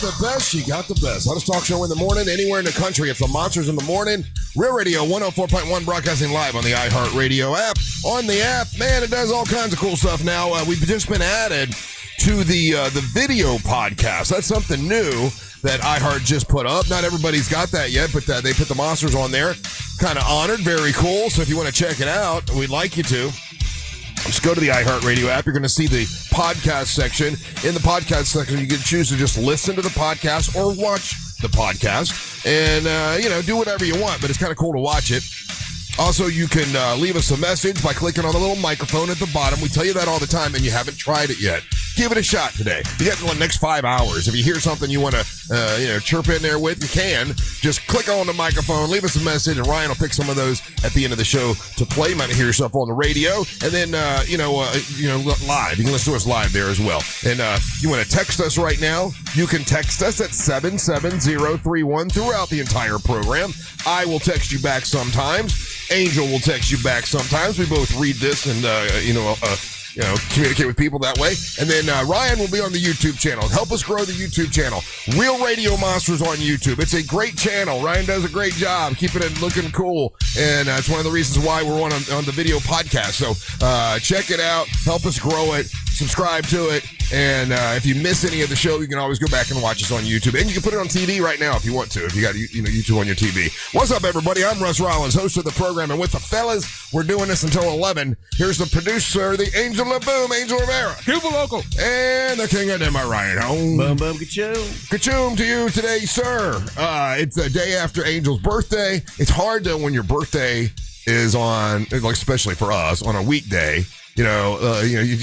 the best. She got the best. Hottest talk show in the morning, anywhere in the country. It's the Monsters in the Morning. Real Radio 104.1, broadcasting live on the iHeartRadio app. On the app, man, it does all kinds of cool stuff now. We've just been added to the video podcast. That's something new that iHeart just put up. Not everybody's got that yet, but they put the Monsters on there. Kind of honored. Very cool. So if you want to check it out, we'd like you to. Just go to the iHeartRadio app. You're going to see the podcast section. In the podcast section, you can choose to just listen to the podcast or watch the podcast. And, do whatever you want, but it's kind of cool to watch it. Also, you can leave us a message by clicking on the little microphone at the bottom. We tell you that all the time, and you haven't tried it yet. Give it a shot today. You got the next 5 hours. If you hear something you want to, chirp in there with, you can. Just click on the microphone, leave us a message, and Ryan will pick some of those at the end of the show to play. You might hear yourself on the radio, and then, live. You can listen to us live there as well. And you want to text us right now, you can text us at 77031 throughout the entire program. I will text you back sometimes. Angel will text you back sometimes. We both read this and, communicate with people that way. And then Ryan will be on the YouTube channel. Help us grow the YouTube channel. Real Radio Monsters on YouTube. It's a great channel. Ryan does a great job keeping it looking cool. And it's one of the reasons why we're on the video podcast. So check it out. Help us grow it. Subscribe to it. And if you miss any of the show, you can always go back and watch us on YouTube. And you can put it on TV right now if you want to, if you got YouTube on your TV. What's up, everybody? I'm Russ Rollins, host of the program. And with the fellas, we're doing this until 11. Here's the producer, the Angel of Boom, Angel Rivera. Cuba Local. And the king of them, Ryan Home. Boom, boom, ka-choom. Ka-choom to you today, sir. It's the day after Angel's birthday. It's hard, though, when your birthday is on, like especially for us, on a weekday. You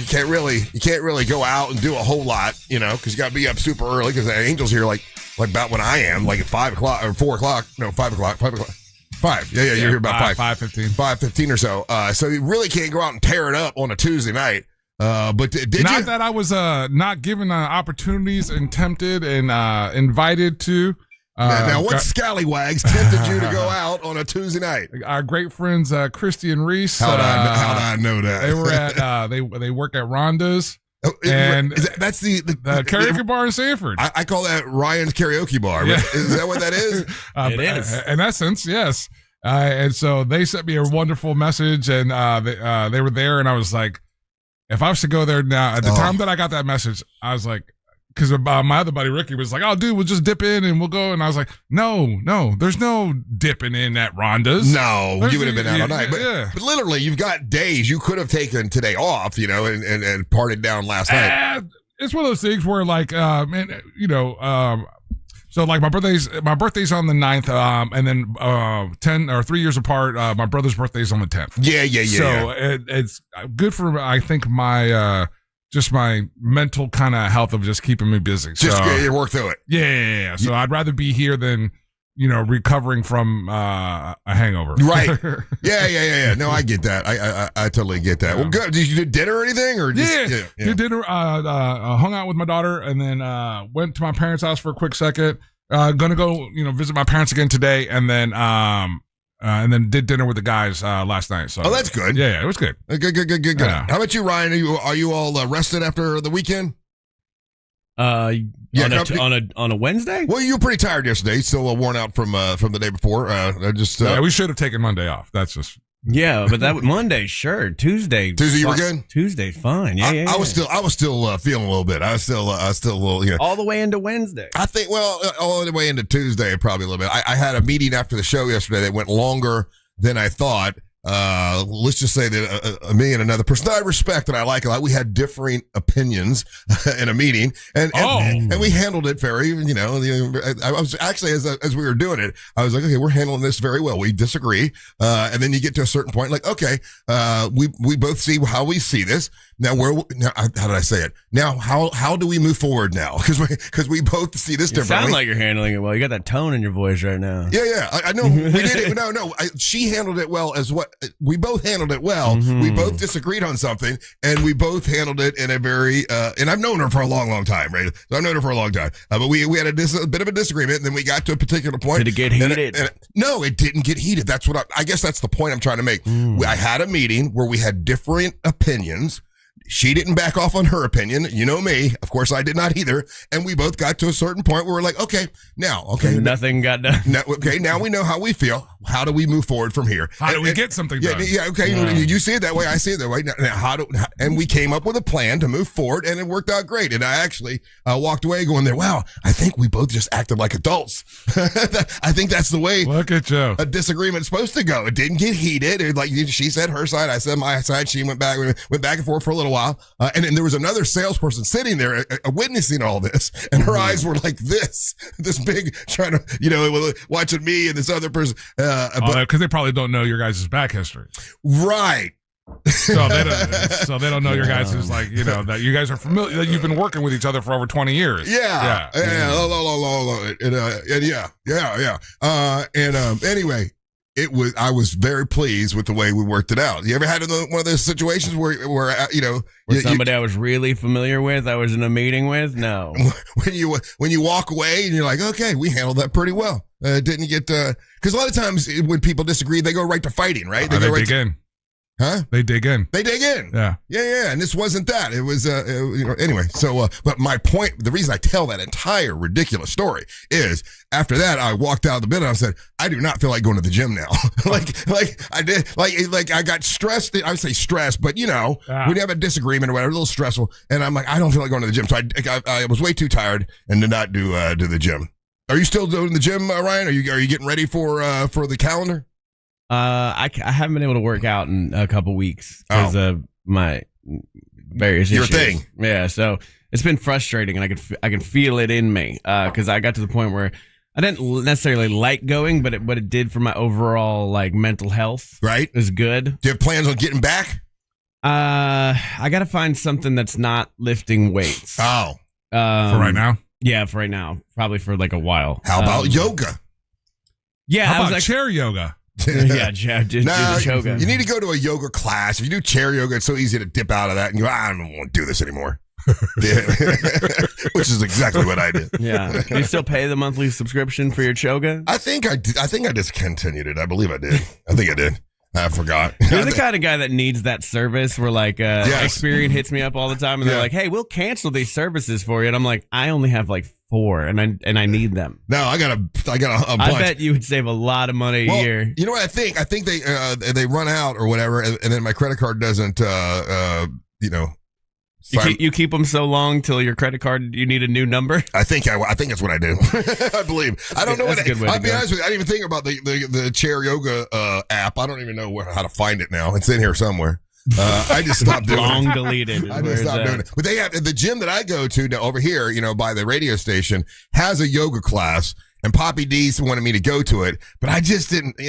can't really go out and do a whole lot, because you got to be up super early because the Angel's here like about when I am, like at 5 o'clock or 4 o'clock. No, 5 o'clock. 5 o'clock. 5. Yeah, you're here about 5. 5:15. 5:15 or so. So you really can't go out and tear it up on a Tuesday night. But did you? Not that I was not given opportunities and tempted and invited to. Now, what scallywags tempted you to go out on a Tuesday night? Our great friends, Christy and Reese. How'd I know that? They were at, they work at Rhonda's. Oh, and that's the karaoke bar in Sanford. I call that Ryan's karaoke bar. Yeah. Is that what that is? It is. In essence, yes. And so they sent me a wonderful message, and they were there, and I was like, if I was to go there now, at the time that I got that message, I was like, because my other buddy Ricky was like, "Oh, dude, we'll just dip in and we'll go." And I was like, "No, there's no dipping in at Rhonda's. No, you would have been out all night." But literally, you've got days you could have taken today off, and partied down last night. It's one of those things where, like, so like my birthday's on the 9th, and then 10 or 3 years apart, my brother's birthday's on the 10th. Yeah. So it's good for, I think, my just my mental kind of health of just keeping me busy. Just you work through it. Yeah. So I'd rather be here than, recovering from a hangover. Right. Yeah. No, I get that. I totally get that. Well, good. Did you do dinner or anything? Or just, did dinner, hung out with my daughter, and then went to my parents' house for a quick second. Gonna go, visit my parents again today, and then did dinner with the guys last night. So that's good. Yeah, it was good. Good. Yeah. How about you, Ryan? Are you all rested after the weekend? On a Wednesday? Well, you were pretty tired yesterday. Still worn out from the day before. We should have taken Monday off. That's just. Yeah, but that Monday, sure. Tuesday, you were good. Tuesday, fine. Yeah. I was still feeling a little bit. I was still a little, all the way into Wednesday. I think, all the way into Tuesday, probably a little bit. I had a meeting after the show yesterday that went longer than I thought. Let's just say that me and another person that I respect and I like a lot, we had differing opinions in a meeting, and we handled it very, I was actually, as we were doing it, I was like, okay, we're handling this very well. We disagree. And then you get to a certain point, like, okay, we both see how we see this. Now, how did I say it? Now, how do we move forward now? Because we both see this differently. You sound like you're handling it well. You got that tone in your voice right now. Yeah. I know we did it. No. She handled it well as what we both handled it well. Mm-hmm. We both disagreed on something, and we both handled it in a very. And I've known her for a long, long time, right? So I've known her for a long time. But we had a bit of a disagreement, and then we got to a particular point. Did it get heated? No, it didn't get heated. That's what I guess that's the point I'm trying to make. I had a meeting where we had different opinions. she didn't back off on her opinion. You know me. Of course, I did not either. And we both got to a certain point where we're like, okay, nothing got done. Now we know how we feel. How do we move forward from here? How do we get something done? Yeah, okay. You see it that way. I see it that way. Now, and we came up with a plan to move forward, and it worked out great. And I actually walked away going there, wow, I think we both just acted like adults. I think that's the way Look at you. A disagreement's supposed to go. It didn't get heated. Like she said her side, I said my side. She went back and forth for a little while. And then there was another salesperson sitting there witnessing all this, and her eyes were like this big, trying to, watching me and this other person. Because they probably don't know your guys' back history. Right. So they don't know your guys is like, that you guys are familiar, that you've been working with each other for over 20 years. Yeah. Anyway, I was very pleased with the way we worked it out. You ever had one of those situations where somebody I was really familiar with, I was in a meeting with? No. When you walk away and you're like, okay, we handled that pretty well. Didn't get, because a lot of times when people disagree, they go right to fighting, right? They dig in. Huh? They dig in. Yeah. And this wasn't that. It was, anyway. So, but my point, the reason I tell that entire ridiculous story is after that, I walked out of the building and I said, I do not feel like going to the gym now. like I did, like I got stressed. I would say stressed, but we'd have a disagreement or whatever, a little stressful. And I'm like, I don't feel like going to the gym. So I was way too tired and did not do the gym. Are you still doing the gym, Ryan? Are you getting ready for the calendar? I haven't been able to work out in a couple weeks because of my various Your issues. thing. Yeah, so it's been frustrating, and I can feel it in me because I got to the point where I didn't necessarily like going, but what it did for my overall mental health, right, is good. Do you have plans on getting back? I got to find something that's not lifting weights. Oh, for right now. Yeah, for right now, probably for a while. How about yoga? Yeah, how about chair yoga? Yeah, yoga. You need to go to a yoga class. If you do chair yoga, it's so easy to dip out of that and you go, I don't want to do this anymore. Which is exactly what I did. Yeah. Do you still pay the monthly subscription for your yoga? I think I discontinued it. I believe I did. I think I did. I forgot. You're the kind of guy that needs that service where Experian hits me up all the time and they're like, hey, we'll cancel these services for you. And I'm like, I only have 4 and I need them. No, I got a bunch. I bet you would save a lot of money a year. You know what I think? I think they run out or whatever, and then my credit card doesn't You keep them so long till your credit card, you need a new number? I think that's what I do. I believe. I don't know what I'll be honest with you. I didn't even think about the chair yoga app. I don't even know how to find it now. It's in here somewhere. I just stopped doing Long it. deleted. I just stopped doing it. But they have the gym that I go to over here, by the radio station, has a yoga class. And Poppy D wanted me to go to it, but I just didn't.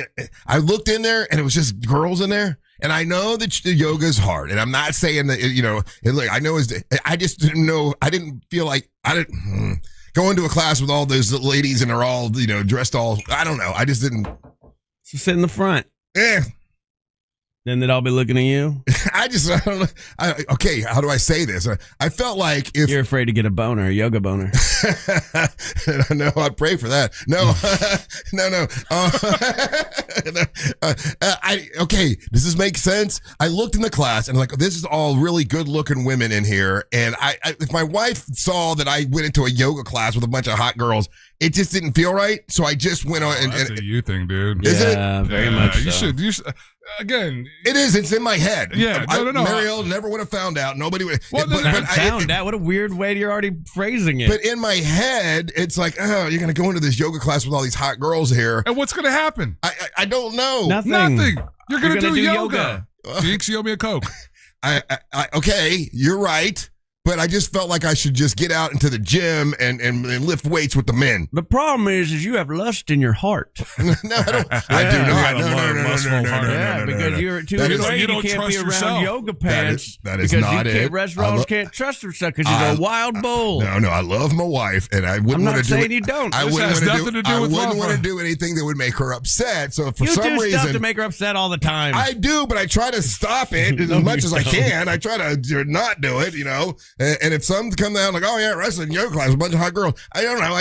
I looked in there, and it was just girls in there. And I know that yoga is hard, and I'm not saying that look, I know I just didn't know. I didn't feel like I didn't go into a class with all those ladies, and they're all dressed all. I don't know. I just didn't. So sit in the front. Yeah. Then they'd all be looking at you. I don't know. Okay, how do I say this? I felt like if you're afraid to get a yoga boner. No, I'd pray for that. No, no. Okay, does this make sense? I looked in the class and this is all really good-looking women in here. And if my wife saw that I went into a yoga class with a bunch of hot girls, it just didn't feel right. So I just went on. That's a you thing, dude. Is it? Very much. You should. Again, it is. It's in my head. Yeah, no. Mariel never would have found out. Nobody would. Well, found out. What a weird way you're already phrasing it. But in my head, it's like, oh, you're going to go into this yoga class with all these hot girls here. And what's going to happen? I don't know. Nothing. You're going to do yoga. Cheeks, you owe me a Coke. Okay, you're right. But I just felt like I should just get out into the gym and lift weights with the men. The problem is you have lust in your heart. No, I don't. I do not. No. Yeah, because you're too afraid you can't be around yoga pants. That is not it. Restaurants can't trust herself because she's a wild bull. No, I love my wife, and I wouldn't want to do it. I'm not saying you don't. I wouldn't want to do anything that would make her upset. So for some reason, you do stuff to make her upset all the time. I do, but I try to stop it as much as I can. I try to not do it, And if some come down like, oh yeah, wrestling yoga class, a bunch of hot girls. I don't know.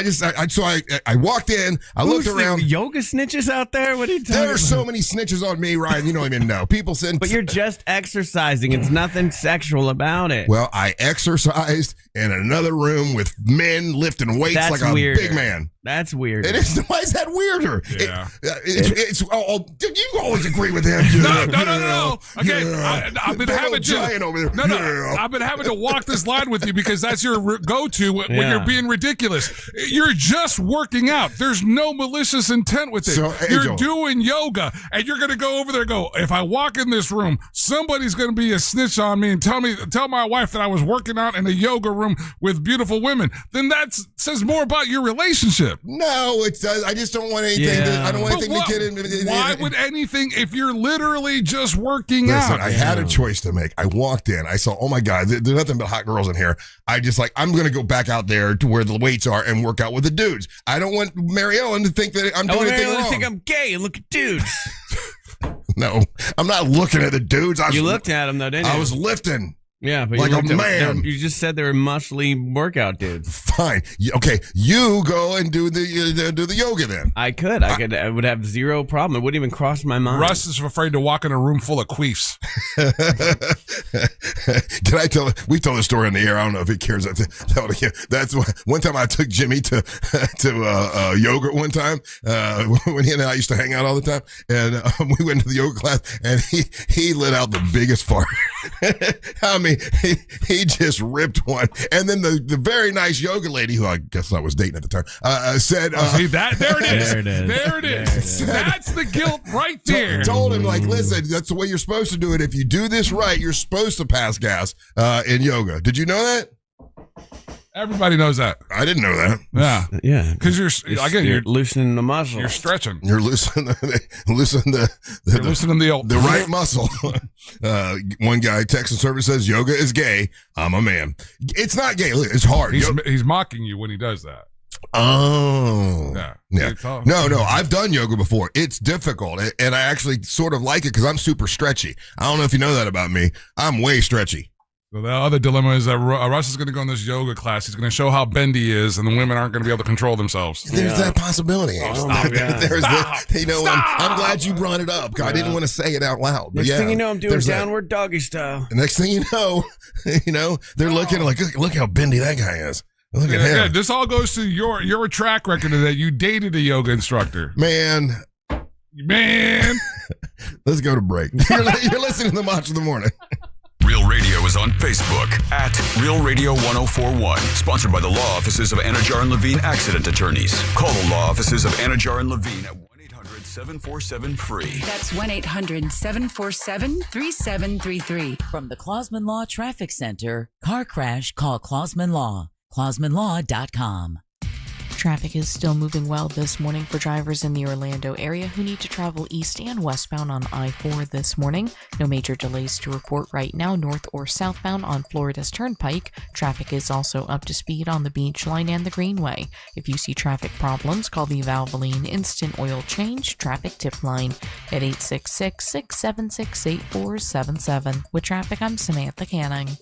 I walked in. I looked around. Yoga snitches out there? What are you talking about? There are so many snitches on me, Ryan. You don't even know. People send. But you're just exercising. It's nothing sexual about it. Well, I exercised in another room with men lifting weights like a big man. That's weird. It is. Why is that weirder? Yeah. It's you always agree with him. No. Okay, I've been having giant over there. I've been having to walk this line with you because that's your go-to when you're being ridiculous. You're just working out. There's no malicious intent with it. So, you're doing yoga, and you're going to go over there and go, if I walk in this room, somebody's going to be a snitch on me and tell my wife that I was working out in a yoga room with beautiful women. Then that says more about your relationship. No, it does. I just don't want anything. I don't want anything to get in. Why would anything if you're literally just working out? Listen, I had a choice to make. I walked in. I saw, oh my God, there's nothing but hot girls in here. I just I'm going to go back out there to where the weights are and work out with the dudes. I don't want Mary Ellen to think that I'm doing anything wrong. I think I'm gay and look at dudes. No, I'm not looking at the dudes. You looked at them though, didn't you? I was lifting. Yeah, but like you a man. You just said they were muscly workout dudes. Fine. Okay, you go and do the yoga then. I could. I would have zero problem. It wouldn't even cross my mind. Russ is afraid to walk in a room full of queefs. Can I tell? We told the story on the air. I don't know if he cares. That's one time I took Jimmy to yoga one time when he and I used to hang out all the time, and we went to the yoga class, and he let out the biggest fart. I mean, he just ripped one, and then the very nice yoga lady, who I guess I was dating at the time, said, "See that? There it is. There it is. That's the guilt right there." Told him, like, listen, that's the way you're supposed to do it. If you do this right, you're supposed to pass gas in yoga. Did you know that? Everybody knows that. I didn't know that. Yeah. Because you're loosening the muscle. You're stretching. You're loosening the right muscle. One guy, Texas Service, says yoga is gay. I'm a man. It's not gay. Look, it's hard. He's mocking you when he does that. Oh. Yeah. No. I've done yoga before. It's difficult, and I actually sort of like it because I'm super stretchy. I don't know if you know that about me. I'm way stretchy. So the other dilemma is that Russ is going to go in this yoga class. He's going to show how bendy he is, and the women aren't going to be able to control themselves. There's that possibility. I'm glad you brought it up. I didn't want to say it out loud. But next thing you know, I'm doing downward doggy style. The next thing you know, they're looking like, look how bendy that guy is. Look at him. Yeah, this all goes to your track record that you dated a yoga instructor. Man. Let's go to break. You're listening to the Match of the Morning. Real Radio is on Facebook at Real Radio 1041. Sponsored by the law offices of Anajar and Levine Accident Attorneys. Call the law offices of Anajar and Levine at 1-800-747-FREE. That's 1-800-747-3733. From the Clausman Law Traffic Center, car crash, call Clausman Law. ClausmanLaw.com. Traffic is still moving well this morning for drivers in the Orlando area who need to travel east and westbound on I-4 this morning. No major delays to report right now, north or southbound on Florida's Turnpike. Traffic is also up to speed on the Beach Line and the Greenway. If you see traffic problems, call the Valvoline Instant Oil Change Traffic Tip Line at 866-676-8477. With traffic, I'm Samantha Canning.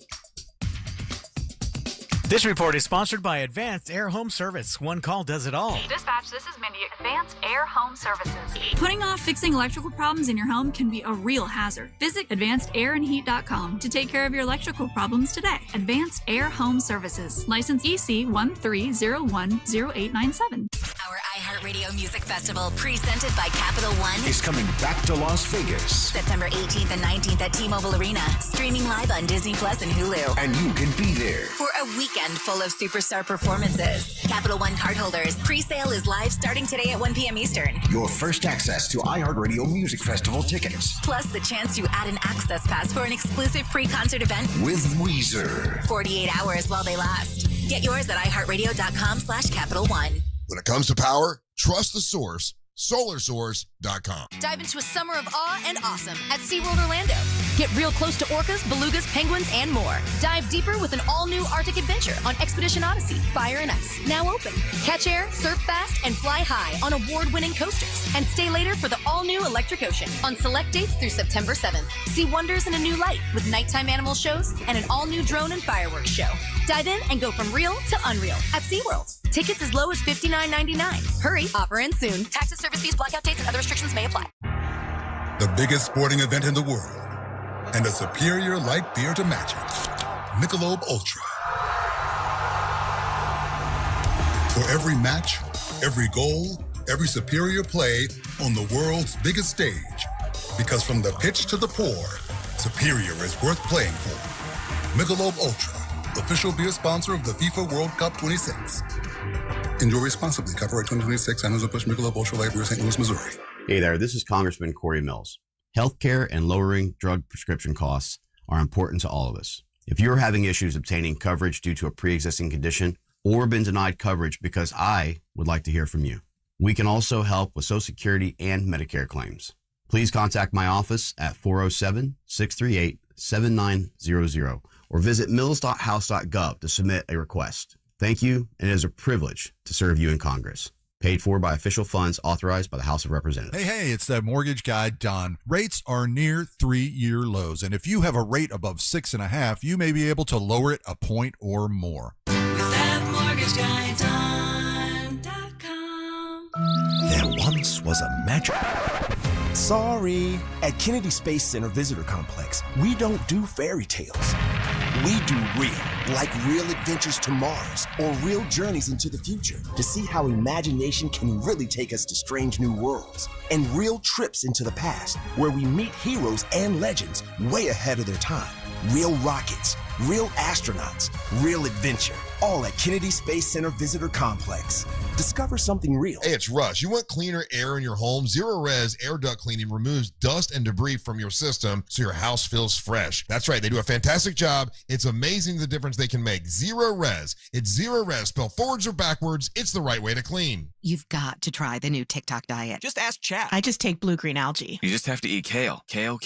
This report is sponsored by Advanced Air Home Service. One call does it all. Dispatch, this is Mindy at Advanced Air Home Services. Putting off fixing electrical problems in your home can be a real hazard. Visit AdvancedAirandHeat.com to take care of your electrical problems today. Advanced Air Home Services. License EC 13010897. Our iHeartRadio Music Festival, presented by Capital One, is coming back to Las Vegas. September 18th and 19th at T-Mobile Arena. Streaming live on Disney Plus and Hulu. And you can be there for a weekend full of superstar performances. Capital One cardholders, pre-sale is live starting today at 1 p.m. Eastern. Your first access to iHeartRadio Music Festival tickets. Plus the chance to add an access pass for an exclusive pre-concert event with Weezer. 48 hours while they last. Get yours at iHeartRadio.com/Capital One. When it comes to power, trust the source. SolarSource.com. Dive into a summer of awe and awesome at SeaWorld Orlando. Get real close to orcas, belugas, penguins, and more. Dive deeper with an all-new Arctic adventure on Expedition Odyssey, Fire and Ice, now open. Catch air, surf fast, and fly high on award-winning coasters. And stay later for the all-new Electric Ocean on select dates through September 7th. See wonders in a new light with nighttime animal shows and an all-new drone and fireworks show. Dive in and go from real to unreal at SeaWorld. Tickets as low as $59.99. Hurry, offer ends soon. Taxes, service fees, blackout dates, and other restrictions may apply. The biggest sporting event in the world, and a superior light beer to match it. Michelob Ultra. For every match, every goal, every superior play on the world's biggest stage. Because from the pitch to the pour, superior is worth playing for. Michelob Ultra, official beer sponsor of the FIFA World Cup 26. Enjoy responsibly. Copyright 2026, Anheuser-Busch Michelob Ultra Light Beer, St. Louis, Missouri. Hey there, this is Congressman Corey Mills. Healthcare and lowering drug prescription costs are important to all of us. If you're having issues obtaining coverage due to a pre-existing condition or been denied coverage because I would like to hear from you. We can also help with Social Security and Medicare claims. Please contact my office at 407-638-7900 or visit mills.house.gov to submit a request. Thank you, and it is a privilege to serve you in Congress. Paid for by official funds authorized by the House of Representatives. Hey, it's that mortgage guy, Don. Rates are near 3-year lows, and if you have a rate above 6.5, you may be able to lower it a point or more. With that mortgage guy, Don.com. There once was a magic. Sorry. At Kennedy Space Center Visitor Complex, we don't do fairy tales. We do real, like real adventures to Mars or real journeys into the future to see how imagination can really take us to strange new worlds, and real trips into the past where we meet heroes and legends way ahead of their time. Real rockets, real astronauts, real adventure, all at Kennedy Space Center Visitor Complex. Discover something real. Hey, it's Russ. You want cleaner air in your home? Zero Res Air Duct Cleaning removes dust and debris from your system so your house feels fresh. That's right. They do a fantastic job. It's amazing the difference they can make. Zero Res. It's Zero Res. Spelled forwards or backwards. It's the right way to clean. You've got to try the new TikTok diet. Just ask chat. I just take blue-green algae. You just have to eat kale. Kale.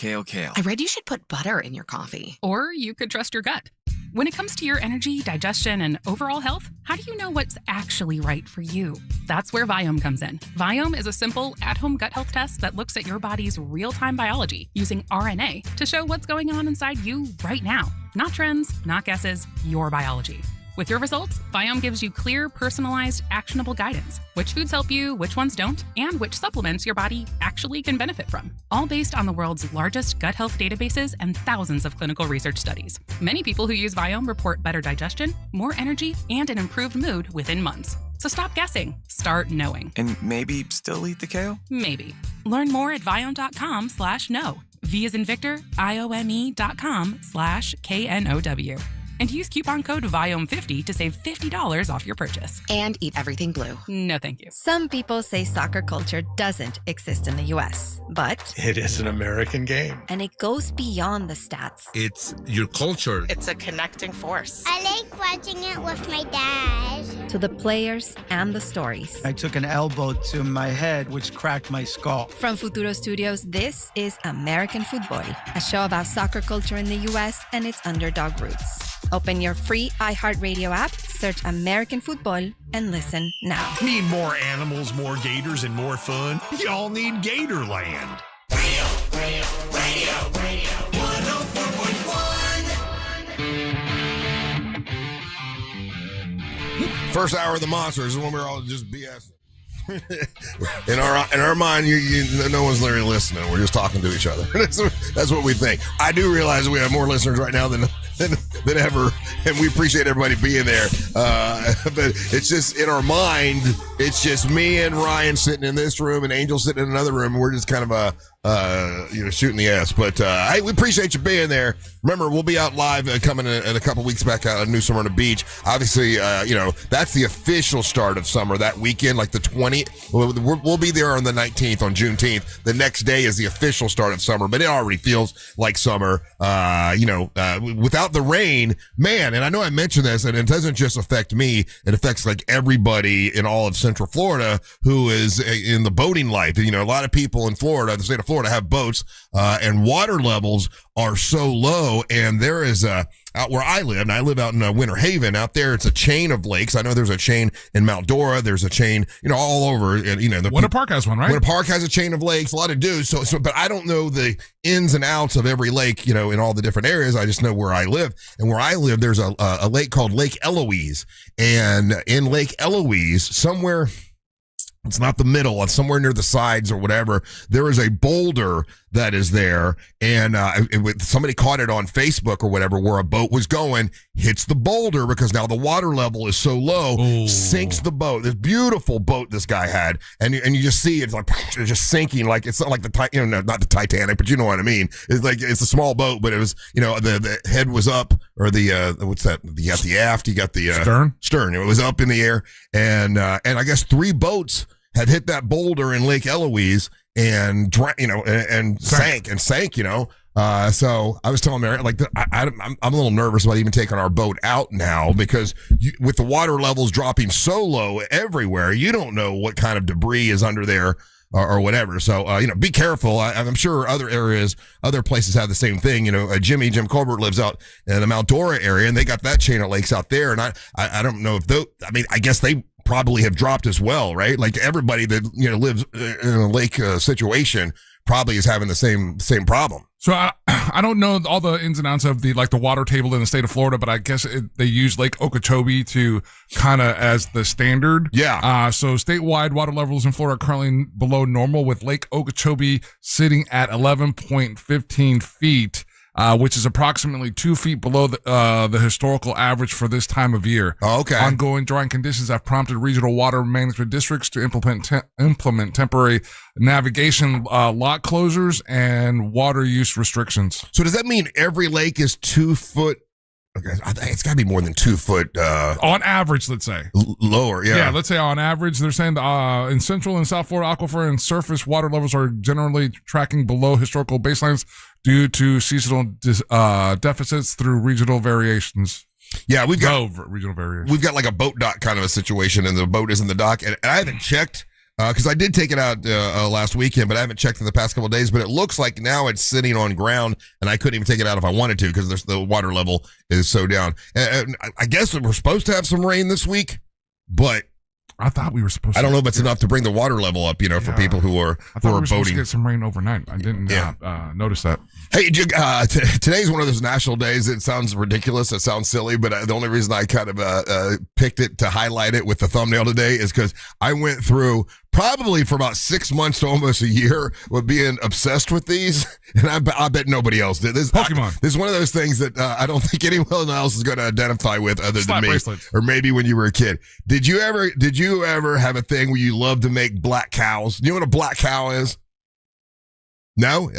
I read you should put butter in your coffee. Or you could trust your gut. When it comes to your energy, digestion, and overall health, how do you know what's actually right for you? That's where Viome comes in. Viome is a simple, at-home gut health test that looks at your body's real-time biology using RNA to show what's going on inside you right now. Not trends, not guesses, your biology. With your results, Viome gives you clear, personalized, actionable guidance. Which foods help you, which ones don't, and which supplements your body actually can benefit from. All based on the world's largest gut health databases and thousands of clinical research studies. Many people who use Viome report better digestion, more energy, and an improved mood within months. So stop guessing. Start knowing. And maybe still eat the kale? Maybe. Learn more at viome.com/know. V as in Victor, IOME.com/KNOW. And use coupon code VIOME50 to save $50 off your purchase. And eat everything blue. No, thank you. Some people say soccer culture doesn't exist in the U.S., but it is an American game. And it goes beyond the stats. It's your culture. It's a connecting force. I like watching it with my dad. To the players and the stories. I took an elbow to my head, which cracked my skull. From Futuro Studios, this is American Football, a show about soccer culture in the U.S. and its underdog roots. Open your free iHeartRadio app, search American Football, and listen now. Need more animals, more gators, and more fun? Y'all need Gatorland. Radio 104.1. First hour of the Monsters is when we're all just BS. in our mind, no one's literally listening. We're just talking to each other. That's what we think. I do realize we have more listeners right now than ever, and we appreciate everybody being there. But it's just in our mind, it's just me and Ryan sitting in this room and Angel sitting in another room. And we're just kind of shooting the ass. But hey, we appreciate you being there. Remember, we'll be out live coming in a couple weeks back out at New Smyrna Beach. Obviously, that's the official start of summer that weekend, like the 20th. We'll be there on the 19th, on Juneteenth. The next day is the official start of summer, but it already feels like summer. Without the rain, man, and I know I mentioned this, and it doesn't just affect me. It affects like everybody in all of Central Florida who is in the boating life. A lot of people in Florida, the state of Florida, have boats, and water levels are so low. And there is out where I live, and I live out in Winter Haven. Out there, it's a chain of lakes. I know there's a chain in Mount Dora. There's a chain, all over. And, the Winter Park has one, right? Winter Park has a chain of lakes. A lot of dudes. So, but I don't know the ins and outs of every lake, in all the different areas. I just know where I live. And where I live, there's a lake called Lake Eloise. And in Lake Eloise, somewhere, it's not the middle, it's somewhere near the sides or whatever, there is a boulder that is there, and somebody caught it on Facebook or whatever, where a boat was going, hits the boulder because now the water level is so low, sinks the boat. This beautiful boat this guy had, and you just see it's like it's just sinking, like it's not like not the Titanic, but you know what I mean. It's like it's a small boat, but it was the head was up, or the what's that? You got the aft, you got the stern. It was up in the air, and I guess 3 boats had hit that boulder in Lake Eloise and sank. So I was telling Mary, like, I'm a little nervous about even taking our boat out now, because with the water levels dropping so low everywhere, you don't know what kind of debris is under there or whatever. So, be careful. I'm sure other places have the same thing. Jim Colbert lives out in the Mount Dora area, and they got that chain of lakes out there. And I don't know if I guess they probably have dropped as well, right? Like everybody that lives in a lake situation probably is having the same problem. So I don't know all the ins and outs of the water table in the state of Florida, but I guess they use Lake Okeechobee to kind of as the standard. Yeah. So statewide water levels in Florida are currently below normal, with Lake Okeechobee sitting at 11.15 feet. Which is approximately 2 feet below the historical average for this time of year. Oh, okay. Ongoing drying conditions have prompted regional water management districts to implement temporary navigation lock closures and water use restrictions. So does that mean every lake is 2 foot? Okay, I think it's got to be more than 2 foot. On average, let's say. Lower, yeah. Yeah, let's say on average, they're saying in Central and South Florida aquifer and surface water levels are generally tracking below historical baselines due to seasonal deficits through regional variations. Yeah, we've got regional variations. We've got like a boat dock kind of a situation, and the boat is in the dock, and I haven't checked. Because I did take it out last weekend, but I haven't checked in the past couple of days. But it looks like now it's sitting on ground, and I couldn't even take it out if I wanted to, because the water level is so down. And I guess we're supposed to have some rain this week, but I thought we were supposed to. I don't know if it's enough to bring the water level up, for people who are supposed boating. to get some rain overnight. I didn't notice that. Hey, today's one of those national days. It sounds ridiculous. It sounds silly, but the only reason I kind of picked it to highlight it with the thumbnail today is because I went through probably for about 6 months to almost a year with being obsessed with these, and I bet nobody else did. This Pokemon. This is one of those things that I don't think anyone else is going to identify with other than me, bracelets. or maybe when you were a kid. Did you ever have a thing where you loved to make black cows? You know what a black cow is? No,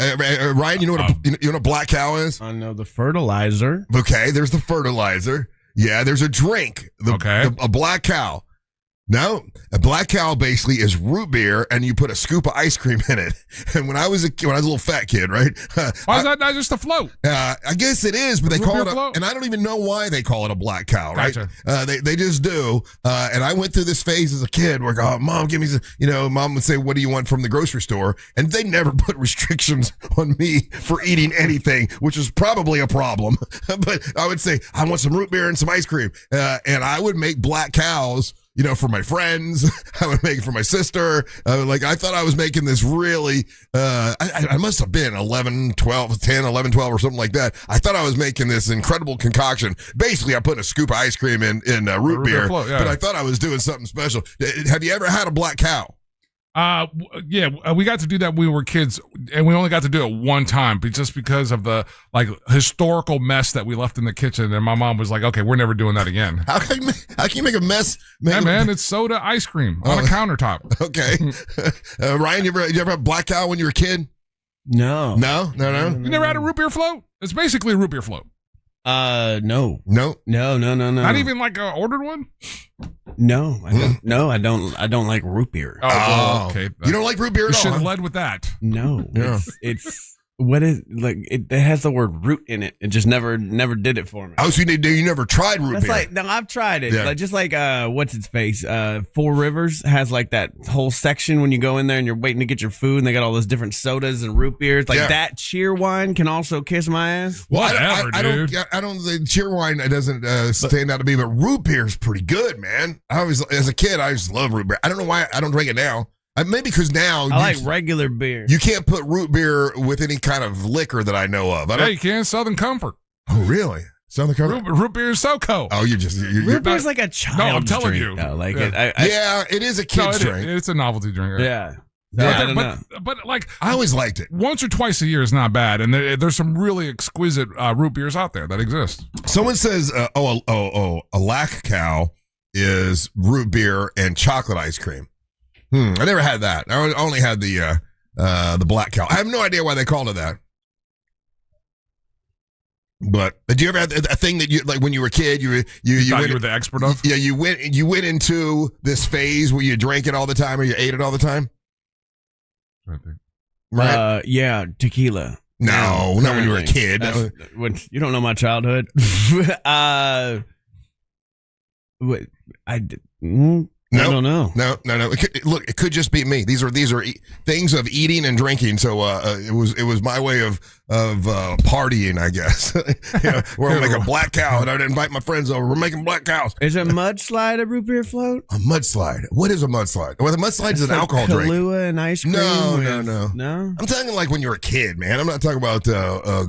Ryan, you know what a black cow is? I know the fertilizer. Okay, there's the fertilizer. Yeah, there's a drink. A black cow. No, a black cow basically is root beer, and you put a scoop of ice cream in it. And when I was a little fat kid, right? Why is that not just a float? I guess it is, but they call it and I don't even know why they call it a black cow, right? Gotcha. They just do. And I went through this phase as a kid where, Mom, give me some, Mom would say, what do you want from the grocery store? And they never put restrictions on me for eating anything, which is probably a problem. But I would say, I want some root beer and some ice cream. And I would make black cows, for my friends. I would make it for my sister. I thought I was making this really, I must have been 11, 12 or something like that. I thought I was making this incredible concoction. Basically, I put a scoop of ice cream in root beer, float, yeah. But I thought I was doing something special. Have you ever had a black cow? We got to do that when we were kids, and we only got to do it one time, but just because of the historical mess that we left in the kitchen. And my mom was like, "Okay, we're never doing that again." How can you make a mess? Yeah, man, it's soda ice cream on a countertop. Okay, Ryan, you ever have black cow when you were a kid? No. You never had a root beer float? It's basically a root beer float. No. Not even like ordered one. No, I don't. No, I don't. I don't like root beer. Oh, okay. You don't like root beer at all? You should have led with that. No, it's What is like? It has the word root in it. It just never did it for me. Oh, so you never tried root That's beer? like no, I've tried it. Yeah. Like, just like what's its face? Four Rivers has like that whole section when you go in there and you're waiting to get your food, and they got all those different sodas and root beers. Like that cheer wine can also kiss my ass. Whatever, I dude. I don't. The cheer wine doesn't stand out to me, but root beer is pretty good, man. As a kid, I just love root beer. I don't know why I don't drink it now. Maybe because now I like regular beer. You can't put root beer with any kind of liquor that I know of. Yeah, you can. Southern Comfort. Oh, really? Southern Comfort? Root beer is so cold. Oh, root beer is like a child. No, I'm telling drink, you. though. Like yeah, it is a kid's drink. It's a novelty drink. Yeah. But like I always liked it. Once or twice a year is not bad, and there's some really exquisite root beers out there that exist. Someone says, a lac cow is root beer and chocolate ice cream. I never had that. I only had the black cow. I have no idea why they called it that. But did you ever have a thing that you like when you were a kid? You were the expert of? Yeah, you went into this phase where you drank it all the time or you ate it all the time. Right? Yeah, tequila. No, not when you were a kid. When you don't know my childhood. I don't know. No. It could just be me. These are things of eating and drinking. So it was my way of partying, I guess. We're gonna make a black cow, and I'd invite my friends over. We're making black cows. Is a mudslide a root beer float? A mudslide. What is a mudslide? Well, the mudslide is an alcohol drink. Kahlua and ice cream. No. I'm talking like when you're a kid, man. I'm not talking about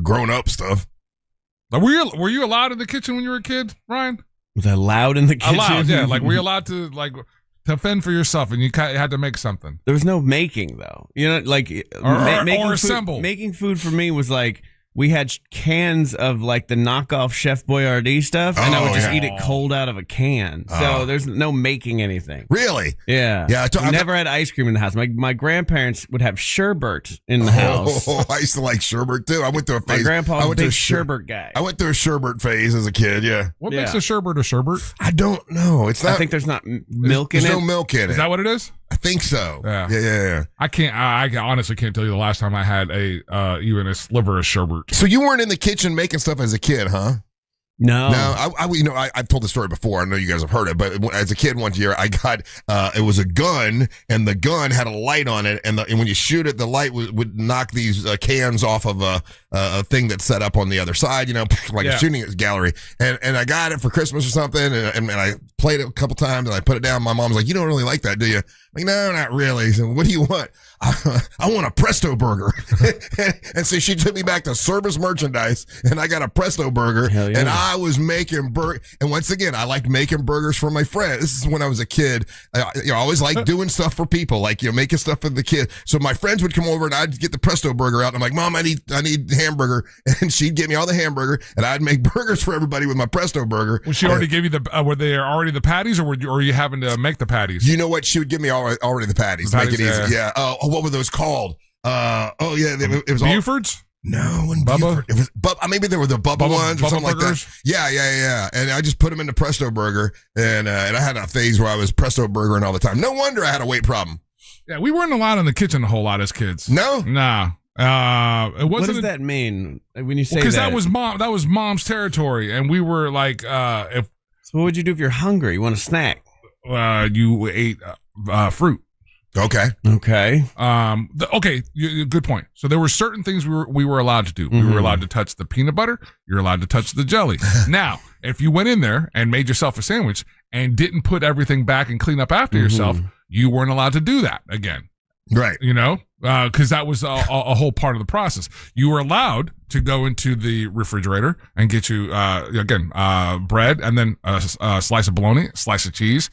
grown up stuff. Were you allowed in the kitchen when you were a kid, Ryan? Was I loud in the kitchen? Allowed, yeah. Like, were you allowed to to fend for yourself, and you had to make something? There was no making, though. Like or assemble. Making food for me was like we had cans of like the knockoff Chef Boyardee stuff, and I would just eat it cold out of a can. So there's no making anything. Really? Yeah. Yeah. We never had ice cream in the house. My grandparents would have sherbet in the house. Oh, I used to like sherbet too. I went through a phase. My grandpa was a big sherbet guy. I went through a sherbet phase as a kid. Yeah. What makes a sherbet a sherbet? I don't know. It's not. I think there's not milk in it. There's no milk in it. Is that what it is? I think so. Yeah. I honestly can't tell you the last time I had even a sliver of sherbet. So you weren't in the kitchen making stuff as a kid, huh? No. I've told the story before. I know you guys have heard it, but as a kid one year, I got it was a gun, and the gun had a light on it, and when you shoot it, the light would knock these cans off of a thing that's set up on the other side, like a shooting gallery. And I got it for Christmas or something, and I played it a couple times, and I put it down. My mom's like, "You don't really like that, do you?" I'm like, no, not really. So what do you want? I want a Presto burger. And so she took me back to Service Merchandise, and I got a Presto burger. Hell yeah. And I was making And once again, I liked making burgers for my friends. This is when I was a kid. I always liked doing stuff for people, like making stuff for the kid. So my friends would come over, and I'd get the Presto burger out. And I'm like, Mom, I need hamburger, and she'd get me all the hamburger, and I'd make burgers for everybody with my Presto burger. Well, she already gave you were they already the patties, or were you having to make the patties? You know what? She would give me already the patties. Make it easy. Yeah. What were those called? It was Bufords? No, and Bubba? It was maybe there were the Bubba ones or something burgers? like that. Yeah. And I just put them in the Presto burger, and I had a phase where I was Presto burgering all the time. No wonder I had a weight problem. Yeah, we weren't allowed in the kitchen a whole lot as kids. No? Nah. It wasn't. What does that mean when you say because that? that was mom's territory, and we were like, So what would you do if you're hungry? You want a snack? You ate fruit. Okay. Good point. So there were certain things we were allowed to do. We were allowed to touch the peanut butter. You're allowed to touch the jelly. Now, if you went in there and made yourself a sandwich and didn't put everything back and clean up after yourself, you weren't allowed to do that again. Right. Because that was a whole part of the process. You were allowed to go into the refrigerator and get you, bread, and then a slice of bologna, slice of cheese,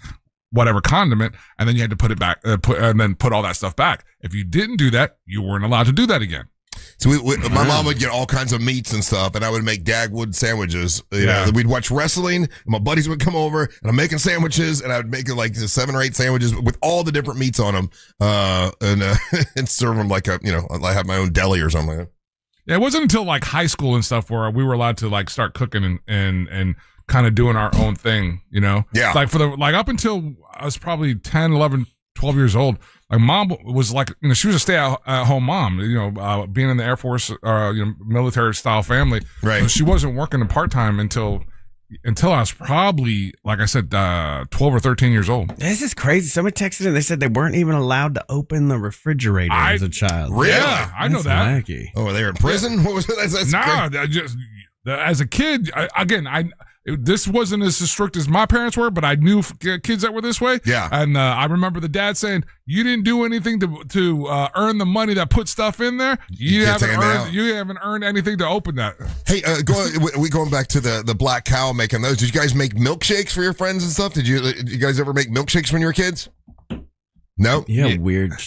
whatever condiment, and then you had to put it back, put all that stuff back. If you didn't do that, you weren't allowed to do that again. So my mom would get all kinds of meats and stuff, and I would make Dagwood sandwiches. We'd watch wrestling, and my buddies would come over, and I'm making sandwiches, and I would make like 7 or 8 sandwiches with all the different meats on them, and serve them like I have my own deli or something. Yeah, it wasn't until like high school and stuff where we were allowed to like start cooking and kind of doing our own thing, Yeah. Like up until I was probably 10, 11, 12 years old, like mom was like, she was a stay-at-home mom, being in the Air Force, military-style family. Right. So she wasn't working part-time until I was probably, like I said, 12 or 13 years old. This is crazy. Somebody texted in. They said they weren't even allowed to open the refrigerator as a child. Really? Yeah, I know that. Wacky. Oh, they were in prison? What was it? As a kid, this wasn't as strict as my parents were, but I knew kids that were this way. Yeah. And I remember the dad saying, you didn't do anything to earn the money that put stuff in there. You haven't earned anything to open that. Hey, going back to the black cow making those. Did you guys make milkshakes for your friends and stuff? Did you guys ever make milkshakes when you were kids? No, you were a weird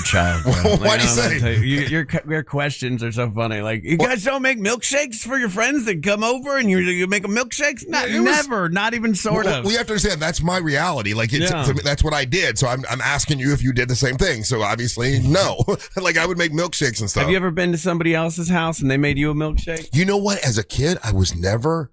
child. Why'd you say? Your questions are so funny. Like, you guys don't make milkshakes for your friends that come over, and you make them milkshakes? Never, not even sort of. We have to understand that's my reality. Like, to me, that's what I did. So I'm asking you if you did the same thing. So obviously, no. Like, I would make milkshakes and stuff. Have you ever been to somebody else's house and they made you a milkshake? You know what? As a kid, I was never.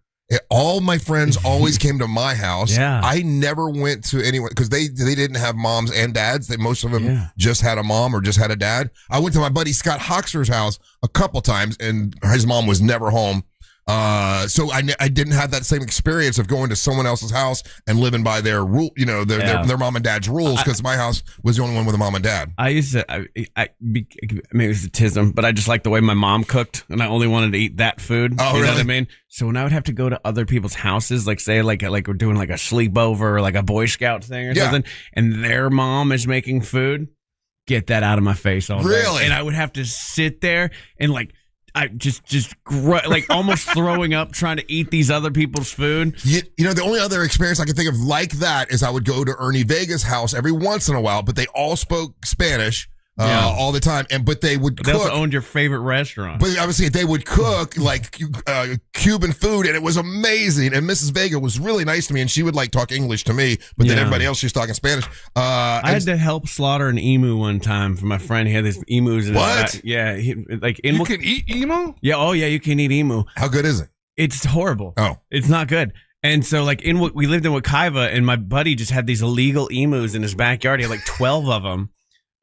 All my friends always came to my house. Yeah. I never went to anyone because they didn't have moms and dads. Most of them just had a mom or just had a dad. I went to my buddy Scott Hoxer's house a couple times, and his mom was never home. So I didn't have that same experience of going to someone else's house and living by their rule, their mom and dad's rules, because my house was the only one with a mom and dad. I used to, maybe it was a tism, but I just liked the way my mom cooked, and I only wanted to eat that food. Oh, you really? know what I mean? So when I would have to go to other people's houses, like say like we're doing like a sleepover or like a Boy Scout thing or something, and their mom is making food, get that out of my face all day. Really? And I would have to sit there and I like almost throwing up trying to eat these other people's food. The only other experience I can think of like that is I would go to Ernie Vega's house every once in a while, but they all spoke Spanish all the time, but they would cook. They also owned your favorite restaurant. But obviously they would cook like Cuban food, and it was amazing. And Mrs. Vega was really nice to me, and she would talk English to me, but then everybody else, she was talking Spanish. I had to help slaughter an emu one time for my friend. He had these emus. What? You can eat emu? Yeah. Oh yeah, you can eat emu. How good is it? It's horrible. Oh, it's not good. And so we lived in Wekiva, and my buddy just had these illegal emus in his backyard. He had 12 of them.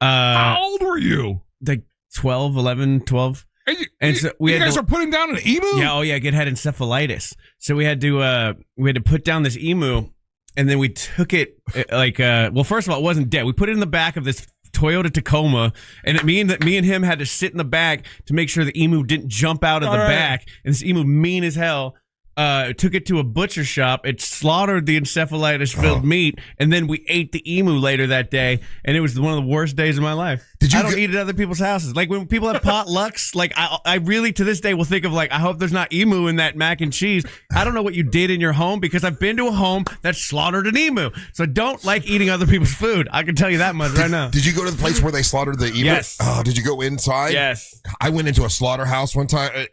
How old were you? Like 12, 11, 12. And so you guys are putting down an emu? Yeah, it had encephalitis. So we had to put down this emu, and then we took it first of all, it wasn't dead. We put it in the back of this Toyota Tacoma, and me and him had to sit in the back to make sure the emu didn't jump out of the back. And this emu, mean as hell, took it to a butcher shop. It slaughtered the encephalitis-filled meat, and then we ate the emu later that day, and it was one of the worst days of my life. I don't eat at other people's houses. Like when people have potlucks, I really to this day will think of I hope there's not emu in that mac and cheese. I don't know what you did in your home, because I've been to a home that slaughtered an emu. So I don't like eating other people's food. I can tell you that much right now. Did you go to the place where they slaughtered the emu? Yes. Oh, did you go inside? Yes. I went into a slaughterhouse one time.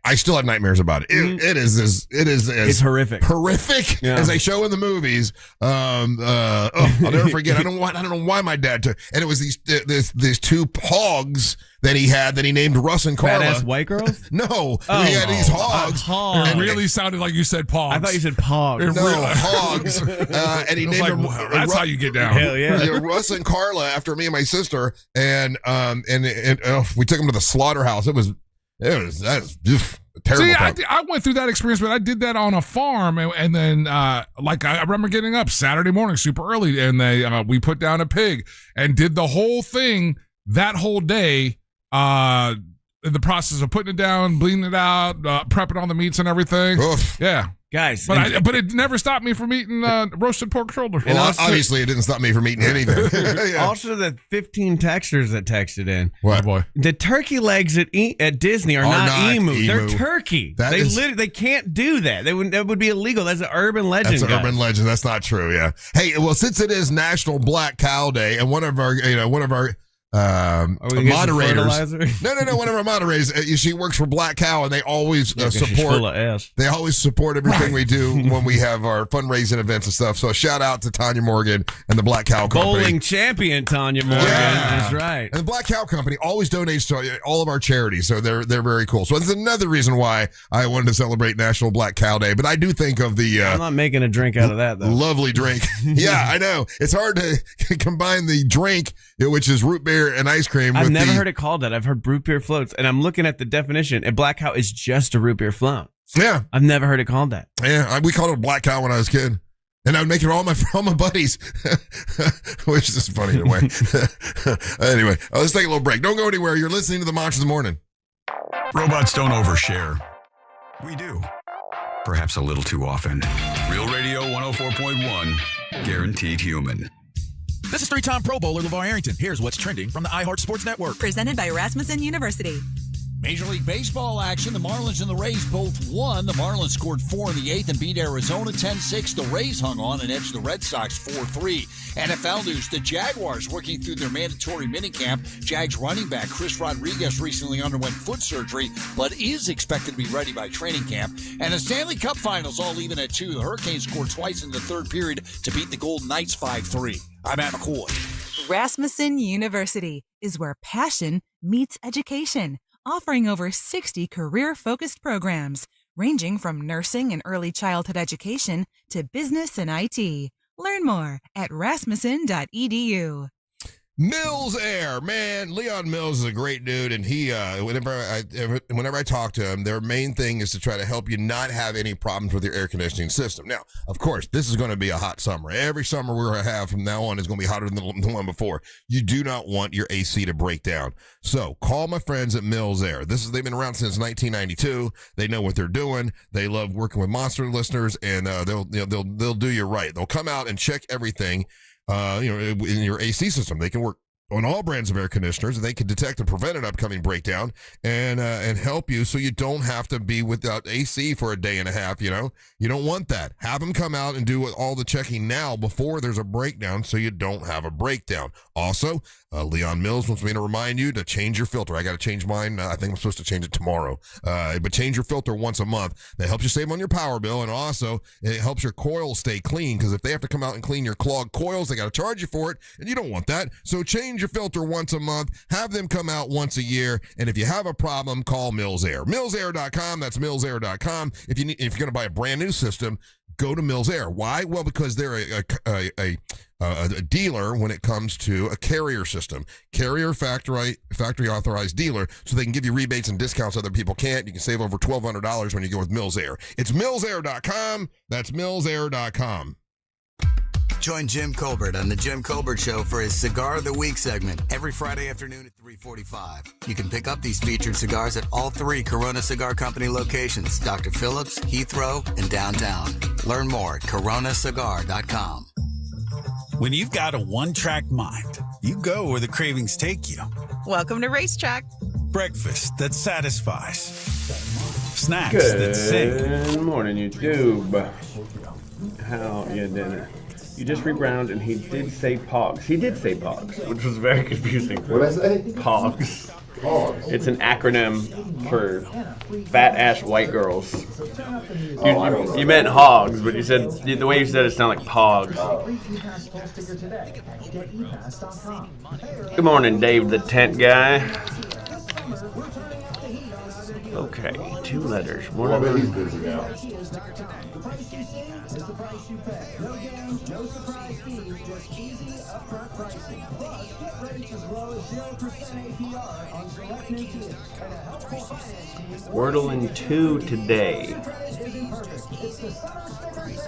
I still have nightmares about it. It is horrific. Horrific as they show in the movies. I'll never forget. I don't know why my dad took, and it was these two hogs that he had that he named Russ and Carla. Fat-ass white girls? No. He had these hogs. It really sounded like you said pogs. I thought you said pogs. Hogs. And he named them. That's how you get down. Hell yeah. Russ and Carla after me and my sister, and we took them to the slaughterhouse. That's terrible. See, I went through that experience, but I did that on a farm, and then I remember getting up Saturday morning super early, and we put down a pig and did the whole thing that whole day. In the process of putting it down, bleeding it out, prepping all the meats and everything. Oof. Yeah. Guys, but it never stopped me from eating roasted pork shoulder. Well, obviously, it didn't stop me from eating anything. Also, the 15 texters that texted in. What? Oh, boy. The turkey legs at Disney are not emu. They're turkey. They can't do that. That would be illegal. That's an urban legend. That's an urban legend. That's not true. Yeah. Hey, well, since it is National Black Cow Day, and one of our moderators. No. One of our moderators. She works for Black Cow, and they always support. They always support everything we do when we have our fundraising events and stuff. So shout out to Tanya Morgan and the Black Cow Company. Bowling champion Tanya Morgan. Yeah. That's right. And the Black Cow Company always donates to all of our charities, so they're very cool. So that's another reason why I wanted to celebrate National Black Cow Day. But I do think of the. I'm not making a drink out of that though. Lovely drink. Yeah, I know. It's hard to combine the drink, which is root beer and ice cream. I've never heard it called that. I've heard root beer floats, and I'm looking at the definition, and Black Cow is just a root beer float. Yeah. I've never heard it called that. Yeah, we called it a Black Cow when I was a kid. And I would make it for all my buddies, which is funny in a way. Anyway, let's take a little break. Don't go anywhere. You're listening to the Monsters of the Morning. Robots don't overshare. We do. Perhaps a little too often. Real Radio 104.1, guaranteed human. This is three-time Pro Bowler LeVar Arrington. Here's what's trending from the iHeart Sports Network. Presented by Rasmussen University. Major League Baseball action. The Marlins and the Rays both won. The Marlins scored 4 in the 8th and beat Arizona 10-6. The Rays hung on and edged the Red Sox 4-3. NFL news. The Jaguars working through their mandatory minicamp. Jags running back Chris Rodriguez recently underwent foot surgery, but is expected to be ready by training camp. And the Stanley Cup Finals all even at 2. The Hurricanes scored twice in the third period to beat the Golden Knights 5-3. I'm Matt McCoy. Rasmussen University is where passion meets education, offering over 60 career-focused programs, ranging from nursing and early childhood education to business and IT. Learn more at rasmussen.edu. Mills Air, man, Leon Mills is a great dude, and he, whenever I talk to him, their main thing is to try to help you not have any problems with your air conditioning system. Now, of course, this is going to be a hot summer. Every summer we're going to have from now on is going to be hotter than the one before. You do not want your AC to break down. So call my friends at Mills Air. They've been around since 1992. They know what they're doing. They love working with Monster listeners, and they'll do you right. They'll come out and check everything. In your AC system. They can work on all brands of air conditioners, and they can detect and prevent an upcoming breakdown and help you so you don't have to be without AC for a day and a half. You don't want that. Have them come out and do all the checking now before there's a breakdown so you don't have a breakdown. Also, Leon Mills wants me to remind you to change your filter. I got to change mine. I think I'm supposed to change it tomorrow. But change your filter once a month. That helps you save on your power bill, and also it helps your coils stay clean, because if they have to come out and clean your clogged coils, they got to charge you for it, and you don't want that. So change your filter once a month. Have them come out once a year, and if you have a problem, call Mills Air. MillsAir.com. That's MillsAir.com. If you're going to buy a brand new system, go to Mills Air. Why? Well, because they're a dealer when it comes to a Carrier system. Carrier factory authorized dealer, so they can give you rebates and discounts other people can't. You can save over $1,200 when you go with Mills Air. It's MillsAir.com. That's MillsAir.com. Join Jim Colbert on the Jim Colbert Show for his Cigar of the Week segment every Friday afternoon at 3:45. You can pick up these featured cigars at all 3 Corona Cigar Company locations: Dr. Phillips, Heathrow, and downtown. Learn more at coronacigar.com. When you've got a one-track mind, you go where the cravings take you. Welcome to Racetrack. Breakfast that satisfies. Snacks that sing. Good morning, YouTube. How you doing? You just reground, and he did say Pogs. He did say Pogs, which was very confusing. What did I say? Pogs. Pogs. It's an acronym for fat-ass white girls. You meant hogs, but you said the way you said it sounded like Pogs. Good morning, Dave the Tent Guy. Okay, 2 letters. One of them. He's busy now. Wordle in 2 today.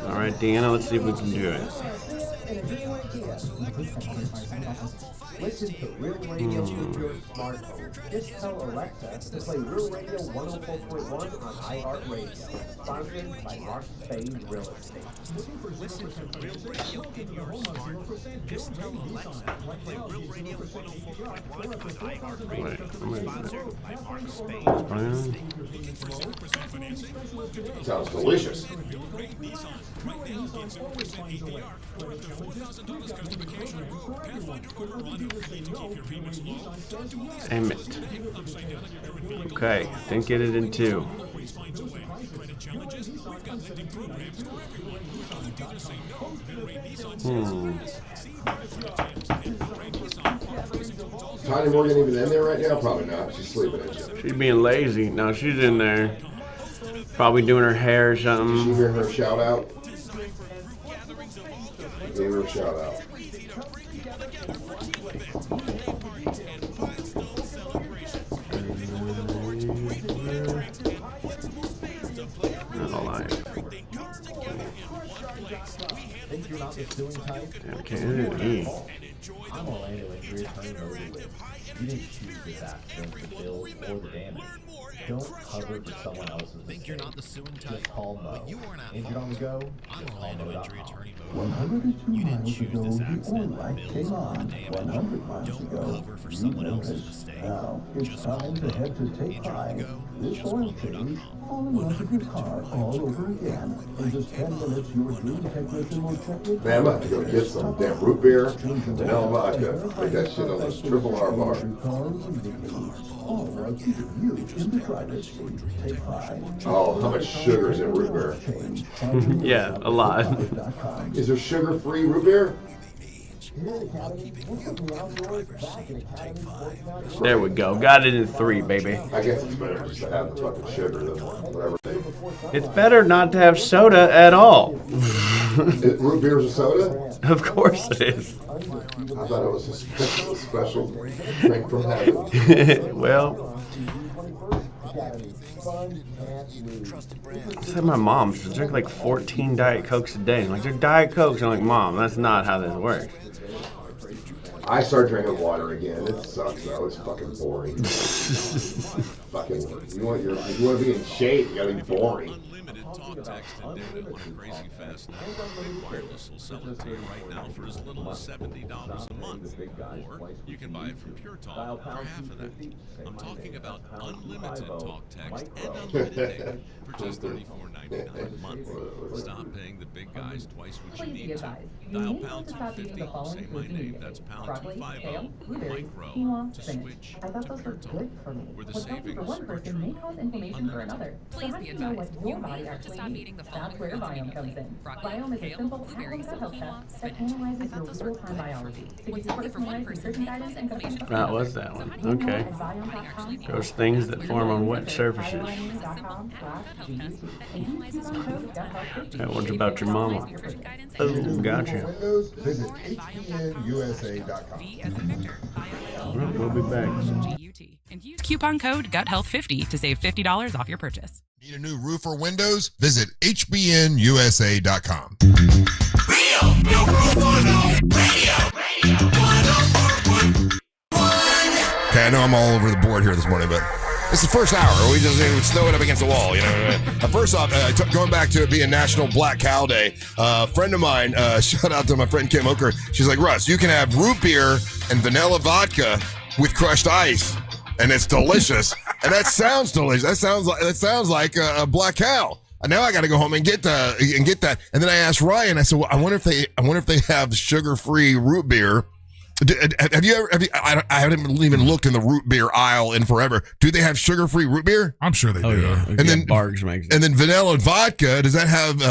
All right, Deanna, let's see if we can do it. Listen to Real Radio with your smartphone. Just tell Alexa to play Real Radio 104.1 on iHeartRadio. Sponsored by Mark Spade Real Estate. Listen to Real Radio in your smartphone. Just tell Alexa to play Real Radio 104.1 on iHeartRadio. Sponsored by Mark Spade. Sounds delicious. Right now, get 0% APR for up to $4,000 customer cash. Pathfinder Owner Money Damn it. Okay, didn't get it in 2. Tiny Morgan even in there right now? Probably not. She's sleeping in. She's being lazy. No, she's in there. Probably doing her hair or something. Did you hear her shout out? Gave her a shout out. I'm Orlando and Ray Treanedly. You didn't choose this accident, the bills, or the damage. Don't cover for someone else's mistake. Just call Mo. Injured on the go? Just call Mo.com. 102 miles ago, the oil light came on. 100 miles ago, you noticed. Now, it's time to head to Take 5. This oil change, fall in love with your car all over again. In just 10 minutes, your dream technician will check it. Man, I'm about to go get some damn root beer, vanilla vodka, like that shit on this triple R bar. All right, you in the driver's seat. Take 5. Oh, how much sugar is in root beer? Yeah, a lot. Is there sugar-free root beer? There we go. Got it in 3, baby. I guess it's better just to have the fucking sugar than whatever. It's better not to have soda at all. Root beer is a soda? Of course it is. I thought it was a special drink from heaven. Well, I said my mom should drink like 14 Diet Cokes a day. Like, they're Diet Cokes. I'm like, Mom, that's not how this works. I started drinking water again. It sucks though. It's fucking boring. Fucking, you want to be in shape, you gotta be boring. Talk, text, and data on a crazy fast network. Big Wireless will sell it to you right now for as little as $70 a month. Or you can buy it from Pure Talk for half of that. I'm talking about unlimited talk, text, and unlimited data for just $34.99 a month. Stop paying the big guys twice what you need to. Dial pound 250, say my name, that's pound 250, micro, to switch to Pure Talk, where the savings are true. Unlimited. Please be advised, you need to stop eating the following foods immediately. Broccoli, kale, blueberries, quinoa, spinach. I thought those were good for you. What's healthy for one person may cause inflammation. That was that one. Okay. Those things that form on wet surfaces. Hey, what about your mama? Oh, gotcha. Visit hbnusa.com. We'll be back. And use coupon code GUTHEALTH50 to save $50 off your purchase. Need a new roof or windows? Visit hbnusa.com. Real roof radio. Okay, I know I'm all over the board here this morning, but it's the first hour. We just throw it up against the wall, you know. First off, going back to it being National Black Cow Day, a friend of mine, shout out to my friend Kim Oker. She's like, Russ, you can have root beer and vanilla vodka with crushed ice, and it's delicious. And that sounds delicious. That sounds like a black cow. And now I got to go home and get that. And then I asked Ryan. I said, well, I wonder if they have sugar-free root beer. Have you ever? I haven't even looked in the root beer aisle in forever. Do they have sugar-free root beer? I'm sure they do. Yeah. And then Bargs makes it. And then vanilla vodka. Does that have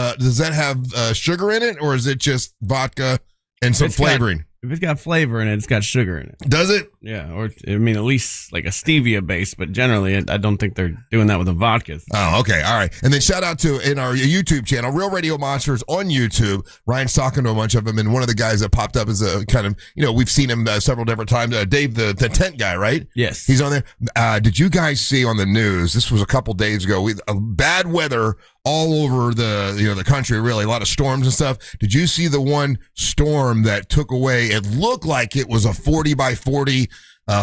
sugar in it, or is it just vodka and some flavoring? If it's got flavor in it, it's got sugar in it. Does it? Yeah, or I mean, at least like a stevia base, but generally, I don't think they're doing that with the vodkas. Oh, okay, all right. And then shout out to in our YouTube channel, Real Radio Monsters on YouTube. Ryan's talking to a bunch of them, and one of the guys that popped up is a kind of, we've seen him several different times. Dave, the tent guy, right? Yes, he's on there. Did you guys see on the news? This was a couple days ago. Bad weather all over the country, really, a lot of storms and stuff. Did you see the one storm that took away? It looked like it was a 40 by 40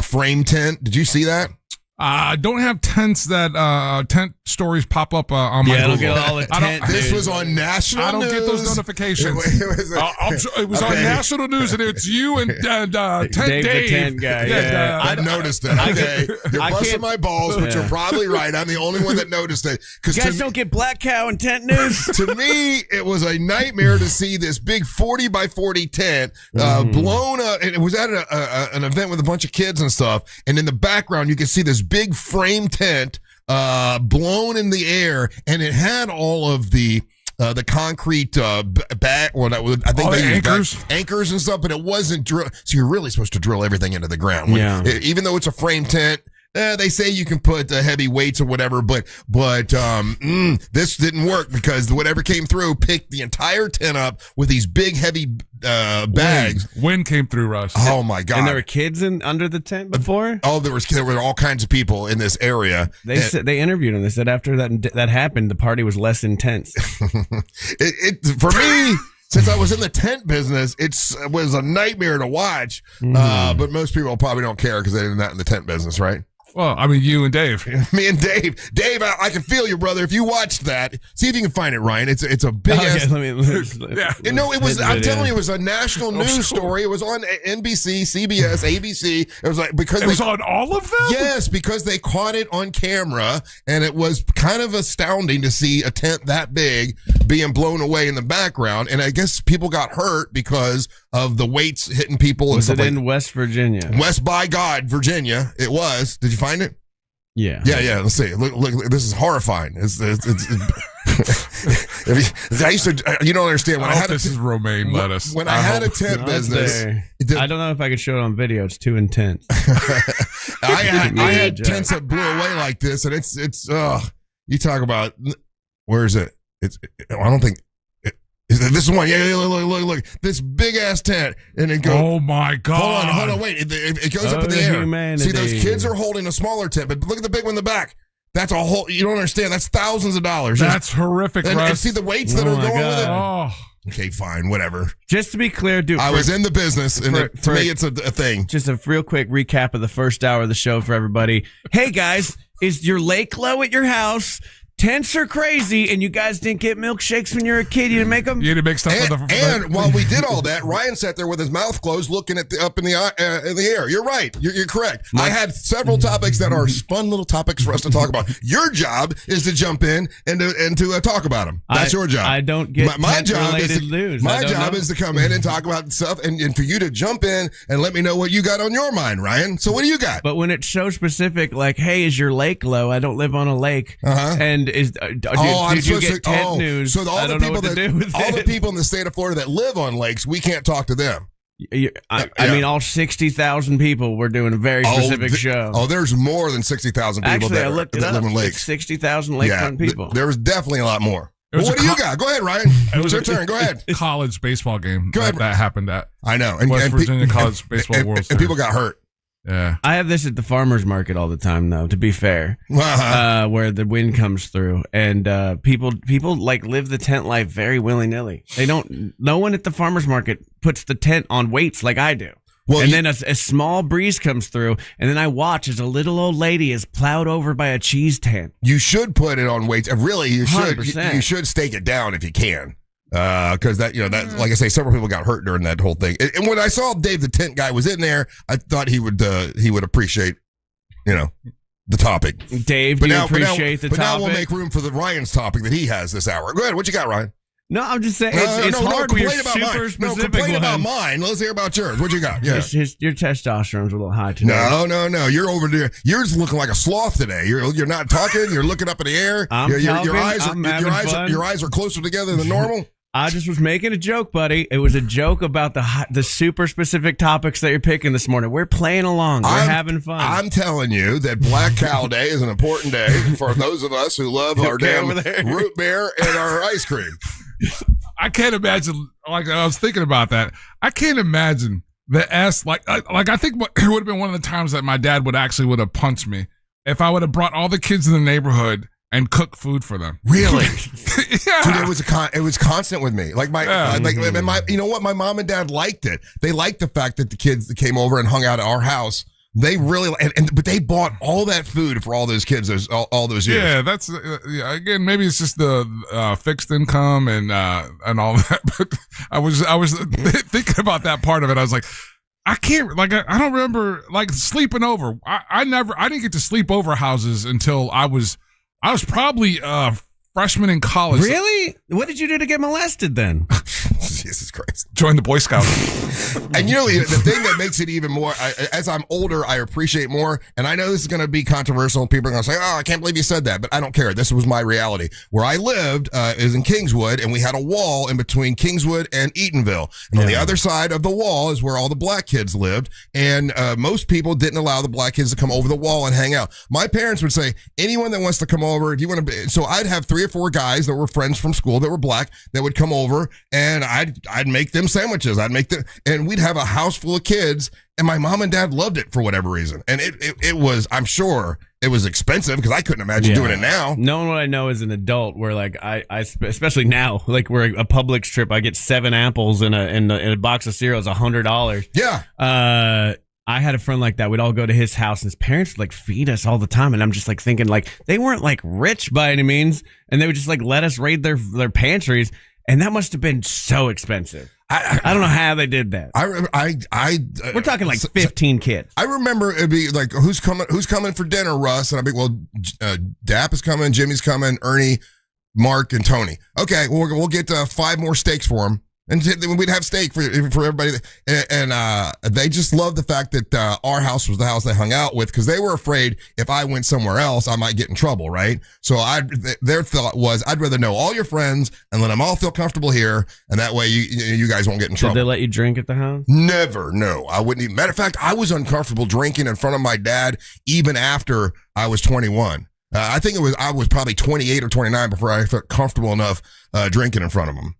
frame tent. Did you see that? Don't have tents that tent stories pop up on my Google. Get all the tent. This was on national news. I don't get those notifications. It was on national news, and it's you and Tent Dave. The tent guy. Yeah. I noticed it. Okay, you're busting my balls, but you're probably right. I'm the only one that noticed it. You guys don't get Black Cow and tent news. To me, it was a nightmare to see this big 40 by 40 tent blown up. And it was at an event with a bunch of kids and stuff. And in the background, you could see this big frame tent blown in the air, and it had all of the concrete back. Well, I think they used anchors and stuff, but it wasn't drill. So you're really supposed to drill everything into the ground. Even though it's a frame tent. They say you can put heavy weights or whatever, but this didn't work because whatever came through picked the entire tent up with these big heavy bags. Wind came through, Russ. Oh my God! And there were kids under the tent before. Oh, there were all kinds of people in this area. They interviewed them. They said after that happened, the party was less intense. For me. Since I was in the tent business, it was a nightmare to watch. But most people probably don't care because they're not in the tent business, right? Well, I mean, you and Dave. Me and Dave. Dave, I can feel you, brother. If you watched that, see if you can find it, Ryan. It's a big ass. It was. I'm telling you, it was a national news story. It was on NBC, CBS, ABC. It was like because it was on all of them. Yes, because they caught it on camera, and it was kind of astounding to see a tent that big being blown away in the background. And I guess people got hurt because of the weights hitting people. Was it in West Virginia? West by God, Virginia. It was. Did you find it? Yeah. Let's see. Look, this is horrifying. It's I used to. You don't understand. When I had this is romaine lettuce. When I had a tent business, I don't know if I could show it on video. It's too intense. I had tents that blew away like this, and it's. You talk about where is it? I don't think. This is one. Yeah, look. This big ass tent, and it goes. Oh my God! Hold on, wait. It goes up in the air. Humanity. See, those kids are holding a smaller tent, but look at the big one in the back. That's a whole. You don't understand. That's thousands of dollars. That's horrific, Russ. And see the weights that are going with it. Oh. Okay, fine, whatever. Just to be clear, dude. I was in the business, and to me, it's a thing. Just a real quick recap of the first hour of the show for everybody. Hey guys, is your lake low at your house? Tents are crazy, and you guys didn't get milkshakes when you were a kid. You didn't make them. You didn't make stuff. And while we did all that, Ryan sat there with his mouth closed, looking at up in the air. You're right. You're correct. I had several topics that are fun little topics for us to talk about. Your job is to jump in and to talk about them. That's your job. I don't get my job is news. My job is to come in and talk about stuff, and for you to jump in and let me know what you got on your mind, Ryan. So what do you got? But when it's so specific, like, hey, is your lake low? I don't live on a lake, and is. Did you get tent news? So all the people in the state of Florida that live on lakes, we can't talk to them. I mean, all 60,000 people. We're doing a very specific show. Oh, there's more than 60,000 people that live on lakes. 60,000 lakefront people. There was definitely a lot more. What do you got? Go ahead, Ryan. It was your turn. Go ahead. College baseball game. Go ahead. That happened at. I know. West Virginia College Baseball World Series. And people got hurt. Yeah, I have this at the farmers market all the time, though. To be fair, where the wind comes through, and people like live the tent life very willy nilly. They don't. No one at the farmers market puts the tent on weights like I do. Well, and then a small breeze comes through, and then I watch as a little old lady is plowed over by a cheese tent. You should put it on weights. Really, you should. 100%. You should stake it down if you can. Because that like I say, several people got hurt during that whole thing. And when I saw Dave the tent guy was in there, I thought he would appreciate, the topic. Dave, do you appreciate the topic? But now we'll make room for the Ryan's topic that he has this hour. Go ahead. What you got, Ryan? No, I'm just saying it's hard when you're super specific. No, complain about mine. Let's hear about yours. What you got? Yeah. Your testosterone's a little high today. No. You're over there. You're just looking like a sloth today. You're not talking. You're looking up in the air. Your eyes are closer together than normal. I just was making a joke, buddy. It was a joke about the super specific topics that you're picking this morning. We're playing along. We're having fun. I'm telling you that Black Cow Day is an important day for those of us who love our damn root beer and our ice cream. I can't imagine. Like I was thinking about that. I can't imagine the S. Like I think it would have been one of the times that my dad would have punched me if I would have brought all the kids in the neighborhood and cook food for them. Really? Yeah. Dude, it was constant with me. Like you know what? My mom and dad liked it. They liked the fact that the kids that came over and hung out at our house They really, but they bought all that food for all those kids all those years. Yeah, that's again, maybe it's just the fixed income and all that. But I was thinking about that part of it. I was like, I can't, like, I don't remember like sleeping over. I didn't get to sleep over houses until I was probably freshman in college. Really? What did you do to get molested then? Jesus Christ. Join the Boy Scouts. And the thing that makes it even more, as I'm older, I appreciate more. And I know this is going to be controversial. People are going to say, oh, I can't believe you said that. But I don't care. This was my reality. Where I lived is in Kingswood, and we had a wall in between Kingswood and Eatonville. And on the other side of the wall is where all the black kids lived. And most people didn't allow the black kids to come over the wall and hang out. My parents would say, anyone that wants to come over, if you want to be. So I'd have 3 or 4 guys that were friends from school that were black that would come over, and I'd make them sandwiches. And we'd have a house full of kids, and my mom and dad loved it for whatever reason. And it was, I'm sure it was expensive because I couldn't imagine doing it now. Knowing what I know as an adult, where like I especially now, like we're a Publix trip, I get 7 apples and a box of cereal is $100. Yeah. I had a friend like that. We'd all go to his house, and his parents would like feed us all the time. And I'm just like thinking, like, they weren't like rich by any means, and they would just like let us raid their pantries, and that must have been so expensive. I don't know how they did that. We're talking like 15 kids. I remember it'd be like, who's coming for dinner, Russ? And I'd be, well, Dap is coming, Jimmy's coming, Ernie, Mark, and Tony. Okay, we'll get 5 more steaks for them. And we'd have steak for everybody. And they just loved the fact that our house was the house they hung out with, because they were afraid if I went somewhere else, I might get in trouble, right? So their thought was, I'd rather know all your friends and let them all feel comfortable here, and that way you guys won't get in trouble. Did they let you drink at the house? Never, no. I wouldn't even. Matter of fact, I was uncomfortable drinking in front of my dad even after I was 21. I think I was probably 28 or 29 before I felt comfortable enough drinking in front of him.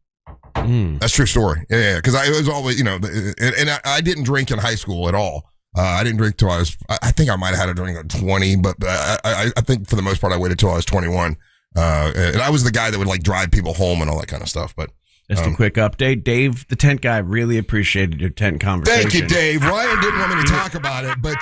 That's a true story. Yeah. Because I was always, and I didn't drink in high school at all. I didn't drink till I think I might have had a drink at 20, but I think for the most part I waited till I was 21. And I was the guy that would like drive people home and all that kind of stuff. But just a quick update. Dave, the tent guy, really appreciated your tent conversation. Thank you, Dave. Ryan didn't want me to talk about it, but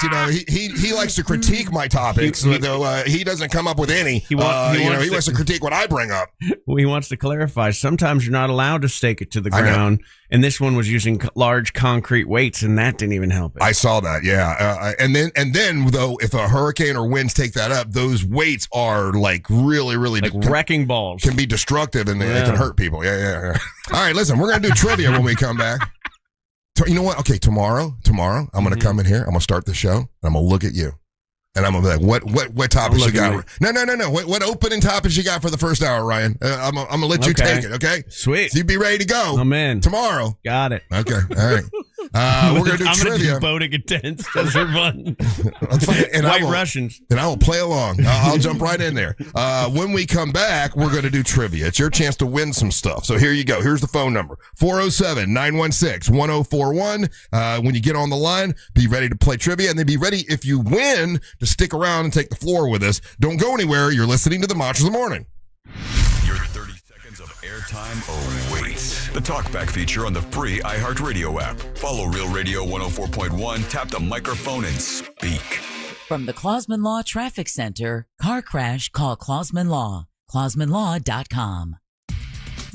he likes to critique my topics, though he doesn't come up with any. He wants to critique what I bring up. Well, he wants to clarify. Sometimes you're not allowed to stake it to the ground, and this one was using large concrete weights, and that didn't even help it. I saw that, yeah. And then though, if a hurricane or winds take that up, those weights are like really, really like wrecking balls. Can be destructive, and they can hurt people. Yeah. All right, listen, we're going to do trivia when we come back. You know what? Okay, tomorrow, I'm going to come in here. I'm going to start the show, and I'm going to look at you. And I'm going to be like, what topics you got? No. What opening topics you got for the first hour, Ryan? I'm going to let you take it, okay? Sweet. So you be ready to go. I'm in. Tomorrow. Got it. Okay, all right. We're going to do I'm trivia. I'm going to do boating attendance. Those are fun. And White Russians. And I will play along. I'll jump right in there. When we come back, we're going to do trivia. It's your chance to win some stuff. So here you go. Here's the phone number. 407-916-1041. When you get on the line, be ready to play trivia. And then be ready, if you win, to stick around and take the floor with us. Don't go anywhere. You're listening to the Monsters of the Morning. Your 30 seconds of airtime awaits. The Talkback feature on the free iHeartRadio app. Follow Real Radio 104.1, tap the microphone, and speak. From the Clausman Law Traffic Center, car crash, call Clausman Law. ClausmanLaw.com.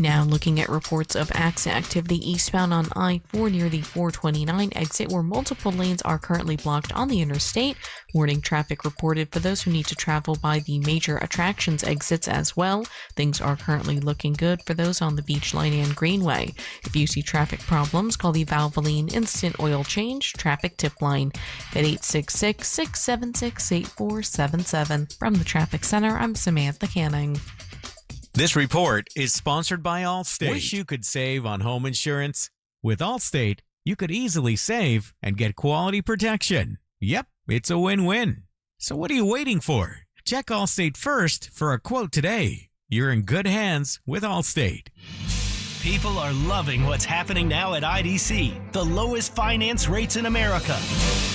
Now looking at reports of accident activity eastbound on I-4 near the 429 exit, where multiple lanes are currently blocked on the interstate. Warning traffic reported for those who need to travel by the major attractions exits as well. Things are currently looking good for those on the Beach Line and Greenway. If you see traffic problems, call the Valvoline Instant Oil Change Traffic Tip Line at 866-676-8477. From the Traffic Center, I'm Samantha Canning. This report is sponsored by Allstate. Wish you could save on home insurance? With Allstate, you could easily save and get quality protection. Yep, it's a win-win. So what are you waiting for? Check Allstate first for a quote today. You're in good hands with Allstate. People are loving what's happening now at IDC, the lowest finance rates in America.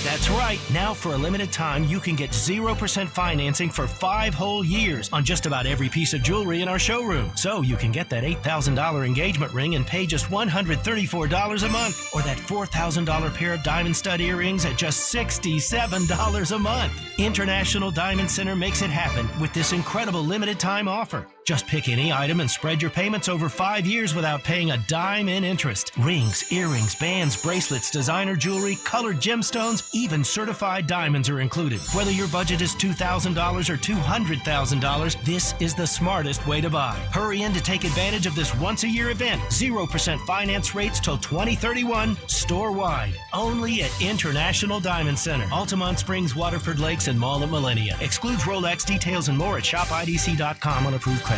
That's right. Now, for a limited time, you can get 0% financing for 5 whole years on just about every piece of jewelry in our showroom. So you can get that $8,000 engagement ring and pay just $134 a month, or that $4,000 pair of diamond stud earrings at just $67 a month. International Diamond Center makes it happen with this incredible limited time offer. Just pick any item and spread your payments over 5 years without paying a dime in interest. Rings, earrings, bands, bracelets, designer jewelry, colored gemstones, even certified diamonds are included. Whether your budget is $2,000 or $200,000, this is the smartest way to buy. Hurry in to take advantage of this once-a-year event. 0% finance rates till 2031, store-wide. Only at International Diamond Center. Altamont Springs, Waterford Lakes, and Mall at Millennia. Excludes Rolex. Details and more at shopidc.com on approved credit.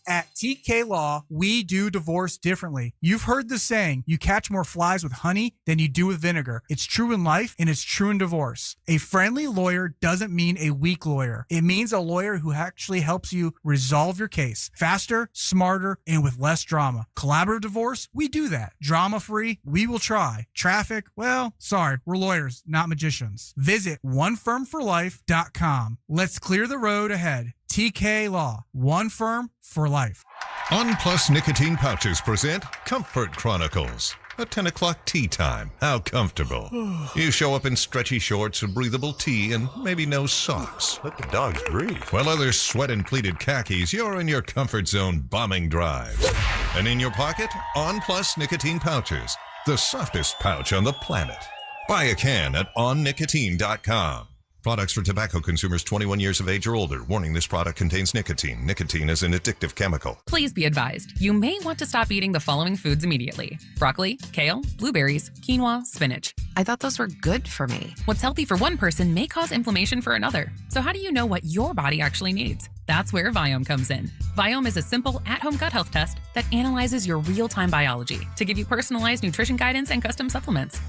At TK Law, we do divorce differently. You've heard the saying, you catch more flies with honey than you do with vinegar. It's true in life and it's true in divorce. A friendly lawyer doesn't mean a weak lawyer. It means a lawyer who actually helps you resolve your case faster, smarter, and with less drama. Collaborative divorce, we do that. Drama-free, we will try. Traffic, well, sorry, we're lawyers, not magicians. Visit onefirmforlife.com. Let's clear the road ahead. TK Law, one firm for life. On+ nicotine pouches present Comfort Chronicles. A 10 o'clock tea time. How comfortable. You show up in stretchy shorts, a breathable tee, and maybe no socks. Let the dogs breathe. While others sweat in pleated khakis, you're in your comfort zone bombing drives. And in your pocket, On+ nicotine pouches. The softest pouch on the planet. Buy a can at onnicotine.com. Products for tobacco consumers 21 years of age or older. Warning, this product contains nicotine. Nicotine is an addictive chemical. Please be advised, you may want to stop eating the following foods immediately: broccoli, kale, blueberries, quinoa, spinach. I thought those were good for me. What's healthy for one person may cause inflammation for another. So how do you know what your body actually needs? That's where Viome comes in. Viome is a simple at-home gut health test that analyzes your real-time biology to give you personalized nutrition guidance and custom supplements.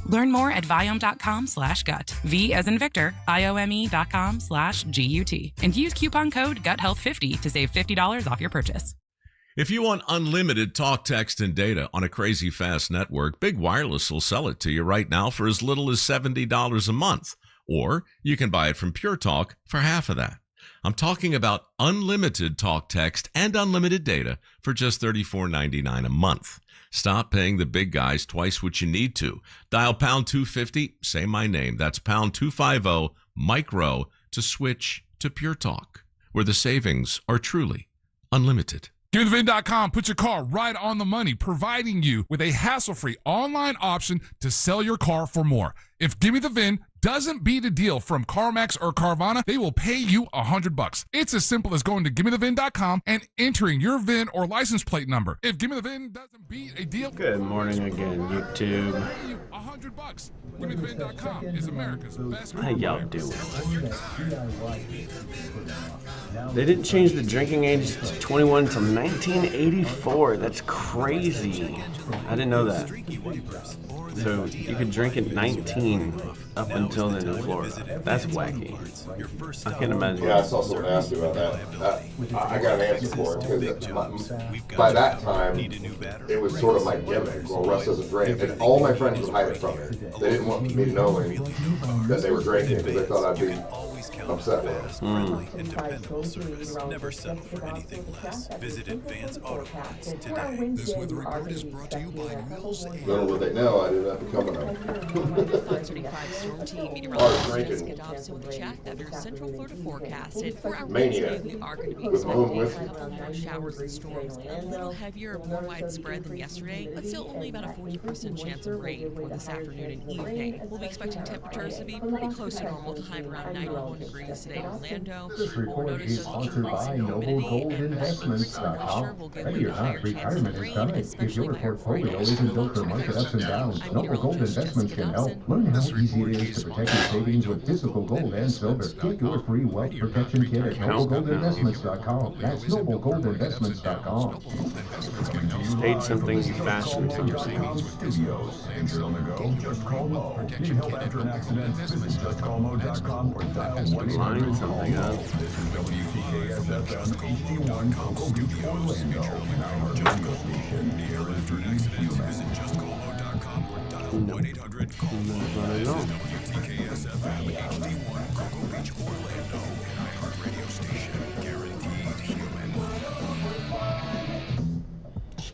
Learn more at Viome.com/gut. V as in Victor, IOME.com/GUT. And use coupon code GUTHEALTH50 to save $50 off your purchase. If you want unlimited talk, text, and data on a crazy fast network, Big Wireless will sell it to you right now for as little as $70 a month. Or you can buy it from Pure Talk for half of that. I'm talking about unlimited talk, text, and unlimited data for just $34.99 a month. Stop paying the big guys twice what you need to. Dial pound 250, say my name. That's pound 250 micro to switch to Pure Talk, where the savings are truly unlimited. GiveMeTheVin.com puts your car right on the money, providing you with a hassle-free online option to sell your car for more. If Give Me the VIN doesn't beat a deal from CarMax or Carvana, they will pay you $100. It's as simple as going to GiveMeTheVin.com and entering your VIN or license plate number. If Give Me the VIN doesn't beat a deal... Good morning again, YouTube. $100. GiveMeTheVin.com is America's best... How y'all doing? They didn't change the drinking age to 21 until 1984. That's crazy. I didn't know that. So you could drink at 19 up until then in Florida. That's wacky. I can't imagine. Yeah, I saw someone ask me about that. I got an answer for it because by that time it was sort of my gimmick. Well, Russ doesn't drink, and all my friends would hide it from me. They didn't want me knowing that they were drinking because they thought I'd be upset with it. And dependable service. Never settle for anything less. Visit Advance Auto Parts today. This weather report is brought to you by Mills. Little would they know I did not become a maniac with my own whiskey. Showers and storms a little heavier, more widespread than yesterday, but still only about a 40% chance of rain for this afternoon and evening. We'll be expecting temperatures to be pretty close to normal time, around 91 degrees today in Orlando. This report is sponsored by NobleGoldInvestments.com. Maybe your retirement is coming. If your portfolio isn't built for market ups and downs, Noble Gold Investments can help. Learn how easy it is to protect your savings with physical gold and silver. Get your free wealth protection kit at NobleGoldInvestments.com. That's NobleGoldInvestments.com. stage something fashion something. Line something up.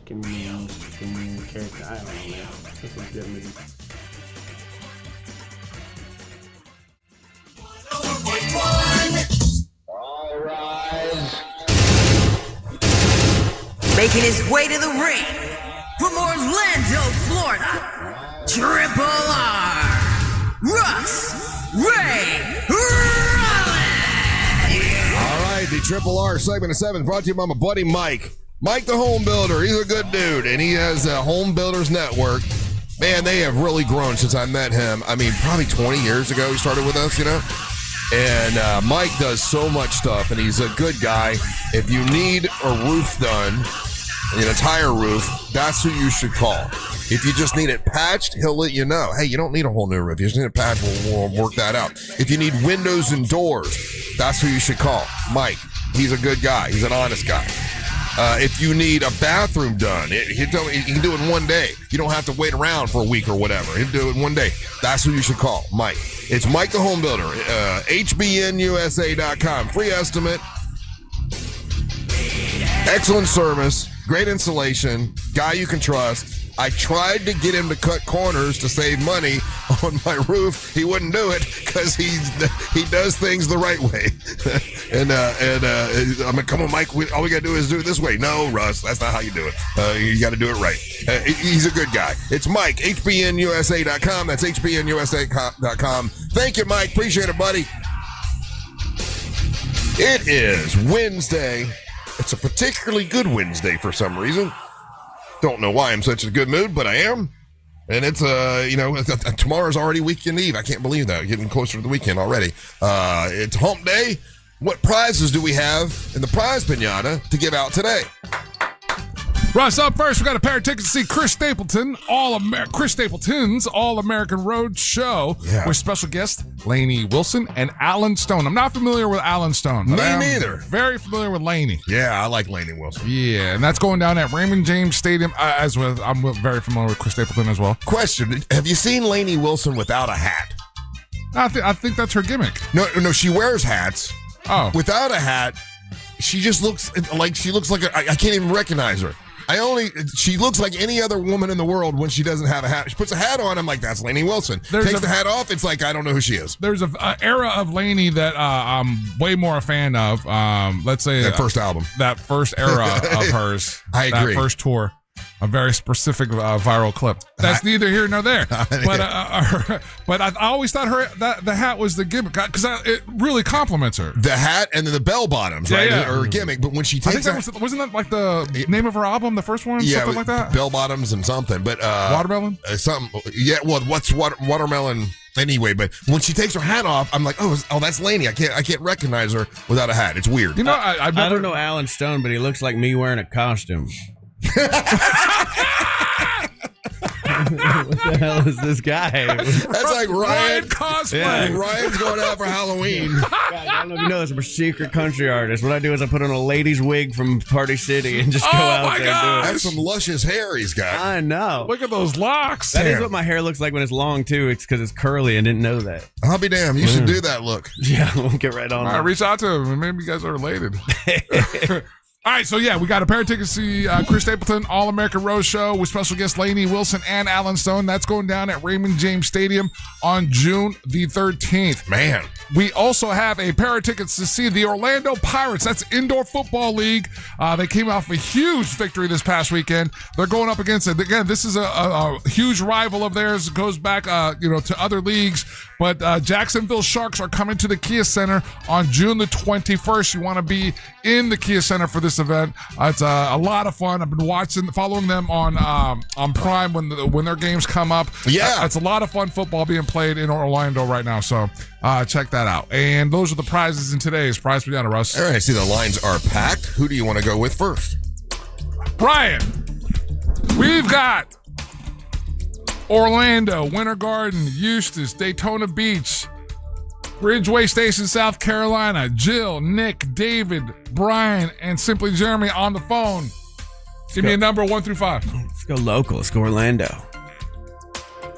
Give me character. I don't know, man. This is good, man. All rise. Making his way to the ring from Orlando, Florida, Triple R, Russ, Ray Treanedly. All right, the Triple R segment of 7 brought to you by my buddy Mike. Mike the Home Builder, he's a good dude, and he has a Home Builders Network. Man, they have really grown since I met him. I mean, probably 20 years ago he started with us, you know? And Mike does so much stuff, and he's a good guy. If you need a roof done, an entire roof, that's who you should call. If you just need it patched, he'll let you know. Hey, you don't need a whole new roof. You just need a patch. We'll work that out. If you need windows and doors, that's who you should call. Mike, he's a good guy. He's an honest guy. If you need a bathroom done, he can do it in one day. You don't have to wait around for a week or whatever. He'll do it in one day. That's who you should call, Mike. It's Mike the Home Builder, hbnusa.com. Free estimate. Excellent service. Great installation. Guy you can trust. I tried to get him to cut corners to save money on my roof. He wouldn't do it because he does things the right way. and I'm like, come on, Mike, all we got to do is do it this way. No, Russ, that's not how you do it. You got to do it right. He's a good guy. It's Mike, hbnusa.com. That's hbnusa.com. Thank you, Mike. Appreciate it, buddy. It is Wednesday. It's a particularly good Wednesday for some reason. Don't know why I'm such a good mood, but I am. And it's, tomorrow's already weekend eve. I can't believe that. Getting closer to the weekend already. It's hump day. What prizes do we have in the prize pinata to give out today? Russ, up first, we got a pair of tickets to see Chris Stapleton's All-American Road Show with special guests Lainey Wilson and Alan Stone. I'm not familiar with Alan Stone. Me neither. Very familiar with Lainey. Yeah, I like Lainey Wilson. Yeah, and that's going down at Raymond James Stadium. I'm very familiar with Chris Stapleton as well. Question: have you seen Lainey Wilson without a hat? I think that's her gimmick. No, she wears hats. Oh, without a hat, she just looks like I can't even recognize her. She looks like any other woman in the world when she doesn't have a hat. She puts a hat on, I'm like, that's Lainey Wilson. Takes the hat off, it's like, I don't know who she is. There's an era of Lainey that I'm way more a fan of. Let's say that first album. That first era of hers. I agree. That first tour. A very specific viral clip. That's neither here nor there. But I always thought the hat was the gimmick because it really compliments her. The hat and then the bell bottoms, right? Yeah. Or a gimmick. But when she takes wasn't that like the name of her album, the first one? Yeah, something like that? Bell bottoms and something. But Watermelon? Something. Yeah, well, what's watermelon? Anyway, but when she takes her hat off, I'm like, oh, that's Lainey. I can't recognize her without a hat. It's weird. You know, I don't know Alan Stone, but he looks like me wearing a costume. What the hell is this guy? That's like Ryan cosplay. Yeah. Ryan's going out for Halloween. God, I don't know if you know this. I'm a secret country artist. What I do is I put on a lady's wig from Party City and just go out there and do it. That's some luscious hair he's got. I know. Look at those locks. That is what my hair looks like when it's long too. It's because it's curly. I didn't know that. I'll be damned. You should do that look. Yeah, we'll get right on. All right, reach out to him. Maybe you guys are related. All right, so we got a pair of tickets to see Chris Stapleton All-American Road Show with special guests Lainey Wilson and Alan Stone. That's going down at Raymond James Stadium on June the 13th. Man. We also have a pair of tickets to see the Orlando Pirates. That's Indoor Football League. They came off a huge victory this past weekend. They're going up against it. Again, this is a huge rival of theirs. It goes back, to other leagues. But Jacksonville Sharks are coming to the Kia Center on June the 21st. You want to be in the Kia Center for this event. It's a lot of fun. I've been following them on Prime when their games come up. Yeah. It's a lot of fun football being played in Orlando right now. So check that out. And those are the prizes in today's Prize Pinata, Russ. All right, I see the lines are packed. Who do you want to go with first? Brian. We've got Orlando, Winter Garden, Eustis, Daytona Beach, Ridgeway Station, South Carolina. Jill, Nick, David, Brian, and Simply Jeremy on the phone. Give me a number 1 through 5. Let's go local. Let's go Orlando.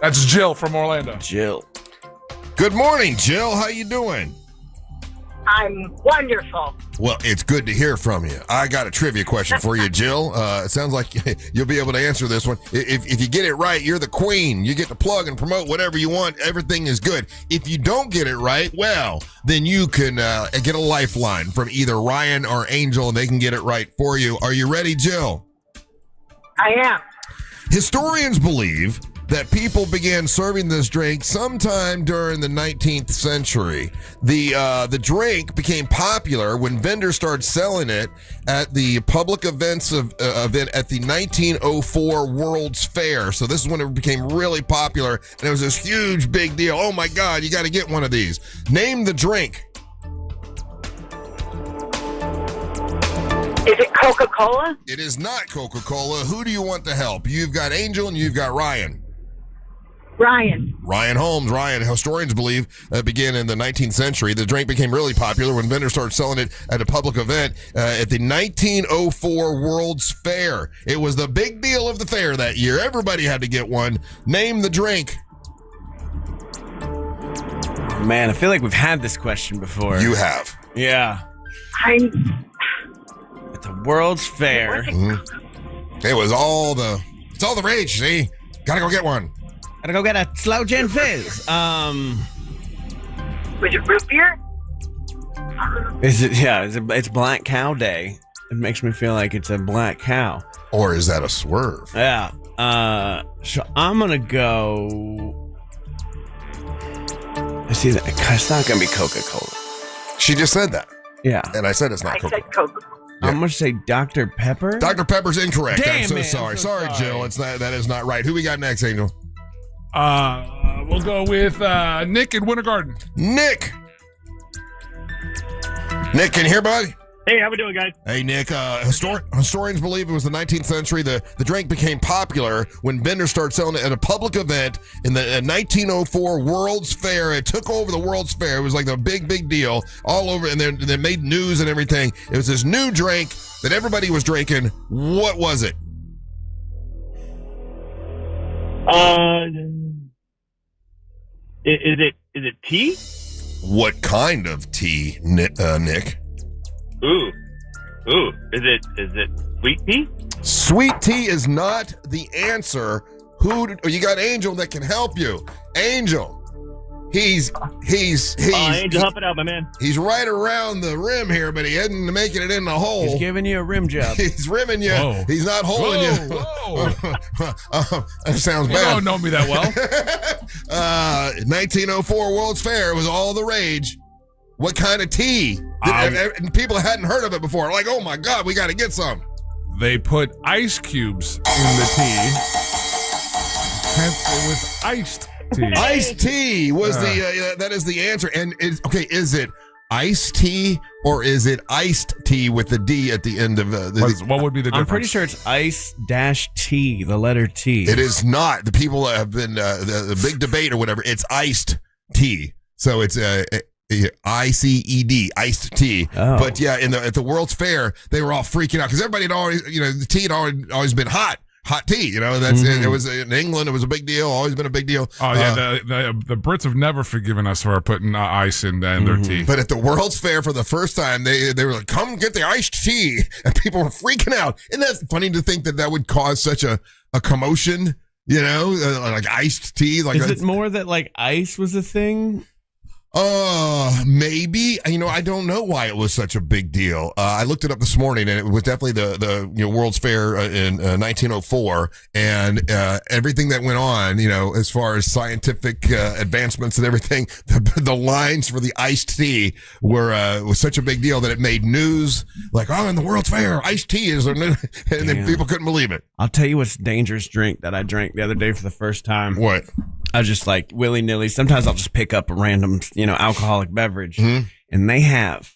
That's Jill from Orlando. Jill. Good morning, Jill. How you doing? I'm wonderful. Well, it's good to hear from you. I got a trivia question for you, Jill. It sounds like you'll be able to answer this one. If you get it right, you're the queen. You get to plug and promote whatever you want. Everything is good. If you don't get it right, well, then you can get a lifeline from either Ryan or Angel, and they can get it right for you. Are you ready, Jill? I am. Historians believe that people began serving this drink sometime during the 19th century. The drink became popular when vendors started selling it at the public events event at the 1904 World's Fair. So this is when it became really popular, and it was this huge big deal. Oh my God, you got to get one of these. Name the drink. Is it Coca-Cola? It is not Coca-Cola. Who do you want to help? You've got Angel and you've got Ryan. Ryan Holmes. Ryan, historians believe began in the 19th century. The drink became really popular when vendors started selling it at a public event at the 1904 World's Fair. It was the big deal of the fair that year. Everybody had to get one. Name the drink. Man, I feel like we've had this question before. You have. Yeah. At the World's Fair. It was it's all the rage, see? Gotta go get one. Gotta go get a slow gin fizz. Was it root beer? It's Black Cow Day. It makes me feel like it's a black cow. Or is that a swerve? Yeah. So I'm gonna go. I see that. It's not gonna be Coca-Cola. She just said that. Yeah. And I said it's not Coca-Cola. said Coca-Cola. I'm gonna say Dr. Pepper. Dr. Pepper's incorrect. Damn, I'm so man, sorry. I'm so sorry, Jill. That is not right. Who we got next, Angel? We'll go with Nick in Winter Garden. Nick, can you hear, buddy? Hey, how we doing, guys? Hey, Nick. Historians believe it was the 19th century. The drink became popular when vendors started selling it at a public event in the 1904 World's Fair. It took over the World's Fair. It was like the big deal all over, and they made news and everything. It was this new drink that everybody was drinking. What was it? Is it tea? What kind of tea, Nick? Ooh, is it sweet tea? Sweet tea is not the answer. You got Angel that can help you. Angel. He's Angel, help it out, my man. He's right around the rim here, but he isn't making it in the hole. He's giving you a rim job. He's rimming you. Whoa. He's not holding you. That sounds bad. You don't know me that well. 1904 World's Fair was all the rage. What kind of tea? And people hadn't heard of it before. Like, oh my God, we got to get some. They put ice cubes in the tea. Hence, it was iced tea. Iced tea was that is the answer. And is it iced tea or is it iced tea with the D at the end of what would be the difference? I'm pretty sure it's ice-T, the letter T. It is not. The people have been the big debate or whatever. It's iced tea. So it's ICED, iced tea. Oh. But yeah, at the World's Fair, they were all freaking out because everybody had always, the tea had always been hot tea. That's it was in England. It was a big deal. Always been a big deal. Oh yeah, the Brits have never forgiven us for putting ice in their tea. But at the World's Fair for the first time, they were like, "Come get the iced tea," and people were freaking out. And that's funny to think that would cause such a commotion. Like iced tea. Like, is it more that like ice was a thing? Maybe. I don't know why it was such a big deal. I looked it up this morning, and it was definitely the World's Fair in 1904, and everything that went on, as far as scientific advancements and everything, the lines for the iced tea was such a big deal that it made news. Like, in the World's Fair, iced tea is, and then people couldn't believe it. I'll tell you what's dangerous drink that I drank the other day for the first time. What? I just like willy-nilly. Sometimes I'll just pick up a random, alcoholic beverage, and they have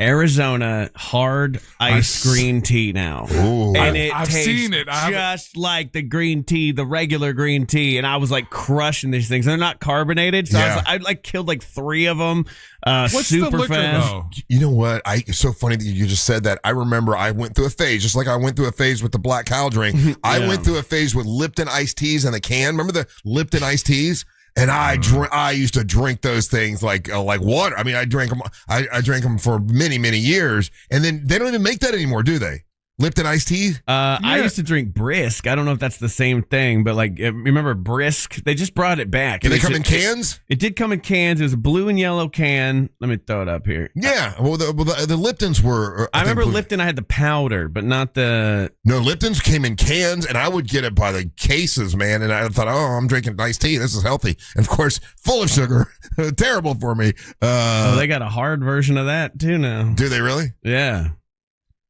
Arizona hard ice green tea now. Ooh. And it I've tastes seen it. just like the green tea, the regular green tea. And I was like crushing these things. They're not carbonated. So I killed like 3 of them. What's super the liquor, fast. though? You know what? It's so funny that you just said that. I remember I went through a phase, just like I went through a phase with the Black Cow drink. I went through a phase with Lipton iced teas in the can. Remember the Lipton iced teas? And I used to drink those things like water. I mean, I drank them. I drank them for many, many years. And then they don't even make that anymore, do they? Lipton iced tea? I used to drink Brisk. I don't know if that's the same thing, but like, remember Brisk? They just brought it back. Did they come in cans? It did come in cans. It was a blue and yellow can. Let me throw it up here. Yeah. Well, the Liptons were. I remember Lipton. I had the powder, but not the. No, Lipton's came in cans, and I would get it by the cases, man. And I thought, oh, I'm drinking iced tea. This is healthy. And of course, full of sugar. Terrible for me. They got a hard version of that too now. Do they really? Yeah.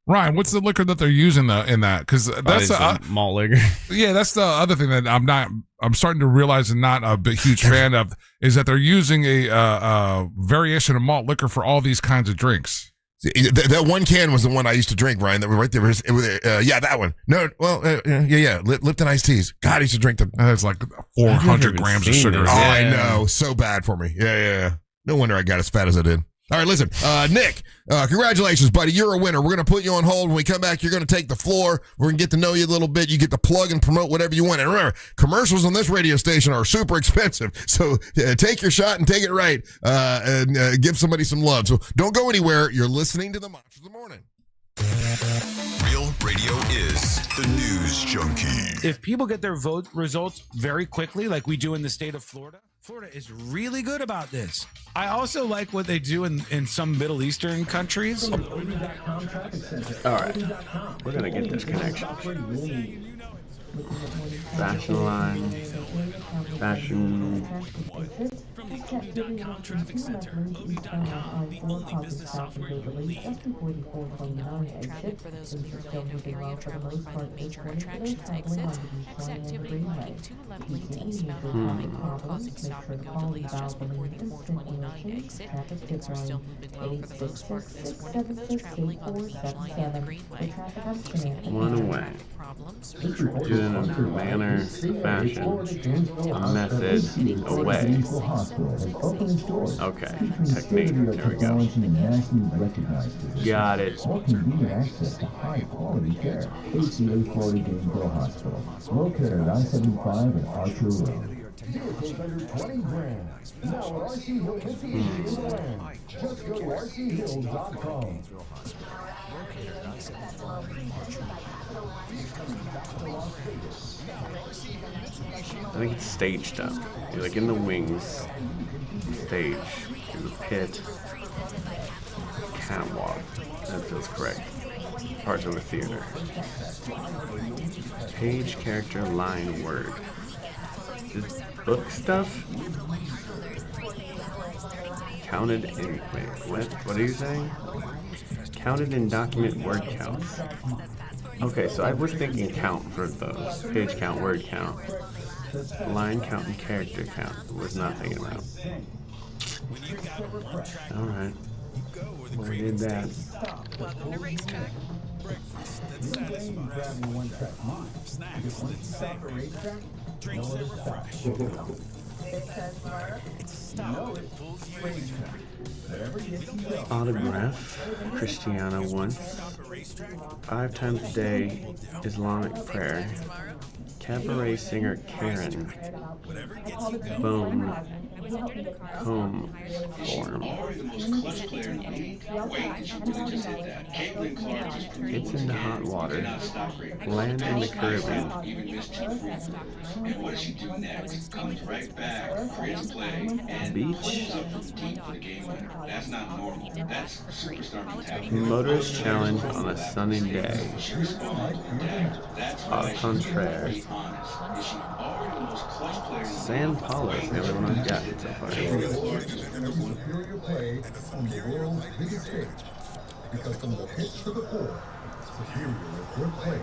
Ryan, what's the liquor that they're using in that? Because that's malt liquor. Yeah, that's the other thing that I'm starting to realize and not a big huge fan of is that they're using a variation of malt liquor for all these kinds of drinks. That one can was the one I used to drink, Ryan. That was right there. Yeah, that one. No, well, yeah. Lipton iced teas. God, I used to drink them. It's like 400 grams of sugar. Oh, I know. So bad for me. Yeah. No wonder I got as fat as I did. All right, listen, Nick, congratulations, buddy. You're a winner. We're going to put you on hold. When we come back, you're going to take the floor. We're going to get to know you a little bit. You get to plug and promote whatever you want. And remember, commercials on this radio station are super expensive. So take your shot and take it right and give somebody some love. So don't go anywhere. You're listening to the Monsters of the Morning. Real Radio is the news junkie. If people get their vote results very quickly, like we do in the state of Florida, Florida is really good about this. I also like what they do in some Middle Eastern countries. All right, we're going to get this connection. Fashion line, fashion. From the OU.com Traffic Center, OU.com, the only business software you need. Traffic for those in the Orlando area traveling by the major attractions exits. Exit activity blocking 2 left lanes eastbound on Highway 4, causing stop and go delays just before the 429 exit. Things are still moving low for the most part this morning for those traveling on the beach line and the Greenway. One away. Do it in a manner, fashion, method, away. Okay, technique. There we go. Got it. Access to high-quality care. HCA Florida Game Girl Hospital, located at I-75 and Archer Road. Vehicles under 20 grand. Now at RC Hill Mitsubishi in the land. Just go to rchills.com. I think it's staged up. You're like in the wings. Stage. In the pit. Catwalk. That feels correct. Parts of a theater. Page, character, line, word. Is book stuff? Counted in. Wait, what are you saying? Counted in document word counts. Okay, so I was thinking count for those. Page count, word count. Line count and character count. Was not thinking about. Alright. Well, I did that. Autograph. Christiana once. 5 times a day. Islamic prayer. Cabaret singer Karen. Bone. Home. Form. It's in the hot water. Land in the Caribbean. Beach. Motorist challenge on a sunny day. Au contraire. San Paulo is the only one I've got so far. Because from the pitch to the floor, superior good play.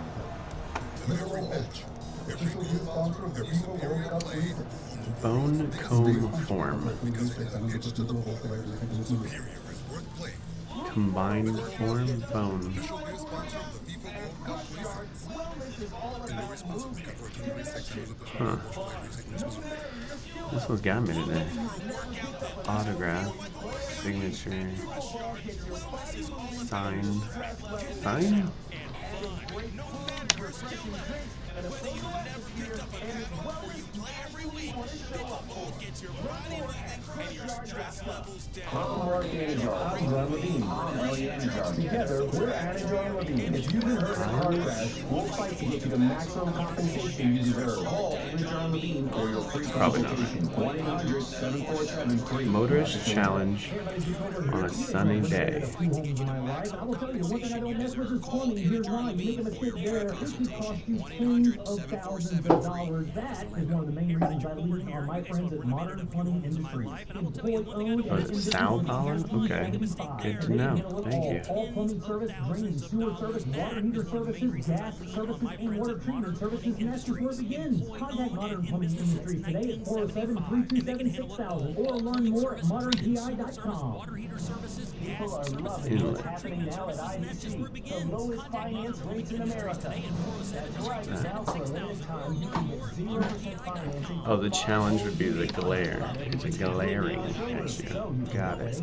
Mineral Edge, official youth sponsor of the FIFA World Cup season. Bone comb form. Combined form phone. Huh. This one's got me today. Autograph. Signature. Signed. Signed? Together, we're Anidjar and Levine. If you've been hurt in a car crash, we'll fight to get you the maximum compensation you deserve. Call Anidjar and Levine for your free consultation. 1-800-747-3. Motorist challenge on a sunny day. I will tell you, one thing I don't mess with is plumbing. Here's why. You make a mistake there, it could cost you tens of thousands of dollars. That is one of the main reasons I lean on my friends at Modern Plumbing Industries. Oh, it's sound power? Okay. Good to know. Thank you. All plumbing service, drain, sewer service, water heater services, gas services, and water treatment services, and that's just where it begins. Contact Modern Plumbing Industries today at 407-327-6000 or learn more at modernpi.com. People are loving what's happening now at IDC, the lowest finance rates in America. That's right, now for a limited time, you can get 0% financing. Oh, the challenge would be the glare. It's a glaring issue. Got it.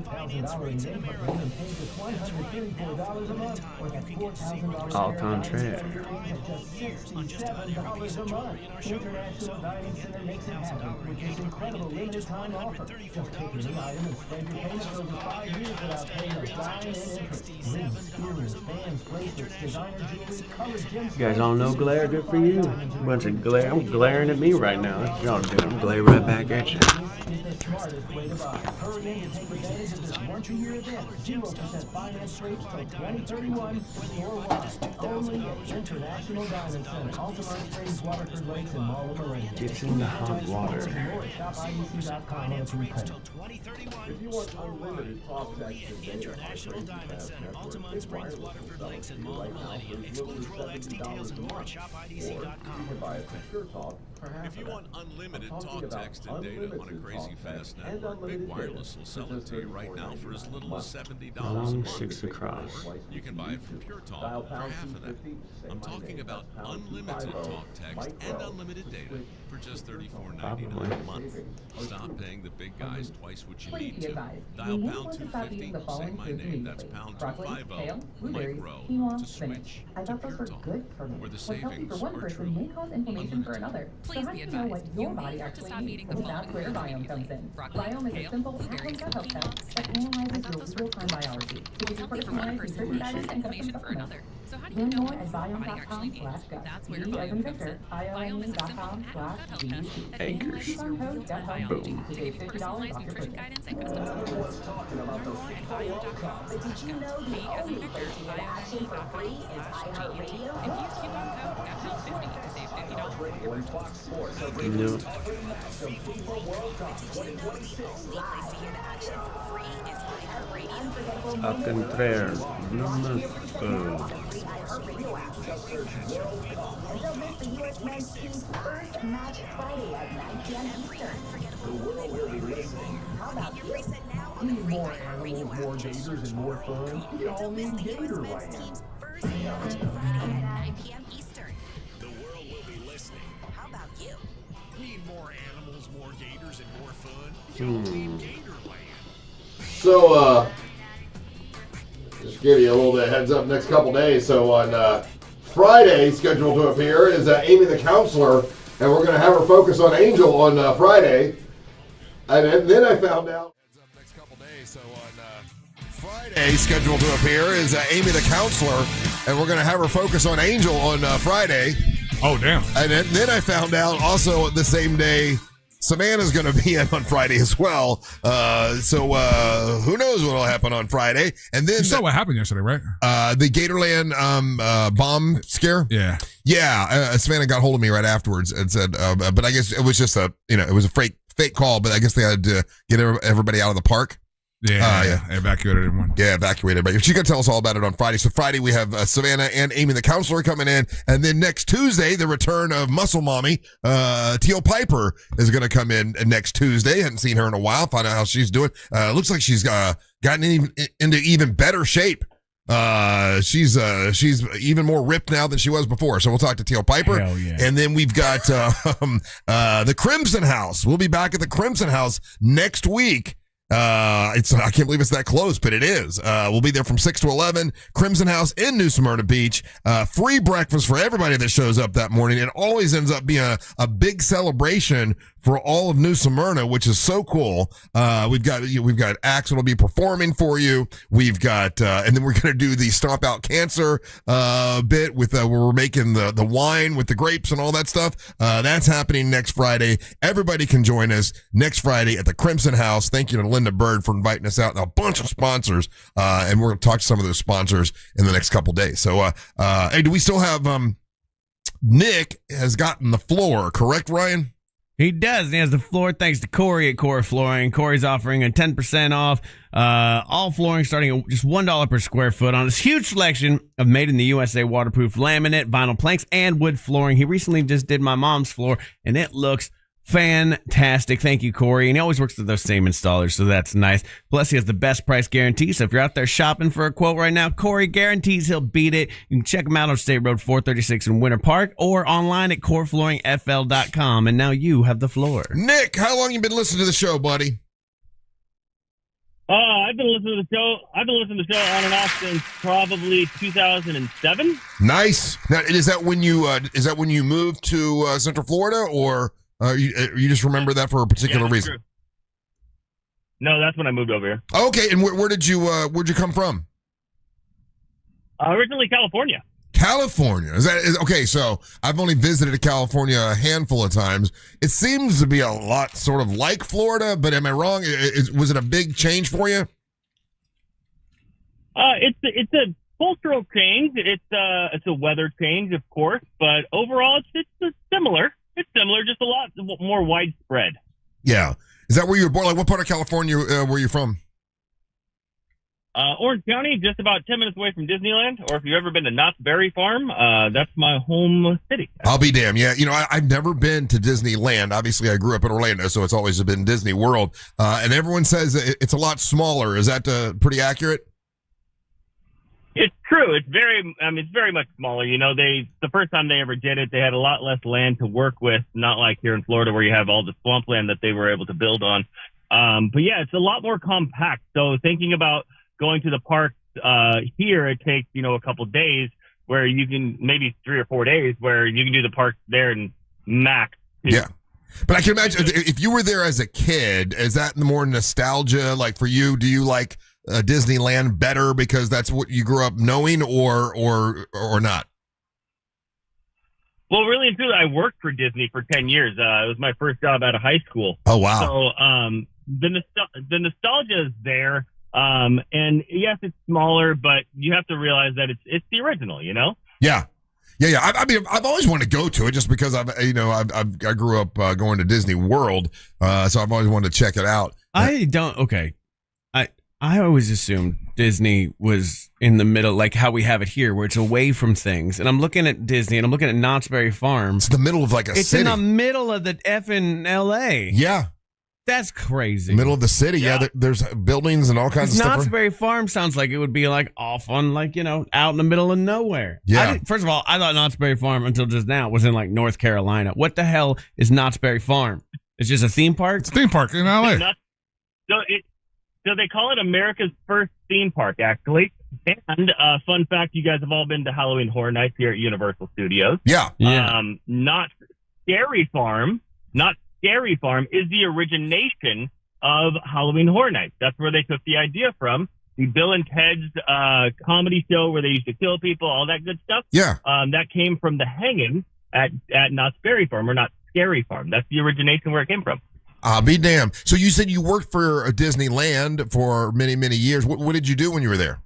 Au contraire. International Dining Center makes it happen with this incredible limited time offer. Just take your new item and spread your payments over 5 years without paying a dime in interest. Rings, earrings, bands, bracelets, designer jewelry, colored gems. You guys all know glare? Good for you. Bunch of glare. I'm glaring at me right now. That's what y'all do. I'm glaring right back at you. It's the smartest way to buy. Hurry in to take advantage of this once-a-year event. 0% finance rates till 2031. Store wide. Only at International Dining Center. Altamont Springs, Waterford Lakes, and Mall of Marine. Gets in the hot water. More at shopidc.com and through credit. If you want unlimited talk, text, and data, International Diamond Center, Altamont Springs, Waterford Lakes, and Mall of Millennium. Excludes Rolex details and more at shopidc.com. If you want unlimited talk, text, and data on a crazy fast network, Big Wireless will sell it to you right now for as little as $70 a Long month. 6 across. You can buy it from Pure Talk for half of that. I'm talking about unlimited talk, text, and unlimited data for just $34.99 a month. Stop paying the big guys twice what you need to. Dial pound 250, say my name, that's pound 250, Mike Rowe, to switch to Pure Talk, where the savings are true. Inflammation for another. Please be advised, you may have to stop eating the following foods immediately. Broccoli, kale, blueberries, gut health test that spinach. analyzes your real-time biology to be Healthy for one person, inflammation for another. So how do you Learn know more what at your body actually needs? biome.com/gut. That's where B as Biome in comes Victor, in. Biome is a simple at-home gut health test that analyzes your real-time biology to give you personalized nutrition guidance and custom supplements. Learn more at biome.com/gut. B as in Victor, biome.com/GUT. And use coupon code GUTHEALTH50 to save $50. No. Au contraire. Need more animals, more gators, and more fun? You all need Gator right now. The world will be listening. How about you? Need more animals, more gators, and more fun? Y'all need Gatorland. So, just give you a little bit of heads up next couple days. So on Friday, scheduled to appear is Amy the Counselor, and we're going to have her focus on Angel on Friday. And then I found out. Heads up next couple days. So on Friday, scheduled to appear is Amy the Counselor, and we're going to have her focus on Angel on Friday. Oh, damn. And then I found out also the same day, Savannah's going to be in on Friday as well. So who knows what will happen on Friday. And then you saw what happened yesterday, right? The Gatorland bomb scare. Yeah. Yeah. Savannah got hold of me right afterwards and said, but I guess it was just it was a fake call, but I guess they had to get everybody out of the park. Yeah, evacuated everyone. Yeah, evacuated everybody. She's going to tell us all about it on Friday. So Friday we have Savannah and Amy the counselor coming in. And then next Tuesday, the return of Muscle Mommy, Teal Piper, is going to come in next Tuesday. Hadn't seen her in a while. Find out how she's doing. Looks like she's gotten into even better shape. She's even more ripped now than she was before. So we'll talk to Teal Piper. Hell yeah. And then we've got the Crimson House. We'll be back at the Crimson House next week. I can't believe it's that close, but it is. We'll be there from 6 to 11. Crimson House in New Smyrna Beach. Free breakfast for everybody that shows up that morning. It always ends up being a big celebration for all of New Smyrna, which is so cool. We've got acts that'll be performing for you. We've got, and then we're going to do the Stomp Out Cancer bit with where we're making the wine with the grapes and all that stuff. That's happening next Friday. Everybody can join us next Friday at the Crimson House. Thank you to Linda Bird for inviting us out and a bunch of sponsors. And we're going to talk to some of those sponsors in the next couple days. So, hey, do we still have Nick has gotten the floor, correct, Ryan? He does, and he has the floor thanks to Corey at Core Flooring. Corey's offering a 10% off all flooring starting at just $1 per square foot on his huge selection of made-in-the-USA waterproof laminate, vinyl planks, and wood flooring. He recently just did my mom's floor, and it looks fantastic. Thank you, Corey. And he always works with those same installers, so that's nice. Plus, he has the best price guarantee. So if you're out there shopping for a quote right now, Corey guarantees he'll beat it. You can check him out on State Road 436 in Winter Park or online at coreflooringfl.com. And now you have the floor. Nick, how long you been listening to the show, buddy? I've been listening to the show on and off since probably 2007. Nice. Now, is that when you moved to Central Florida, or you just remember that for a particular reason? True. No, that's when I moved over here. Okay, and where'd you come from? Originally California. California. Okay, so I've only visited California a handful of times. It seems to be a lot sort of like Florida, but am I wrong? Was it a big change for you? It's a cultural change. It's a weather change, of course, but overall it's similar. It's similar, just a lot more widespread. Yeah. Is that where you were born? Like, what part of California were you from? Orange County, just about 10 minutes away from Disneyland. Or if you've ever been to Knott's Berry Farm, that's my home city. I'll be damned. Yeah. I've never been to Disneyland. Obviously, I grew up in Orlando, so it's always been Disney World. And everyone says it's a lot smaller. Is that pretty accurate? It's true. It's very much smaller. The first time they ever did it, they had a lot less land to work with, not like here in Florida where you have all the swampland that they were able to build on. But yeah, it's a lot more compact. So thinking about going to the parks here, it takes, a couple days where you can, maybe 3 or 4 days where you can do the parks there in max. Yeah. But I can imagine if you were there as a kid, is that more nostalgia? Like for you, do you like Disneyland better because that's what you grew up knowing, or not? Well, really and truly, I worked for Disney for 10 years. It was my first job out of high school. Oh, wow. So the nostalgia is there. And yes, it's smaller, but you have to realize that it's the original, Yeah. I mean, I've always wanted to go to it just because I grew up going to Disney World. So I've always wanted to check it out. I always assumed Disney was in the middle, like how we have it here, where it's away from things. And I'm looking at Disney, and I'm looking at Knott's Berry Farm. It's the middle of like a city. It's in the middle of the effing L.A. Yeah. That's crazy. Middle of the city. Yeah, there's buildings and all kinds of stuff. Knott's Berry Farm sounds like it would be like off on out in the middle of nowhere. Yeah. First of all, I thought Knott's Berry Farm until just now was in like North Carolina. What the hell is Knott's Berry Farm? It's just a theme park? It's a theme park in L.A. So they call it America's first theme park, actually. And fun fact, you guys have all been to Halloween Horror Nights here at Universal Studios. Yeah. Not Scary Farm is the origination of Halloween Horror Nights. That's where they took the idea from. The Bill and Ted's comedy show where they used to kill people, all that good stuff. Yeah. That came from the hanging at Knott's Berry Farm, or Not Scary Farm. That's the origination where it came from. Be damned. So you said you worked for Disneyland for many, many years. What did you do when you were there?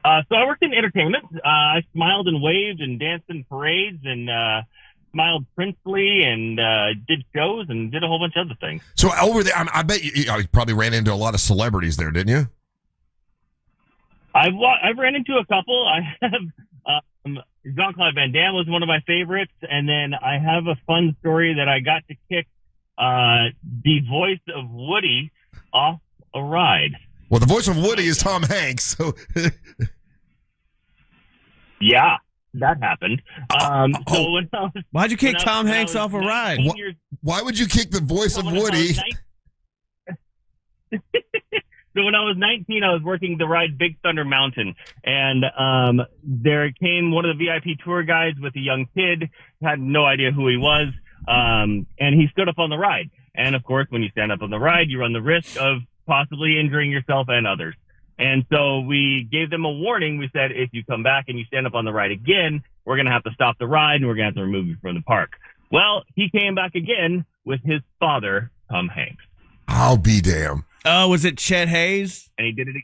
So I worked in entertainment. I smiled and waved and danced in parades and smiled princely and did shows and did a whole bunch of other things. So over there, I bet you probably ran into a lot of celebrities there, didn't you? I've ran into a couple. I have Jean-Claude Van Damme was one of my favorites, and then I have a fun story that I got to kick the voice of Woody off a ride. Well, the voice of Woody is Tom Hanks, so yeah, that happened. So when I was, why'd you kick Tom Hanks off a ride? Why would you kick the voice of Woody? So when I was 19, I was working the ride Big Thunder Mountain, and there came one of the VIP tour guides with a young kid, had no idea who he was, and he stood up on the ride. And of course, when you stand up on the ride, you run the risk of possibly injuring yourself and others. And so we gave them a warning. We said, if you come back and you stand up on the ride again, we're going to have to stop the ride and we're going to have to remove you from the park. Well, he came back again with his father, Tom Hanks. I'll be damned. Oh, was it Chet Hayes? And he did it.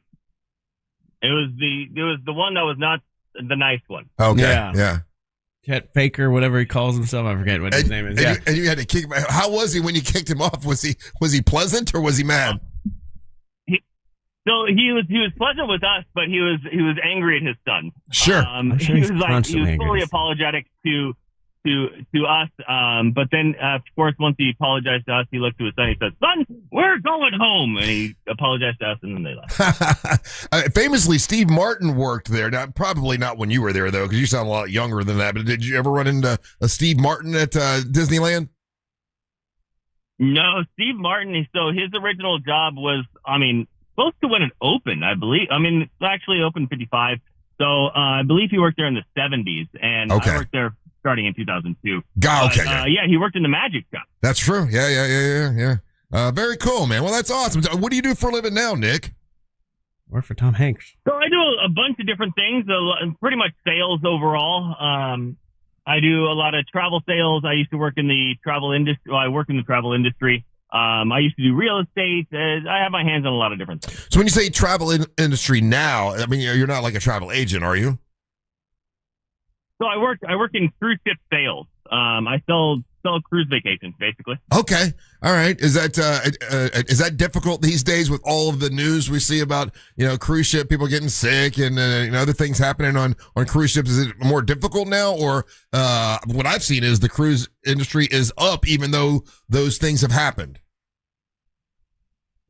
It was the one that was not the nice one. Okay, yeah. Chet Faker, whatever he calls himself. I forget what his name is. And you had to kick him. How was he when you kicked him off? Was he pleasant or was he mad? So he was pleasant with us, but he was angry at his son. Sure. He was fully apologetic to us. But then, of course, once he apologized to us, he looked to his son. He said, "Son, we're going home." And he apologized to us, and then they left. Famously, Steve Martin worked there. Now, probably not when you were there, though, because you sound a lot younger than that. But did you ever run into a Steve Martin at Disneyland? No, Steve Martin. So his original job was, supposed to when it opened, I believe. It actually opened 55. So I believe he worked there in the 70s, and I worked there starting in 2002. Yeah, he worked in the magic shop. That's true. Yeah. Very cool, man. Well, that's awesome. What do you do for a living now, Nick? Work for Tom Hanks. So I do a bunch of different things, pretty much sales overall. I do a lot of travel sales. I used to work in the travel industry. Well, I work in the travel industry. I used to do real estate. I have my hands on a lot of different things. So when you say travel industry now, you're not like a travel agent, are you? So I work in cruise ship sales. I sell cruise vacations, basically. Okay, all right. Is that difficult these days with all of the news we see about cruise ship people getting sick and other things happening on cruise ships? Is it more difficult now, or what I've seen is the cruise industry is up even though those things have happened?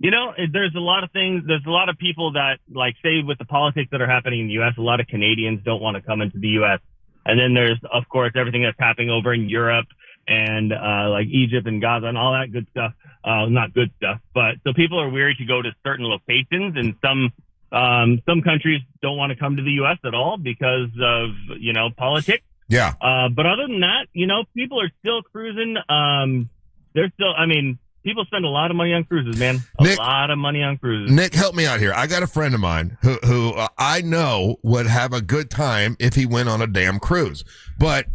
There's a lot of things. There's a lot of people that, like, say with the politics that are happening in the U.S., a lot of Canadians don't want to come into the U.S. And then there's, of course, everything that's happening over in Europe and like Egypt and Gaza and all that good stuff. Not good stuff, but so people are weary to go to certain locations, and some countries don't want to come to the U.S. at all because of politics. Yeah. But other than that, people are still cruising. They're still. People spend a lot of money on cruises, man. A lot of money on cruises. Nick, help me out here. I got a friend of mine who I know would have a good time if he went on a damn cruise. But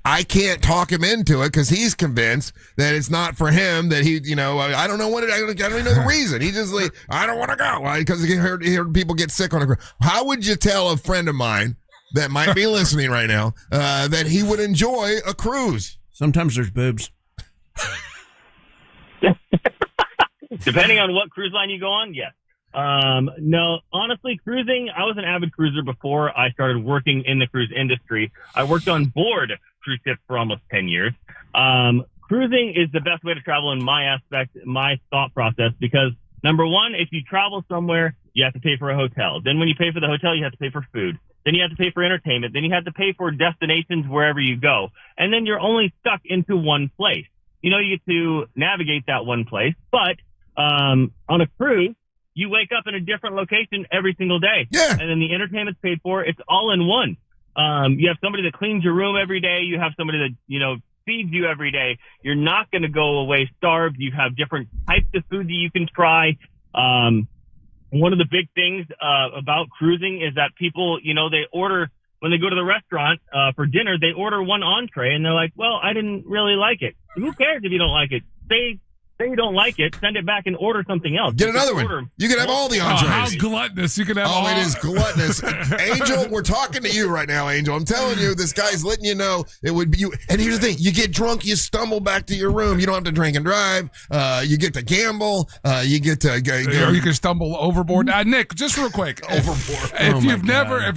I can't talk him into it because he's convinced that it's not for him, that he, I don't know what I don't even know the reason. He just like, I don't want to go because he heard people get sick on a cruise. How would you tell a friend of mine that might be listening right now that he would enjoy a cruise? Sometimes there's boobs. Depending on what cruise line you go on, yes. No, honestly, cruising, I was an avid cruiser before I started working in the cruise industry. I worked on board cruise ships for almost 10 years. Cruising is the best way to travel in my thought process, because number one, if you travel somewhere, you have to pay for a hotel. Then when you pay for the hotel, you have to pay for food. Then you have to pay for entertainment. Then you have to pay for destinations wherever you go. And then you're only stuck into one place. You get to navigate that one place, but on a cruise, you wake up in a different location every single day. Yeah. And then the entertainment's paid for. It's all in one. You have somebody that cleans your room every day. You have somebody that, feeds you every day. You're not going to go away starved. You have different types of food that you can try. One of the big things about cruising is that people, they order, when they go to the restaurant for dinner, they order one entree and they're like, well, I didn't really like it. Who cares if you don't like it? Say Say you don't like it, send it back and order something else. Get another one. You can have all the entrees. How gluttonous. You can have all. It is gluttonous. Angel, we're talking to you right now, Angel. I'm telling you, this guy's letting you know it would be you. And here's the thing. You get drunk, you stumble back to your room. You don't have to drink and drive. You get to gamble. You get to or you can stumble overboard. Nick, just real quick. Overboard. If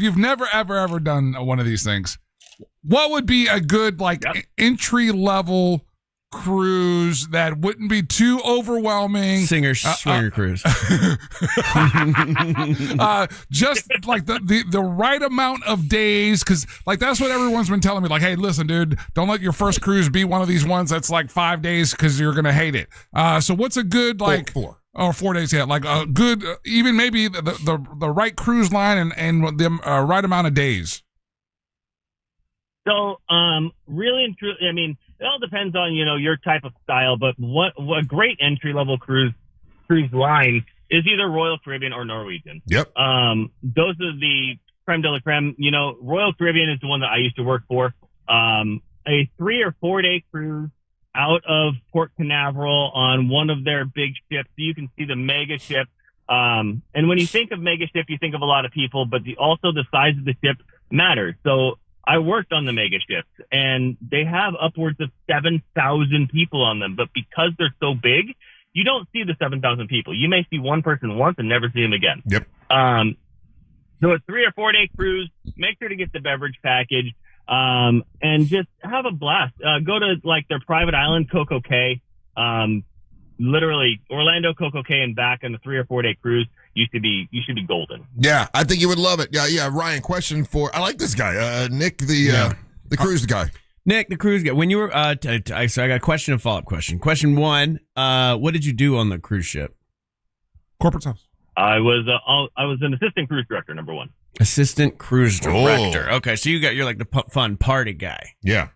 you've never ever done one of these things, what would be a good entry level cruise that wouldn't be too overwhelming? Swinger cruise. Just like the right amount of days, because that's what everyone's been telling me. Like, hey, listen, dude, don't let your first cruise be one of these ones that's like 5 days because you're gonna hate it. So what's a good 4? Oh, 4 days, yeah. Like a good, even maybe the right cruise line and the right amount of days. So, really and truly, I mean, it all depends on, your type of style, but what a great entry-level cruise line is either Royal Caribbean or Norwegian. Yep. Those are the creme de la creme. Royal Caribbean is the one that I used to work for. A 3 or 4 day cruise out of Port Canaveral on one of their big ships. So you can see the mega ship. And when you think of mega ship, you think of a lot of people, but also the size of the ship matters. So I worked on the mega ships, and they have upwards of 7,000 people on them. But because they're so big, you don't see the 7,000 people. You may see one person once and never see them again. Yep. So a 3 or 4 day cruise, make sure to get the beverage package, and just have a blast. Go to their private island, Coco Cay. Literally Orlando, Coco Cay, and back on the 3 or 4 day cruise. You should be golden. Yeah, I think you would love it. Yeah. Ryan, question for I like this guy, Nick, the cruise guy. Nick, the cruise guy. When you were, so I got a question and follow up question. Question 1: what did you do on the cruise ship? Corporate house. I was an assistant cruise director, number 1. Assistant cruise director. Oh. Okay, so you're like the fun party guy. Yeah.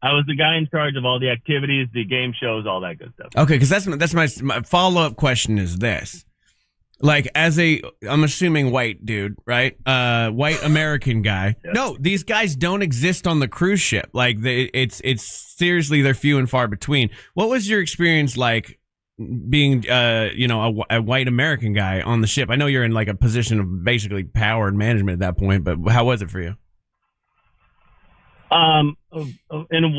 I was the guy in charge of all the activities, the game shows, all that good stuff. Okay, because that's my follow up question is this. Like, I'm assuming white dude, right? White American guy. Yeah. No, these guys don't exist on the cruise ship. Like, it's seriously, they're few and far between. What was your experience like being, a white American guy on the ship? I know you're in like a position of basically power and management at that point, but how was it for you? In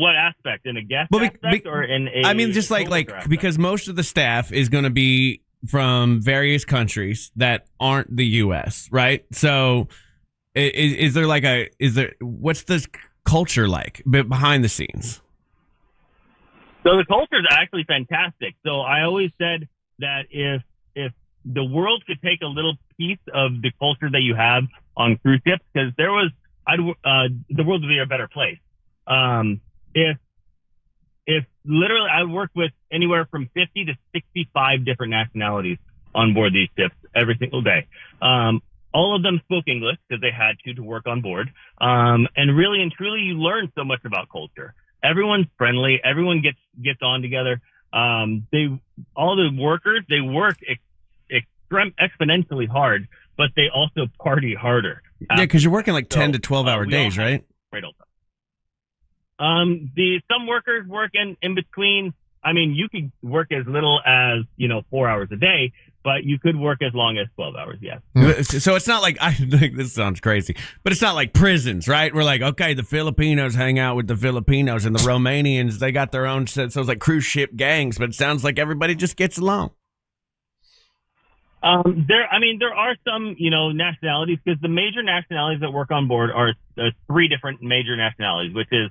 what aspect? In a guest aspect or in a? I mean, just like because most of the staff is going to be from various countries that aren't the U.S., right? So, what's this culture like behind the scenes? So the culture is actually fantastic. So I always said that if the world could take a little piece of the culture that you have on cruise ships, because the world would be a better place. If literally I worked with anywhere from 50 to 65 different nationalities on board these ships every single day. All of them spoke English because they had to work on board. And really and truly, you learn so much about culture. Everyone's friendly. Everyone gets on together. All the workers, they work exponentially hard, but they also party harder. Yeah, because you're working like 10 to 12 hour days, right? Right. Some workers work in between. I mean, you could work as little as 4 hours a day, but you could work as long as 12 hours. Yes. So it's not like, I think this sounds crazy, but it's not like prisons, right? We're like, okay, the Filipinos hang out with the Filipinos and the Romanians, they got their own set. So it's like cruise ship gangs, but it sounds like everybody just gets along. There are some, nationalities, because the major nationalities that work on board are 3 different major nationalities, which is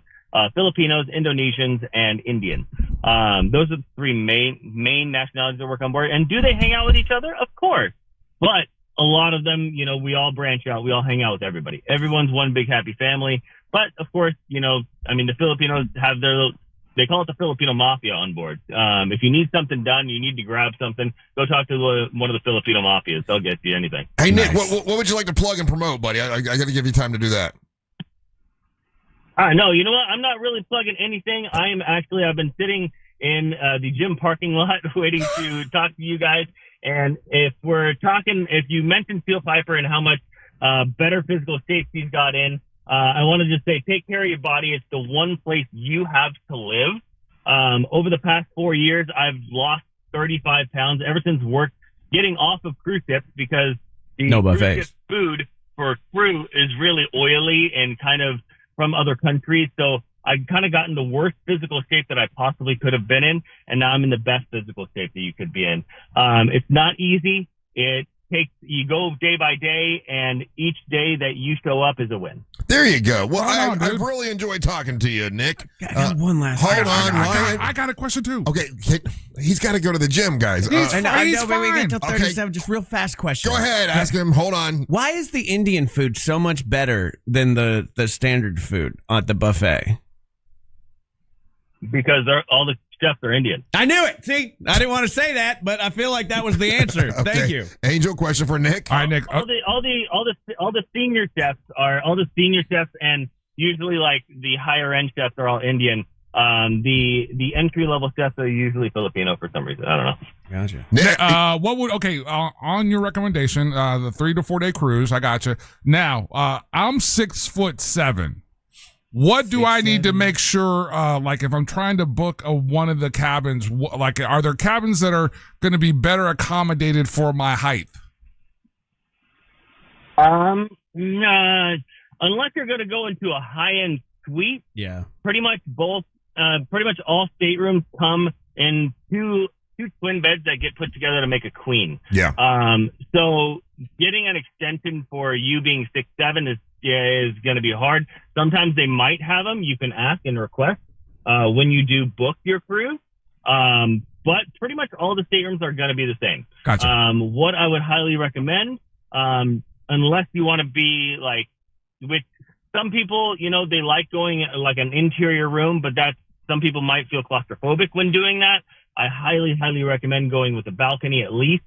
Filipinos, Indonesians, and Indians. Those are the 3 main nationalities that work on board. And do they hang out with each other? Of course. But a lot of them, we all branch out. We all hang out with everybody. Everyone's one big happy family. But of course, the Filipinos have they call it the Filipino Mafia on board. If you need something done, you need to grab something, go talk to one of the Filipino Mafias. They'll get you anything. Hey, Nick, what would you like to plug and promote, buddy? I got to give you time to do that. No, you know what? I'm not really plugging anything. I've been sitting in the gym parking lot waiting to talk to you guys. And if you mentioned Steel Piper and how much better physical shape he's got in, I want to just say, take care of your body. It's the one place you have to live. Over the past 4 years, I've lost 35 pounds ever since getting off of cruise ships, because the No cruise buffets. ship food for crew is really oily and kind of from other countries. So I kind of got in the worst physical shape that I possibly could have been in, and now I'm in the best physical shape that you could be in. It's not easy. You go day by day, and each day that you show up is a win. There you go. Well, Hold on, I dude. really enjoyed talking to you, Nick. I got one last. Hold on, Ryan. I got a question too. Okay, he's got to go to the gym, guys. I know, but we fine. get till 37. Just real fast question. Go ahead, ask him. Hold on. Why is the Indian food so much better than the standard food at the buffet? Because all the chefs are Indian. I knew it. See, I didn't want to say that, but I feel like that was the answer. Okay. Thank you. Angel, question for Nick. All right, Nick. All the senior chefs and usually like the higher end chefs are all Indian. The entry level chefs are usually Filipino for some reason. I don't know. Gotcha. Nick, on your recommendation, the 3 to 4 day cruise, I got you. Now, I'm 6'7". What do I need to make sure, like if I'm trying to book one of the cabins, like are there cabins that are going to be better accommodated for my height? Unless you're going to go into a high-end suite, Yeah. pretty much all staterooms come in two twin beds that get put together to make a queen. Yeah. So getting an extension for you being 6'7" is going to be hard. Sometimes they might have them. You can ask and request when you do book your cruise. But pretty much all the staterooms are going to be the same. Gotcha. What I would highly recommend, unless you want to be like, with some people, they like going like an interior room, but some people might feel claustrophobic when doing that. I highly, highly recommend going with a balcony at least,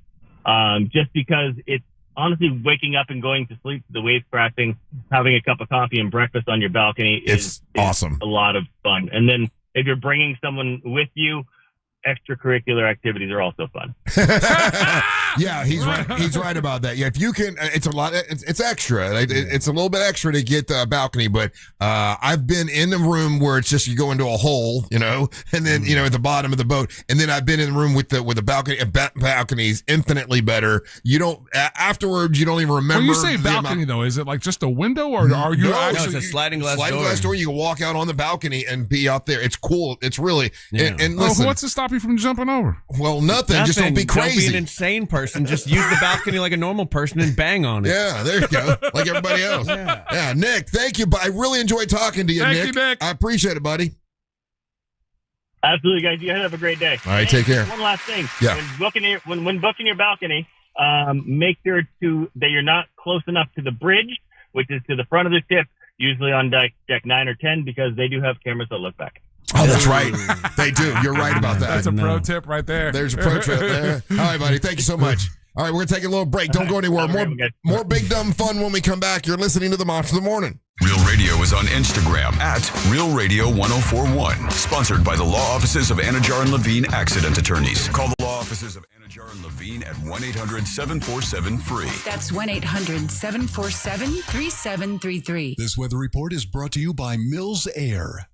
just because it's honestly waking up and going to sleep, the waves crashing, having a cup of coffee and breakfast on your balcony is awesome. A lot of fun. And then if you're bringing someone with you, extracurricular activities are also fun. Yeah, he's right. He's right about that. Yeah, if you can, it's a lot. It's extra. It's a little bit extra to get the balcony, but I've been in the room where it's just you go into a hole, and then at the bottom of the boat, and then I've been in the room with the balcony. Balcony is infinitely better. You don't afterwards. You don't even remember. When you say balcony, though, is it like just a window, or are you actually? No, it's a sliding glass door. You can walk out on the balcony and be out there. It's cool. It's really and Oh, listen. what's to stop you from jumping over? Well, nothing. Just don't be crazy. Don't be an insane person. Just use the balcony like a normal person and bang on it. Yeah, there you go. Like everybody else. Yeah, Nick, thank you. I really enjoyed talking to you, Thank Nick. you, Nick. I appreciate it, buddy. Absolutely, guys. You guys have a great day. All right, take care. One last thing. Yeah. When booking your balcony, make sure that you're not close enough to the bridge, which is to the front of the ship, usually on deck 9 or 10, because they do have cameras that look back. Oh, that's right. They do. You're right about that. That's a pro tip right there. There's a pro tip there. All right, buddy. Thank you so much. All right, we're going to take a little break. Don't go anywhere. More big dumb fun when we come back. You're listening to the Monster of the Morning. Real Radio is on Instagram at Real Radio 1041. Sponsored by the law offices of Anajar and Levine Accident Attorneys. Call the law offices of Anajar and Levine at 1-800-747-FREE. That's 1-800-747-3733. This weather report is brought to you by Mills Air.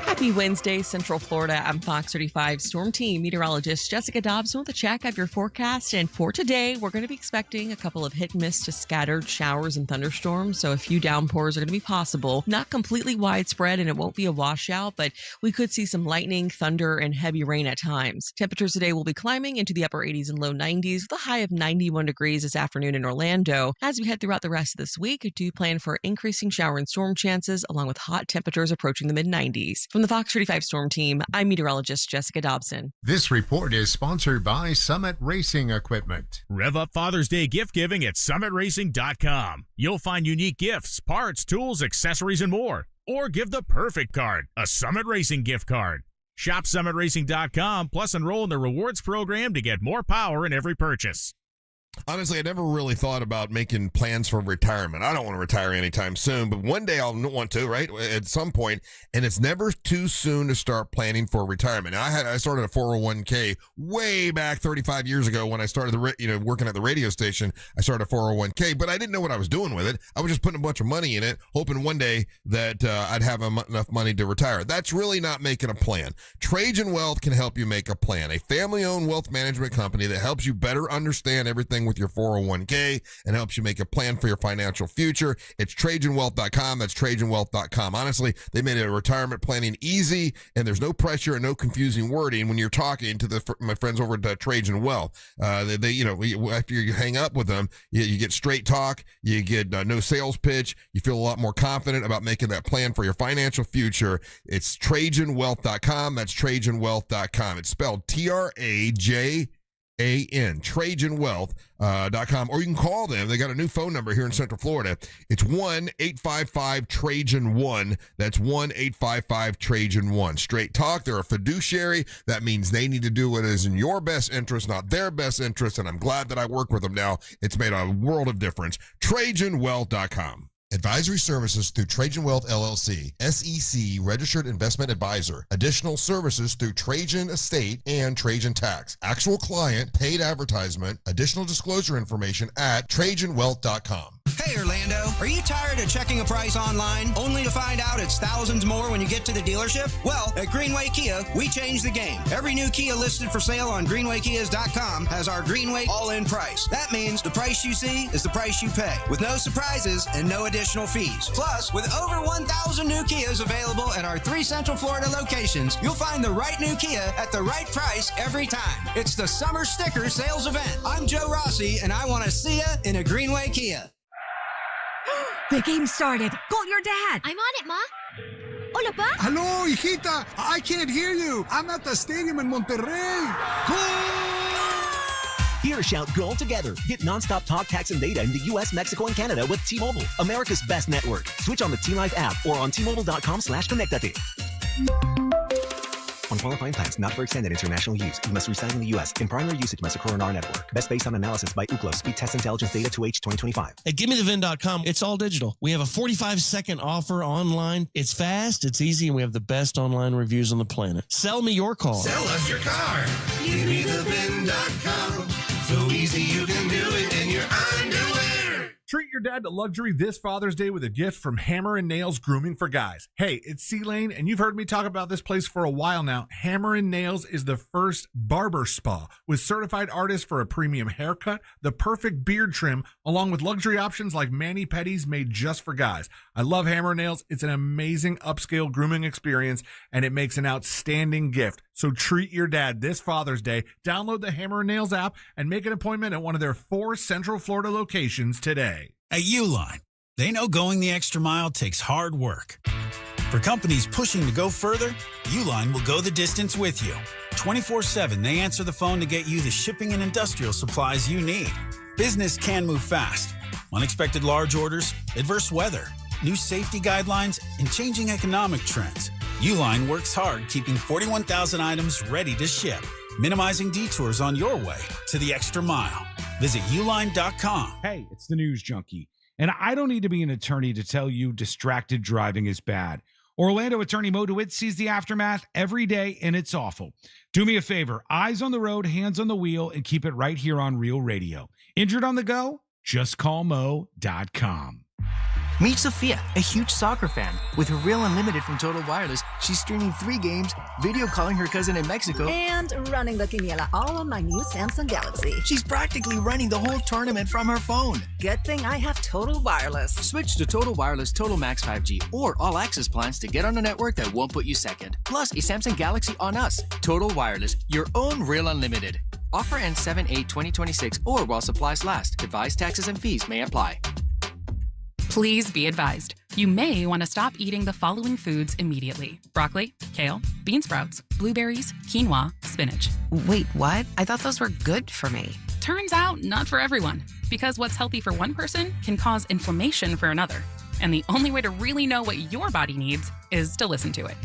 Happy Wednesday, Central Florida. I'm Fox 35 Storm Team meteorologist Jessica Dobson with a check of your forecast. And for today, we're going to be expecting a couple of hit and miss to scattered showers and thunderstorms. So a few downpours are going to be possible. Not completely widespread, and it won't be a washout, but we could see some lightning, thunder, and heavy rain at times. Temperatures today will be climbing into the upper 80s and low 90s with a high of 91 degrees this afternoon in Orlando. As we head throughout the rest of this week, do plan for increasing shower and storm chances, along with hot temperatures approaching the mid-90s. From the Fox 35 Storm Team, I'm meteorologist Jessica Dobson. This report is sponsored by Summit Racing Equipment. Rev up Father's Day gift giving at summitracing.com. You'll find unique gifts, parts, tools, accessories, and more. Or give the perfect card, a Summit Racing gift card. Shop summitracing.com, plus enroll in the rewards program to get more power in every purchase. Honestly, I never really thought about making plans for retirement. I don't want to retire anytime soon, but one day I'll want to, right? At some point, and it's never too soon to start planning for retirement. Now, I started a 401k way back 35 years ago when I started working at the radio station. I started a 401k, but I didn't know what I was doing with it. I was just putting a bunch of money in it, hoping one day that I'd have enough money to retire. That's really not making a plan. Trajan Wealth can help you make a plan. A family-owned wealth management company that helps you better understand everything with your 401k and helps you make a plan for your financial future. It's TrajanWealth.com. That's TrajanWealth.com. Honestly, they made a retirement planning easy, and there's no pressure and no confusing wording when you're talking to my friends over at Trajan Wealth. After you hang up with them, you get straight talk, you get no sales pitch, you feel a lot more confident about making that plan for your financial future. It's TrajanWealth.com. That's TrajanWealth.com. It's spelled TRAJAN, TrajanWealth.com, or you can call them. They got a new phone number here in Central Florida. It's 1-855-TRAJAN-1. That's 1-855-TRAJAN-1. Straight talk. They're a fiduciary. That means they need to do what is in your best interest, not their best interest, and I'm glad that I work with them now. It's made a world of difference. TrajanWealth.com. Advisory services through Trajan Wealth LLC, SEC registered investment advisor. Additional services through Trajan Estate and Trajan Tax. Actual client, paid advertisement, additional disclosure information at TrajanWealth.com. Hey Orlando, are you tired of checking a price online only to find out it's thousands more when you get to the dealership? Well, at Greenway Kia, we changed the game. Every new Kia listed for sale on GreenwayKias.com has our Greenway all-in price. That means the price you see is the price you pay, with no surprises and no additional fees. Plus, with over 1,000 new Kias available at our 3 Central Florida locations, you'll find the right new Kia at the right price every time. It's the Summer Sticker Sales Event. I'm Joe Rossi, and I want to see ya in a Greenway Kia. The game started. Call your dad. I'm on it, Ma. Hola, Pa. Hello, hijita. I can't hear you. I'm at the stadium in Monterrey. Here, shout goal together. Get nonstop talk, text, and data in the U.S., Mexico, and Canada with T-Mobile, America's best network. Switch on the T-Life app or on T-Mobile.com/connectate. On qualifying plans, not for extended international use. You must reside in the U.S. In primary usage must occur on our network. Best based on analysis by Ookla. Speed Test Intelligence Data 2H 2025. At GiveMeTheVin.com, it's all digital. We have a 45-second offer online. It's fast, it's easy, and we have the best online reviews on the planet. Sell me your car. Sell us your car. GiveMeTheVin.com. So easy you can do it in your underwear. Treat your dad to luxury this Father's Day with a gift from Hammer & Nails Grooming for Guys. Hey, it's C-Lane, and you've heard me talk about this place for a while now. Hammer & Nails is the first barber spa with certified artists for a premium haircut, the perfect beard trim, along with luxury options like mani-pedis made just for guys. I love Hammer & Nails. It's an amazing upscale grooming experience, and it makes an outstanding gift. So treat your dad this Father's Day. Download the Hammer & Nails app and make an appointment at one of their 4 Central Florida locations today. At Uline, they know going the extra mile takes hard work. For companies pushing to go further, Uline will go the distance with you. 24/7, they answer the phone to get you the shipping and industrial supplies you need. Business can move fast. Unexpected large orders, adverse weather, new safety guidelines, and changing economic trends. Uline works hard keeping 41,000 items ready to ship, minimizing detours on your way to the extra mile. Visit uline.com. Hey, it's the News Junkie, and I don't need to be an attorney to tell you distracted driving is bad. Orlando attorney Mo DeWitt sees the aftermath every day, and it's awful. Do me a favor, eyes on the road, hands on the wheel, and keep it right here on Real Radio. Injured on the go? Just call Mo.com. Meet Sophia, a huge soccer fan. With her Real Unlimited from Total Wireless, she's streaming 3 games, video calling her cousin in Mexico, and running the quiniela all on my new Samsung Galaxy. She's practically running the whole tournament from her phone. Good thing I have Total Wireless. Switch to Total Wireless Total Max 5G or All Access plans to get on a network that won't put you second. Plus, a Samsung Galaxy on us. Total Wireless, your own Real Unlimited. Offer ends 7/8/2026 or while supplies last. Device taxes and fees may apply. Please be advised, you may want to stop eating the following foods immediately: broccoli, kale, bean sprouts, blueberries, quinoa, spinach. Wait, what? I thought those were good for me. Turns out, not for everyone, because what's healthy for one person can cause inflammation for another. And the only way to really know what your body needs is to listen to it.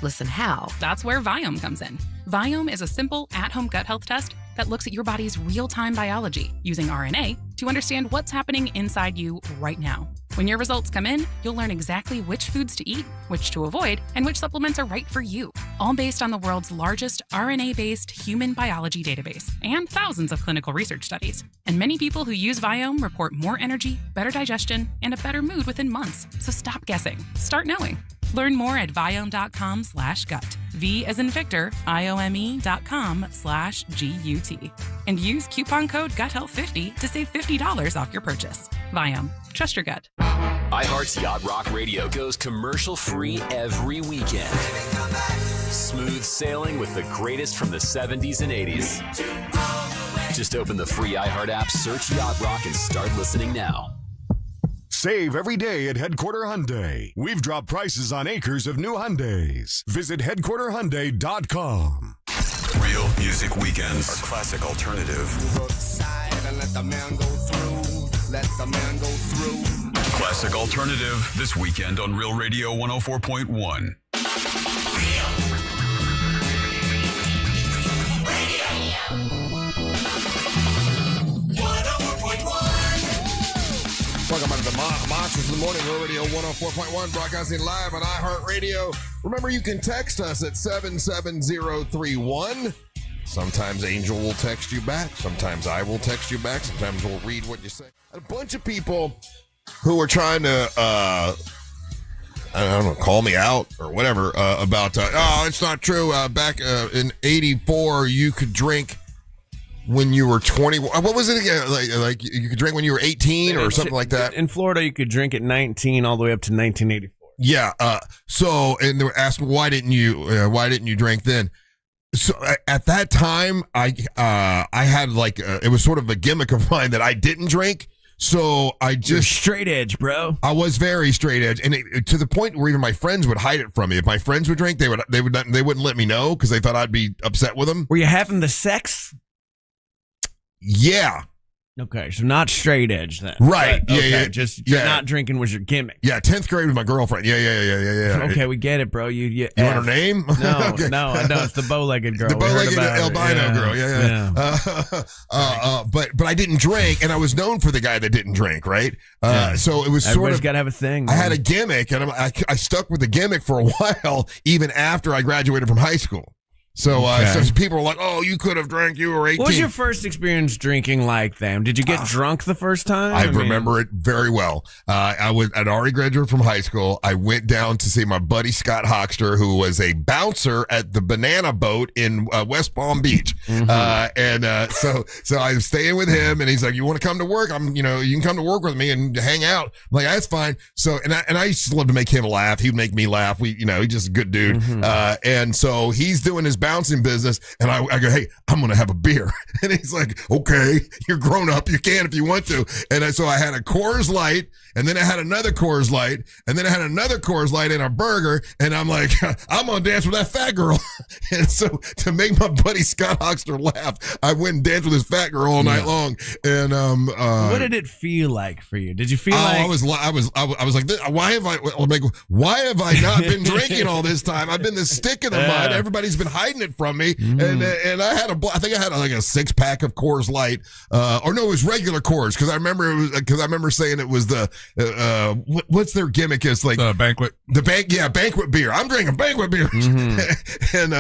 Listen how? That's where Viome comes in. Viome is a simple, at-home gut health test that looks at your body's real-time biology using RNA to understand what's happening inside you right now. When your results come in, you'll learn exactly which foods to eat, which to avoid, and which supplements are right for you, all based on the world's largest RNA-based human biology database and thousands of clinical research studies. And many people who use Viome report more energy, better digestion, and a better mood within months. So stop guessing. Start knowing. Learn more at Viome.com/gut. V as in Victor, IOME.com/GUT. And use coupon code GUTHEALTH50 to save $50 off your purchase. Viome. Trust your gut. iHeart's Yacht Rock Radio goes commercial-free every weekend. Smooth sailing with the greatest from the 70s and 80s. Just open the free iHeart app, search Yacht Rock, and start listening now. Save every day at Headquarter Hyundai. We've dropped prices on acres of new Hyundais. Visit headquarterhyundai.com. Real Music Weekends are classic alternative. Classic alternative this weekend on Real Radio 104.1. Welcome back to the Monsters in the Morning, Real Radio 104.1, broadcasting live on iHeartRadio. Remember, you can text us at 77031. Sometimes Angel will text you back. Sometimes I will text you back. Sometimes we'll read what you say. A bunch of people who are trying to, I don't know, call me out or whatever about, it's not true. Back in 84, you could drink when you were 20. What was it again? Like you could drink when you were 18 or something like that? In Florida, you could drink at 19 all the way up to 1984. Yeah. So, and they were asking, why didn't you drink then? So at that time, I had it was sort of a gimmick of mine that I didn't drink. So I just You're straight edge, bro. I was very straight edge, and to the point where even my friends would hide it from me. If my friends would drink, they wouldn't let me know because they thought I'd be upset with them. Were you having the sex? Yeah. Okay, so not straight edge then. Right. But, yeah. Just yeah. not drinking was your gimmick. Yeah, 10th grade with my girlfriend. Yeah. Okay, we get it, bro. You want her name? No, Okay. no, I know. It's the bow-legged girl. The bow-legged albino girl. Yeah. But I didn't drink, and I was known for the guy that didn't drink, right? So it was Everybody's got to have a thing. I had a gimmick, and I stuck with the gimmick for a while, even after I graduated from high school. So, so people were like, "Oh, you could have drank. You were 18." What was your first experience drinking like then? Did you get drunk the first time? I remember it very well. I'd already graduated from high school. I went down to see my buddy Scott Hoxter, who was a bouncer at the Banana Boat in West Palm Beach. Mm-hmm. So I was staying with him, and he's like, "You want to come to work? You can come to work with me and hang out." I'm like, "That's fine." So, and I used to love to make him laugh. He'd make me laugh. He's just a good dude. Mm-hmm. And so he's doing his bouncing business, and I go, "Hey, I'm gonna have a beer," and he's like, "Okay, you're grown up, you can if you want to." And so I had a Coors Light, and then I had another Coors Light, and then I had another Coors Light and a burger, and I'm like, "I'm gonna dance with that fat girl." And so to make my buddy Scott Hoxter laugh, I went and danced with this fat girl all night long. And what did it feel like for you? Did you feel like I was like, why have I not been drinking all this time? I've been the stick in the mud. Everybody's been hiding it from me, and I think I had like a 6-pack of Coors Light, or no, it was regular Coors, because I remember saying it was the what's their gimmick is like the banquet, banquet beer. I'm drinking banquet beers, and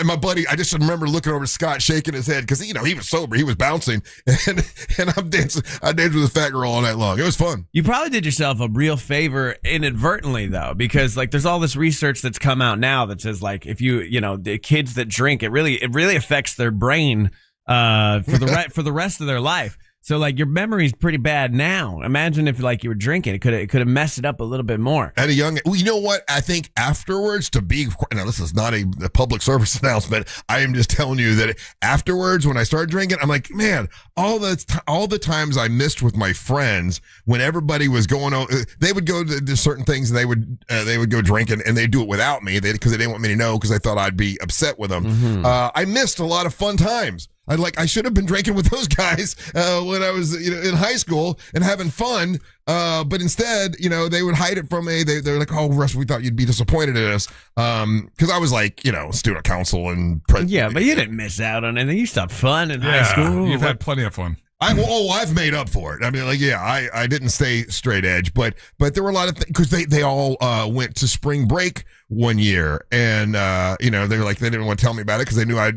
my buddy, I just remember looking over at Scott shaking his head because he was sober, he was bouncing, and I danced with a fat girl all night long. It was fun. You probably did yourself a real favor inadvertently though, because like there's all this research that's come out now that says like if the kids that drink, it really affects their brain for the rest of their life. So like your memory's pretty bad now. Imagine if like you were drinking, it could have messed it up a little bit more. At a young, you know what? I think afterwards, now this is not a public service announcement. I am just telling you that afterwards, when I started drinking, I'm like, man, all the times I missed with my friends when everybody was going on, they would go to certain things and they would go drinking and they'd do it without me because they didn't want me to know because they thought I'd be upset with them. Mm-hmm. I missed a lot of fun times. I should have been drinking with those guys when I was in high school and having fun. But instead, they would hide it from me. They're like, "Oh, Russ, we thought you'd be disappointed in us." Because I was like, student council and yeah, but you didn't miss out on anything. You still had fun in high school. You've had plenty of fun. I've made up for it. I mean, I didn't stay straight edge, but there were a lot of things because they all went to spring break one year, and they were like, they didn't want to tell me about it because they knew I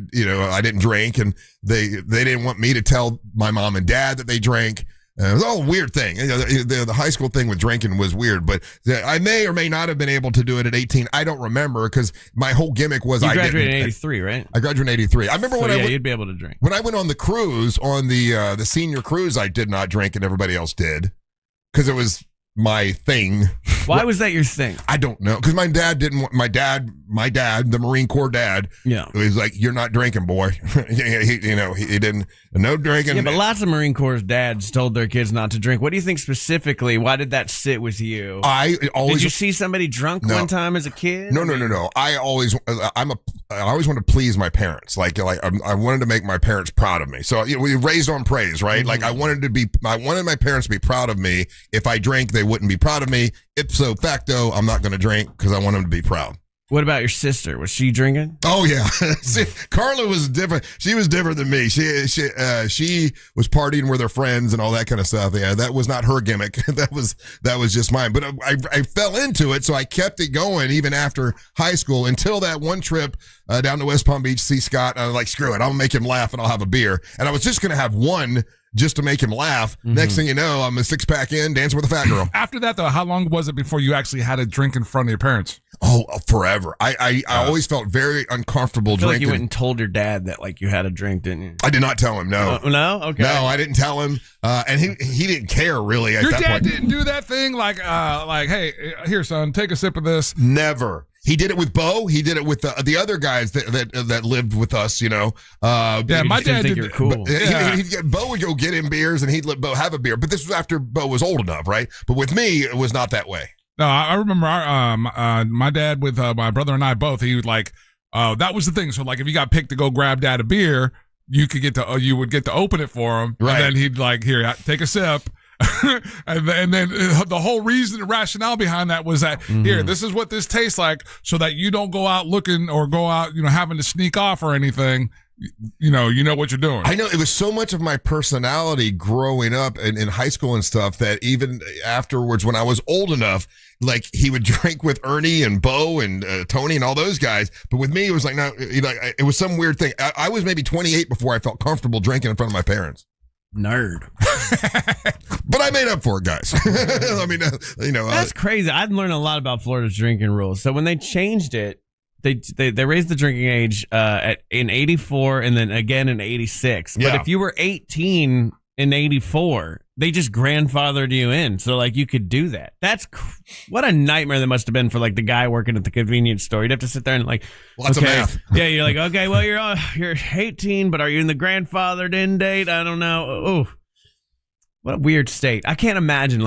didn't drink, and they didn't want me to tell my mom and dad that they drank. It was all a weird thing. The high school thing with drinking was weird, but I may or may not have been able to do it at 18. I don't remember because my whole gimmick was you graduated in 83, right? I graduated in 83. I remember you'd be able to drink. When I went on the cruise, on the senior cruise, I did not drink and everybody else did because it was my thing. Why was that your thing? I don't know. Because my dad didn't want, my dad, the Marine Corps dad, was like, "You're not drinking, boy." he didn't, no drinking. Yeah, but lots of Marine Corps dads told their kids not to drink. What do you think specifically? Why did that sit with you? Did you see somebody drunk one time as a kid? No. I always wanted to please my parents. Like I wanted to make my parents proud of me. So we raised on praise, right? Mm-hmm. Like I wanted my parents to be proud of me. If I drank, they wouldn't be proud of me. Ipso facto, I'm not going to drink because I want them to be proud. What about your sister? Was she drinking? Oh yeah, see, Carla was different. She was different than me. She was partying with her friends and all that kind of stuff. Yeah, that was not her gimmick. That was just mine. But I fell into it, so I kept it going even after high school until that one trip down to West Palm Beach to see Scott. I was like, screw it, I'll make him laugh and I'll have a beer. And I was just gonna have one just to make him laugh. Mm-hmm. Next thing you know, I'm a 6-pack in, dancing with a fat girl. After that, though, how long was it before you actually had a drink in front of your parents? Oh, forever. I always felt very uncomfortable drinking. Like you went and told your dad that you had a drink, didn't you? I did not tell him. No. No? Okay. No, I didn't tell him. And he didn't care really. At your that dad point. didn't do that thing like, hey, here, son, take a sip of this. Never. He did it with Bo. He did it with the other guys that lived with us. Yeah, my dad did. You're cool. Bo would go get him beers, and he'd let Bo have a beer. But this was after Bo was old enough, right? But with me, it was not that way. No, I remember my dad with my brother and I both. He would that was the thing. So if you got picked to go grab dad a beer, you would get to open it for him, right? And then he'd here, take a sip. and then the whole reason, the rationale behind that was that here, this is what this tastes like, so that you don't go out looking or go out, having to sneak off or anything. You know what you're doing. I know it was so much of my personality growing up in high school and stuff that even afterwards, when I was old enough, he would drink with Ernie and Bo and Tony and all those guys. But with me, it was no, it was some weird thing. I was maybe 28 before I felt comfortable drinking in front of my parents. Nerd. But I made up for it, guys. I mean, that's crazy. I'd learned a lot about Florida's drinking rules. So when they changed it, they raised the drinking age in 84 and then again in 86. But if you were 18 in 84, they just grandfathered you in. So you could do that. What a nightmare that must have been for the guy working at the convenience store. You'd have to sit there and lots of math. Yeah, you're like, okay, well you're 18, but are you in the grandfathered in date? I don't know. Oh, what a weird state. I can't imagine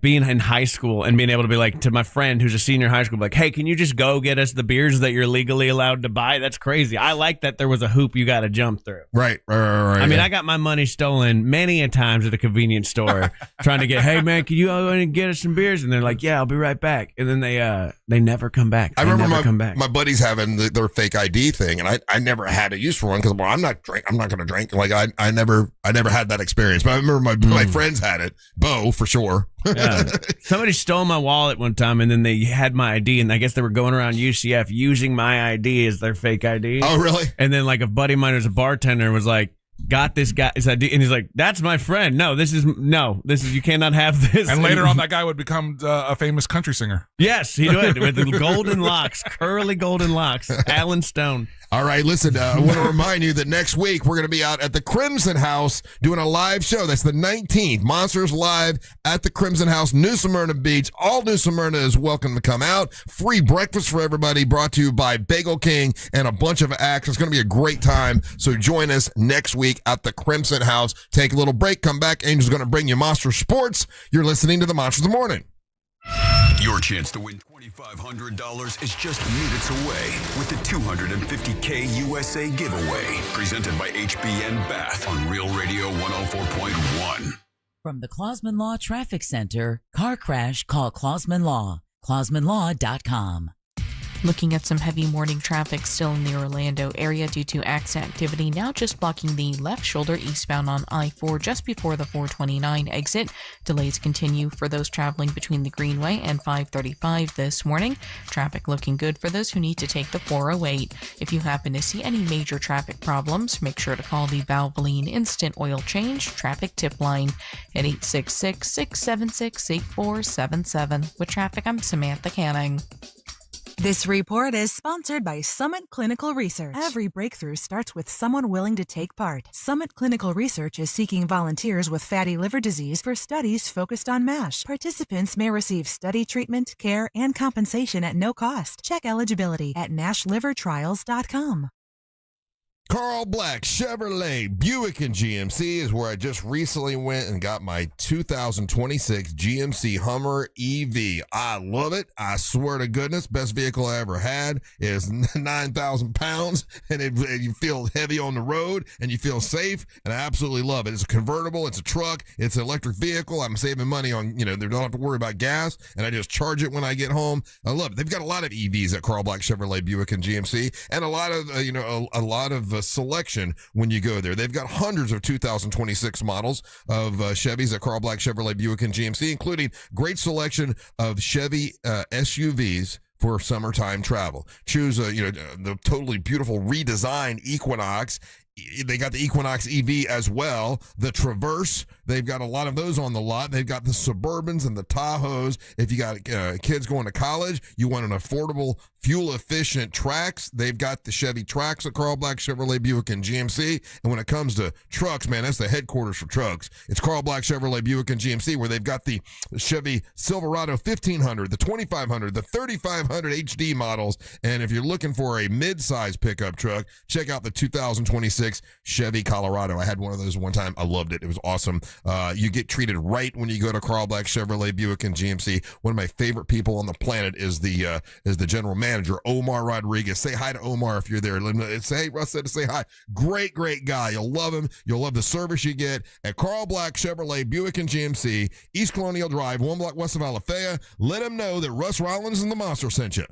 being in high school and being able to be to my friend who's a senior in high school, hey, can you just go get us the beers that you're legally allowed to buy? That's crazy. I like that there was a hoop you got to jump through. Right. I mean, I got my money stolen many a times at a convenience store trying to get, hey man, can you go and get us some beers? And they're like, yeah, I'll be right back. And then they never come back. I remember my buddies having their fake ID thing, and I never had a use for one because I'm not going to drink. I never had that experience. But I remember my friends had it. Bo for sure. Yeah. Somebody stole my wallet one time, and then they had my ID, and I guess they were going around UCF using my ID as their fake ID. Oh, really? And then a buddy of mine who's a bartender was got this guy's ID, and he's like, that's my friend. This is you cannot have this. And later on, that guy would become a famous country singer. Yes, he did, with the golden locks, curly golden locks, Alan Stone. All right, listen, I want to remind you that next week we're going to be out at the Crimson House doing a live show. That's the 19th. Monsters Live at the Crimson House, New Smyrna Beach. All New Smyrna is welcome to come out. Free breakfast for everybody, brought to you by Bagel King and a bunch of acts. It's going to be a great time. So join us next week at the Crimson House. Take a little break, come back. Angel's going to bring you Monster Sports. You're listening to the Monsters of the Morning. You're Your chance to win $2,500 is just minutes away with the $250K USA giveaway. Presented by HBN Bath on Real Radio 104.1. From the Clausman Law Traffic Center, car crash, call Clausman Law. ClausmanLaw.com. Looking at some heavy morning traffic still in the Orlando area due to accident activity, now just blocking the left shoulder eastbound on I-4 just before the 429 exit. Delays continue for those traveling between the Greenway and 535 this morning. Traffic looking good for those who need to take the 408. If you happen to see any major traffic problems, make sure to call the Valvoline Instant Oil Change Traffic Tip Line at 866-676-8477. With traffic, I'm Samantha Canning. This report is sponsored by Summit Clinical Research. Every breakthrough starts with someone willing to take part. Summit Clinical Research is seeking volunteers with fatty liver disease for studies focused on MASH. Participants may receive study treatment, care, and compensation at no cost. Check eligibility at NASHlivertrials.com. Carl Black Chevrolet Buick and GMC is where I just recently went and got my 2026 GMC Hummer EV. I love it. I swear to goodness, best vehicle I ever had. Is 9,000 pounds, and you feel heavy on the road, and you feel safe, and I absolutely love it. It's a convertible. It's a truck. It's an electric vehicle. I'm saving money on, they don't have to worry about gas, and I just charge it when I get home. I love it. They've got a lot of EVs at Carl Black Chevrolet Buick and GMC, and a lot of, a lot of selection when you go there. They've got hundreds of 2026 models of Chevys at Carl Black Chevrolet Buick and GMC, including great selection of Chevy SUVs for summertime travel. Choose the totally beautiful redesigned Equinox. They got the Equinox EV as well. The Traverse, they've got a lot of those on the lot. They've got the Suburbans and the Tahoes. If you got kids going to college, you want an affordable, fuel-efficient Trax, they've got the Chevy Trax at Carl Black Chevrolet Buick and GMC. And when it comes to trucks, man, that's the headquarters for trucks. It's Carl Black Chevrolet Buick and GMC, where they've got the Chevy Silverado 1500, the 2500, the 3500 HD models. And if you're looking for a mid-size pickup truck, check out the 2026 Chevy Colorado. I had one of those one time. I loved it. It was awesome. You get treated right when you go to Carl Black Chevrolet Buick and GMC. One of my favorite people on the planet is the general manager, Omar Rodriguez. Say hi to Omar if you're there. Say, hey, Russ said to say hi. Great guy. You'll love him. You'll love the service you get at Carl Black Chevrolet Buick and GMC, East Colonial Drive, 1 block west of Alafaya. Let him know that Russ Rollins and the Monster sent you.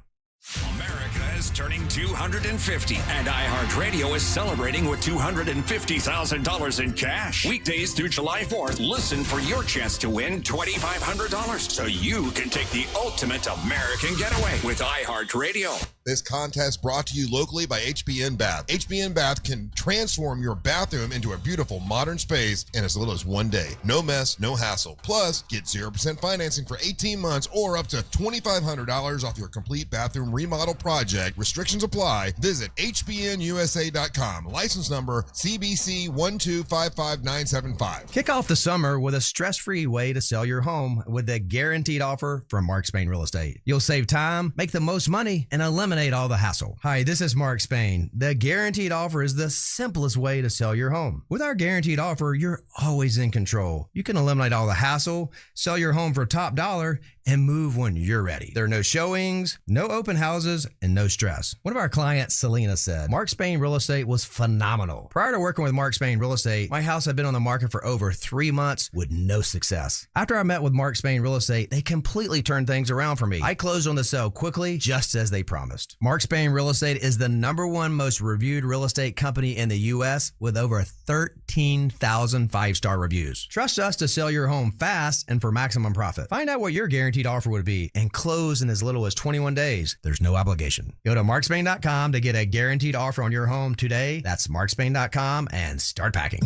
America is turning 250, and iHeartRadio is celebrating with $250,000 in cash. Weekdays through July 4th, listen for your chance to win $2,500 so you can take the ultimate American getaway with iHeartRadio. This contest brought to you locally by HBN Bath. HBN Bath can transform your bathroom into a beautiful modern space in as little as 1 day. No mess, no hassle. Plus, get 0% financing for 18 months or up to $2,500 off your complete bathroom remodel project. Restrictions apply. Visit hbnusa.com. License number CBC 1255975. Kick off the summer with a stress-free way to sell your home with a guaranteed offer from Mark Spain Real Estate. You'll save time, make the most money, and eliminate all the hassle. Hi, this is Mark Spain. The guaranteed offer is the simplest way to sell your home. With our guaranteed offer, you're always in control. You can eliminate all the hassle, sell your home for top dollar, and move when you're ready. There are no showings, no open houses, and no stress. One of our clients, Selena, said, Mark Spain Real Estate was phenomenal. Prior to working with Mark Spain Real Estate, my house had been on the market for over 3 months with no success. After I met with Mark Spain Real Estate, they completely turned things around for me. I closed on the sale quickly, just as they promised. Mark Spain Real Estate is the #1 most reviewed real estate company in the U.S. with over 13,000 5-star reviews. Trust us to sell your home fast and for maximum profit. Find out what your guaranteed offer would be and close in as little as 21 days. There's no obligation. Go to markspain.com to get a guaranteed offer on your home today. That's markspain.com and start packing.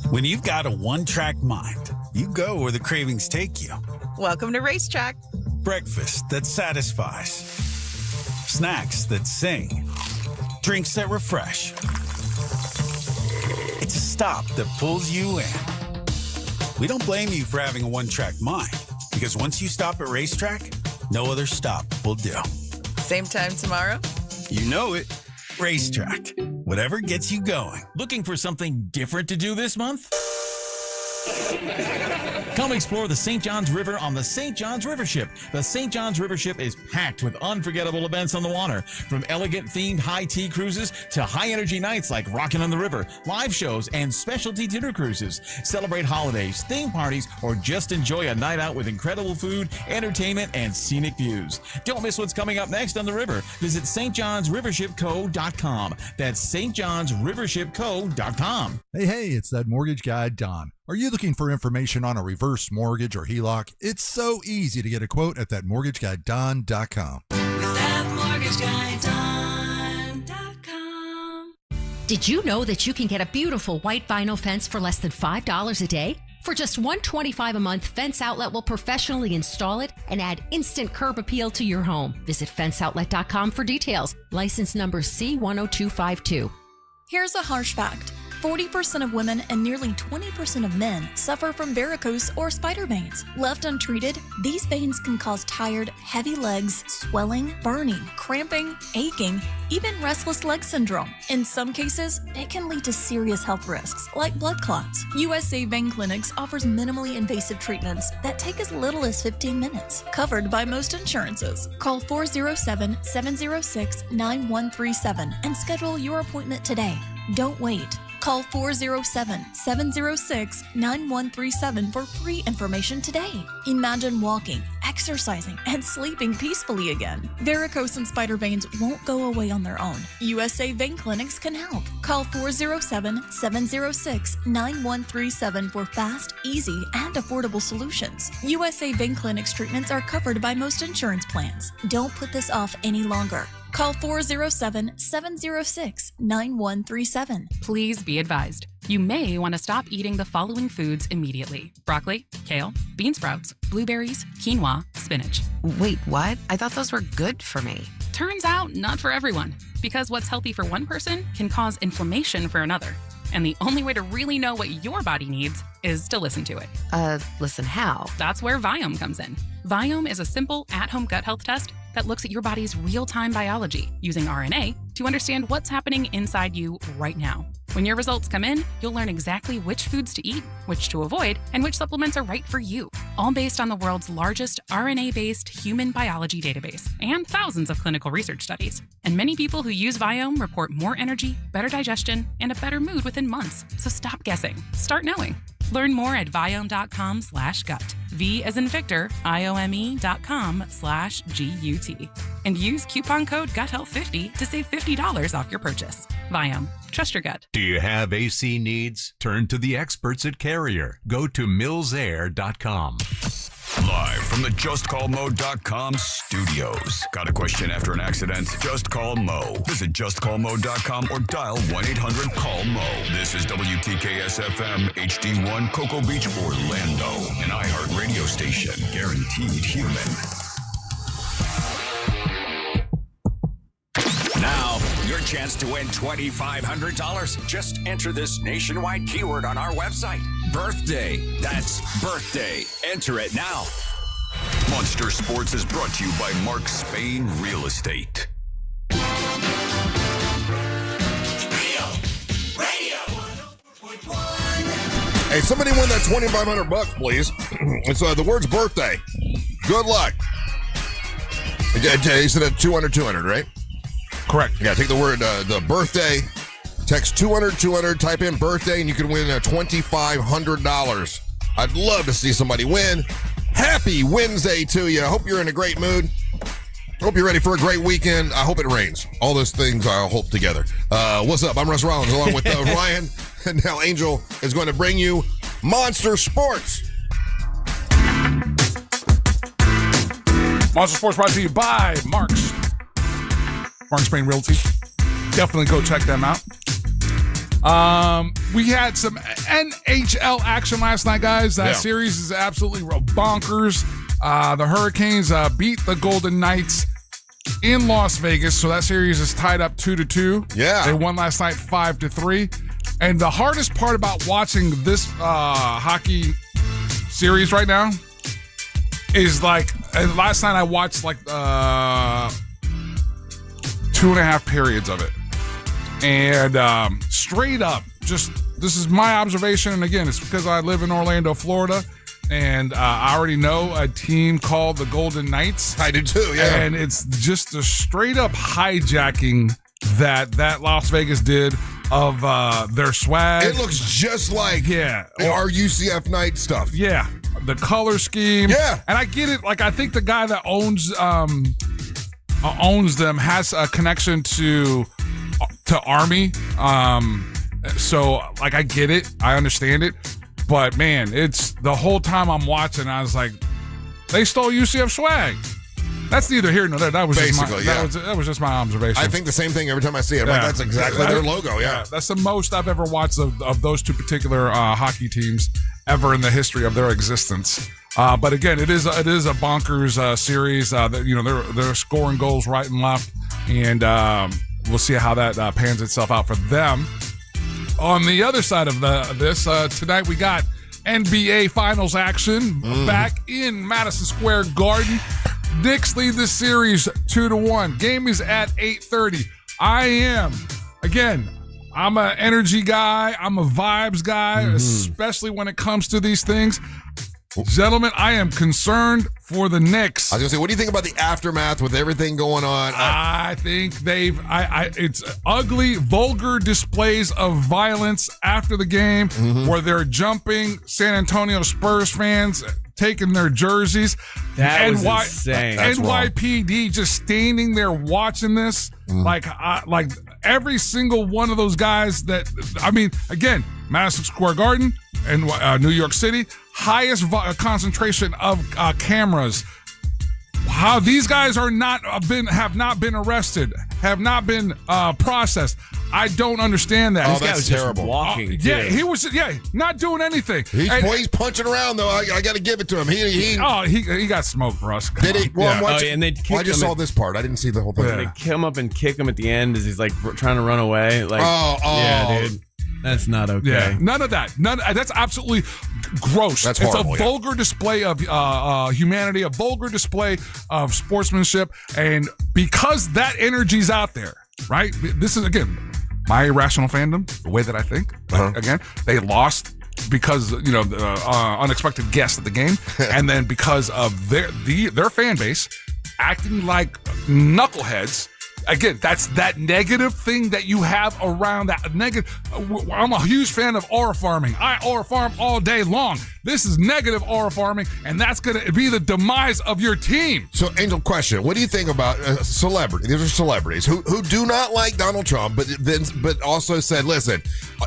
When you've got a one-track mind, you go where the cravings take you. Welcome to Racetrack. Breakfast that satisfies. Snacks that sing. Drinks that refresh. It's a stop that pulls you in. We don't blame you for having a one-track mind, because once you stop at Racetrack, no other stop will do. Same time tomorrow? You know it. Racetrack. Whatever gets you going. Looking for something different to do this month? Come explore the St. Johns River on the St. Johns River Ship. The St. Johns River Ship is packed with unforgettable events on the water, from elegant themed high tea cruises to high energy nights like Rockin' on the River, live shows, and specialty dinner cruises. Celebrate holidays, theme parties, or just enjoy a night out with incredible food, entertainment, and scenic views. Don't miss what's coming up next on the river. Visit stjohnsrivershipco.com. That's stjohnsrivershipco.com. Hey, it's that mortgage guy, Don. Are you looking for information on a reverse mortgage or HELOC? It's so easy to get a quote at thatmortgageguydon.com. Did you know that you can get a beautiful white vinyl fence for less than $5 a day? For just $125 a month, Fence Outlet will professionally install it and add instant curb appeal to your home. Visit fenceoutlet.com for details. License number C10252. Here's a harsh fact. 40% of women and nearly 20% of men suffer from varicose or spider veins. Left untreated, these veins can cause tired, heavy legs, swelling, burning, cramping, aching, even restless leg syndrome. In some cases, it can lead to serious health risks like blood clots. USA Vein Clinics offers minimally invasive treatments that take as little as 15 minutes, covered by most insurances. Call 407-706-9137 and schedule your appointment today. Don't wait. Call 407-706-9137 for free information today. Imagine walking, exercising, and sleeping peacefully again. Varicose and spider veins won't go away on their own. USA Vein Clinics can help. Call 407-706-9137 for fast, easy, and affordable solutions. USA Vein Clinics treatments are covered by most insurance plans. Don't put this off any longer. Call 407-706-9137. Please be advised. You may want to stop eating the following foods immediately: broccoli, kale, bean sprouts, blueberries, quinoa, spinach. Wait, what? I thought those were good for me. Turns out, not for everyone, because what's healthy for one person can cause inflammation for another. And the only way to really know what your body needs is to listen to it. Listen how? That's where Viome comes in. Viome is a simple at-home gut health test that looks at your body's real-time biology using RNA to understand what's happening inside you right now. When your results come in, you'll learn exactly which foods to eat, which to avoid, and which supplements are right for you, all based on the world's largest RNA-based human biology database and thousands of clinical research studies. And many people who use Viome report more energy, better digestion, and a better mood within months. So stop guessing. Start knowing. Learn more at viome.com/gut. V as in Victor, IOME.com/GUT. And use coupon code GUTHEALTH50 to save $50 off your purchase. Viome. Trust your gut. Do you have AC needs? Turn to the experts at Carrier. Go to millsair.com. Live from the JustCallMo.com studios. Got a question after an accident? Just call Mo. Visit JustCallMo.com or dial 1-800-CALL-MO. This is WTKS-FM HD1 Cocoa Beach, Orlando. An iHeart radio station. Guaranteed human. Now, your chance to win $2,500. Just enter this nationwide keyword on our website. Birthday. That's birthday. Enter it now. Monster Sports is brought to you by Mark Spain Real Estate. Hey, somebody win that $2,500, please. It's the word's birthday. Good luck. You said at 200, right? Correct. Yeah, take the word, the birthday, text 200, type in birthday, and you can win $2,500. I'd love to see somebody win. Happy Wednesday to you. I hope you're in a great mood. Hope you're ready for a great weekend. I hope it rains. All those things I hope together. What's up? I'm Russ Rollins along with Ryan. And now Angel is going to bring you Monster Sports. Monster Sports brought to you by Mark's Spain Realty. Definitely go check them out. We had some NHL action last night, guys. That series is absolutely bonkers. The Hurricanes beat the Golden Knights in Las Vegas, so that series is tied up 2-2. Yeah. They won last night 5-3. And the hardest part about watching this hockey series right now is last night I watched 2.5 periods of it. And straight up, just this is my observation, and again, it's because I live in Orlando, Florida. and I already know a team called the Golden Knights. I do too, yeah. And it's just a straight up hijacking that Las Vegas did of their swag. It looks just like our UCF night stuff. Yeah, the color scheme. Yeah, and I get it. Like I think the guy that owns them has a connection to Army. So like I get it, I understand it, but man, it's the whole time I'm watching, I was like, they stole UCF swag. That's neither here nor there. That was basically that was just my observation. I think the same thing every time I see it. I'm like, that's exactly their logo. Yeah, that's the most I've ever watched of those two particular hockey teams ever in the history of their existence. But again, it is a bonkers series. That they're scoring goals right and left, and we'll see how that pans itself out for them. On the other side of this, tonight we got NBA Finals action back in Madison Square Garden. Knicks lead the series 2-1. Game is at 8:30. I'm an energy guy. I'm a vibes guy, especially when it comes to these things. Gentlemen, I am concerned for the Knicks. I was going to say, what do you think about the aftermath with everything going on? I think it's ugly, vulgar displays of violence after the game where they're jumping San Antonio Spurs fans, taking their jerseys. That was insane. NYPD just standing there watching this. Like every single one of those guys again, Madison Square Garden and New York City, highest concentration of cameras. How these guys have not been arrested, have not been processed. I don't understand that. Oh, that's terrible. Just walking. He was not doing anything. He's punching around though. I got to give it to him. He got smoked, Russ. Did he? Well, and they I just saw this part. I didn't see the whole thing. They come up and kick him at the end as he's like trying to run away. Like, yeah, dude. That's not okay. Yeah, none of that. That's absolutely gross. That's horrible. It's a vulgar display of humanity, a vulgar display of sportsmanship, and because that energy's out there, right? This is again my irrational fandom, the way that I think. Again, they lost because unexpected guests at the game, and then because of their fan base acting like knuckleheads. Again, that's that negative thing that you have around that negative. I'm a huge fan of aura farming. I aura farm all day long. This is negative aura farming, and that's going to be the demise of your team. So, Angel, question: what do you think about celebrities? These are celebrities who do not like Donald Trump, but also said, "Listen,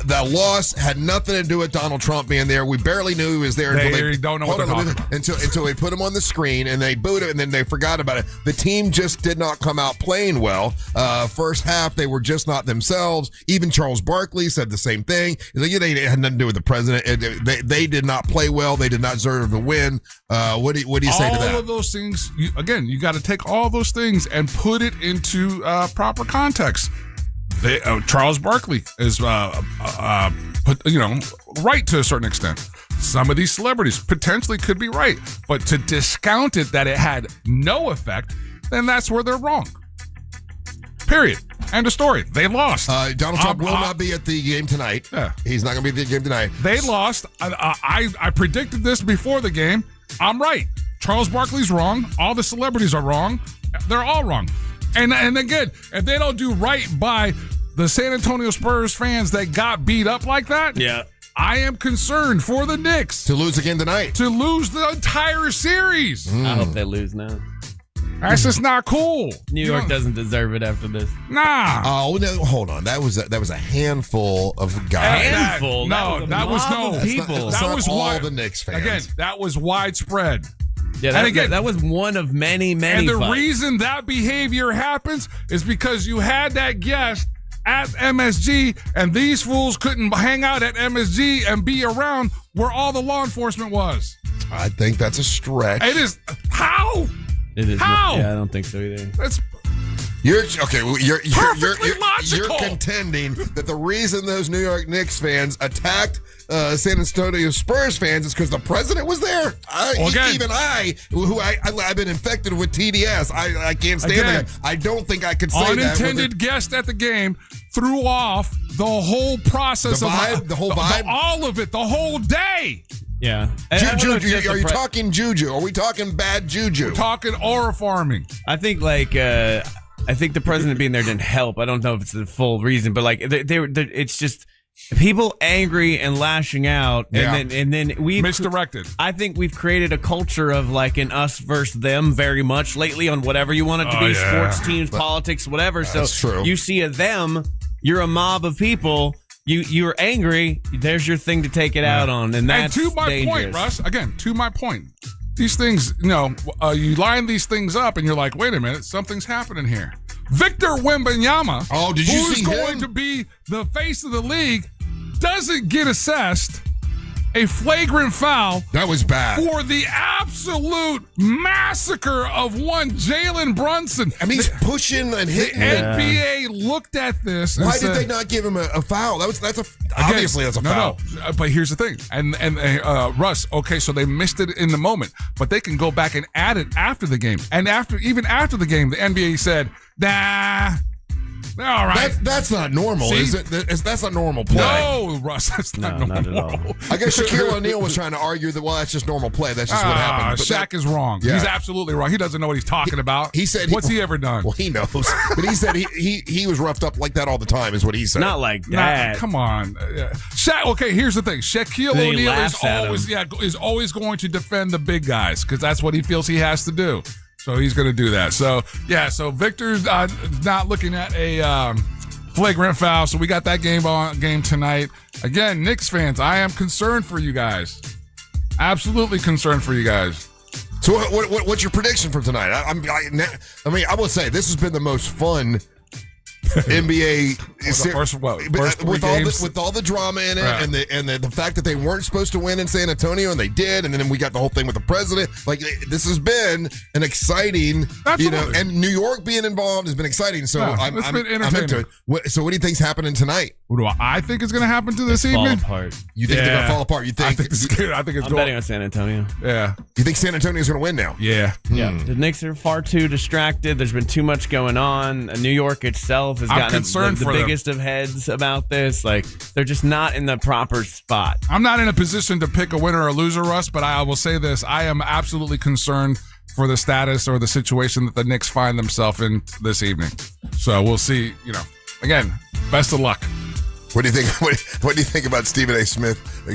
the loss had nothing to do with Donald Trump being there. We barely knew he was there until they don't know what they're talking about. Until they put him on the screen and they booed it, and then they forgot about it. The team just did not come out playing well. First half, they were just not themselves. Even Charles Barkley said the same thing. They had nothing to do with the president. They did not play well. They did not deserve the win. What do you say to that? All of those things, you got to take all those things and put it into proper context. Charles Barkley is right to a certain extent. Some of these celebrities potentially could be right, but to discount it that it had no effect, then that's where they're wrong. Period. End of story. They lost. Donald Trump will not be at the game tonight. Yeah. He's not going to be at the game tonight. They lost. I predicted this before the game. I'm right. Charles Barkley's wrong. All the celebrities are wrong. They're all wrong. And again, if they don't do right by the San Antonio Spurs fans that got beat up like that, I am concerned for the Knicks. To lose again tonight. To lose the entire series. I hope they lose now. That's just not cool. New York doesn't deserve it after this. Nah. Oh no! Hold on. That was a handful of guys. Handful? That was no people. That was all the Knicks fans. Again, that was widespread. Yeah, that was one of many And the fights. reason that behavior happens is because you had that guest at MSG, and these fools couldn't hang out at MSG and be around where all the law enforcement was. I think that's a stretch. It is. How? It is. How? Yeah, I don't think so either. That's You're okay. You're logical. contending that the reason those New York Knicks fans attacked San Antonio Spurs fans is because the president was there. Even I've been infected with TDS. I can't stand that. I don't think I could say that. Unintended guest at the game threw off the whole process the whole vibe, all of it, the whole day. Yeah. Juju, are you talking juju? Are we talking bad juju? We're talking aura farming. I think I think the president being there didn't help. I don't know if it's the full reason, but like it's just people angry and lashing out, and then we misdirected. I think we've created a culture of like an us versus them very much lately on whatever you want it to be, sports teams, politics, whatever. That's true. You see a them, you're a mob of people. You're angry. There's your thing to take it out on, and that's to my dangerous. point, Russ. Again, to my point. These things, you line these things up, and you're like, wait a minute, something's happening here. Victor Wembanyama, did you see him? Who's going to be the face of the league, doesn't get assessed a flagrant foul. That was bad. For the absolute massacre of one Jalen Brunson. I mean, he's pushing and hitting. The NBA looked at this. Why did they not give him a foul? Obviously that's a foul. No. But here's the thing. And Russ, okay, so they missed it in the moment, but they can go back and add it after the game. And even after the game, the NBA said, nah. All right. That's not normal, is it? That's not normal play. No, Russ, that's not normal. Not at all. I guess Shaquille O'Neal was trying to argue that, that's just normal play. That's just what happened. But Shaq is wrong. Yeah. He's absolutely wrong. He doesn't know what he's talking about. He said, what's he ever done? Well, he knows. But he said he was roughed up like that all the time, is what he said. Not like that. Come on. Shaq, okay, here's the thing. Shaquille O'Neal is always going to defend the big guys because that's what he feels he has to do. So he's going to do that. So Victor's not looking at a flagrant foul. So we got that game tonight. Again, Knicks fans, I am concerned for you guys. Absolutely concerned for you guys. So what's your prediction for tonight? I mean, I will say this has been the most fun NBA with all the drama in it, right. and the fact that they weren't supposed to win in San Antonio and they did, and then we got the whole thing with the president. Like, this has been an exciting, and New York being involved has been exciting. So I'm into it. So what do you think's happening tonight? What do I think is going to happen to this evening? Fall apart. You think they're going to fall apart? You think? I think it's I'm betting on San Antonio. Yeah. You think San Antonio's going to win now? Yeah. Yeah. The Knicks are far too distracted. There's been too much going on. New York itself has gotten the biggest of heads about this. Like, they're just not in the proper spot. I'm not in a position to pick a winner or a loser, Russ, but I will say this. I am absolutely concerned for the status or the situation that the Knicks find themselves in this evening. So we'll see, again, best of luck. What do you think? What do you think about Stephen A. Smith? I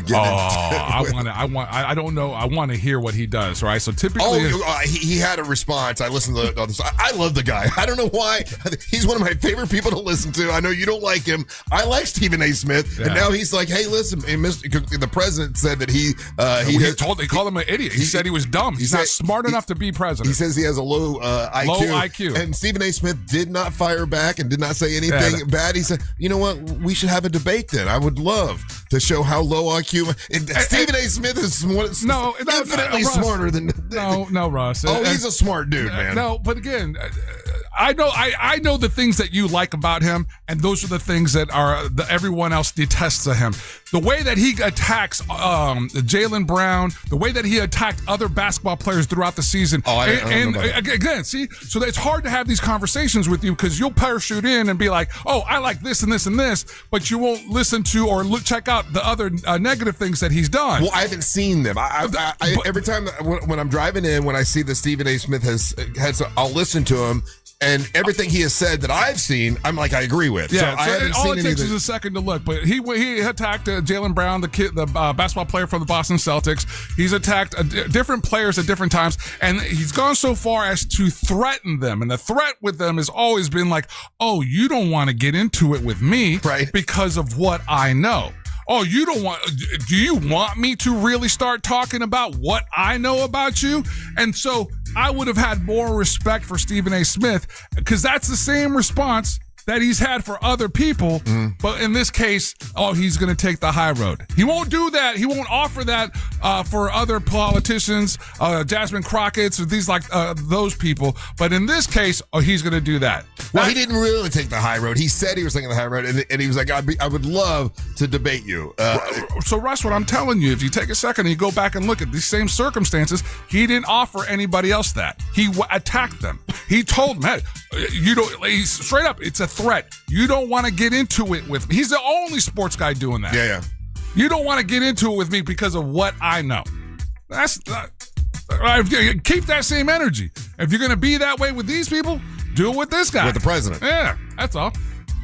don't know. I want to hear what he does. Right. So typically, he had a response. I listened to this. I love the guy. I don't know why. He's one of my favorite people to listen to. I know you don't like him. I like Stephen A. Smith, and now he's like, hey, listen, the president said that they called him an idiot. He said he was dumb. He's not smart enough to be president. He says he has a low IQ. Low IQ. And Stephen A. Smith did not fire back and did not say anything bad. He said, you know what? We should have a debate then. I would love to show how low IQ. Stephen A. Smith is infinitely smarter than. No, Russ. He's a smart dude, man. No, but again, I know the things that you like about him, and those are the things that everyone else detests of him. The way that he attacks Jaylen Brown, the way that he attacked other basketball players throughout the season. Again, see, so it's hard to have these conversations with you because you'll parachute in and be like, oh, I like this and this and this, but you won't listen to or check out the other negative things that he's done. Well, I haven't seen them. Every time when I'm driving in, when I see that Stephen A. Smith has, I'll listen to him. And everything he has said that I've seen, I'm like, I agree with. Yeah, all it takes is a second to look. But he attacked Jaylen Brown, the basketball player from the Boston Celtics. He's attacked different players at different times, and he's gone so far as to threaten them. And the threat with them has always been like, "Oh, you don't want to get into it with me, right? Because of what I know." Oh, you don't want, do you want me to really start talking about what I know about you? And so I would have had more respect for Stephen A. Smith because that's the same response that he's had for other people. But in this case, he's going to take the high road. He won't do that. He won't offer that for other politicians, Jasmine Crockett's, or these those people. But in this case, he's going to do that. Well, he didn't really take the high road. He said he was taking the high road, and he was like, I would love to debate you. So, Russ, what I'm telling you, if you take a second and you go back and look at these same circumstances, he didn't offer anybody else that. He attacked them. He told them, hey, he's straight up, it's a threat. You don't want to get into it with me. He's the only sports guy doing that. Yeah. You don't want to get into it with me because of what I know. That's keep that same energy. If you're going to be that way with these people, do it with this guy. With the president. Yeah, that's all.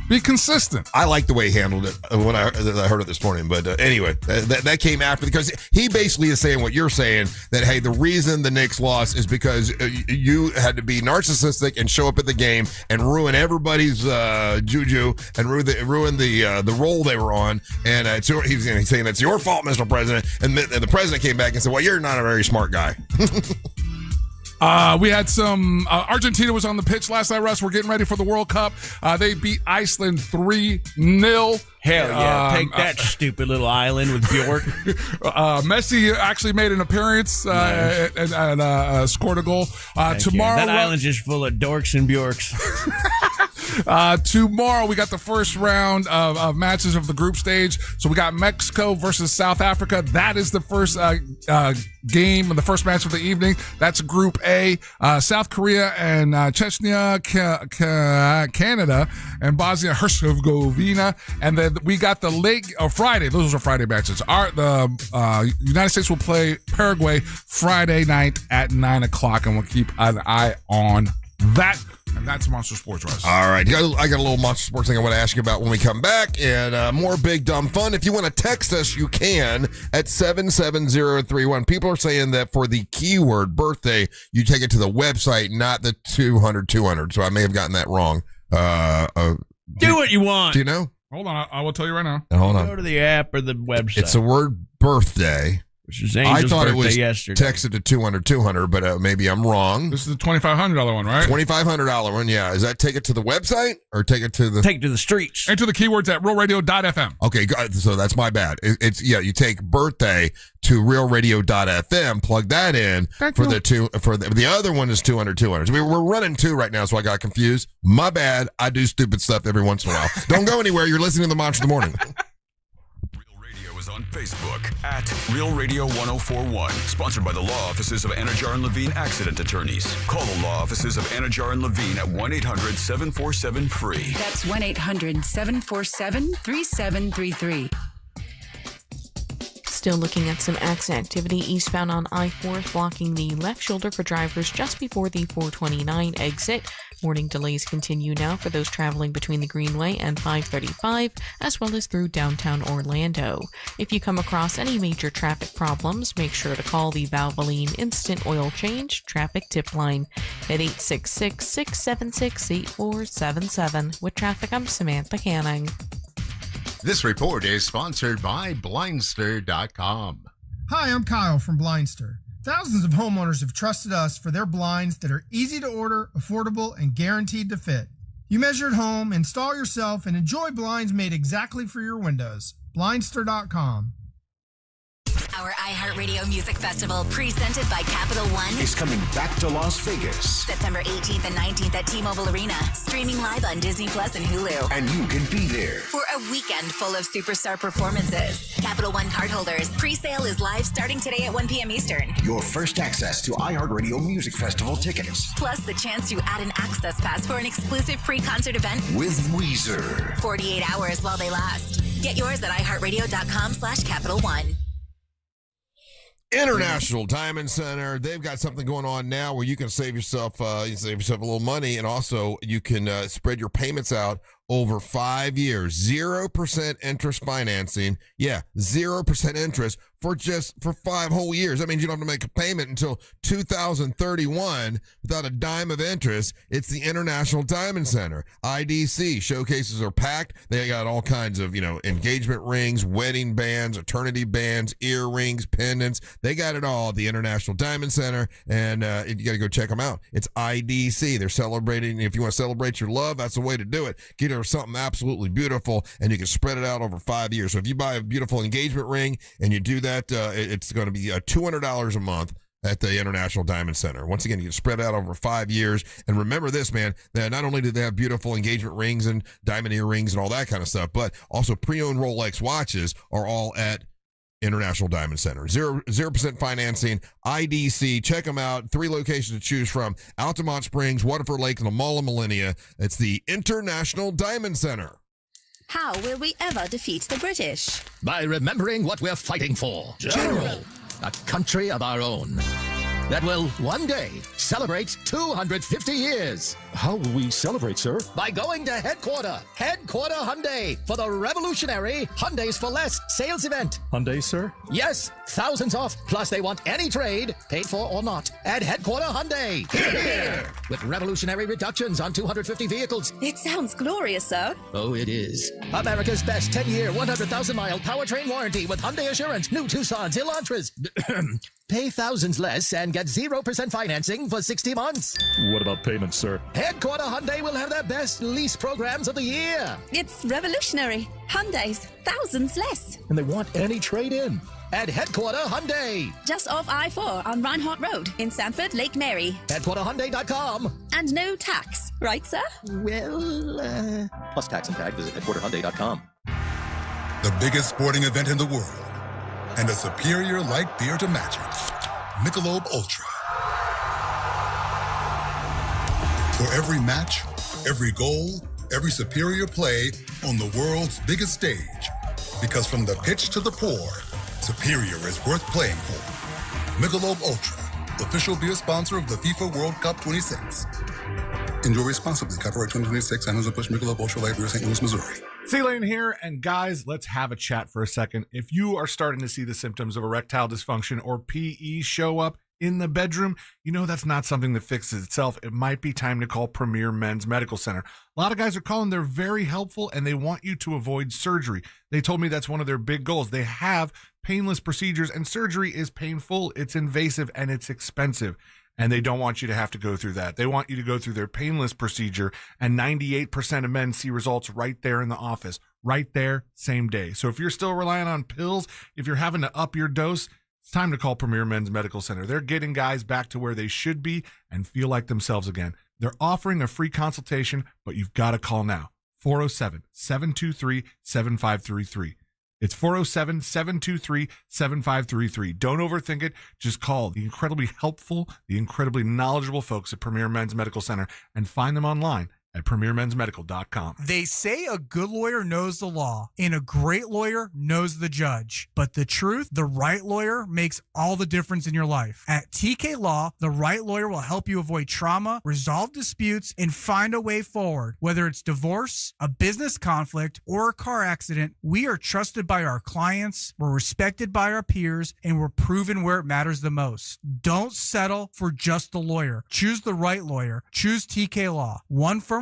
Be consistent. I like the way he handled it when I heard it this morning. But anyway, that came after, because he basically is saying what you're saying, that, hey, the reason the Knicks lost is because you had to be narcissistic and show up at the game and ruin everybody's juju and ruin the role they were on. And he's saying it's your fault, Mr. President. And the president came back and said, well, you're not a very smart guy. We had some Argentina was on the pitch last night, Russ. We're getting ready for the World Cup. They beat Iceland 3-0. Hell yeah. Take that stupid little island with Bjork. Messi actually made an appearance and scored a goal. Tomorrow, that island's just full of dorks and Bjorks. Tomorrow we got the first round of matches of the group stage. So we got Mexico versus South Africa. That is the first game and the first match of the evening. That's Group A. South Korea and Chechnya, Canada, and Bosnia Herzegovina. And then we got the Friday. Those are Friday matches. The United States will play Paraguay Friday night at 9:00, and we'll keep an eye on that. And that's Monster Sports, Russ. All right. I got a little Monster Sports thing I want to ask you about when we come back. And more big, dumb fun. If you want to text us, you can at 77031. People are saying that for the keyword birthday, you take it to the website, not the 200. So I may have gotten that wrong. Do what you want. Do you know? Hold on. I will tell you right now. Hold on. Go to the app or the website. It's the word birthday. Which is Angel's I thought it was yesterday. texted to 200, but maybe I'm wrong. This is the $2,500 one, right? $2,500 one, yeah. Is that take it to the website or take it to the... Take it to the streets. Enter the keywords at realradio.fm. Okay, so that's my bad. You take birthday to realradio.fm, plug that in for the other one is 200. So we're running two right now, so I got confused. My bad. I do stupid stuff every once in a while. Don't go anywhere. You're listening to the Monster in the Morning. On Facebook at Real Radio 1041. Sponsored by the law offices of Anajar and Levine Accident Attorneys. Call the law offices of Anajar and Levine at 1-800-747-FREE. That's 1-800-747-3733. Still looking at some accident activity eastbound on I-4, blocking the left shoulder for drivers just before the 429 exit. Morning delays continue now for those traveling between the Greenway and 535, as well as through downtown Orlando. If you come across any major traffic problems, make sure to call the Valvoline Instant Oil Change Traffic Tip Line at 866-676-8477. With traffic, I'm Samantha Canning. This report is sponsored by Blindster.com. Hi, I'm Kyle from Blindster. Thousands of homeowners have trusted us for their blinds that are easy to order, affordable, and guaranteed to fit. You measure at home, install yourself, and enjoy blinds made exactly for your windows. Blindster.com. Our iHeartRadio Music Festival, presented by Capital One, is coming back to Las Vegas. September 18th and 19th at T-Mobile Arena, streaming live on Disney Plus and Hulu. And you can be there for a weekend full of superstar performances. Capital One cardholders, pre-sale is live starting today at 1 p.m. Eastern. Your first access to iHeartRadio Music Festival tickets. Plus the chance to add an access pass for an exclusive pre-concert event with Weezer. 48 hours while they last. Get yours at iHeartRadio.com/Capital One. International Diamond Center. They've got something going on now where you can save yourself a little money, and also you can spread your payments out over 5 years. 0% interest financing. Yeah, 0% interest for 5 whole years. That means you don't have to make a payment until 2031 without a dime of interest. It's the International Diamond Center. IDC showcases are packed. They got all kinds of, engagement rings, wedding bands, eternity bands, earrings, pendants. They got it all at the International Diamond Center, and you got to go check them out. It's IDC. They're celebrating. If you want to celebrate your love, that's the way to do it. Get her something absolutely beautiful, and you can spread it out over 5 years. So if you buy a beautiful engagement ring and you do that, it's going to be $200 a month at the International Diamond Center. Once again, you can spread it out over 5 years. And remember this, man, that not only do they have beautiful engagement rings and diamond earrings and all that kind of stuff, but also pre-owned Rolex watches are all at International Diamond Center. 0% financing, IDC. Check them out. 3 locations to choose from: Altamont Springs, Waterford Lake, and the Mall of Millennia. It's the International Diamond Center. How will we ever defeat the British? By remembering what we're fighting for. General. A country of our own. That will one day celebrate 250 years. How will we celebrate, sir? By going to Headquarter Hyundai, for the revolutionary Hyundais for Less sales event. Hyundai, sir? Yes, thousands off, plus they want any trade, paid for or not, at Headquarter Hyundai. Here! With revolutionary reductions on 250 vehicles. It sounds glorious, sir. Oh, it is. America's best 10-year, 100,000-mile powertrain warranty with Hyundai Assurance. New Tucsons, Elantras. Pay thousands less and get 0% financing for 60 months. What about payments, sir? Headquarter Hyundai will have their best lease programs of the year. It's revolutionary. Hyundai's thousands less. And they want any trade-in. At Headquarter Hyundai. Just off I-4 on Reinhardt Road in Sanford, Lake Mary. HeadquarterHyundai.com. And no tax, right, sir? Well, plus tax and tag, visit HeadquarterHyundai.com. The biggest sporting event in the world. And a superior light beer to match it. Michelob Ultra. For every match, every goal, every superior play on the world's biggest stage. Because from the pitch to the pour, superior is worth playing for. Michelob Ultra, official beer sponsor of the FIFA World Cup 26. Enjoy responsibly. Copyright 2026, Anheuser-Busch Michelob Ultra Light Beer, St. Louis, Missouri. C-Lane here, and guys, let's have a chat for a second. If you are starting to see the symptoms of erectile dysfunction or PE show up in the bedroom, you know that's not something that fixes itself. It might be time to call Premier Men's Medical Center. A lot of guys are calling. They're very helpful, and they want you to avoid surgery. They told me that's one of their big goals. They have painless procedures, and surgery is painful, it's invasive, and it's expensive. And they don't want you to have to go through that. They want you to go through their painless procedure, and 98% of men see results right there in the office, right there, same day. So if you're still relying on pills, if you're having to up your dose, it's time to call Premier Men's Medical Center. They're getting guys back to where they should be and feel like themselves again. They're offering a free consultation, but you've got to call now. 407-723-7533. It's 407-723-7533. Don't overthink it. Just call the incredibly helpful, the incredibly knowledgeable folks at Premier Men's Medical Center and find them online at premiermensmedical.com. They say a good lawyer knows the law and a great lawyer knows the judge. But the truth, the right lawyer makes all the difference in your life. At TK Law, the right lawyer will help you avoid trauma, resolve disputes, and find a way forward. Whether it's divorce, a business conflict, or a car accident, we are trusted by our clients, we're respected by our peers, and we're proven where it matters the most. Don't settle for just a lawyer. Choose the right lawyer. Choose TK Law. OneFirmForLife.com.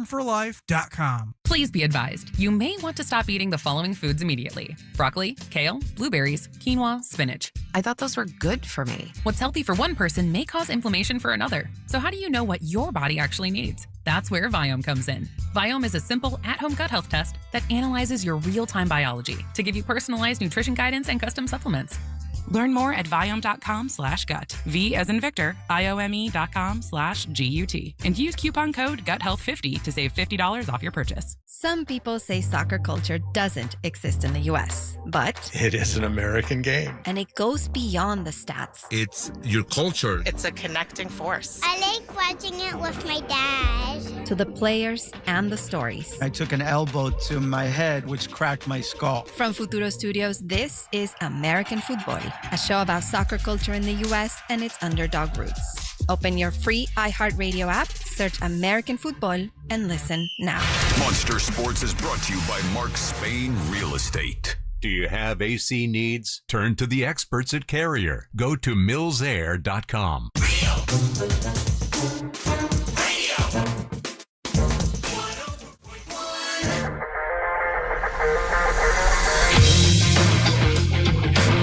Please be advised, you may want to stop eating the following foods immediately: broccoli, kale, blueberries, quinoa, spinach. I thought those were good for me. What's healthy for one person may cause inflammation for another. So how do you know what your body actually needs? That's where Viome comes in. Viome is a simple at-home gut health test that analyzes your real-time biology to give you personalized nutrition guidance and custom supplements. Learn more at Viome.com/gut. V as in Victor, IOME.com/GUT. And use coupon code GUTHEALTH50 to save $50 off your purchase. Some people say soccer culture doesn't exist in the U.S., but it is an American game. And it goes beyond the stats. It's your culture. It's a connecting force. I like watching it with my dad. To the players and the stories. I took an elbow to my head, which cracked my skull. From Futuro Studios, this is American Football, a show about soccer culture in the U.S. and its underdog roots. Open your free iHeartRadio app, search American Football, and listen now. Monster Sports is brought to you by Mark Spain Real Estate. Do you have AC needs? Turn to the experts at Carrier. Go to millsair.com.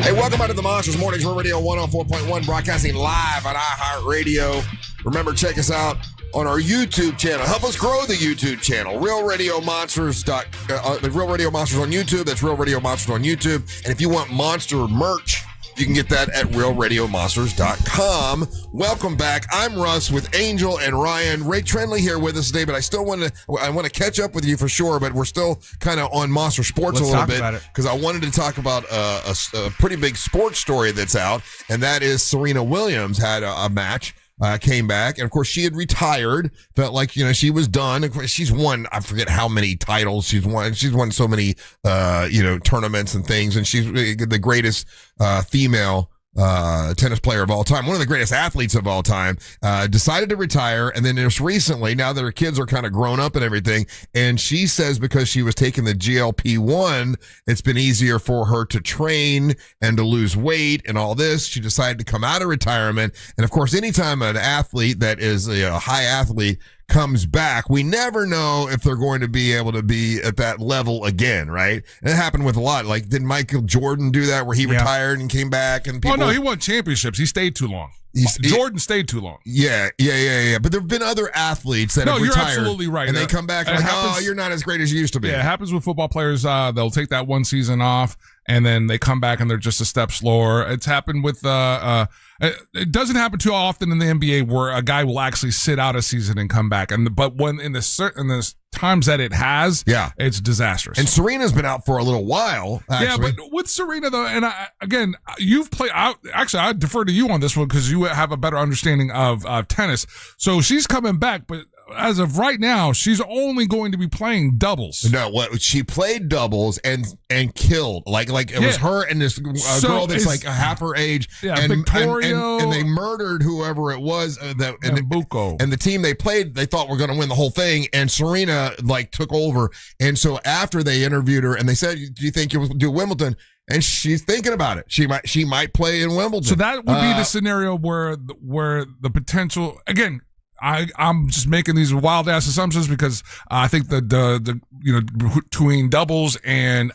Hey, welcome back to the Monsters Mornings Real Radio 104.1, broadcasting live on iHeartRadio. Remember, check us out on our YouTube channel. Help us grow the YouTube channel. Real Radio Monsters on YouTube. That's Real Radio Monsters on YouTube. And if you want Monster merch, you can get that at realradiomonsters.com. Welcome back. I'm Russ with Angel and Ryan. Ray Treanedly here with us today, but I want to catch up with you for sure, but we're still kind of on Monster Sports a little bit because I wanted to talk about a pretty big sports story that's out, and that is Serena Williams had a match came back. And of course, she had retired, felt like, she was done. Of course, she's won, I forget how many titles she's won. She's won so many, tournaments and things. And she's the greatest female tennis player of all time, one of the greatest athletes of all time, decided to retire. And then just recently, now that her kids are kind of grown up and everything, and she says because she was taking the GLP-1, it's been easier for her to train and to lose weight and all this. She decided to come out of retirement. And of course, anytime an athlete that is a high athlete comes back, we never know if they're going to be able to be at that level again, right? And it happened with a lot. Like, did Michael Jordan do that where he retired and came back? And people, no, he won championships. He stayed too long. Jordan stayed too long. Yeah. But there have been other athletes that have retired. You're absolutely right. And they come back and you're not as great as you used to be. Yeah, it happens with football players. They'll take that one season off, and then they come back and they're just a step slower. It's happened with it doesn't happen too often in the NBA where a guy will actually sit out a season and come back. But when in the times that it has, it's disastrous. And Serena's been out for a little while, actually. Yeah, but with Serena though, and again, you've played. I defer to you on this one because you have a better understanding of tennis. So she's coming back, but as of right now, she's only going to be playing doubles. No, she played doubles and killed. Like it was her and this girl that's like half her age. Yeah, and Victoria. And they murdered whoever it was. And the team they played, they thought were going to win the whole thing. And Serena took over. And so after they interviewed her and they said, "Do you think you'll do Wimbledon?" And she's thinking about it. She might play in Wimbledon. So that would be the scenario where the potential, again, I'm just making these wild ass assumptions because I think the between doubles and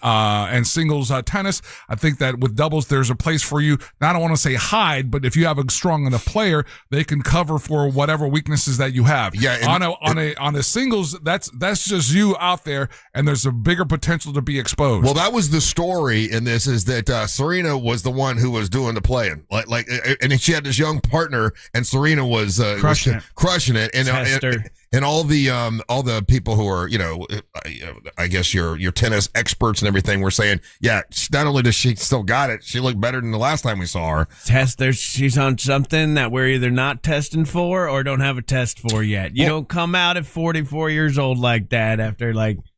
singles tennis, I think that with doubles there's a place for you. Now, I don't want to say hide, but if you have a strong enough player, they can cover for whatever weaknesses that you have. Yeah, on a singles, that's just you out there, and there's a bigger potential to be exposed. Well, that was the story in this, is that Serena was the one who was doing the playing, and she had this young partner, and Serena was crushing it, and all the people who are I guess your tennis experts and everything were saying, not only does she still got it, she looked better than the last time we saw her. She's on something that we're either not testing for or don't have a test for yet. You don't come out at 44 years old like that after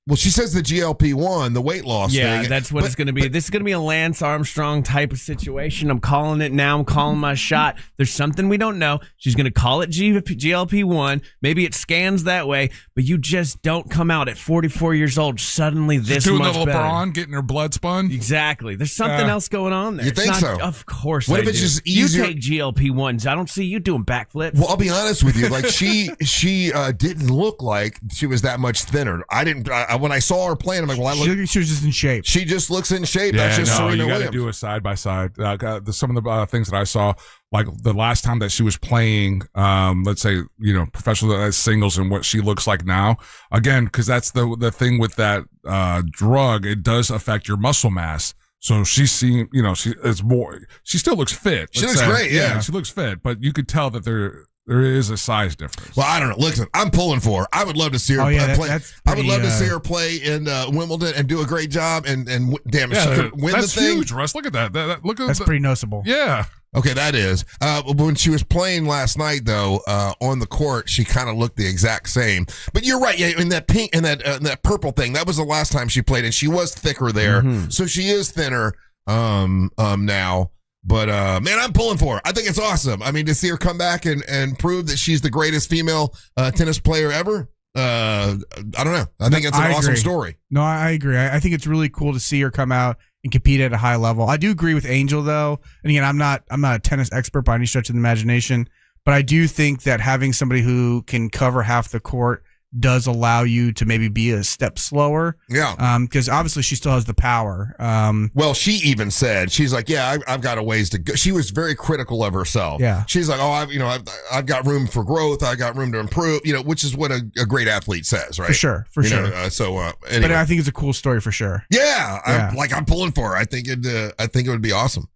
Well, she says the GLP-1, the weight loss thing. Yeah, that's what it's going to be. This is going to be a Lance Armstrong type of situation. I'm calling it now. I'm calling my shot. There's something we don't know. She's going to call it GLP-1. Maybe it scans that way, but you just don't come out at 44 years old suddenly this doing much the better. LeBron, getting her blood spun? Exactly. There's something else going on there. You think so? Of course What I if it's do. just easier? You take GLP-1s. I don't see you doing backflips. Well, I'll be honest with you. She didn't look like she was that much thinner. I didn't. When I saw her play, I'm like, well, she was just in shape. She just looks in shape. That's just Serena you Williams. got to do a side by side. Some of the things that I saw, like the last time that she was playing, let's say professional singles, and what she looks like now. Again, because that's the thing with that drug, it does affect your muscle mass. So she still looks fit. She looks great. Yeah, she looks fit, but you could tell that there is a size difference. Well, I don't know. Listen, I'm pulling for her. I would love to see her play. I would love to see her play in Wimbledon and do a great job and damn it, she could win the thing. That's huge, Russ. Look at that. That's pretty noticeable. Yeah. Okay, that is. When she was playing last night, though, on the court, she kind of looked the exact same. But you're right. Yeah, in that pink and that purple thing, that was the last time she played, and she was thicker there. Mm-hmm. So she is thinner now. But, man, I'm pulling for her. I think it's awesome. I mean, to see her come back and prove that she's the greatest female tennis player ever, I don't know. I think it's an awesome story. No, I agree. I think it's really cool to see her come out and compete at a high level. I do agree with Angel, though. And again, I'm not a tennis expert by any stretch of the imagination, but I do think that having somebody who can cover half the court does allow you to maybe be a step slower. Yeah. Because obviously she still has the power. Well, she even said, she's like, I've got a ways to go. She was very critical of herself. Yeah. She's like, I've got room for growth. I got room to improve, which is what a great athlete says, right? For sure. Anyway. But I think it's a cool story for sure. Yeah. I'm pulling for her. I think it would be awesome.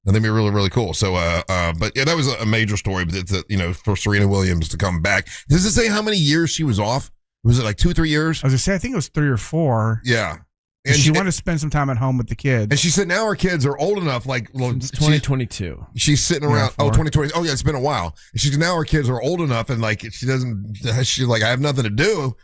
I think it'd be really, really cool. So, but yeah, that was a major story. But it's, for Serena Williams to come back. Does it say how many years she was off? Was it like 2-3 years? I was gonna say, I think it was 3 or 4. Yeah. And she wanted to spend some time at home with the kids. And she said now her kids are old enough, like, well, it's 2022. She's sitting around, 2020. Oh, yeah, it's been a while. She's now her kids are old enough, and like, she's like, I have nothing to do.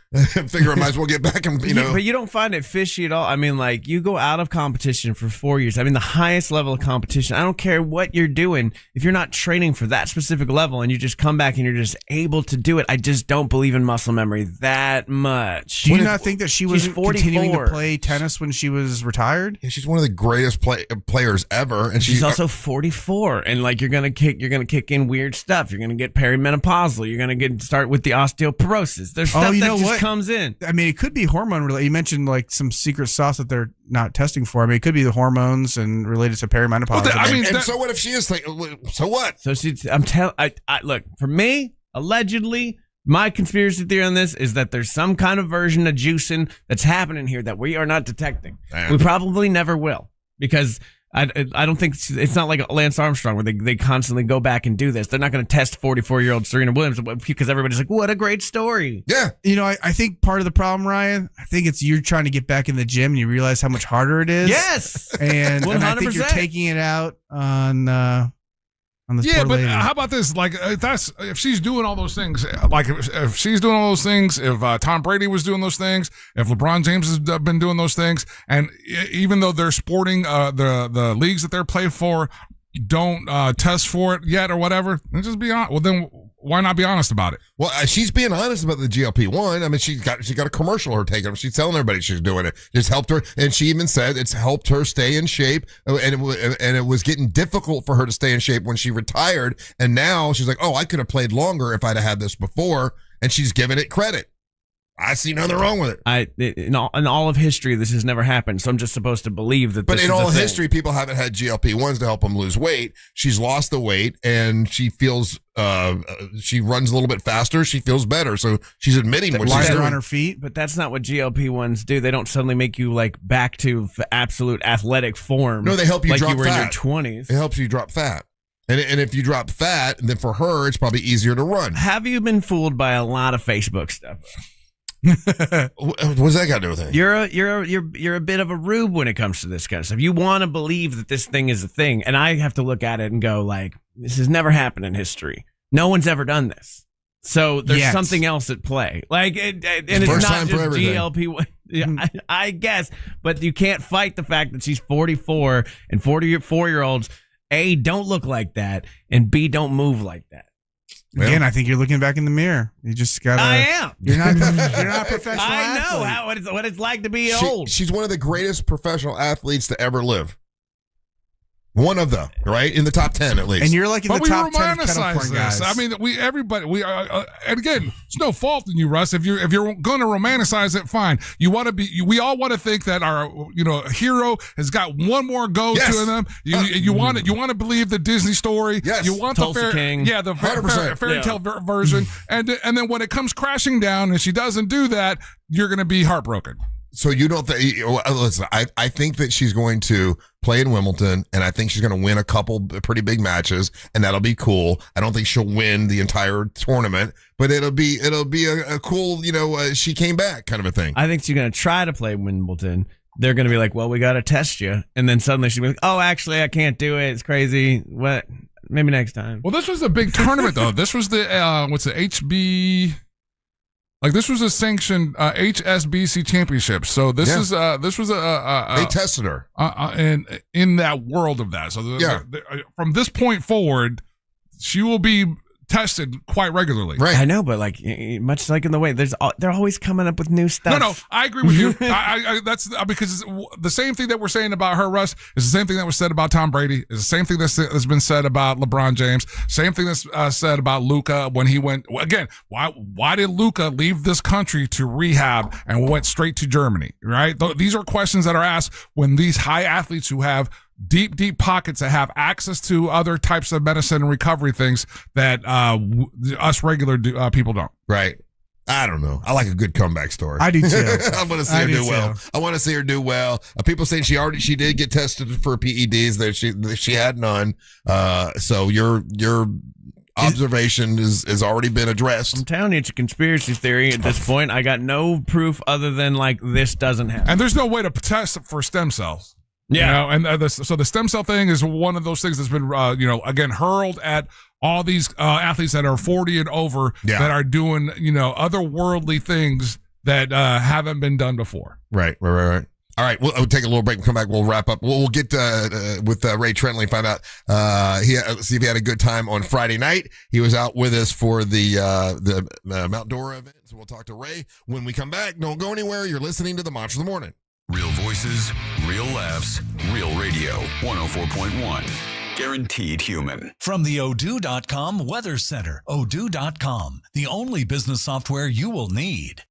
Figure I might as well get back and, But you don't find it fishy at all. I mean, like, you go out of competition for 4 years. I mean, the highest level of competition. I don't care what you're doing. If you're not training for that specific level and you just come back and you're just able to do it, I just don't believe in muscle memory that much. Do you not think that she was continuing to play tennis when she was retired? Yeah, she's one of the greatest players ever, and she's also 44. And like, you're gonna kick in weird stuff. You're gonna get perimenopausal. You're gonna start with the osteoporosis. There's stuff that just comes in. I mean, it could be hormone related. You mentioned like some secret sauce that they're not testing for. I mean, it could be the hormones and related to perimenopause. Well, so what if she is? So what? So look, for me, allegedly. My conspiracy theory on this is that there's some kind of version of juicing that's happening here that we are not detecting. We probably never will, because I don't think it's not like Lance Armstrong where they constantly go back and do this. They're not going to test 44-year-old Serena Williams because everybody's like, what a great story. Yeah. I think part of the problem, Ryan, I think it's you're trying to get back in the gym and you realize how much harder it is. Yes. And I think you're taking it out on this poor lady. How about this? Like, if she's doing all those things, like if she's doing all those things, if Tom Brady was doing those things, if LeBron James has been doing those things, and even though they're sporting the leagues that they're playing for don't test for it yet or whatever, then just be honest. Well, then why not be honest about it? Well, she's being honest about the GLP-1. I mean, she got a commercial her taking. She's telling everybody she's doing it. It's helped her, and she even said it's helped her stay in shape. And it was getting difficult for her to stay in shape when she retired. And now she's like, oh, I could have played longer if I'd have had this before. And she's giving it credit. I see nothing wrong with it. In all of history, this has never happened. So I'm just supposed to believe that. But in all history, people haven't had GLP-1s to help them lose weight. She's lost the weight, and she feels she runs a little bit faster. She feels better, so she's admitting what she's doing on her feet. But that's not what GLP-1s do. They don't suddenly make you like back to absolute athletic form. No, they help you like drop you were fat. in your 20s. It helps you drop fat. And if you drop fat, then for her, it's probably easier to run. Have you been fooled by a lot of Facebook stuff? What's that got to do with it? You're a bit of a rube when it comes to this kind of stuff. You want to believe that this thing is a thing, and I have to look at it and go like, this has never happened in history. No one's ever done this. So there's something else at play. Like, and it's not just GLP-1. Yeah, I guess, but you can't fight the fact that she's 44 and 44-year-olds A, don't look like that, and B, don't move like that. Again, I think you're looking back in the mirror. You just gotta. I am. You're not a professional. I know what it's like to be old. She's one of the greatest professional athletes to ever live. One of them, right? In the top 10 at least. And you're like in the top 10 of kettle corn guys. I mean, everybody and again, it's no fault in you, Russ. If you're going to romanticize it, fine. You want to be. We all want to think that our hero has got one more go to them. You want to believe the Disney story. Yes. You want Tulsa King. Yeah, the fairy tale version. And then when it comes crashing down and she doesn't do that, you're going to be heartbroken. So you don't think? Listen, I think that she's going to play in Wimbledon, and I think she's going to win a couple pretty big matches, and that'll be cool. I don't think she'll win the entire tournament, but it'll be a cool, she came back kind of a thing. I think she's going to try to play Wimbledon. They're going to be like, well, we got to test you, and then suddenly she'll be like, oh, actually, I can't do it. It's crazy. What? Maybe next time. Well, this was a big tournament though. This was the HB. Like this was a sanctioned HSBC championship, so this was they tested her in that world of that. So from this point forward, she will be tested quite regularly. Right, I know, but like much like in the way they're always coming up with new stuff. No, I agree with you. That's because the same thing that we're saying about her, Russ, is the same thing that was said about Tom Brady. Is the same thing that's been said about LeBron James. Same thing that's said about Luka when he went again. Why did Luka leave this country to rehab and went straight to Germany? Right. These are questions that are asked when these high athletes who have deep pockets that have access to other types of medicine and recovery things that us regular people don't. Right. I don't know. I like a good comeback story. I do too. I want to see her do well. I want to see her do well. People saying she did get tested for PEDs. That she had none. So observation has already been addressed. I'm telling you, it's a conspiracy theory at this point. I got no proof other than like this doesn't happen. And there's no way to test for stem cells. Yeah. You know, and so the stem cell thing is one of those things that's been, again, hurled at all these athletes that are 40 and over that are doing, otherworldly things that haven't been done before. Right. All right, we'll take a little break and come back. We'll wrap up. We'll get with Ray Treanedly, find out see if he had a good time on Friday night. He was out with us for the Mount Dora event, so we'll talk to Ray when we come back. Don't go anywhere. You're listening to the Monster of the Morning. Real voices, real laughs, real radio. 104.1. Guaranteed human. From the Odoo.com Weather Center, Odoo.com, the only business software you will need.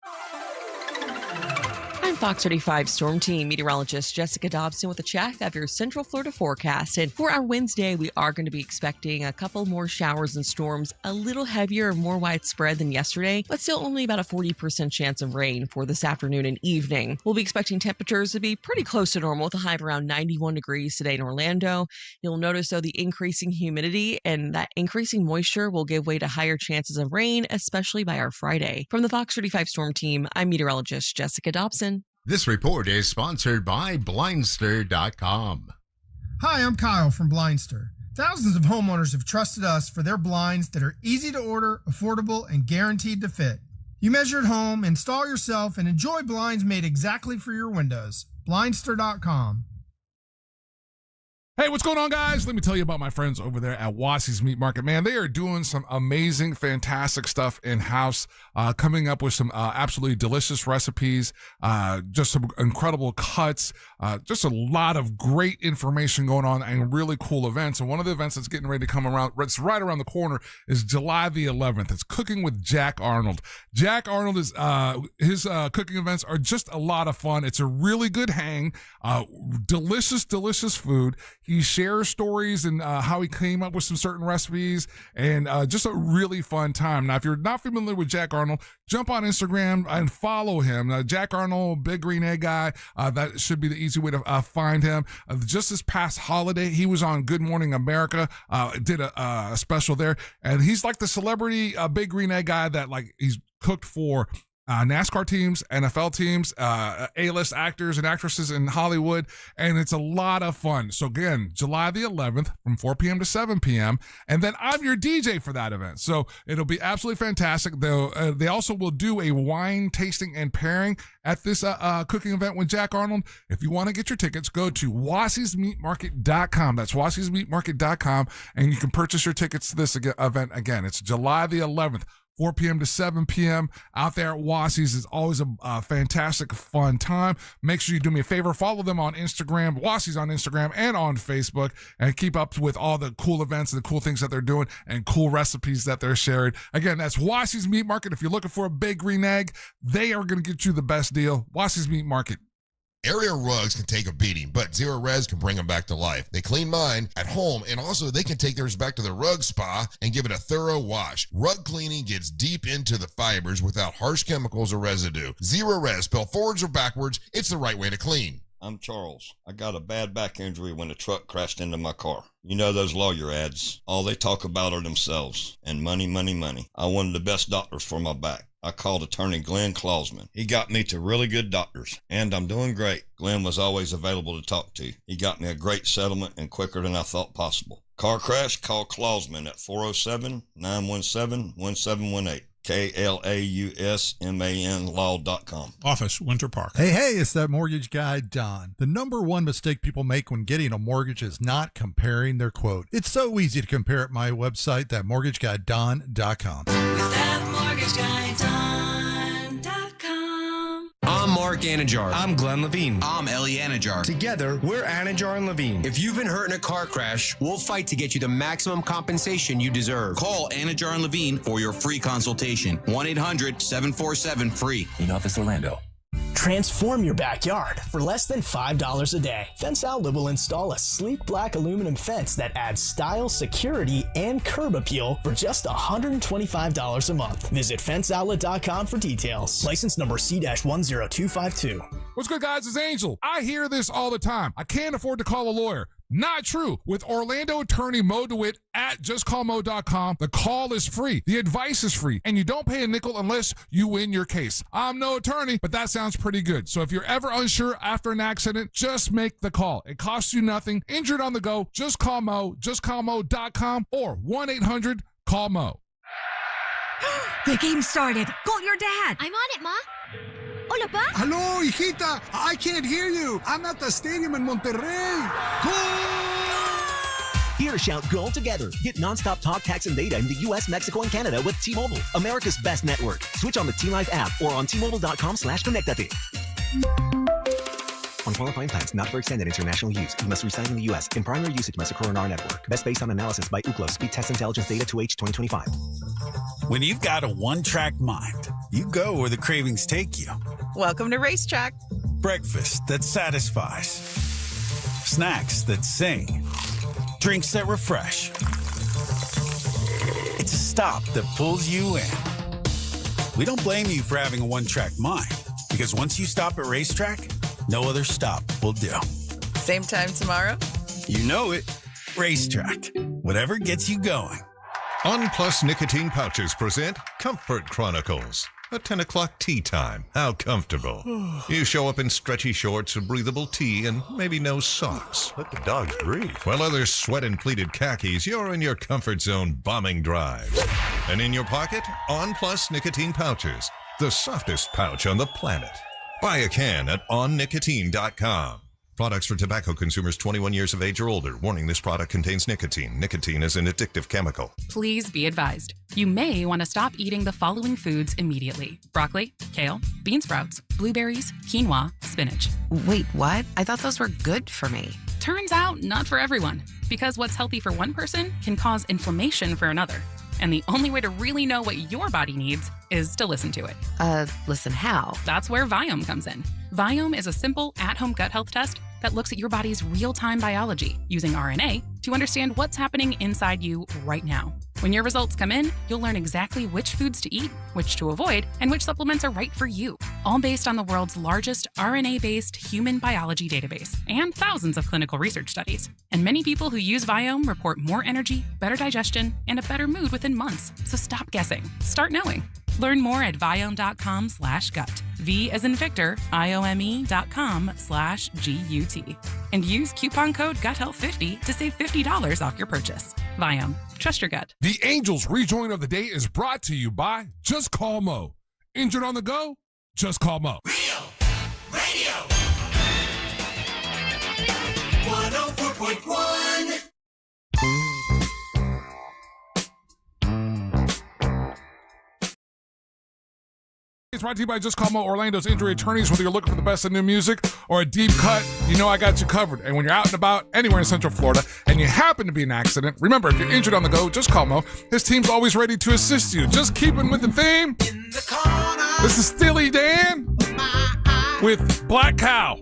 I'm Fox 35 Storm Team meteorologist Jessica Dobson with a check of your Central Florida forecast. And for our Wednesday, we are going to be expecting a couple more showers and storms, a little heavier, more widespread than yesterday, but still only about a 40% chance of rain for this afternoon and evening. We'll be expecting temperatures to be pretty close to normal with a high of around 91 degrees today in Orlando. You'll notice, though, the increasing humidity and that increasing moisture will give way to higher chances of rain, especially by our Friday. From the Fox 35 Storm Team, I'm meteorologist Jessica Dobson. This report is sponsored by Blindster.com. Hi, I'm Kyle from Blindster. Thousands of homeowners have trusted us for their blinds that are easy to order, affordable, and guaranteed to fit. You measure at home, install yourself, and enjoy blinds made exactly for your windows. Blindster.com. Hey, what's going on, guys? Let me tell you about my friends over there at Wassey's Meat Market. Man, they are doing some amazing, fantastic stuff in-house, coming up with some absolutely delicious recipes, just some incredible cuts, just a lot of great information going on and really cool events. And one of the events that's getting ready to come around, it's right around the corner, is July the 11th. It's Cooking with Jack Arnold. Jack Arnold is, his cooking events are just a lot of fun. It's a really good hang, delicious, delicious food. He shares stories and how he came up with some certain recipes and just a really fun time. Now, if you're not familiar with Jack Arnold, jump on Instagram and follow him. Jack Arnold, big green egg guy. That should be the easy way to find him. Just this past holiday, he was on Good Morning America, did a special there. And he's like the celebrity big green egg guy that he's cooked for NASCAR teams, NFL teams, A-list actors and actresses in Hollywood, and it's a lot of fun. So again, July the 11th from 4 p.m. to 7 p.m., and then I'm your DJ for that event. So it'll be absolutely fantastic. They also will do a wine tasting and pairing at this cooking event with Jack Arnold. If you want to get your tickets, go to Wassey'sMeatMarket.com. That's Wassey'sMeatMarket.com, and you can purchase your tickets to this event. Again, it's July the 11th. 4 p.m. to 7 p.m. out there at Wassey's is always a fantastic, fun time. Make sure you do me a favor. Follow them on Instagram, Wassey's on Instagram and on Facebook, and keep up with all the cool events and the cool things that they're doing and cool recipes that they're sharing. Again, that's Wassey's Meat Market. If you're looking for a big green egg, they are going to get you the best deal. Wassey's Meat Market. Area rugs can take a beating, but Zero Res can bring them back to life. They clean mine at home, and also they can take theirs back to the rug spa and give it a thorough wash. Rug cleaning gets deep into the fibers without harsh chemicals or residue. Zero Res, spelled forwards or backwards, it's the right way to clean. I'm Charles. I got a bad back injury when a truck crashed into my car. You know those lawyer ads. All they talk about are themselves and money, money, money. I wanted the best doctors for my back. I called attorney Glenn Klausman. He got me to really good doctors, and I'm doing great. Glenn was always available to talk to. He got me a great settlement and quicker than I thought possible. Car crash? Call Klausman at 407-917-1718. KLAUSMAN law.com. Office, Winter Park. Hey, it's that mortgage guy, Don. The number one mistake people make when getting a mortgage is not comparing their quote. It's so easy to compare at my website, thatmortgageguydon.com. I'm Mark Anajar. I'm Glenn Levine. I'm Ellie Anajar. Together, we're Anajar and Levine. If you've been hurt in a car crash, we'll fight to get you the maximum compensation you deserve. Call Anajar and Levine for your free consultation. 1-800-747-FREE. In Office Orlando. Transform your backyard for less than $5 a day. Fence Outlet will install a sleek black aluminum fence that adds style, security, and curb appeal for just $125 a month. Visit fenceoutlet.com for details. License number C-10252. What's good, guys? It's Angel. I hear this all the time. I can't afford to call a lawyer. Not true. With Orlando attorney Mo DeWitt at justcallmo.com, the call is free, the advice is free, and you don't pay a nickel unless you win your case. I'm no attorney, but that sounds pretty good. So if you're ever unsure after an accident, just make the call. It costs you nothing. Injured on the go, just call Mo, justcallmo.com or 1-800-CALL-MO. The game started. Call your dad. I'm on it, Ma. Hola, Pa. Hello, hijita. I can't hear you. I'm at the stadium in Monterrey. Here, shout goal together. Get nonstop talk, text, and data in the U.S., Mexico, and Canada with T-Mobile, America's best network. Switch on the T-Life app or on T-Mobile.com/connectate. On qualifying plans, not for extended international use. You must reside in the U.S. In primary usage must occur on our network. Best based on analysis by Ookla. Speed test intelligence data 2H 2025. When you've got a one-track mind, you go where the cravings take you. Welcome to Racetrack. Breakfast that satisfies. Snacks that sing. Drinks that refresh. It's a stop that pulls you in. We don't blame you for having a one-track mind, because once you stop at Racetrack, no other stop will do. Same time tomorrow? You know it. Racetrack. Whatever gets you going. On Plus Nicotine Pouches present Comfort Chronicles. A 10 o'clock tea time. How comfortable. You show up in stretchy shorts, a breathable tee, and maybe no socks. Let the dogs breathe. While others sweat in pleated khakis, you're in your comfort zone bombing drives. And in your pocket, On Plus Nicotine Pouches. The softest pouch on the planet. Buy a can at onnicotine.com. Products for tobacco consumers 21 years of age or older. Warning, this product contains nicotine. Nicotine is an addictive chemical. Please be advised. You may want to stop eating the following foods immediately. Broccoli, kale, bean sprouts, blueberries, quinoa, spinach. Wait, what? I thought those were good for me. Turns out, not for everyone. Because what's healthy for one person can cause inflammation for another. And the only way to really know what your body needs is to listen to it. Listen how? That's where Viome comes in. Viome is a simple at-home gut health test that looks at your body's real-time biology using RNA to understand what's happening inside you right now. When your results come in, you'll learn exactly which foods to eat, which to avoid, and which supplements are right for you, all based on the world's largest RNA-based human biology database and thousands of clinical research studies. And many people who use Viome report more energy, better digestion, and a better mood within months. So stop guessing. Start knowing. Learn more at Viome.com/gut. V as in Victor, IOME.com/GUT. And use coupon code GUTHEALTH50 to save $50 off your purchase. Viome. Trust your gut. The Angels rejoin of the day is brought to you by Just Call Mo. Injured on the go? Just call Mo. Radio 104.1. It's brought to you by Just Call Mo, Orlando's injury attorneys. Whether you're looking for the best of new music or a deep cut, you know I got you covered. And when you're out and about anywhere in Central Florida and you happen to be in an accident, remember, if you're injured on the go, just call Mo. His team's always ready to assist you. Just keeping with the theme. This is Steely Dan with Black Cow.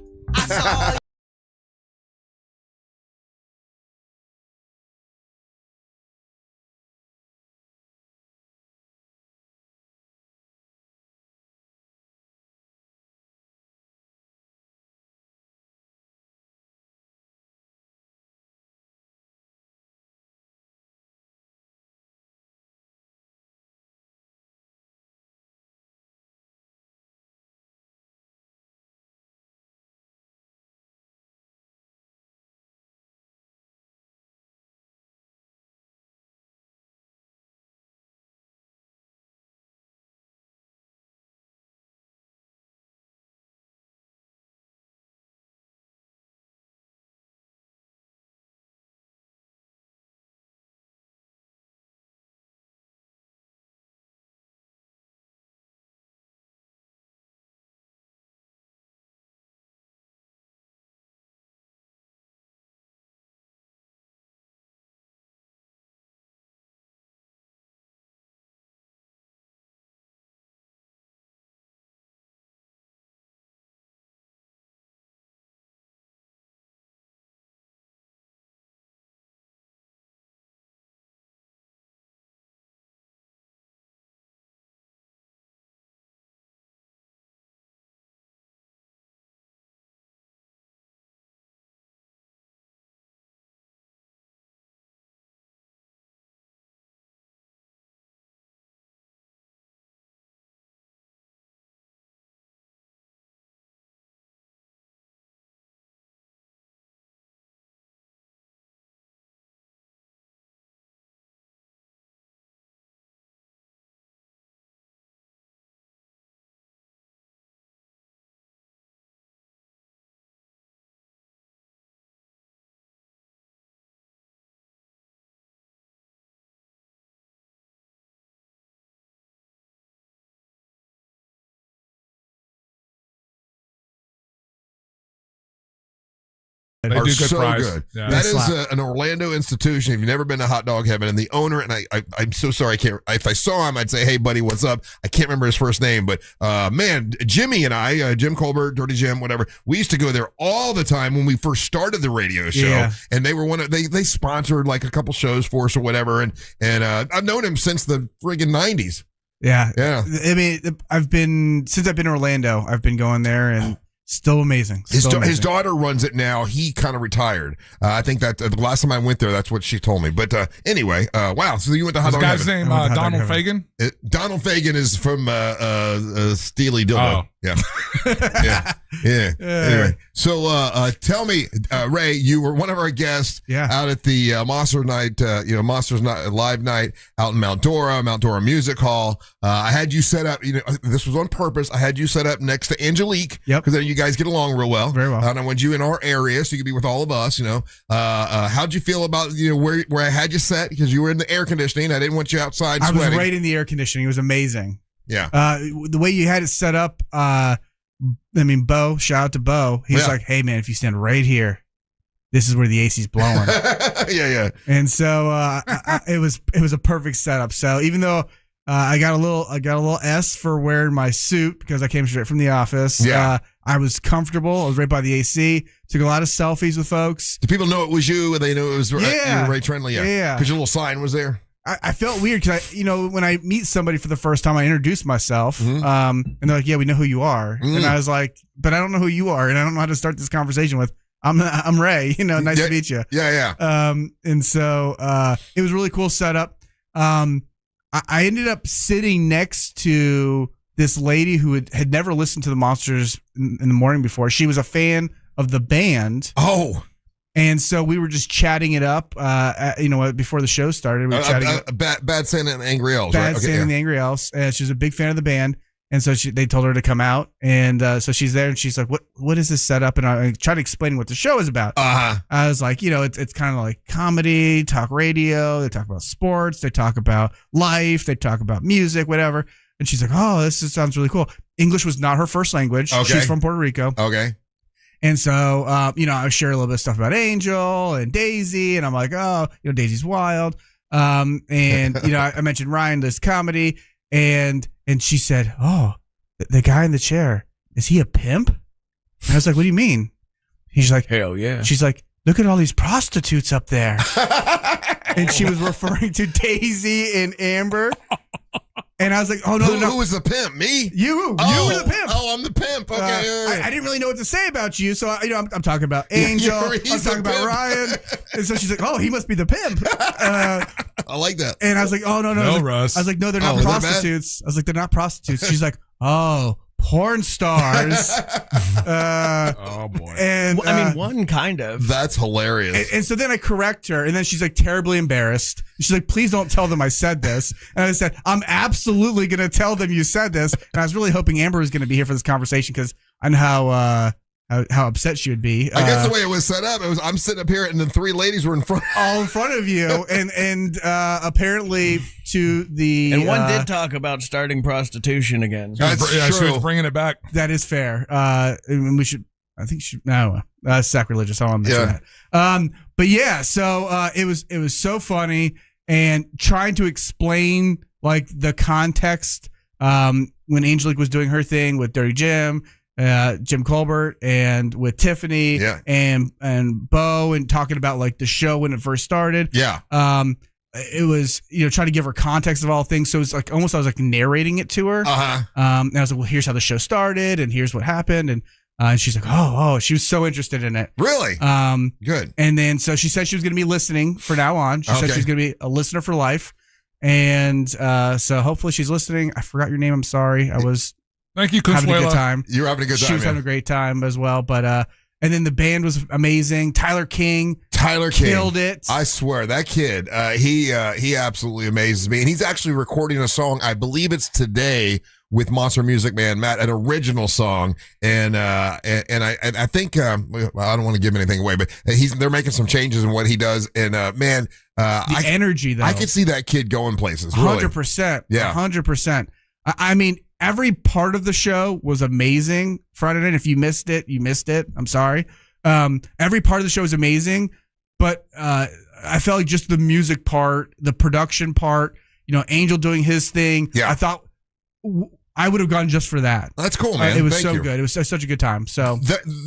They are do good so fries. good. Yeah. That is an Orlando institution. If you've never been to Hot Dog Heaven, and the owner, and I'm so sorry, I can't. If I saw him, I'd say, "Hey, buddy, what's up?" I can't remember his first name, but man, Jimmy and I, Jim Colbert, Dirty Jim, whatever, we used to go there all the time when we first started the radio show, and they were they sponsored like a couple shows for us or whatever, and I've known him since the friggin' 90s. Yeah. I mean, I've been in Orlando. I've been going there, and still amazing. His daughter runs it now. He kind of retired. I think that the last time I went there, that's what she told me. But anyway, wow. So you went to Hot His Dog guy's Heaven. name Donald Fagen? Donald Fagen is from Steely Dildo. Oh. Yeah. yeah. Anyway, so tell me, Ray, you were one of our guests out at the Monsters Night, Monsters Night Live Night out in Mount Dora Music Hall. I had you set up, this was on purpose. I had you set up next to Angelique. Because then you guys get along real well. Very well. And I wanted you in our area so you could be with all of us, how'd you feel about, where I had you set? Because you were in the air conditioning. I didn't want you outside sweating. I was right in the air conditioning. It was amazing. Yeah. The way you had it set up, Bo, shout out to Bo. He's like, hey, man, if you stand right here, this is where the AC's blowing. Yeah. And so it was a perfect setup. So even though I got a little S for wearing my suit because I came straight from the office. Yeah. I was comfortable. I was right by the AC. Took a lot of selfies with folks. Do people know it was you? They know it was Ray Treanedly? Yeah. Because your little sign was there? I felt weird because when I meet somebody for the first time, I introduce myself, Mm-hmm. and they're like, "Yeah, we know who you are," and I was like, "But I don't know who you are, and I don't know how to start this conversation with. I'm Ray, nice to meet you." Yeah. And so it was a really cool setup. I ended up sitting next to this lady who had never listened to the Monsters in the Morning before. She was a fan of the band. Oh. And so we were just chatting it up, before the show started. We were chatting Bad Santa and Angry Elves, Bad right? Santa and the Angry Elves. She was a big fan of the band. And so they told her to come out. And so she's there and she's like, what is this setup? And I tried to explain what the show is about. Uh-huh. I was like, it's kind of like comedy, talk radio. They talk about sports. They talk about life. They talk about music, whatever. And she's like, oh, this sounds really cool. English was not her first language. Okay. She's from Puerto Rico. Okay. And so, I share a little bit of stuff about Angel and Daisy, and I'm like, oh, Daisy's wild. I mentioned Ryan does comedy, and she said, oh, the guy in the chair, is he a pimp? And I was like, what do you mean? He's like, hell yeah. She's like, look at all these prostitutes up there. And she was referring to Daisy and Amber. And I was like, oh, no. Who was the pimp? Me? You were the pimp. Oh, I'm the pimp. Okay. I didn't really know what to say about you. So, I'm talking about Angel. I'm talking about Ryan. And so she's like, oh, he must be the pimp. I like that. And I was like, oh, no. No, Russ. I was like, no, they're not prostitutes. I was like, they're not prostitutes. She's like, oh, porn stars. Oh, boy. And one kind of. That's hilarious. And so then I correct her, and then she's like terribly embarrassed. She's like, please don't tell them I said this. And I said, I'm absolutely going to tell them you said this. And I was really hoping Amber was going to be here for this conversation because I know how upset she would be. I guess the way it was set up, I'm sitting up here and the three ladies were all in front of you, and apparently to the and one did talk about starting prostitution again. That's she was bringing it back. That is fair. And we should. I think that's sacrilegious. I want to mention that. But yeah, so it was so funny and trying to explain like the context when Angelique was doing her thing with Dirty Jim. Jim Colbert and with Tiffany and Bo and talking about like the show when it first started. Yeah. It was, trying to give her context of all things. So it was like almost I was like narrating it to her. Uh-huh. And I was like, well, here's how the show started and here's what happened. And she's like, oh, she was so interested in it. Really? Good. And then so she said she was going to be listening from now on. She said she's going to be a listener for life. And so hopefully she's listening. I forgot your name. I'm sorry. I was Thank you, having a good time. You were having a good time. She was having a great time as well. But and then the band was amazing. Tyler King killed it. I swear that kid, he absolutely amazes me. And he's actually recording a song. I believe it's today with Monster Music Man Matt, an original song. And I think I don't want to give anything away, but they're making some changes in what he does. And the energy though, I could see that kid going places. Really. 100%. Yeah, 100%. I mean, every part of the show was amazing Friday night. If you missed it, you missed it. I'm sorry. Every part of the show is amazing, but I felt like just the music part, the production part, Angel doing his thing. Yeah. I thought I would have gone just for that. That's cool, man. It was Thank so you. good. It was such a good time. So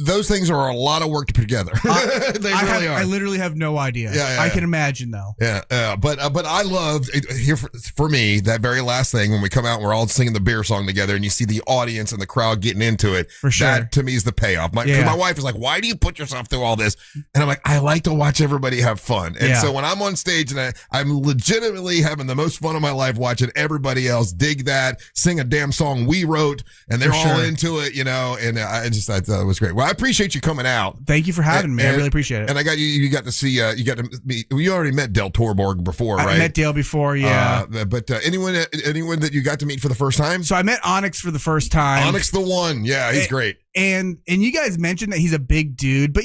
those things are a lot of work to put together. They really are. I literally have no idea. Yeah, I can imagine though. Yeah, but I loved here for me that very last thing when we come out and we're all singing the beer song together and you see the audience and the crowd getting into it. For sure. That to me is the payoff. My wife is like, "Why do you put yourself through all this?" And I'm like, "I like to watch everybody have fun." And so when I'm on stage and I'm legitimately having the most fun of my life watching everybody else dig that, sing a damn song we wrote, and they're all into it, and I thought it was great. Well, I appreciate you coming out. Thank you for having me. I really appreciate it. And I got you got to see, you got to meet, you already met Del Torborg before, right? I met Dale before, yeah. But anyone that you got to meet for the first time? So I met Onyx for the first time. Onyx the one. Yeah, he's great. And you guys mentioned that he's a big dude, but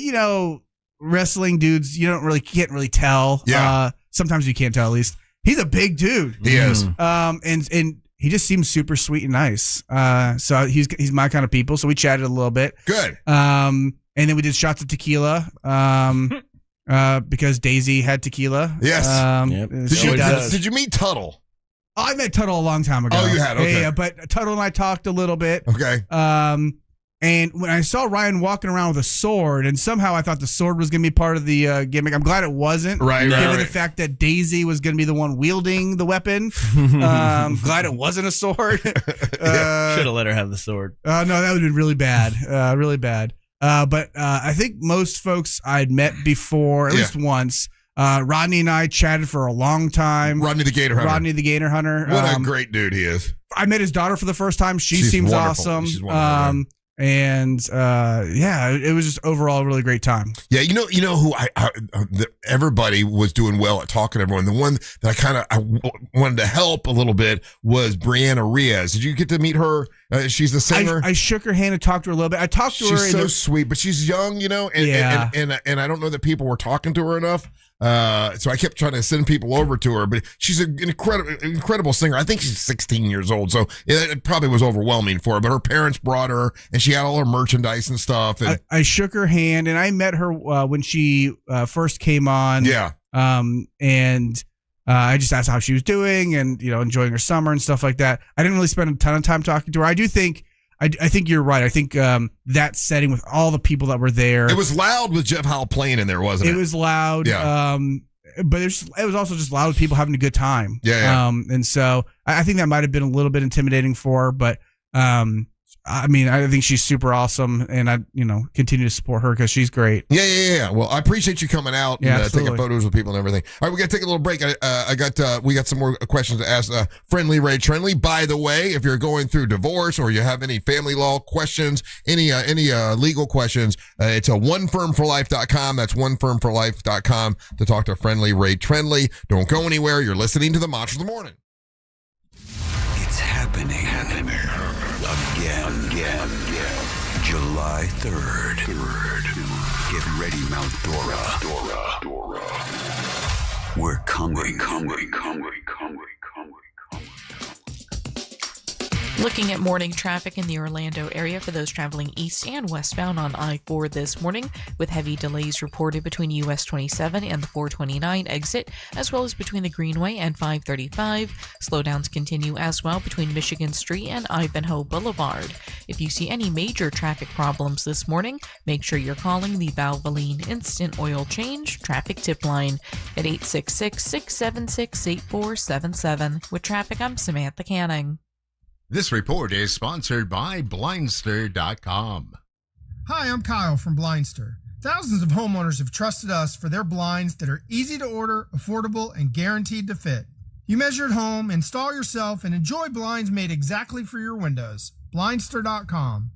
wrestling dudes, can't really tell. Yeah. Sometimes you can't tell, at least. He's a big dude. He is. And he just seems super sweet and nice. So he's my kind of people. So we chatted a little bit. Good. And then we did shots of tequila. Because Daisy had tequila. Yes. Did you meet Tuttle? Oh, I met Tuttle a long time ago. Oh, you had? Okay. Yeah, but Tuttle and I talked a little bit. Okay. And when I saw Ryan walking around with a sword, and somehow I thought the sword was going to be part of the gimmick. I'm glad it wasn't. Right. Given the fact that Daisy was going to be the one wielding the weapon. Glad it wasn't a sword. Should have let her have the sword. No, that would have been really bad. Really bad. But I think most folks I'd met before, at least once. Rodney and I chatted for a long time. Rodney the Gator Hunter. What a great dude he is. I met his daughter for the first time. She seems wonderful. awesome. She's wonderful. It was just overall a really great time. Yeah, you know who everybody was doing well at talking to everyone. The one that I wanted to help a little bit was Brianna Riaz. Did you get to meet her? She's the singer. I shook her hand and talked to her a little bit. I talked to her. She's so sweet, but she's young, and I don't know that people were talking to her enough. So I kept trying to send people over to her, but she's an incredible singer. I think she's 16 years old, so it probably was overwhelming for her. But her parents brought her, and she had all her merchandise and stuff. And I shook her hand, and I met her when she first came on. Yeah. I just asked how she was doing, and enjoying her summer and stuff like that. I didn't really spend a ton of time talking to her. I do think. I think you're right. I think that setting with all the people that were there. It was loud with Jeff Howell playing in there, wasn't it? It was loud. Yeah. But it was also just loud with people having a good time. Yeah. And so I think that might have been a little bit intimidating for her, but I think she's super awesome, and I continue to support her because she's great. Yeah. Well, I appreciate you coming out and taking photos with people and everything. All right, we got to take a little break. We got some more questions to ask Friendly Ray Treanedly. By the way, if you're going through divorce or you have any family law questions, any legal questions, it's a onefirmforlife.com. That's onefirmforlife.com to talk to Friendly Ray Treanedly. Don't go anywhere. You're listening to the Mantra of the Morning. It's happening. Again. July 3rd. Get ready, Mount Dora. We're coming. Looking at morning traffic in the Orlando area for those traveling east and westbound on I-4 this morning, with heavy delays reported between US 27 and the 429 exit, as well as between the Greenway and 535. Slowdowns continue as well between Michigan Street and Ivanhoe Boulevard. If you see any major traffic problems this morning, make sure you're calling the Valvoline Instant Oil Change Traffic Tip Line at 866-676-8477. With traffic, I'm Samantha Canning. This report is sponsored by Blindster.com. Hi, I'm Kyle from Blindster. Thousands of homeowners have trusted us for their blinds that are easy to order, affordable, and guaranteed to fit. You measure at home, install yourself, and enjoy blinds made exactly for your windows. Blindster.com.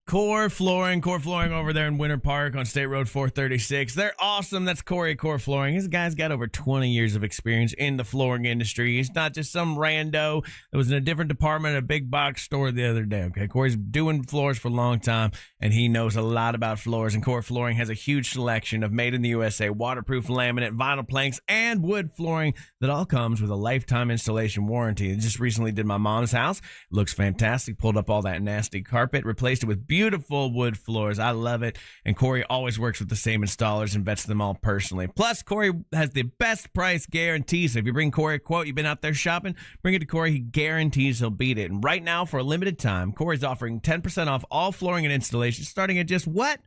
Core Flooring over there in Winter Park on State Road 436. They're awesome. That's Corey Core Flooring. This guy's got over 20 years of experience in the flooring industry. He's not just some rando that was in a different department at a big box store the other day. Okay, Corey's doing floors for a long time, and he knows a lot about floors. And Core Flooring has a huge selection of made in the USA, waterproof laminate, vinyl planks, and wood flooring that all comes with a lifetime installation warranty. I just recently did my mom's house. It looks fantastic. Pulled up all that nasty carpet, replaced it with beautiful beautiful wood floors. I love it. And Corey always works with the same installers and vets them all personally. Plus, Corey has the best price guarantee. So if you bring Corey a quote, you've been out there shopping, bring it to Corey. He guarantees he'll beat it. And right now, for a limited time, Corey's offering 10% off all flooring and installation, starting at just what?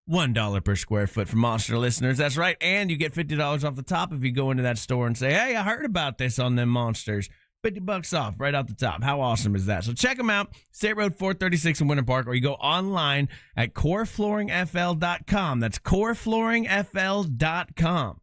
$1 per square foot for Monster listeners. That's right. And you get $50 off the top if you go into that store and say, hey, I heard about this on them Monsters. $50 off right out the top. How awesome is that? So check them out. State Road 436 in Winter Park, or you go online at coreflooringfl.com. That's coreflooringfl.com.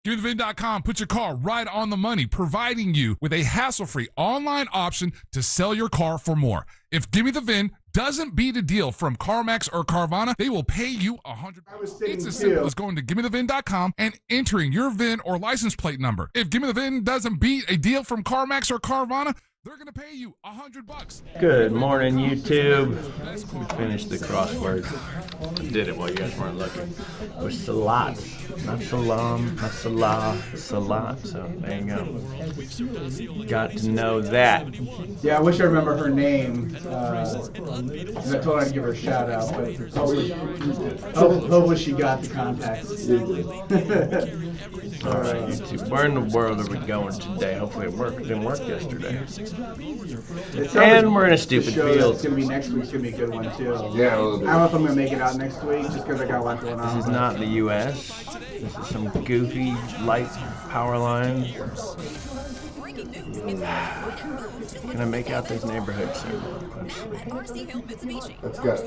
GimmeTheVin.com puts your car right on the money, providing you with a hassle-free online option to sell your car for more. If Gimme the VIN doesn't beat a deal from CarMax or Carvana, they will pay you $100. It's as simple as going to GimmeTheVin.com and entering your VIN or license plate number. If Gimme the VIN doesn't beat a deal from CarMax or Carvana, they're going to pay you $100. Good morning, YouTube. We finished the crossword. Did it while you guys weren't looking. It was salat. Not salam, not salah, salat. So there you go. Got to know that. Yeah, I wish I remember her name. Because I told her I'd give her a shout out. But hopefully she got the contacts. All right, YouTube. Where in the world are we going today? Hopefully it didn't work yesterday. And we're in a stupid field. It's going to be next week's going to be a good one, too. Yeah, I don't know if I'm going to make it out next week just because I got a lot going on. This is not the U.S. This is some goofy light power line. Can I make out this neighborhood soon? That's got.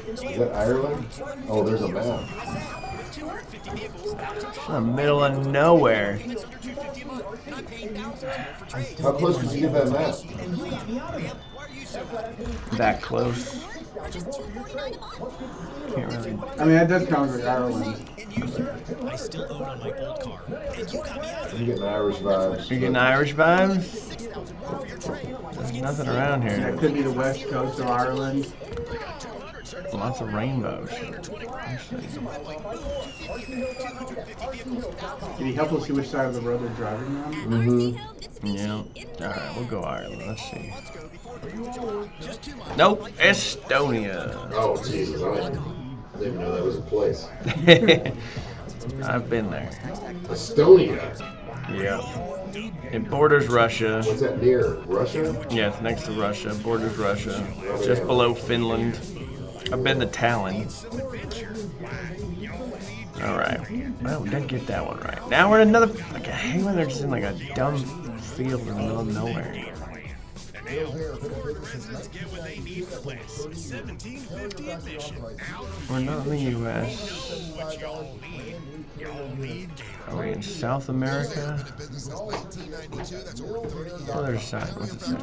Is that Ireland? Oh, there's a map. It's in the middle of nowhere. How close did you get that map? That close. Can't really. I mean, that does count as Ireland. I still own on my old car. And you got me out of You're getting Irish vibes. You're getting Irish vibes? There's nothing around here. That could be the west coast of Ireland. Lots of rainbows. Can you help us see which side of the road they're driving on? Mm-hmm. Yeah. Alright, we'll go Ireland. Let's see. Nope. Estonia. Oh, Jesus. I didn't even know that was a place. I've been there. Estonia? Yeah. It borders Russia. What's that near? Russia? Yeah, it's next to Russia. Borders Russia. Just below Finland. I've been to Tallinn. Alright. Well, we didn't get that one right. Now we're in another. Like, I hate when they're just in like a dumb field in the middle of nowhere. We're not in the U.S. Are we in South America? Other side, what's it say?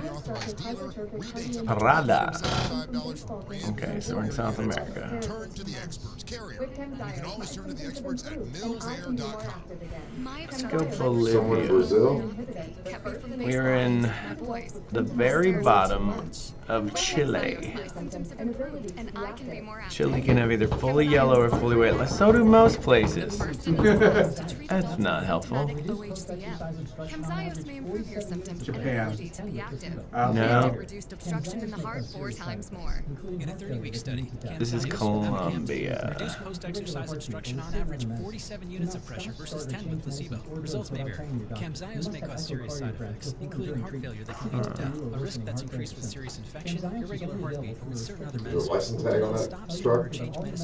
Parada. Okay, so we're in South America. Let's go Bolivia. We are in the very bottom of Chile. Chile can have either fully yellow or fully white. Like, so do most places. That's not helpful. Japan. No. In a 30-week study, This is Colombia. reduced post-exercise obstruction on average 47 units of pressure versus 10 with placebo. Results may vary. Camzyos may cause serious side effects, including heart failure that can lead to death, a risk that's increased with serious infection, irregular heartbeat, or with certain other Is there a license tag on that truck?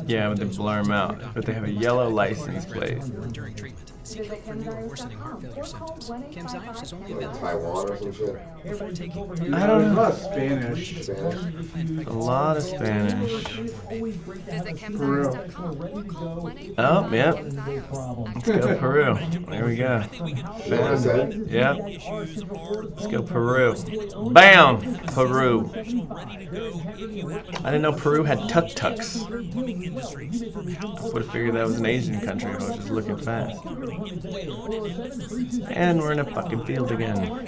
Yeah, but they blur them out. But they have a yellow license plate. During treatment, seek help for new or worsening heart failure symptoms. Camzyos is only available Taiwan or some shit? before taking. I don't know. Spanish. A lot of Spanish. Oh, yep. Let's go Peru. There we go. Bam. Yep. Let's go Peru. Bam! Peru. I didn't know Peru had tuk-tuks. I would have figured that was an Asian country if I was just looking fast. And we're in a fucking field again.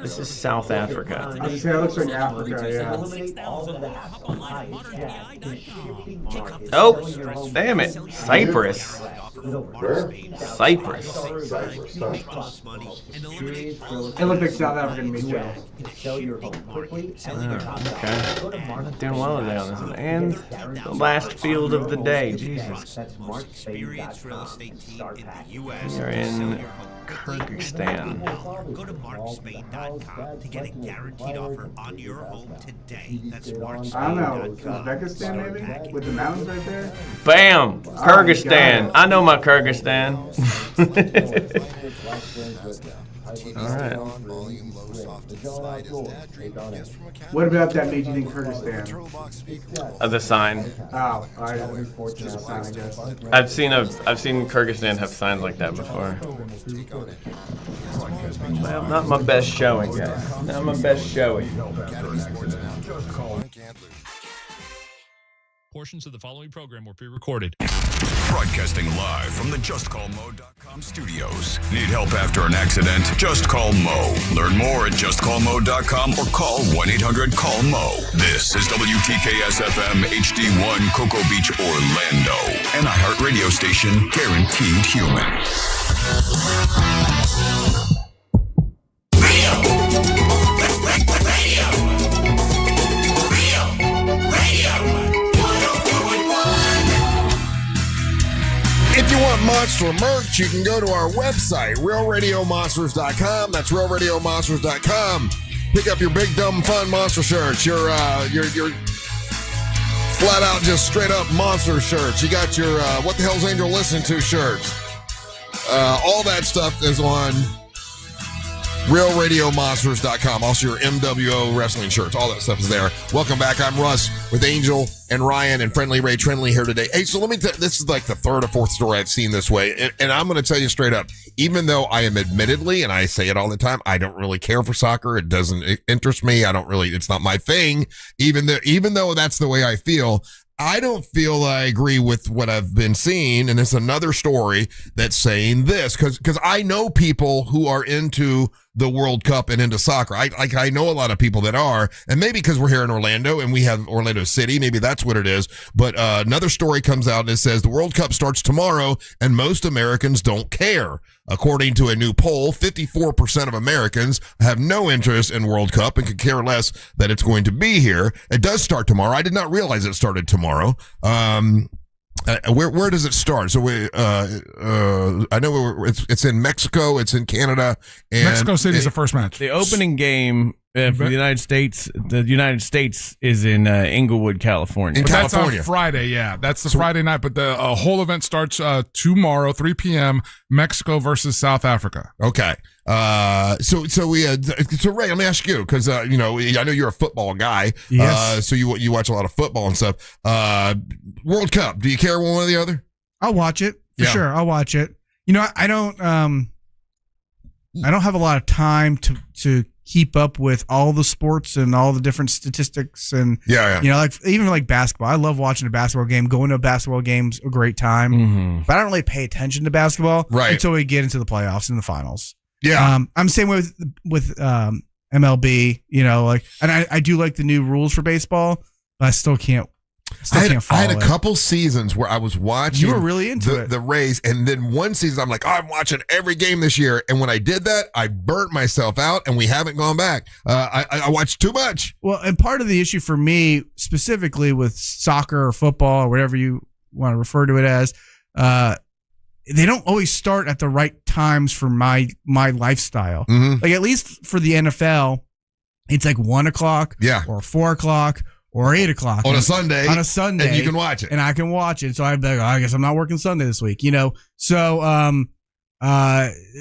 This is South Africa. I say it looks like Africa, yeah. Oh, damn it. Cyprus. Cyprus. It looked like South African to me, Joe. Okay. I'm not doing well today on this one. And the last field of the day. Jesus. You're in Kyrgyzstan. Go to markspain.com to get a guaranteed offer on your home today. That's I don't know. Uzbekistan maybe? With the mountains right there? Bam! Kyrgyzstan. I know my Kyrgyzstan. All right. What about that made you think Kyrgyzstan? The sign. Oh, I had a fortunate sign, I guess. I've seen Kyrgyzstan have signs like that before. Well, not my best showing, guys. Not my best showing. Portions of the following program were pre-recorded. Broadcasting live from the JustCallMo.com studios. Need help after an accident? Just call Mo. Learn more at JustCallMo.com or call 1-800-CALL-MO. This is WTKS-FM HD1 Cocoa Beach, Orlando. An iHeart radio station guaranteed human. If you want Monster merch, you can go to our website, realradiomonsters.com. That's realradiomonsters.com. Pick up your big, dumb, fun monster shirts. Your flat out, just straight up monster shirts. You got your What the Hell's Angel Listening To shirts. All that stuff is on realradiomonsters.com. Also your MWO wrestling shirts. All that stuff is there. Welcome back. I'm Russ with Angel and Ryan and friendly Ray Treanedly here today. Hey, so let me tell you, this is like the third or fourth story I've seen this way. And I'm going to tell you straight up, even though I am admittedly, and I say it all the time, I don't really care for soccer. It doesn't interest me. It's not my thing. Even though that's the way I feel, I don't feel I agree with what I've been seeing, and it's another story that's saying this because I know people who are into the World Cup and into soccer. I know a lot of people that are, and maybe because we're here in Orlando and we have Orlando City, maybe that's what it is. But another story comes out and it says the World Cup starts tomorrow and most Americans don't care. According to a new poll, 54% of Americans have no interest in World Cup and could care less that it's going to be here. It does start tomorrow. I did not realize it started tomorrow. Where does it start? So I know it's in Mexico, it's in Canada, and Mexico City is the first match. The opening game for the United States is in Inglewood, California. That's on Friday, yeah. That's the Friday night, but the whole event starts tomorrow, 3 p.m., Mexico versus South Africa. Okay. So Ray, let me ask you, because I know you're a football guy. Yes. So you watch a lot of football and stuff. World Cup, do you care one way or the other? I'll watch it for sure. I'll watch it. I don't have a lot of time to keep up with all the sports and all the different statistics and even like basketball. I love watching a basketball game. Going to a basketball game's a great time, but I don't really pay attention to basketball until we get into the playoffs and the finals. Yeah, I'm the same way with MLB. And I do like the new rules for baseball, but I still can't. I had a couple seasons where I was watching. You were really into the Rays, and then one season I'm like, I'm watching every game this year. And when I did that, I burnt myself out, and we haven't gone back. I watched too much. Well, and part of the issue for me, specifically with soccer or football or whatever you want to refer to it as, they don't always start at the right times for my lifestyle. Mm-hmm. Like at least for the NFL, it's like 1 o'clock, or 4 o'clock. Or 8 o'clock on a Sunday, and you can watch it, and I can watch it. So I'd be like, I guess I'm not working Sunday this week, So,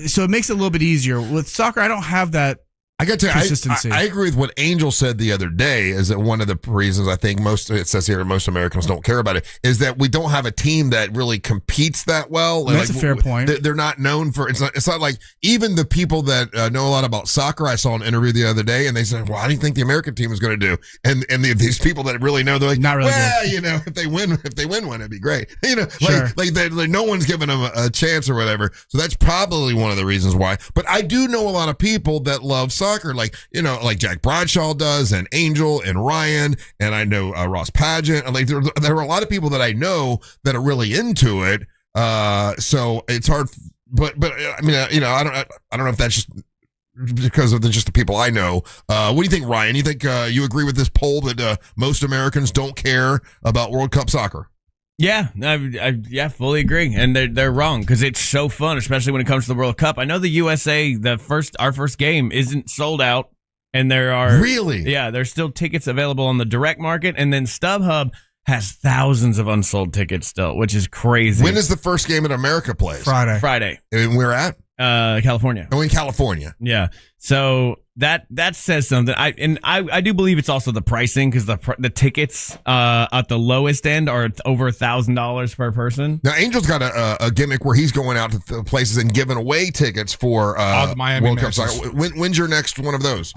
so it makes it a little bit easier with soccer. I don't have that. I got to consistency. I agree with what Angel said the other day. Is that one of the reasons I think it says here most Americans don't care about it is that we don't have a team that really competes that well. That's a fair point. They're not known for it's not like even the people that know a lot about soccer. I saw an interview the other day and they said, "Well, how do you think the American team is going to do?" And these people that really know, they're like, "Not really good. If they win one, it'd be great." Sure. like no one's giving them a chance or whatever. So that's probably one of the reasons why. But I do know a lot of people that love soccer, like Jack Bradshaw does, and Angel and Ryan, and I know Ross Pageant. And like there are a lot of people that I know that are really into it. So it's hard, but I mean, I don't know if that's just because of just the people I know. What do you think, Ryan? You think you agree with this poll that most Americans don't care about World Cup soccer? Yeah, I fully agree, and they're wrong because it's so fun, especially when it comes to the World Cup. I know the USA, our first game isn't sold out, and there are there's still tickets available on the direct market, and then StubHub has thousands of unsold tickets still, which is crazy. When is the first game in America plays? Friday. And we're at California. Oh, in California. Yeah. So that says something. I do believe it's also the pricing because the tickets at the lowest end are over $1,000 per person. Now, Angel's got a gimmick where he's going out to places and giving away tickets for the Miami World Cup matches. soccer. When's your next one of those?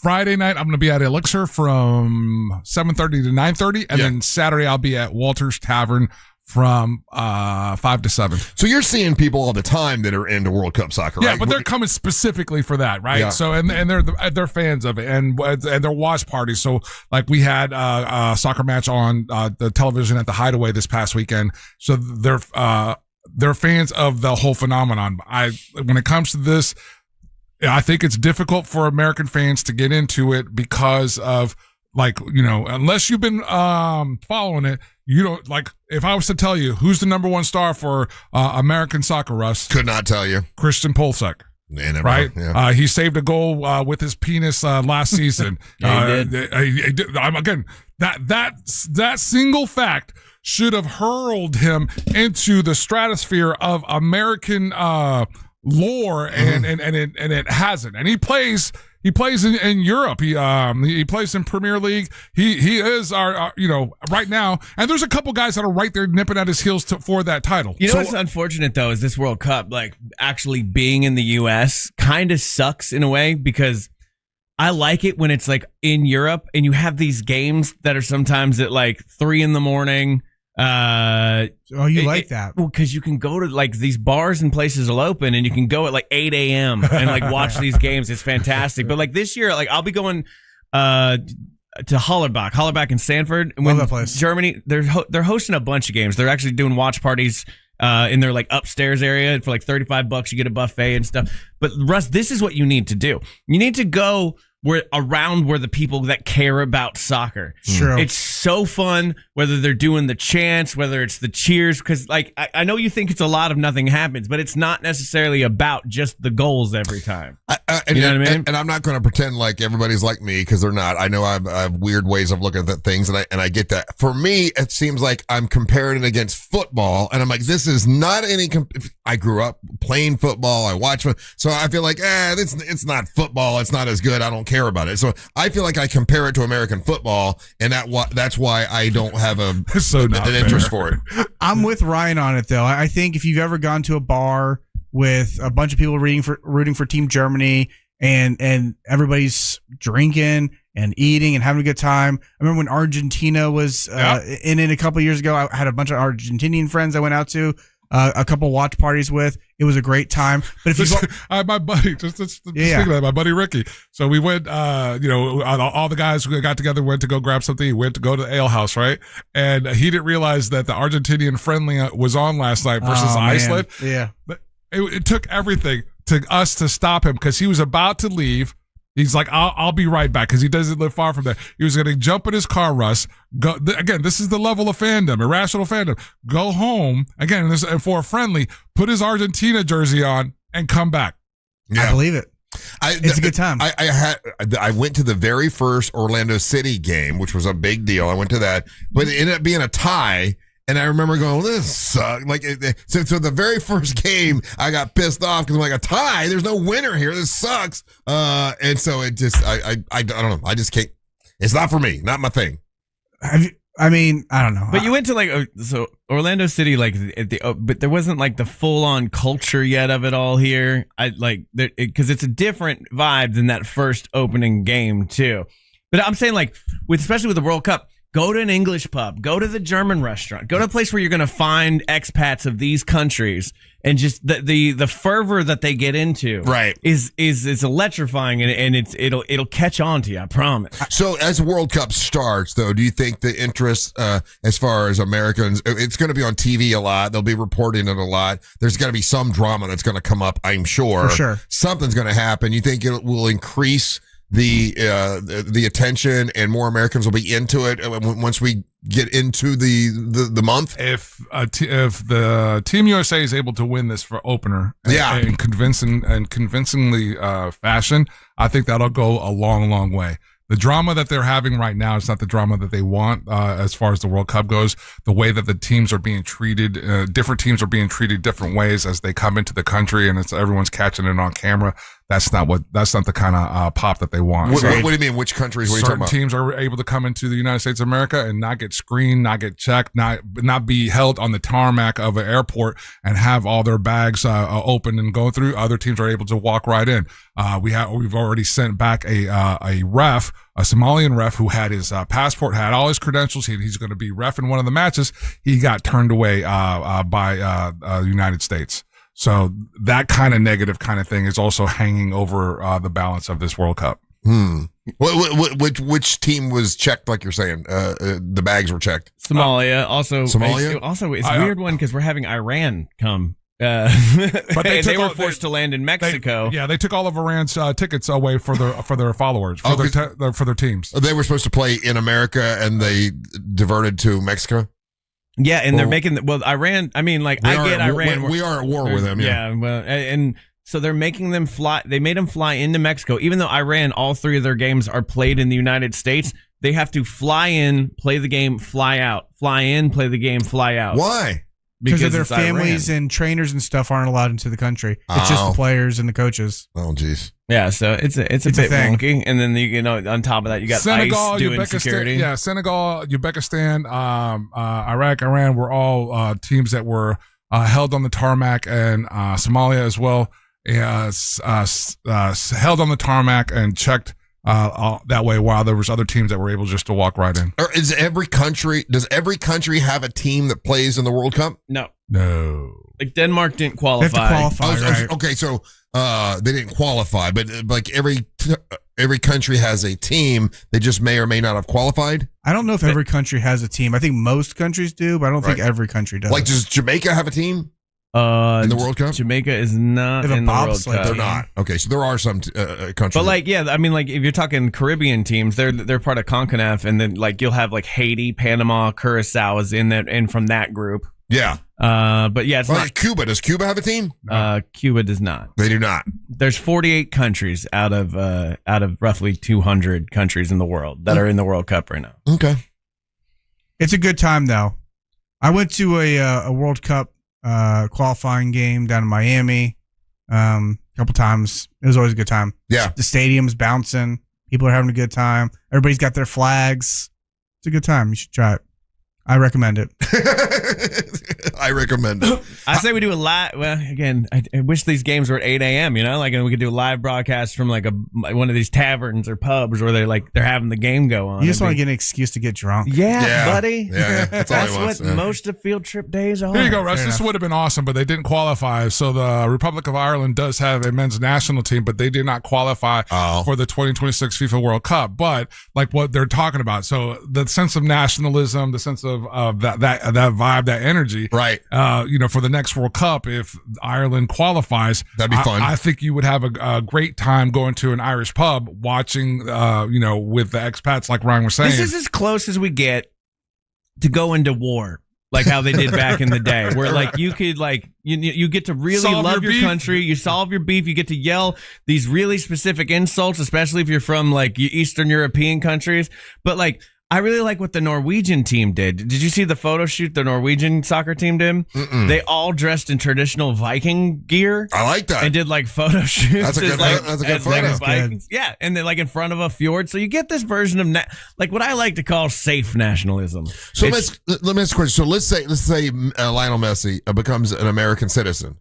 Friday night, I'm going to be at Elixir from 7:30 to 9:30, and then Saturday I'll be at Walter's Tavern from 5 to 7. So you're seeing people all the time that are into World Cup soccer, right? Yeah, but they're coming specifically for that, right? Yeah. So and they're fans of it, and they're watch parties. So like we had a soccer match on the television at the Hideaway this past weekend. So they're fans of the whole phenomenon. When it comes to this, I think it's difficult for American fans to get into it because of, like, unless you've been following it, you don't, like, if I was to tell you who's the number one star for American soccer, Russ, could not tell you. Christian Pulisic. Right? Yeah. He saved a goal with his penis last season. Yeah, he did. Again, that single fact should have hurled him into the stratosphere of American lore, and it hasn't. And he plays in Europe. He plays in Premier League. He is our right now. And there's a couple guys that are right there nipping at his heels for that title. What's unfortunate though is this World Cup, like, actually being in the U.S. kind of sucks in a way, because I like it when it's like in Europe and you have these games that are sometimes at like 3 a.m. You like that? Well, because you can go to, like, these bars and places will open, and you can go at like 8 a.m. and like watch these games. It's fantastic. But like this year, like, I'll be going to Hollerbach in Sanford. And Love that place. Germany, they're hosting a bunch of games. They're actually doing watch parties in their like upstairs area for like $35. You get a buffet and stuff. But Russ, this is what you need to do. You need to go around where the people that care about soccer. True. It's so fun, whether they're doing the chants, whether it's the cheers, because, like, I know you think it's a lot of nothing happens, but it's not necessarily about just the goals every time. You know what I mean? And I'm not going to pretend like everybody's like me, because they're not. I know I have weird ways of looking at things, and I get that. For me, it seems like I'm comparing it against football, and I'm like, this is not any. I grew up playing football. I watch, so I feel like, it's not football. It's not as good. I don't care about it. So I feel like I compare it to American football, and that's why I don't have an interest for it. I'm with Ryan on it, though. I think if you've ever gone to a bar with a bunch of people rooting for Team Germany, and everybody's drinking and eating and having a good time. I remember when Argentina was in it a couple of years ago. I had a bunch of Argentinian friends I went out to a couple watch parties with. It was a great time. But if you my buddy, speaking of that, my buddy Ricky. So we went, all the guys who got together went to go grab something. He went to go to the ale house, right? And he didn't realize that the Argentinian friendly was on last night versus Iceland. Yeah. But it took everything to us to stop him, because he was about to leave. He's like, I'll be right back, because he doesn't live far from there. He was going to jump in his car, Russ. Go again. This is the level of fandom, irrational fandom. Go home again, and for a friendly, put his Argentina jersey on and come back. Yeah. I believe it. It's a good time. I went to the very first Orlando City game, which was a big deal. I went to that, but it ended up being a tie. And I remember going, this sucks. Like, so the very first game, I got pissed off because I'm like, a tie? There's no winner here. This sucks. And so it just, I don't know. I just can't. It's not for me. Not my thing. I mean, I don't know. But you went to, like, so Orlando City, like, but there wasn't, like, the full-on culture yet of it all here. Because it's a different vibe than that first opening game, too. But I'm saying, like, especially with the World Cup, Go to an English pub. Go to the German restaurant. Go to a place where you're going to find expats of these countries, and just the fervor that they get into, right, is electrifying, and it'll catch on to you. I promise. So as the World Cup starts, though, do you think the interest as far as Americans, it's going to be on TV a lot. They'll be reporting it a lot. There's going to be some drama that's going to come up, I'm sure. For sure. Something's going to happen. You think it will increase the attention, and more Americans will be into it once we get into the month? If the Team USA is able to win this for opener, in convincingly fashion, I think that'll go a long way. The drama that they're having right now is not the drama that they want as far as the World Cup goes. The way that the teams are being treated, different teams are being treated different ways as they come into the country, and everyone's catching it on camera. That's not the kind of pop that they want. What do you mean? Which countries? What are you talking about? Certain teams are able to come into the United States of America and not get screened, not get checked, not be held on the tarmac of an airport and have all their bags open and go through. Other teams are able to walk right in. We've already sent back a ref, a Somalian ref who had his passport, had all his credentials. He's going to be ref in one of the matches. He got turned away by the United States. So that kind of negative kind of thing is also hanging over the balance of this World Cup. Which team was checked? Like you're saying, the bags were checked. Somalia. Somalia. Also, it's a weird one because we're having Iran come. But they were forced to land in Mexico. They took all of Iran's tickets away for their followers, for their teams. They were supposed to play in America, and they diverted to Mexico. Yeah, and they're making Iran. I mean, like, I get Iran. We are at war with them. Yeah, well, and so they're making them fly. They made them fly into Mexico, even though Iran, all three of their games are played in the United States. They have to fly in, play the game, fly out, fly in, play the game, fly out. Why? Because of their families and trainers and stuff aren't allowed into the country. It's just the players and the coaches. Oh, geez. Yeah, so it's a bit wonky. And then on top of that, you got Senegal, ICE doing Uzbekistan, security. Yeah, Senegal, Uzbekistan, Iraq, Iran were all teams that were held on the tarmac, and Somalia as well, held on the tarmac and checked that way, while there was other teams that were able just to walk right in. Or does every country have a team that plays in the World Cup? No. Like Denmark didn't qualify. They have to qualify, right? Okay, so they didn't qualify, but like every country has a team. They just may or may not have qualified. I don't know if every country has a team. I think most countries do, but I don't think every country does. Like, does Jamaica have a team? In the World Cup? Jamaica is not in the World Cup. They're not. Okay, so there are some countries. But like, yeah, I mean, like if you're talking Caribbean teams, they're part of CONCACAF, and then like you'll have like Haiti, Panama, Curacao is in that, and from that group. Yeah. But yeah, it's not Cuba. Does Cuba have a team? Cuba does not. They do not. There's 48 countries out of roughly 200 countries in the world that are in the World Cup right now. Okay. It's a good time though. I went to a World Cup qualifying game down in Miami a couple times. It was always a good time. Yeah. The stadium's bouncing. People are having a good time. Everybody's got their flags. It's a good time. You should try it. I recommend it. I recommend it. I say we do a live. Well, again, I wish these games were at 8 a.m. You know, like we could do a live broadcast from like one of these taverns or pubs where they're having the game go on. You just want to get an excuse to get drunk. Yeah, buddy. Yeah, that's all he wants. What most of field trip days are. Here you go, Russ. This would have been awesome, but they didn't qualify. So the Republic of Ireland does have a men's national team, but they did not qualify for the 2026 FIFA World Cup. But like what they're talking about, so the sense of nationalism, the sense of that vibe, that energy, right? For the next World Cup, if Ireland qualifies, that'd be fun. I think you would have a great time going to an Irish pub, watching, with the expats, like Ryan was saying. This is as close as we get to go into war, like how they did back in the day, where like you could like you get to really love your country, you solve your beef, you get to yell these really specific insults, especially if you're from like Eastern European countries, but like. I really like what the Norwegian team did. Did you see the photo shoot the Norwegian soccer team did? Mm-mm. They all dressed in traditional Viking gear. I like that. And did like photo shoots. That's a good photo. Vikings. Yeah, and then like in front of a fjord. So you get this version of like what I like to call safe nationalism. So let me ask a question. So let's say Lionel Messi becomes an American citizen.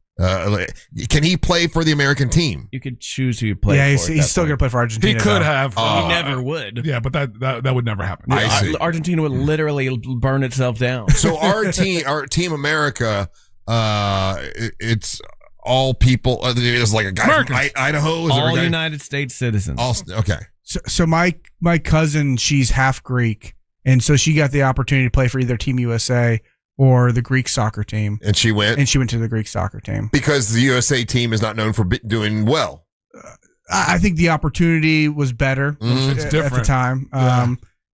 Can he play for the American team? You could choose who you play Yeah, for. he's still going to play for Argentina. He could though. have. He never would. Yeah, but that would never happen. I see. Argentina would literally burn itself down. So our team America, it's all people. It's like a guy Americans. from Idaho. Is there a All guy? United States citizens. Okay. So my cousin, she's half Greek, and so she got the opportunity to play for either Team USA or the Greek soccer team. And she went? And she went to the Greek soccer team. Because the USA team is not known for doing well. I think the opportunity was better It's at different. the time. Yeah.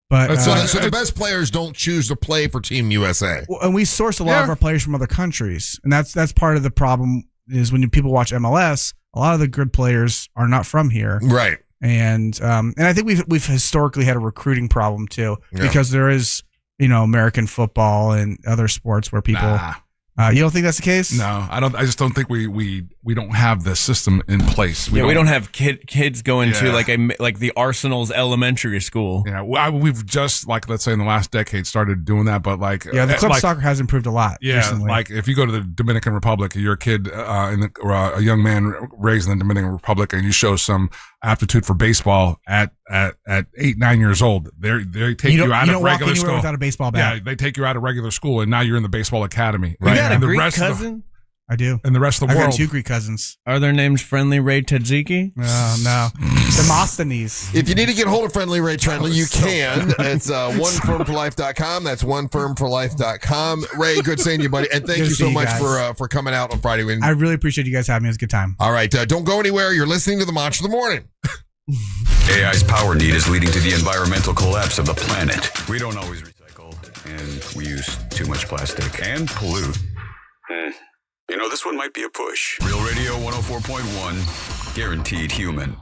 But So the best players don't choose to play for Team USA. well, and we source a lot of our players from other countries, and that's part of the problem. Is when people watch MLS, a lot of the good players are not from here, right? And I think we've historically had a recruiting problem too, Yeah. because there is American football and other sports where people. Nah. You don't think that's the case? No, I don't. I just don't think we don't have the system in place. We don't have kids going to Yeah. like the Arsenal's elementary school. Yeah, we've just let's say in the last decade started doing that, but the club soccer has improved a lot. Yeah, recently. like if you go to the Dominican Republic, you're a kid or a young man raised in the Dominican Republic, and you show some aptitude for baseball at 8-9 years old, they take you out of regular school without a baseball bat. Yeah, they take you out of regular school, and now you're in the baseball academy. You got a And the Greek rest of the- cousin? I do. And the rest of the I've world. got 2 Greek cousins. Are their names Friendly Ray Tadziki? No. Demosthenes. If you need to get hold of Friendly Ray Treanedly, you can. It's onefirmforlife.com. That's onefirmforlife.com. Ray, good seeing you, buddy. And thank Good you to so see you much guys. for coming out on Friday. I really appreciate you guys having me. It was a good time. All right. Don't go anywhere. You're listening to the Monster of the Morning. AI's power need is leading to the environmental collapse of the planet. We don't always recycle, and we use too much plastic and pollute. This one might be a push. Real Radio 104.1, guaranteed human.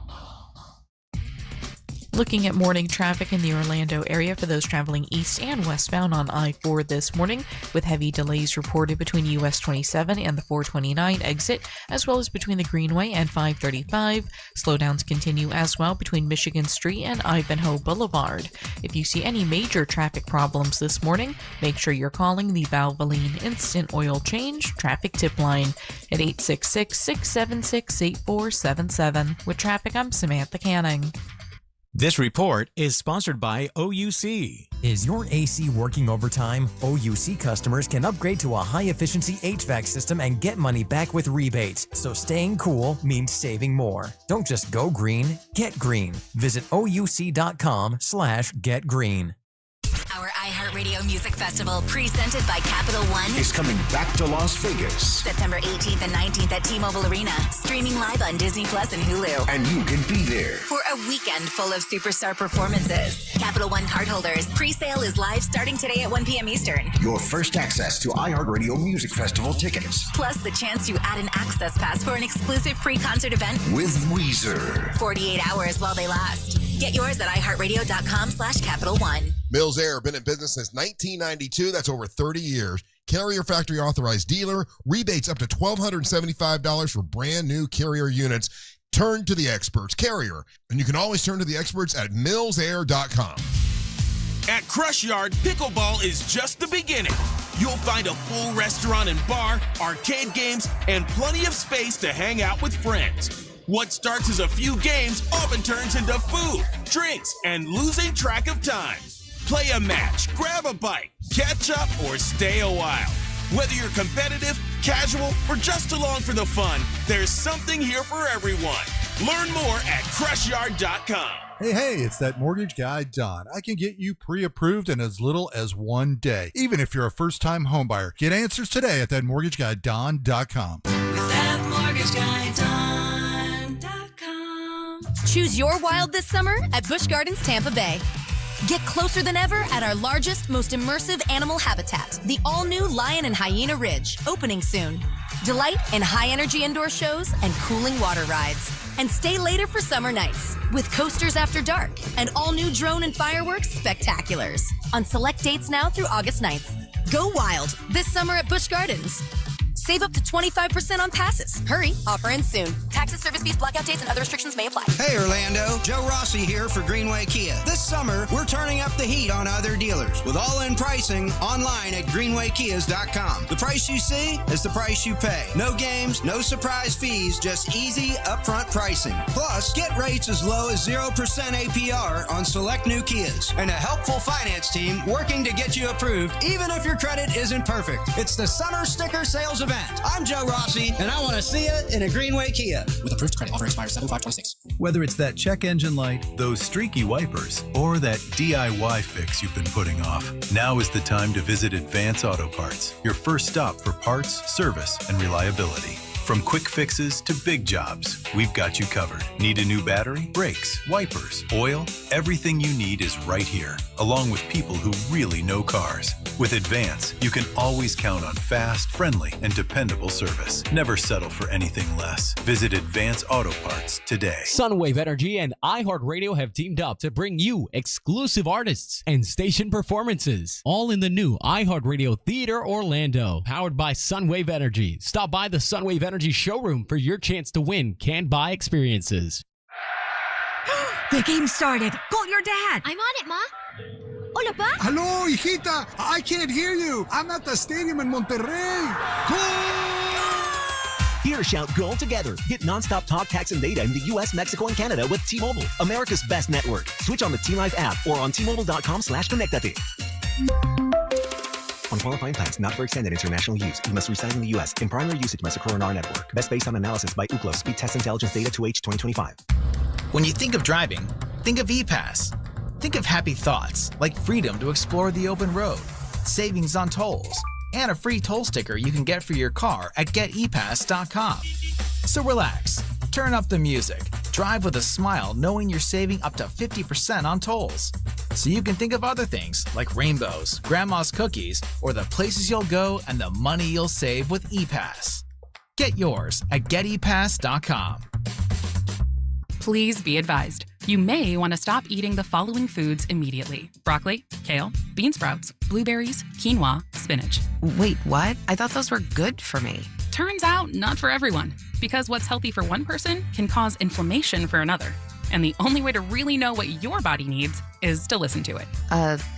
Looking at morning traffic in the Orlando area for those traveling east and westbound on I-4 this morning, with heavy delays reported between US 27 and the 429 exit, as well as between the Greenway and 535. Slowdowns continue as well between Michigan Street and Ivanhoe Boulevard. If you see any major traffic problems this morning, make sure you're calling the Valvoline Instant Oil Change Traffic Tip Line at 866-676-8477. With traffic, I'm Samantha Canning. This report is sponsored by OUC. Is your AC working overtime? OUC customers can upgrade to a high-efficiency HVAC system and get money back with rebates. So staying cool means saving more. Don't just go green, get green. Visit OUC.com/getgreen. Our iHeartRadio Music Festival, presented by Capital One, is coming back to Las Vegas. September 18th and 19th at T-Mobile Arena, streaming live on Disney Plus and Hulu. And you can be there For a weekend full of superstar performances. Capital One cardholders, pre-sale is live starting today at 1 p.m. Eastern. Your first access to iHeartRadio Music Festival tickets. Plus the chance to add an access pass for an exclusive pre-concert event With Weezer. 48 hours while they last. Get yours at iHeartRadio.com/Capital One. Mills Air, been in business since 1992. That's over 30 years. Carrier factory authorized dealer. Rebates up to $1,275 for brand new Carrier units. Turn to the experts. Carrier. And you can always turn to the experts at millsair.com. At Crush Yard, pickleball is just the beginning. You'll find a full restaurant and bar, arcade games, and plenty of space to hang out with friends. What starts as a few games often turns into food, drinks, and losing track of time. Play a match, grab a bite, catch up, or stay a while. Whether you're competitive, casual, or just along for the fun, there's something here for everyone. Learn more at crushyard.com. Hey, it's that mortgage guy, Don. I can get you pre-approved in as little as 1 day, even if you're a first-time homebuyer. Get answers today at thatmortgageguyDon.com. Choose your wild this summer at Busch Gardens Tampa Bay. Get closer than ever at our largest, most immersive animal habitat, the all-new Lion and Hyena Ridge, opening soon. Delight in high-energy indoor shows and cooling water rides. And stay later for summer nights with coasters after dark and all-new drone and fireworks spectaculars on select dates now through August 9th. Go wild this summer at Busch Gardens. Save up to 25% on passes. Hurry, offer ends soon. Taxes, service fees, blackout dates, and other restrictions may apply. Hey Orlando, Joe Rossi here for Greenway Kia. This summer, we're turning up the heat on other dealers with all-in pricing online at greenwaykias.com. The price you see is the price you pay. No games, no surprise fees, just easy upfront pricing. Plus, get rates as low as 0% APR on select new Kias and a helpful finance team working to get you approved even if your credit isn't perfect. It's the Summer Sticker Sales Event. I'm Joe Rossi, and I want to see it in a Greenway Kia. With approved credit, offer expires 7/5/26. Whether it's that check engine light, those streaky wipers, or that DIY fix you've been putting off, now is the time to visit Advance Auto Parts, your first stop for parts, service, and reliability. From quick fixes to big jobs, we've got you covered. Need a new battery, brakes, wipers, oil? Everything you need is right here, along with people who really know cars. With Advance, you can always count on fast, friendly, and dependable service. Never settle for anything less. Visit Advance Auto Parts today. Sunwave Energy and iHeartRadio have teamed up to bring you exclusive artists and station performances, all in the new iHeartRadio Theater Orlando, powered by Sunwave Energy. Stop by the Sunwave Energy showroom for your chance to win can-buy experiences. The game started. Call your dad. I'm on it, Ma. Hola, Pa. Hello, hijita. I can't hear you. I'm at the stadium in Monterrey. Here, shout goal together. Get nonstop talk, text, and data in the U.S., Mexico, and Canada with T-Mobile, America's best network. Switch on the T-Life app or on T-Mobile.com/connectate. On qualifying plans, not for extended international use. You must reside in the U.S. In primary usage must occur on our network. Best based on analysis by Ookla. Speed Test Intelligence Data 2H 2025. When you think of driving, think of ePass. Think of happy thoughts like freedom to explore the open road, savings on tolls, and a free toll sticker you can get for your car at getepass.com. So relax, turn up the music, drive with a smile knowing you're saving up to 50% on tolls. So you can think of other things like rainbows, grandma's cookies, or the places you'll go and the money you'll save with ePass. Get yours at getepass.com. Please be advised. You may want to stop eating the following foods immediately: broccoli, kale, bean sprouts, blueberries, quinoa, spinach. Wait, what? I thought those were good for me. Turns out, not for everyone, because what's healthy for one person can cause inflammation for another. And the only way to really know what your body needs is to listen to it.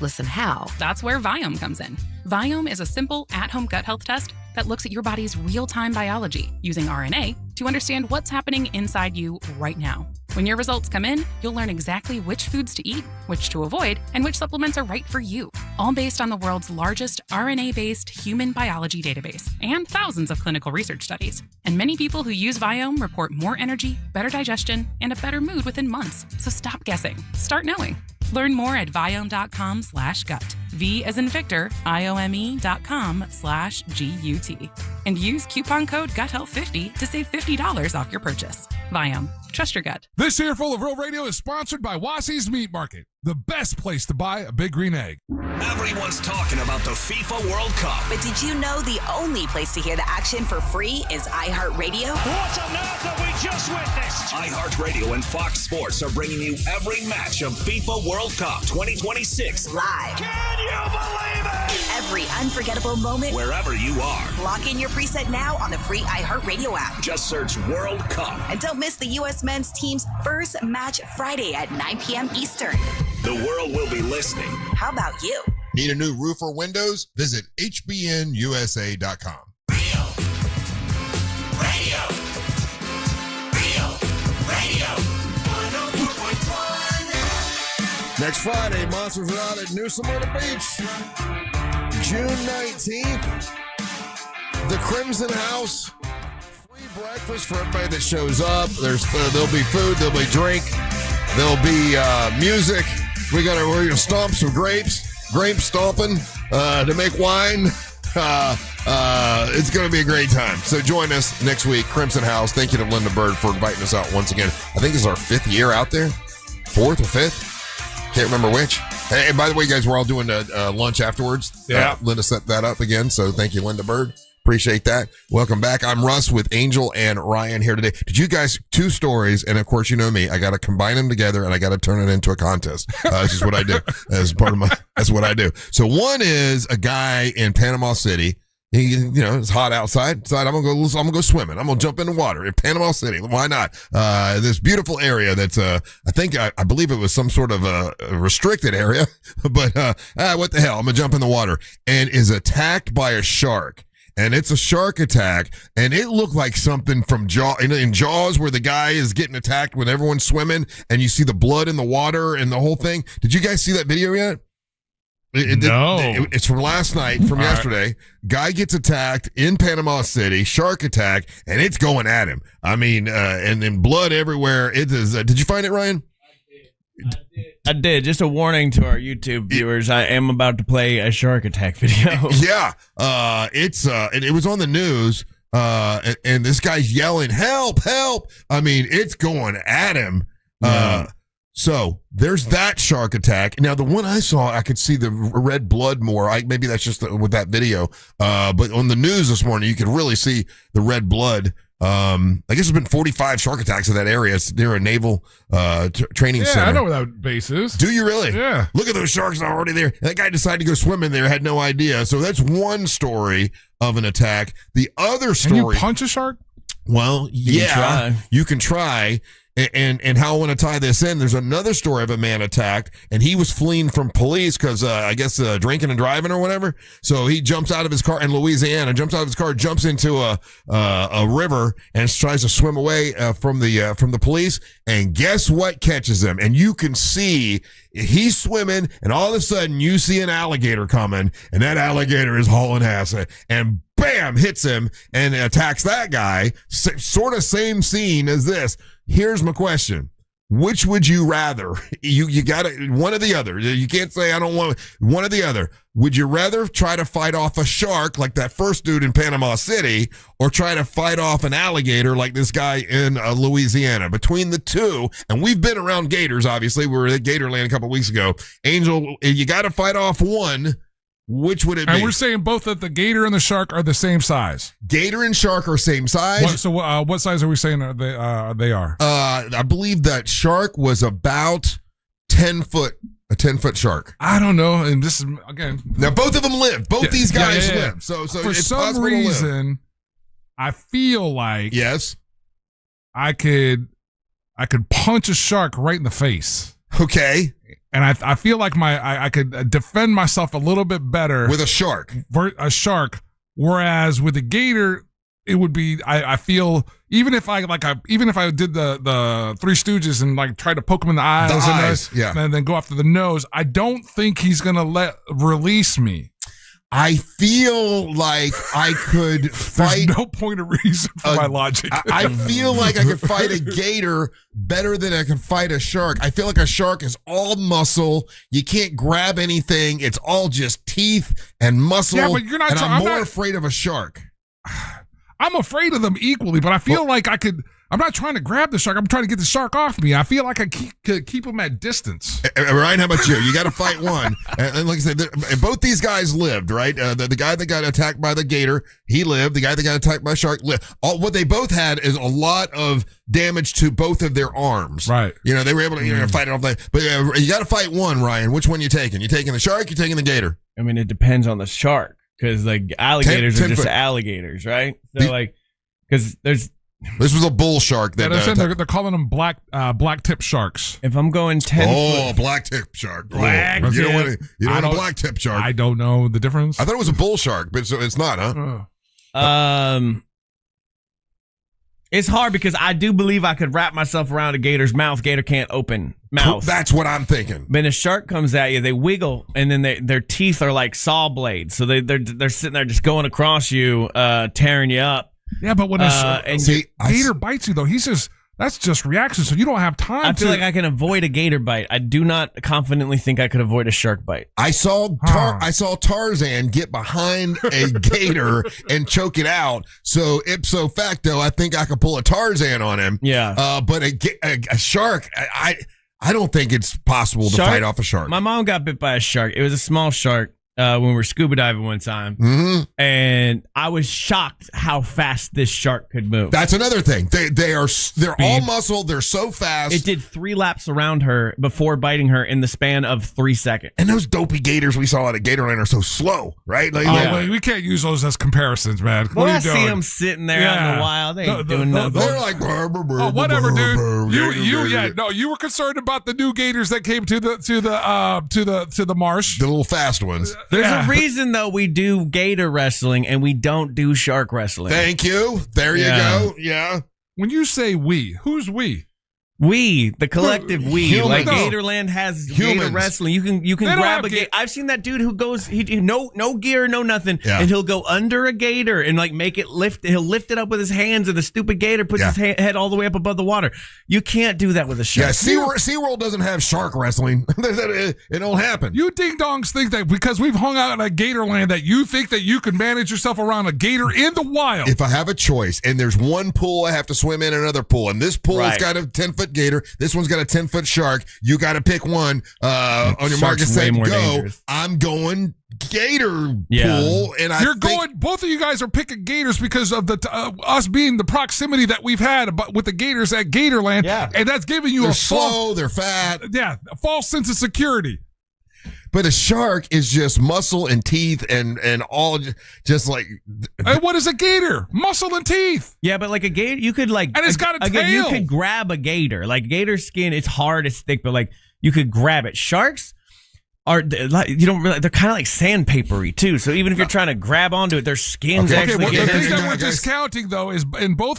Listen how? That's where Viome comes in. Viome is a simple at-home gut health test that looks at your body's real-time biology using RNA to understand what's happening inside you right now. When your results come in, you'll learn exactly which foods to eat, which to avoid, and which supplements are right for you, all based on the world's largest RNA-based human biology database and thousands of clinical research studies. And many people who use Viome report more energy, better digestion, and a better mood within months. So stop guessing. Start knowing. Learn more at viome.com/gut. V as in Victor, IOME.com/GUT. And use coupon code GUTHEALTH50 to save $50 off your purchase. Viome. Trust your gut. This Earful of Real Radio is sponsored by Wassey's Meat Market, the best place to buy a big green egg. Everyone's talking about the FIFA World Cup. But did you know the only place to hear the action for free is iHeartRadio? What on earth have we just witnessed? iHeartRadio and Fox Sports are bringing you every match of FIFA World Cup 2026 live. Can you believe it? Every unforgettable moment, wherever you are. Lock in your preset now on the free iHeartRadio app. Just search World Cup. And don't miss the U.S. men's team's first match Friday at 9 p.m. Eastern. The world will be listening. How about you? Need a new roof or windows? Visit hbnusa.com. Radio. 104.1. Next Friday, Monsters are out at New Smyrna Beach. June 19th, the Crimson House. Free breakfast for everybody that shows up. There'll be food, there'll be drink, there'll be music. We're gonna stomp some grapes, grape stomping to make wine. It's gonna be a great time. So join us next week, Crimson House. Thank you to Linda Bird for inviting us out once again. I think this is our 5th year out there, 4th or 5th. Can't remember which. Hey, and by the way, guys, we're all doing lunch afterwards. Yeah. Linda set that up again, so thank you, Linda Bird. Appreciate that. Welcome back. I'm Russ with Angel and Ryan here today. Did you guys, 2 stories, and of course, you know me, I got to combine them together and I got to turn it into a contest. That's just what I do. That's what I do. So one is a guy in Panama City It's hot outside. I'm gonna go swimming. I'm gonna jump in the water in Panama City. Why not? This beautiful area that's I believe it was some sort of a restricted area, but what the hell? I'm gonna jump in the water and is attacked by a shark. And it's a shark attack, and it looked like something from in Jaws, where the guy is getting attacked when everyone's swimming, and you see the blood in the water and the whole thing. Did you guys see that video yet? No. It's from last night, from yesterday. Guy gets attacked in Panama City, shark attack, and it's going at him. I mean, and then blood everywhere. It is. Did you find it, Ryan? I did. Just a warning to our YouTube viewers. I am about to play a shark attack video. Yeah. It was on the news. And this guy's yelling, "Help, help." I mean, it's going at him. So there's that shark attack. Now, the one I saw, I could see the red blood more. Maybe that's just with that video. But on the news this morning, you could really see the red blood. I guess there's been 45 shark attacks in that area. It's near a naval training center. Yeah, I know where that base is. Do you really? Yeah. Look at those sharks already there. That guy decided to go swim in there, had no idea. So that's one story of an attack. The other story. Can you punch a shark? Well, you can try. And how I want to tie this in, there's another story of a man attacked, and he was fleeing from police because I guess drinking and driving or whatever. So he jumps out of his car in Louisiana, jumps into a river and tries to swim away from the police. And guess what catches him? And you can see he's swimming, and all of a sudden you see an alligator coming, and that alligator is hauling ass, and bam, hits him and attacks that guy. Sort of same scene as this. Here's my question. Which would you rather? You got to, one or the other. You can't say I don't want one or the other. Would you rather try to fight off a shark like that first dude in Panama City, or try to fight off an alligator like this guy in Louisiana? Between the two, and we've been around gators, obviously. We were at Gatorland a couple weeks ago. Angel, you got to fight off one. Which would it be? And we're saying both that the gator and the shark are the same size. Gator and shark are same size. What size are we saying they are? I believe that shark was about 10 foot. A 10-foot shark. I don't know. And this is, again. Now, both of them live. Both these guys live. So for it's some reason, I feel like I could punch a shark right in the face. Okay. And I feel like I could defend myself a little bit better with a shark. Whereas with a gator, it would be I feel even if I did the Three Stooges and like try to poke him in the eyes, and then go after the nose, I don't think he's gonna release me. I feel like I could fight. There's no point of reason for my logic. I feel like I could fight a gator better than I can fight a shark. I feel like a shark is all muscle. You can't grab anything. It's all just teeth and muscle. Yeah, but you're not. And I'm more afraid of a shark. I'm afraid of them equally, but I feel like I could. I'm not trying to grab the shark. I'm trying to get the shark off me. I feel like I could keep him at distance. Ryan, how about you? You got to fight one. And like I said, both these guys lived, right? The guy that got attacked by the gator, he lived. The guy that got attacked by a shark lived. What they both had is a lot of damage to both of their arms. Right. They were able to fight it off. But you got to fight one, Ryan. Which one you taking? You taking the shark? You taking the gator? I mean, it depends on the shark, because like alligators are just alligators, right? So because there's. This was a bull shark. They're calling them black tip sharks. If I'm going 10 foot. Black tip shark. You don't want a black tip shark. I don't know the difference. I thought it was a bull shark, but so it's not, huh? It's hard because I do believe I could wrap myself around a gator's mouth. Gator can't open mouth. That's what I'm thinking. When a shark comes at you, they wiggle, and then their teeth are like saw blades. So they're sitting there just going across you, tearing you up. Yeah, but when gator bites you, though, that's just reaction, so you don't have time I feel like I can avoid a gator bite. I do not confidently think I could avoid a shark bite. I saw Tarzan get behind a gator and choke it out, so ipso facto, I think I could pull a Tarzan on him. Yeah. But a shark, I don't think it's possible to fight off a shark. My mom got bit by a shark. It was a small shark. when we were scuba diving one time, and I was shocked how fast this shark could move. That's another thing. They're all muscle. They're so fast. It did 3 laps around her before biting her in the span of 3 seconds. And those dopey gators we saw at a Gatorland are so slow, right? Like, we can't use those as comparisons, man. Well, what are I you doing? see them sitting there out in the wild. They ain't doing nothing. They're like, whatever, dude. You were concerned about the new gators that came to the marsh. The little fast ones. There's a reason, though, we do gator wrestling and we don't do shark wrestling. Thank you. There you go. Yeah. When you say we, who's we? We, the collective we. Humans. Like Gatorland has gator wrestling. You can grab a gator. I've seen that dude who goes, no gear, no nothing, and he'll go under a gator and like make it lift. He'll lift it up with his hands, and the stupid gator puts his head all the way up above the water. You can't do that with a shark. Yeah, SeaWorld doesn't have shark wrestling. It don't happen. You ding-dongs think that because we've hung out in a Gatorland that you think that you can manage yourself around a gator in the wild. If I have a choice and there's one pool I have to swim in, another pool, and this pool has got a 10-foot gator, this one's got a 10-foot shark, you got to pick one on your mark and say go. Dangerous. I'm going gator pool, and both of you guys are picking gators because of the us being the proximity that we've had with the gators at Gatorland, and that's giving you they're fat, a false sense of security. But a shark is just muscle and teeth and all just like. And what is a gator? Muscle and teeth. Yeah, but like a gator, you could like. And it's got a tail. You could grab a gator. Like gator skin, it's hard, it's thick, but like you could grab it. Sharks are like they're kind of like sandpapery too. So even if you're trying to grab onto it, their skin's actually. The thing that we're discounting though is in both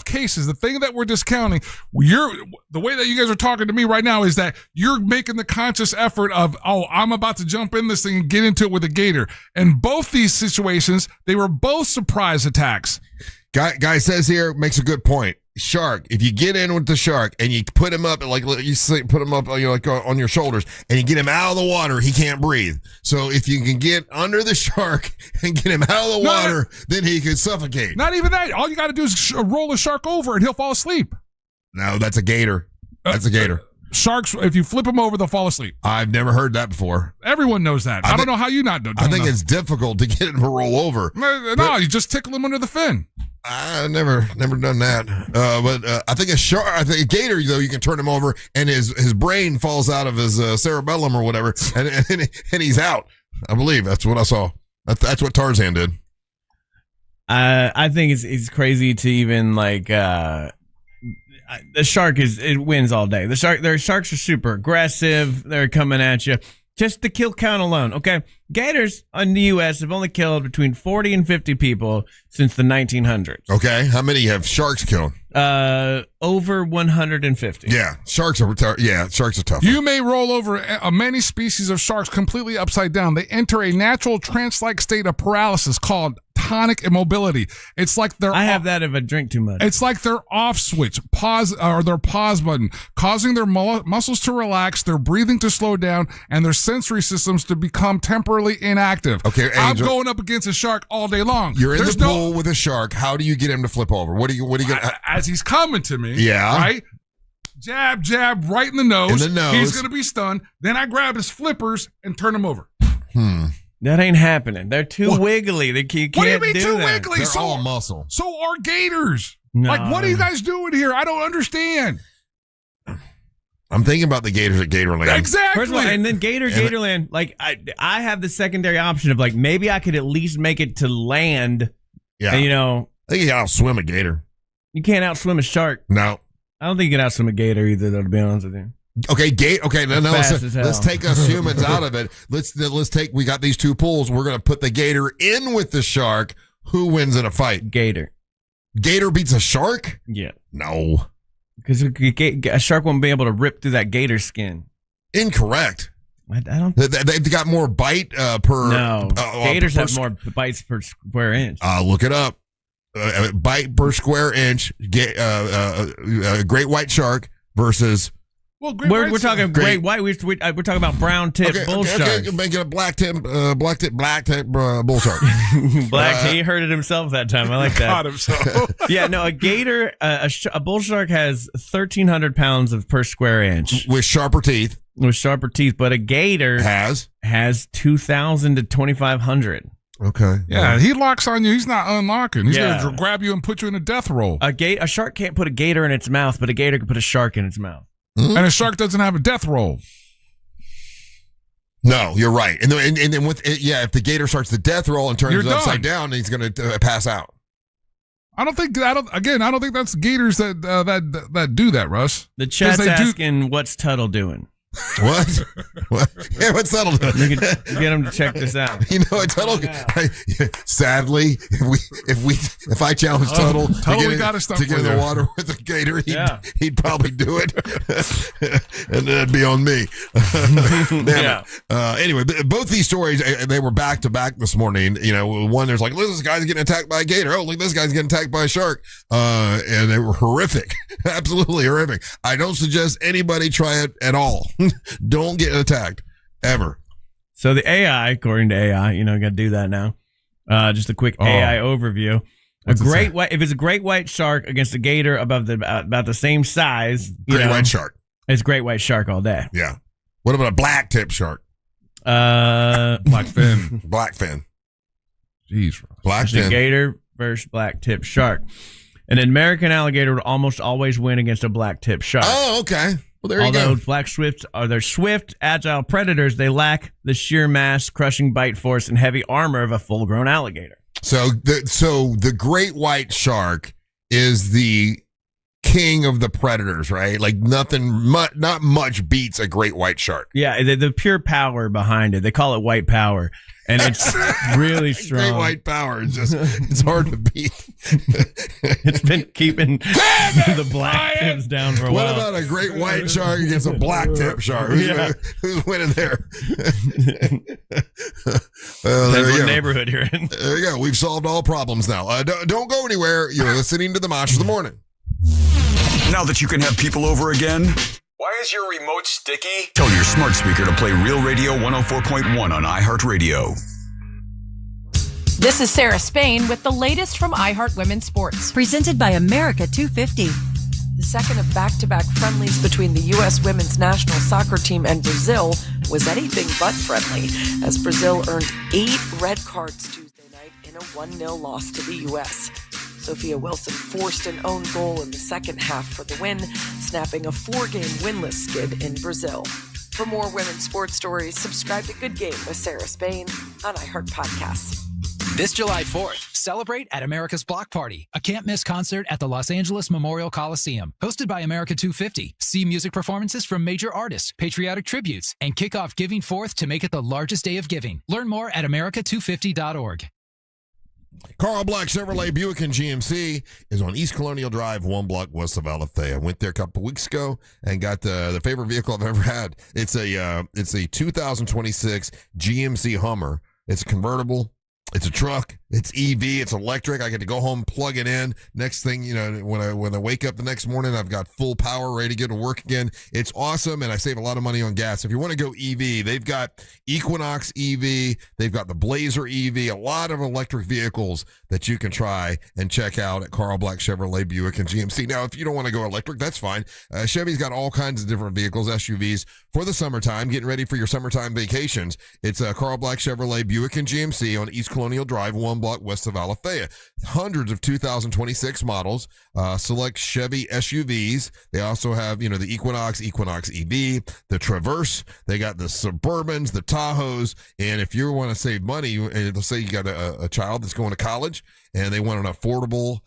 cases, the thing that we're discounting, the way that you guys are talking to me right now is that you're making the conscious effort of, I'm about to jump in this thing and get into it with a gator. In both these situations, they were both surprise attacks. Guy says here, makes a good point. Shark, if you get in with the shark and you put him up, like you say, put him up like on your shoulders, and you get him out of the water, he can't breathe. So if you can get under the shark and get him out of the water, then he can suffocate. Not even that. All you got to do is roll the shark over and he'll fall asleep. No, that's a gator. That's a gator. Sharks, if you flip them over, they'll fall asleep. I've never heard that before. Everyone knows that. I don't know how you not know. I think it's difficult to get him to roll over. No, you just tickle him under the fin. I've never done that. But I think a gator, though, you can turn him over and his brain falls out of his cerebellum or whatever, and he's out. I believe that's what I saw. That's what Tarzan did. I think it's crazy to even like. The shark it wins all day. Their sharks are super aggressive. They're coming at you. Just the kill count alone. Okay. Gators in the U.S. have only killed between 40 and 50 people since the 1900s. Okay. How many have sharks killed? Over 150. Yeah. Sharks are tough. You may roll over many species of sharks completely upside down. They enter a natural trance-like state of paralysis called tonic immobility. It's like I have that if I drink too much. It's like their off switch, their pause button, causing their muscles to relax, their breathing to slow down, and their sensory systems to become temporarily inactive. Okay, Angel, I'm going up against a shark all day long. You're in the pool with a shark. How do you get him to flip over? What are you gonna? As he's coming to me, right? Jab, right in the nose. In the nose. He's gonna be stunned. Then I grab his flippers and turn him over. That ain't happening. They're too wiggly. You can't what do you mean too that. wiggly? They're all muscle. So are gators. No. Like, what are you guys doing here? I don't understand. I'm thinking about the gators at Gatorland. Exactly. First of all, and then Gatorland, like I have the secondary option of like maybe I could at least make it to land. Yeah. And, I think you can outswim a gator. You can't outswim a shark. No. I don't think you can outswim a gator either, though, to be honest with you. Okay, let's take us humans out of it. We got these two pools. We're going to put the gator in with the shark. Who wins in a fight? Gator. Gator beats a shark? Yeah. No. Because a shark won't be able to rip through that gator skin. Incorrect. I don't. They've got more bite per. No. Gators have more bites per square inch. Look it up. Bite per square inch. Great white shark versus. Well, we're talking great white. We're talking about brown tip bull shark. Make it a black tip bull shark. He heard it himself that time. I like that. Caught himself. Yeah, no, a gator, a bull shark has 1,300 pounds per square inch with sharper teeth. with sharper teeth, but a gator has 2,000 to 2,500. Okay. Yeah, he locks on you. He's not unlocking. He's Yeah. going to grab you and put you in a death roll. A shark can't put a gator in its mouth, but a gator can put a shark in its mouth. And a shark doesn't have a death roll. No, you're right. And then with if the gator starts the death roll and turns You're it upside done. down, he's going to pass out. I don't think that's gators that do that, Russ. The chat's they asking, what's Tuttle doing? What? Yeah, what's Tuttle doing? You can get him to check this out. You know what, Tuttle? Sadly, if I challenge Tuttle to get in the water with the gator, he'd probably do it, and then it'd be on me. Anyway, both these stories, they were back to back this morning. You know, one there's like, look, this guy's getting attacked by a gator. Oh, look, this guy's getting attacked by a shark. And they were horrific, absolutely horrific. I don't suggest anybody try it at all. Don't get attacked ever. So the AI, according to AI, got to do that now. Just a quick AI overview. If it's a great white shark against a gator about the same size, White shark. It's great white shark all day. Yeah. What about a black tip shark? Blackfin. Blackfin. Jeez. Blackfin. Gator versus black tip shark. And an American alligator would almost always win against a black tip shark. Oh, okay. Well, there you go. Although black swifts are swift, agile predators, they lack the sheer mass, crushing bite force, and heavy armor of a full-grown alligator. So the great white shark is the king of the predators, right? Like not much beats a great white shark. Yeah, the pure power behind it. They call it white power. And it's really strong. Great white power is it's hard to beat. It's been keeping the black tips down for a while. What about a great white shark against a black tip shark? Who's winning there? Depends what neighborhood you're in. There you go. We've solved all problems now. Don't go anywhere. You're listening to the Monsters of the Morning. Now that you can have people over again, why is your remote sticky? Tell your smart speaker to play Real Radio 104.1 on iHeartRadio. This is Sarah Spain with the latest from iHeart Women's Sports. Presented by America 250. The second of back-to-back friendlies between the U.S. women's national soccer team and Brazil was anything but friendly, as Brazil earned 8 red cards Tuesday night in a 1-0 loss to the U.S. Sophia Wilson forced an own goal in the second half for the win, snapping a 4-game winless skid in Brazil. For more women's sports stories, subscribe to Good Game with Sarah Spain on iHeart Podcasts. This July 4th, celebrate at America's Block Party, a can't-miss concert at the Los Angeles Memorial Coliseum. Hosted by America 250, see music performances from major artists, patriotic tributes, and kick off Giving 4th to make it the largest day of giving. Learn more at america250.org. Carl Black Chevrolet Buick and GMC is on East Colonial Drive, 1 block west of Alafaya. I went there a couple weeks ago and got the favorite vehicle I've ever had. It's a 2026 GMC Hummer. It's a convertible. It's a truck. It's EV. It's electric. I get to go home, plug it in. Next thing, when I wake up the next morning, I've got full power, ready to get to work again. It's awesome, and I save a lot of money on gas. If you want to go EV, they've got Equinox EV. They've got the Blazer EV. A lot of electric vehicles that you can try and check out at Carl Black Chevrolet Buick and GMC. Now, if you don't want to go electric, that's fine. Chevy's got all kinds of different vehicles, SUVs, for the summertime, getting ready for your summertime vacations. It's Carl Black Chevrolet Buick and GMC on East Colonial Drive, 1 block west of Alafaya. Hundreds of 2026 models, select Chevy SUVs. They also have, the Equinox EV, the Traverse. They got the Suburbans, the Tahoes. And if you want to save money, and let's say you got a child that's going to college and they want an affordable,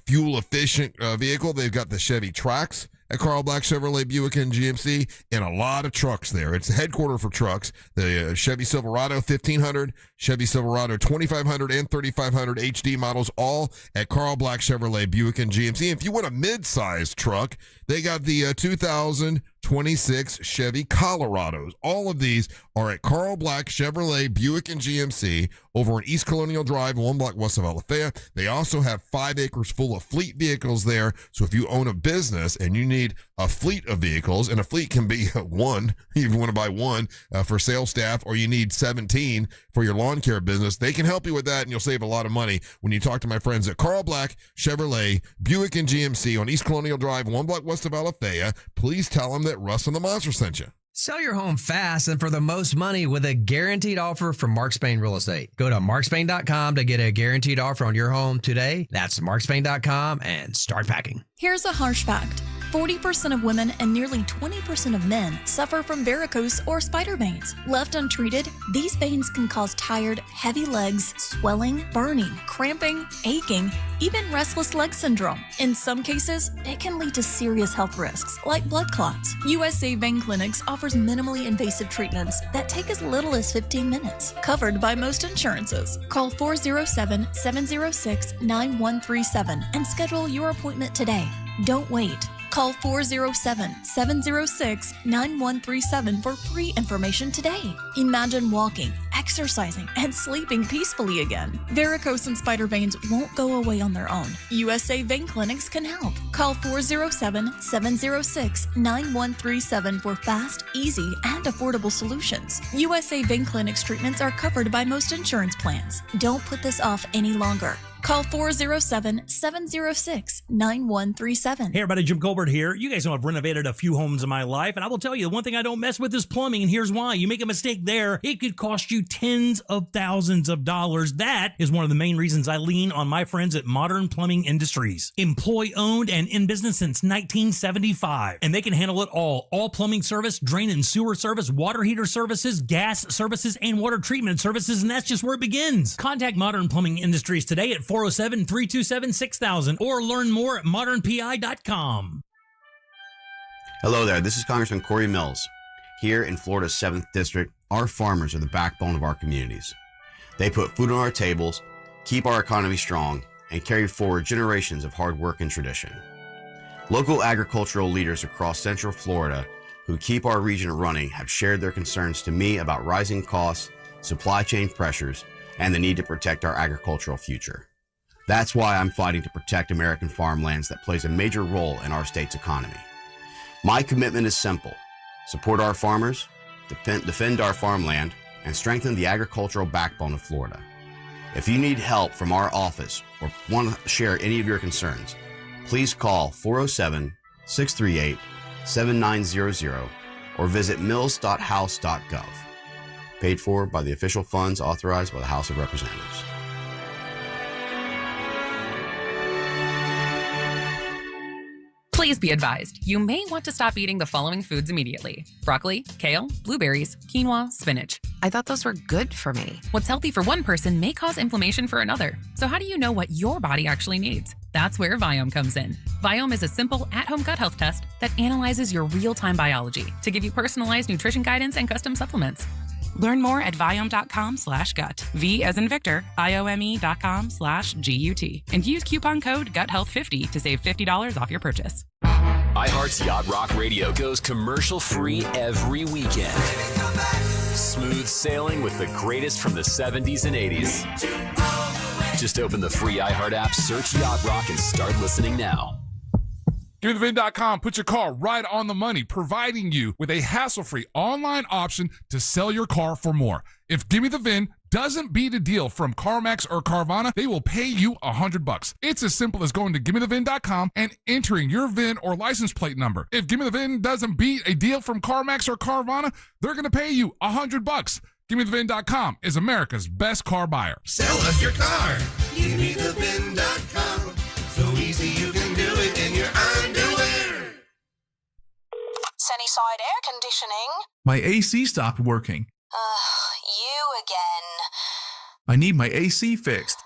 fuel-efficient vehicle, they've got the Chevy Trax at Carl Black Chevrolet Buick and GMC, and a lot of trucks there. It's the headquarters for trucks. The Chevy Silverado 1500, Chevy Silverado 2500, and 3500 HD models, all at Carl Black Chevrolet Buick and GMC. If you want a mid-sized truck, they got the 2026 Chevy Colorados. All of these are at Carl Black Chevrolet Buick and GMC over on East Colonial Drive, 1 block west of Alafaya. They also have 5 acres full of fleet vehicles there. So if you own a business and you need a fleet of vehicles, and a fleet can be one, if you want to buy one for sales staff, or you need 17 for your lawn care business, they can help you with that, and you'll save a lot of money when you talk to my friends at Carl Black Chevrolet Buick and GMC on East Colonial Drive, 1 block west of Alafaya. Please tell them that Russ and the Monster sent you. Sell your home fast and for the most money with a guaranteed offer from Mark Spain Real Estate. Go to markspain.com to get a guaranteed offer on your home today. That's markspain.com and start packing. Here's a harsh fact. 40% of women and nearly 20% of men suffer from varicose or spider veins. Left untreated, these veins can cause tired, heavy legs, swelling, burning, cramping, aching, even restless leg syndrome. In some cases, it can lead to serious health risks like blood clots. USA Vein Clinics offers minimally invasive treatments that take as little as 15 minutes, covered by most insurances. Call 407-706-9137 and schedule your appointment today. Don't wait. Call 407-706-9137 for free information today. Imagine walking, exercising, and sleeping peacefully again. Varicose and spider veins won't go away on their own. USA Vein Clinics can help. Call 407-706-9137 for fast, easy, and affordable solutions. USA Vein Clinics treatments are covered by most insurance plans. Don't put this off any longer. Call 407-706-9137. Hey everybody, Jim Colbert here. You guys know I've renovated a few homes in my life, and I will tell you, the one thing I don't mess with is plumbing, and here's why. You make a mistake there, it could cost you tens of thousands of dollars. That is one of the main reasons I lean on my friends at Modern Plumbing Industries. Employee-owned and in business since 1975, and they can handle it all. All plumbing service, drain and sewer service, water heater services, gas services, and water treatment services, and that's just where it begins. Contact Modern Plumbing Industries today at 407-327-6000 or learn more at modernpi.com. Hello there, this is Congressman Corey Mills. Here in Florida's 7th District, our farmers are the backbone of our communities. They put food on our tables, keep our economy strong, and carry forward generations of hard work and tradition. Local agricultural leaders across Central Florida who keep our region running have shared their concerns to me about rising costs, supply chain pressures, and the need to protect our agricultural future. That's why I'm fighting to protect American farmlands that plays a major role in our state's economy. My commitment is simple: support our farmers, defend our farmland, and strengthen the agricultural backbone of Florida. If you need help from our office or want to share any of your concerns, please call 407-638-7900 or visit mills.house.gov. Paid for by the official funds authorized by the House of Representatives. Please be advised, you may want to stop eating the following foods immediately: broccoli, kale, blueberries, quinoa, spinach. I thought those were good for me. What's healthy for one person may cause inflammation for another. So how do you know what your body actually needs? That's where Viome comes in. Viome is a simple at-home gut health test that analyzes your real-time biology to give you personalized nutrition guidance and custom supplements. Learn more at Viome.com/gut. V as in Victor, IOME.com/GUT. And use coupon code GUTHEALTH50 to save $50 off your purchase. iHeart's Yacht Rock Radio goes commercial-free every weekend. Smooth sailing with the greatest from the 70s and 80s. Just open the free iHeart app, search Yacht Rock, and start listening now. GimmeTheVin.com puts your car right on the money, providing you with a hassle-free online option to sell your car for more. If Gimme the VIN doesn't beat a deal from CarMax or Carvana, they will pay you $100. It's as simple as going to GimmeTheVin.com and entering your VIN or license plate number. If Gimme the VIN doesn't beat a deal from CarMax or Carvana, they're going to pay you $100. GimmeTheVin.com is America's best car buyer. Sell us your car. GimmeTheVin.com. So easy you can do it in your underwear. Sunnyside Air Conditioning. My AC stopped working. You again. I need my AC fixed.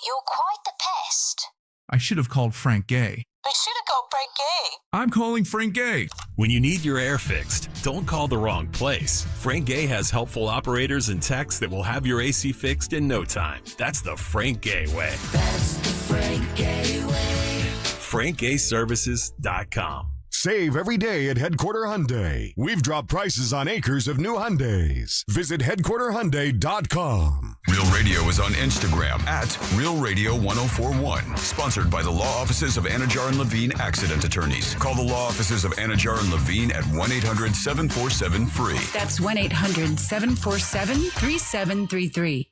You're quite the pest. I should have called Frank Gay. We should have called Frank Gay. I'm calling Frank Gay. When you need your air fixed, don't call the wrong place. Frank Gay has helpful operators and techs that will have your AC fixed in no time. That's the Frank Gay way. That's the Frank Gay way. FrankGayServices.com. Save every day at Headquarter Hyundai. We've dropped prices on acres of new Hyundais. Visit headquarterhyundai.com. Real Radio is on Instagram at Real Radio 1041. Sponsored by the law offices of Anajar and Levine Accident Attorneys. Call the law offices of Anajar and Levine at 1-800-747-FREE. That's 1-800-747-3733.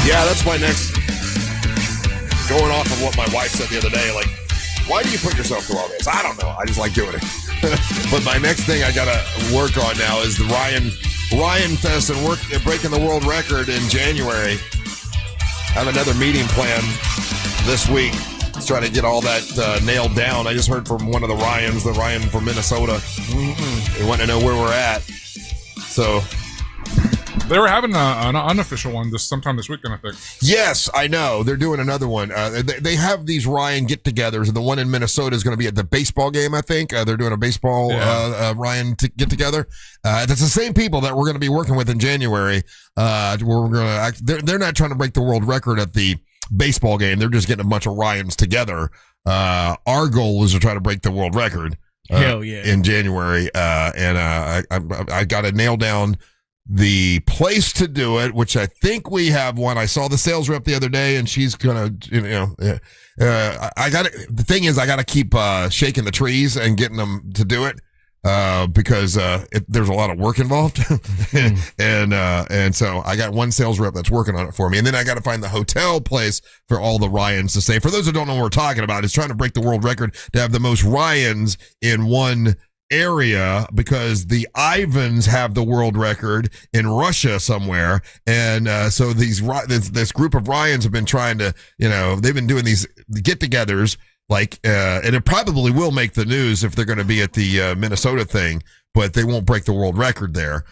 Yeah, that's my next going off of what my wife said the other day, like, why do you put yourself through all this? I don't know. I just like doing it. But my next thing I got to work on now is the Ryan Fest and breaking the world record in January. I have another meeting plan this week. Let's try to get all that nailed down. I just heard from one of the Ryan from Minnesota. They want to know where we're at. So they were having an unofficial one sometime this weekend, I think. Yes, I know. They're doing another one. They have these Ryan get-togethers, and the one in Minnesota is going to be at the baseball game, I think. They're doing a baseball Ryan get-together. That's the same people that we're going to be working with in January. Where we're going to they're not trying to break the world record at the baseball game. They're just getting a bunch of Ryans together. Our goal is to try to break the world record in January. And I got to nail down the place to do it, which I think we have one. I saw the sales rep the other day, and she's gonna, the thing is, I got to keep shaking the trees and getting them to do it because there's a lot of work involved, and so I got one sales rep that's working on it for me, and then I got to find the hotel place for all the Ryans to stay. For those who don't know what we're talking about, it's trying to break the world record to have the most Ryans in one area, because the Ivans have the world record in Russia somewhere, and so this group of Ryans have been trying to, they've been doing these get-togethers, and it probably will make the news if they're going to be at the Minnesota thing, but they won't break the world record there.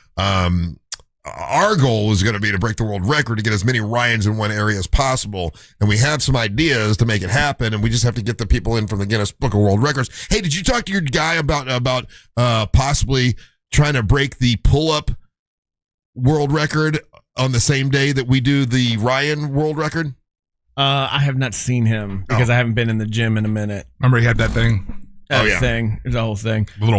Our goal is going to be to break the world record, to get as many Ryans in one area as possible. And we have some ideas to make it happen. And we just have to get the people in from the Guinness Book of World Records. Hey, did you talk to your guy about possibly trying to break the pull-up world record on the same day that we do the Ryan world record? I have not seen him because I haven't been in the gym in a minute. Remember he had that thing? Thing. There's a whole thing. But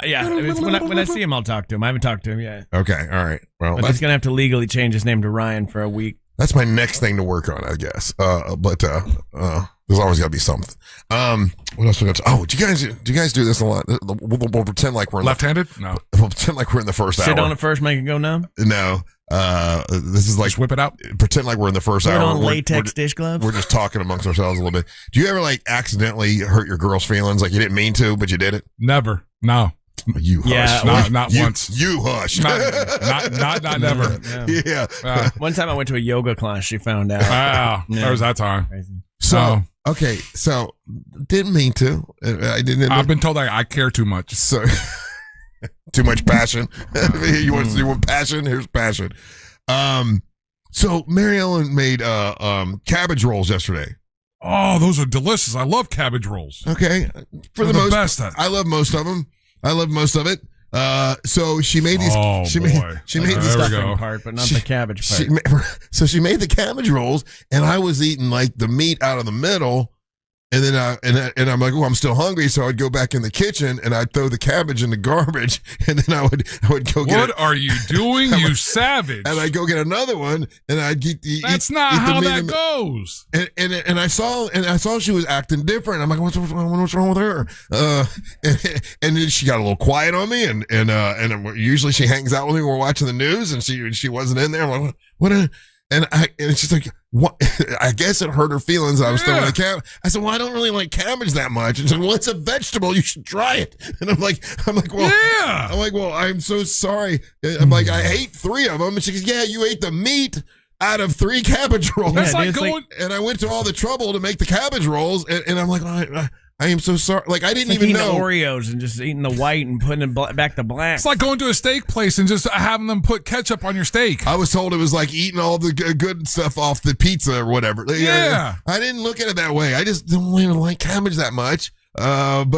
it's when I see him, I'll talk to him. I haven't talked to him yet. Okay, all right. Well, he's gonna have to legally change his name to Ryan for a week. That's my next thing to work on, I guess. But there's always got to be something. What else we got? Do you guys do this a lot? We'll pretend like we're left-handed. No, we'll pretend like we're in the first hour. Sit on it first, make it go numb. No. This is like just whip it out. Pretend like we're in the first hour. On latex dish gloves. We're just talking amongst ourselves a little bit. Do you ever accidentally hurt your girl's feelings? Like you didn't mean to, but you did it? Never. No. You hush. Not once. You hush. Not never. Yeah. One time I went to a yoga class. She found out. Wow. There was that time. Crazy. So okay. So didn't mean to. I didn't. I've been told I care too much. So. Too much passion. You want passion? Here's passion. So Mary Ellen made cabbage rolls yesterday. Oh, those are delicious. I love cabbage rolls. Okay. For the most part, I love most of them. I love most of it. So she made these. She made the stuffing part, but not the cabbage part. So she made the cabbage rolls, and I was eating the meat out of the middle. And then and I'm like, oh, I'm still hungry, so I'd go back in the kitchen and I'd throw the cabbage in the garbage, and then I would go get. What are you doing, you savage? And I'd go get another one, and I'd eat. That's not how that goes. And I saw she was acting different. I'm like, what's wrong with her? And then she got a little quiet on me, and usually she hangs out with me when we're watching the news, and she wasn't in there. I'm like, what? And it's just like, what? I guess it hurt her feelings that I was throwing the cabbage. I said, well, I don't really like cabbage that much. And she said, well, it's a vegetable. You should try it. And I'm like, well, I'm so sorry. I'm like, I ate 3 of them. And she goes, yeah, you ate the meat out of 3 cabbage rolls. That's like going. And I went to all the trouble to make the cabbage rolls. And I'm like, I am so sorry. I didn't even know. Eating the Oreos and just eating the white and putting it back to black. It's like going to a steak place and just having them put ketchup on your steak. I was told it was like eating all the good stuff off the pizza or whatever. Yeah. I didn't look at it that way. I just don't even like cabbage that much. Man,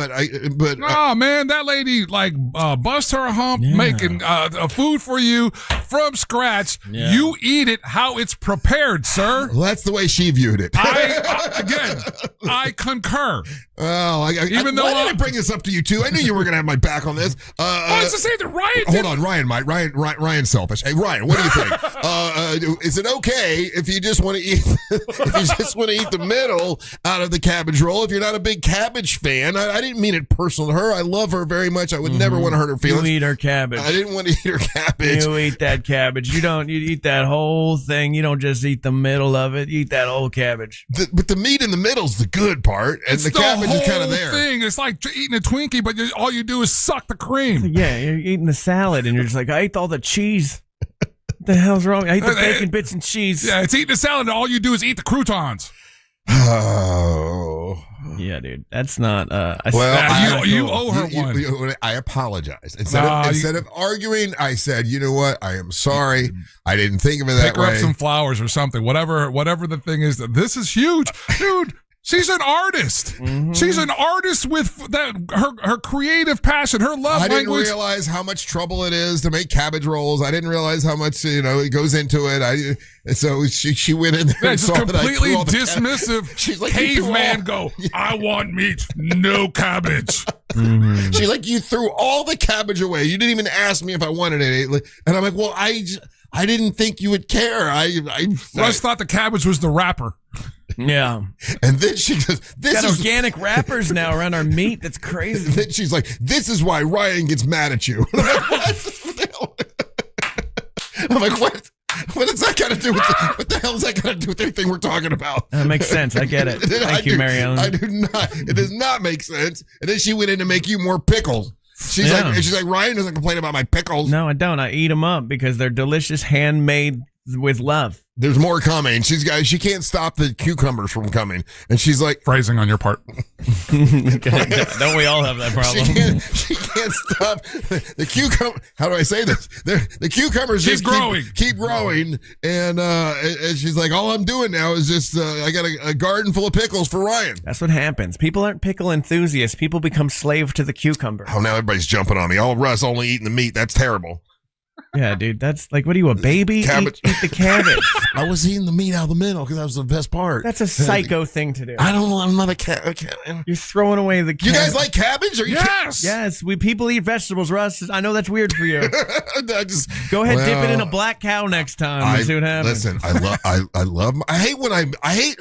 that lady bust her hump making a food for you from scratch. Yeah. You eat it how it's prepared, sir. Well, that's the way she viewed it. I concur. Oh, even though why did I bring this up to you two? I knew you were going to have my back on this. It's the same thing. Ryan. Hold on, Ryan. Ryan's selfish. Hey, Ryan, what do you think? Is it okay if you just want to eat? If you just want to eat the middle out of the cabbage roll? If you're not a big cabbage fan, I didn't mean it personal to her. I love her very much. I would never want to hurt her feelings. You eat her cabbage. I didn't want to eat her cabbage. You eat that cabbage. You eat that whole thing. You don't just eat the middle of it. You eat that whole cabbage. But the meat in the middle's the good part, and the cabbage is kind of there. Thing. It's like eating a Twinkie, but all you do is suck the cream. Yeah, you're eating the salad, and you're just like, I ate all the cheese. What the hell's wrong? I ate the bacon bits and cheese. Yeah, it's eating the salad, and all you do is eat the croutons. Oh. Yeah, dude. That's not... you owe her one. I apologize. Instead of arguing, I said, you know what? I am sorry. I didn't think of it that way. Pick her up some flowers or something. Whatever the thing is. This is huge. Dude... She's an artist. Mm-hmm. She's an artist with her creative passion, her love language. I didn't realize how much trouble it is to make cabbage rolls. I didn't realize how much it goes into it. So she went in there and saw completely that I threw all dismissive. She's like, caveman go. I want meat, no cabbage. Mm-hmm. She's like, you threw all the cabbage away. You didn't even ask me if I wanted it. And I'm like, well, I didn't think you would care. Russ thought the cabbage was the wrapper. Yeah. And then she goes, got organic wrappers now around our meat. That's crazy. Then she's like, this is why Ryan gets mad at you. I'm like, what? I'm like, what? What does that got to do with what the hell does that got to do with anything we're talking about? That makes sense. I get it. Thank you, Mary Ellen. I do not. It does not make sense. And then she went in to make you more pickles. She's like, Ryan doesn't complain about my pickles. No, I don't. I eat them up because they're delicious, handmade with love. There's more coming. She can't stop the cucumbers from coming. And she's like... Phrasing on your part. Don't we all have that problem? She can't stop the cucumber. How do I say this? The cucumbers keep growing. Keep growing. And she's like, all I'm doing now is just, I got a garden full of pickles for Ryan. That's what happens. People aren't pickle enthusiasts. People become slave to the cucumber. Oh, now everybody's jumping on me. Oh, Russ only eating the meat. That's terrible. Yeah, dude, that's like, what are you, a baby? Eat the cabbage. I was eating the meat out of the middle because that was the best part. That's a psycho thing to do. I don't know. I'm not a cat. You're throwing away the cabbage. You guys like cabbage? Yes. People eat vegetables, Russ. I know that's weird for you. Go ahead, dip it in a black cow next time and see what happens. Listen, I hate,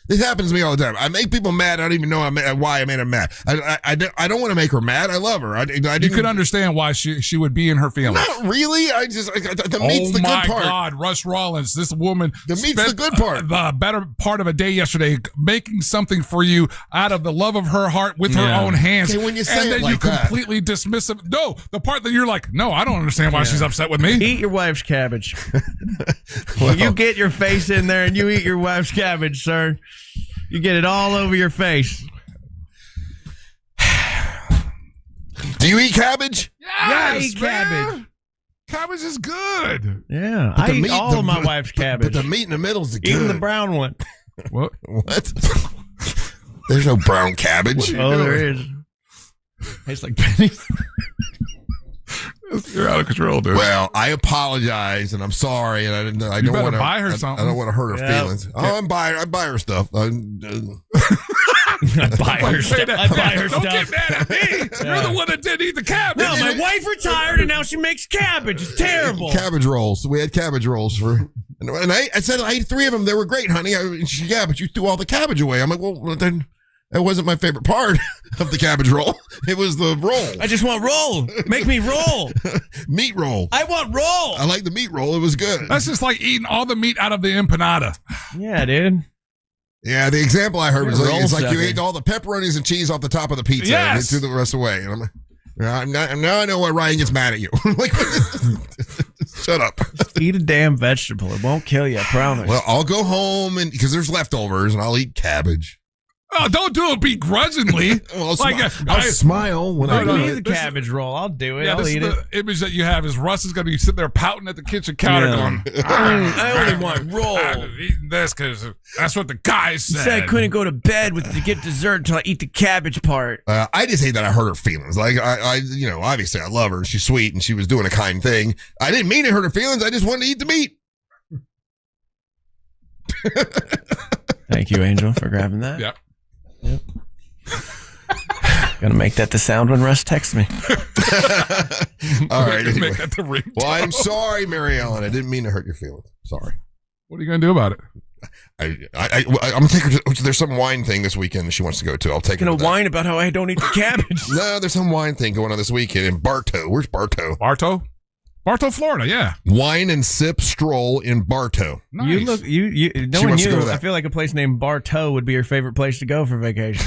this happens to me all the time. I make people mad. I don't even know why I made them mad. I don't want to make her mad. I love her. You could understand why she would be in her feelings. Not really. The meat's the good part. Oh my God, Russ Rollins, this woman. The meat's the good part. The better part of a day yesterday, making something for you out of the love of her heart with her own hands. Okay, when you say and then like you completely dismiss it. No, the part that you're like, no, I don't understand why she's upset with me. Eat your wife's cabbage. You get your face in there and you eat your wife's cabbage, sir. You get it all over your face. Do you eat cabbage? Yes, I eat cabbage. Cabbage is good. Yeah, I eat all of my wife's cabbage. But the meat in the middle is the good. Even the brown one. What? There's no brown cabbage. There is. Tastes like pennies. You're out of control, dude. Well, I apologize and I'm sorry, and I don't want to buy her something. I don't want to hurt her feelings. Oh, I buy her stuff. I buy her stuff. Don't get mad at me. You're the one that didn't eat the cabbage. No, my wife retired and now she makes cabbage. It's terrible. Cabbage rolls. We had cabbage rolls and I said I ate 3 of them. They were great, honey. She said, but you threw all the cabbage away. I'm like, well, then that wasn't my favorite part of the cabbage roll. It was the roll. I just want roll. Make me roll. Meat roll. I want roll. I like the meat roll. It was good. That's just like eating all the meat out of the empanada. Yeah, dude. Yeah, the example I heard was it's like you sucker. ate all the pepperonis and cheese off the top of the pizza and threw the rest away. And now I know why Ryan gets mad at you. Like, shut up. Just eat a damn vegetable. It won't kill you, I promise. Well, I'll go home because there's leftovers and I'll eat cabbage. Oh, don't do it begrudgingly. Well, I'll smile when I eat the cabbage roll. I'll do it. Yeah, I'll eat it. The image that you have is Russ is going to be sitting there pouting at the kitchen counter going, I only want roll. I'm eating this because that's what the guy said. He said I couldn't go to bed to get dessert until I eat the cabbage part. I just hate that I hurt her feelings. Like, I obviously I love her. She's sweet and she was doing a kind thing. I didn't mean to hurt her feelings. I just wanted to eat the meat. Thank you, Angel, for grabbing that. Yep. Gonna make that the sound when Russ texts me. All right. Anyway. Make that the ringtone. Well, I'm sorry, Mary Ellen. I didn't mean to hurt your feelings. Sorry. What are you going to do about it? I'm gonna take her to, there's some wine thing this weekend that she wants to go to. I'll take her to that. Whine about how I don't eat the cabbage. No, there's some wine thing going on this weekend in Bartow. Where's Bartow? Bartow, Florida, yeah. Wine and sip stroll in Bartow. Nice. You look, knowing you, I feel like a place named Bartow would be your favorite place to go for vacation.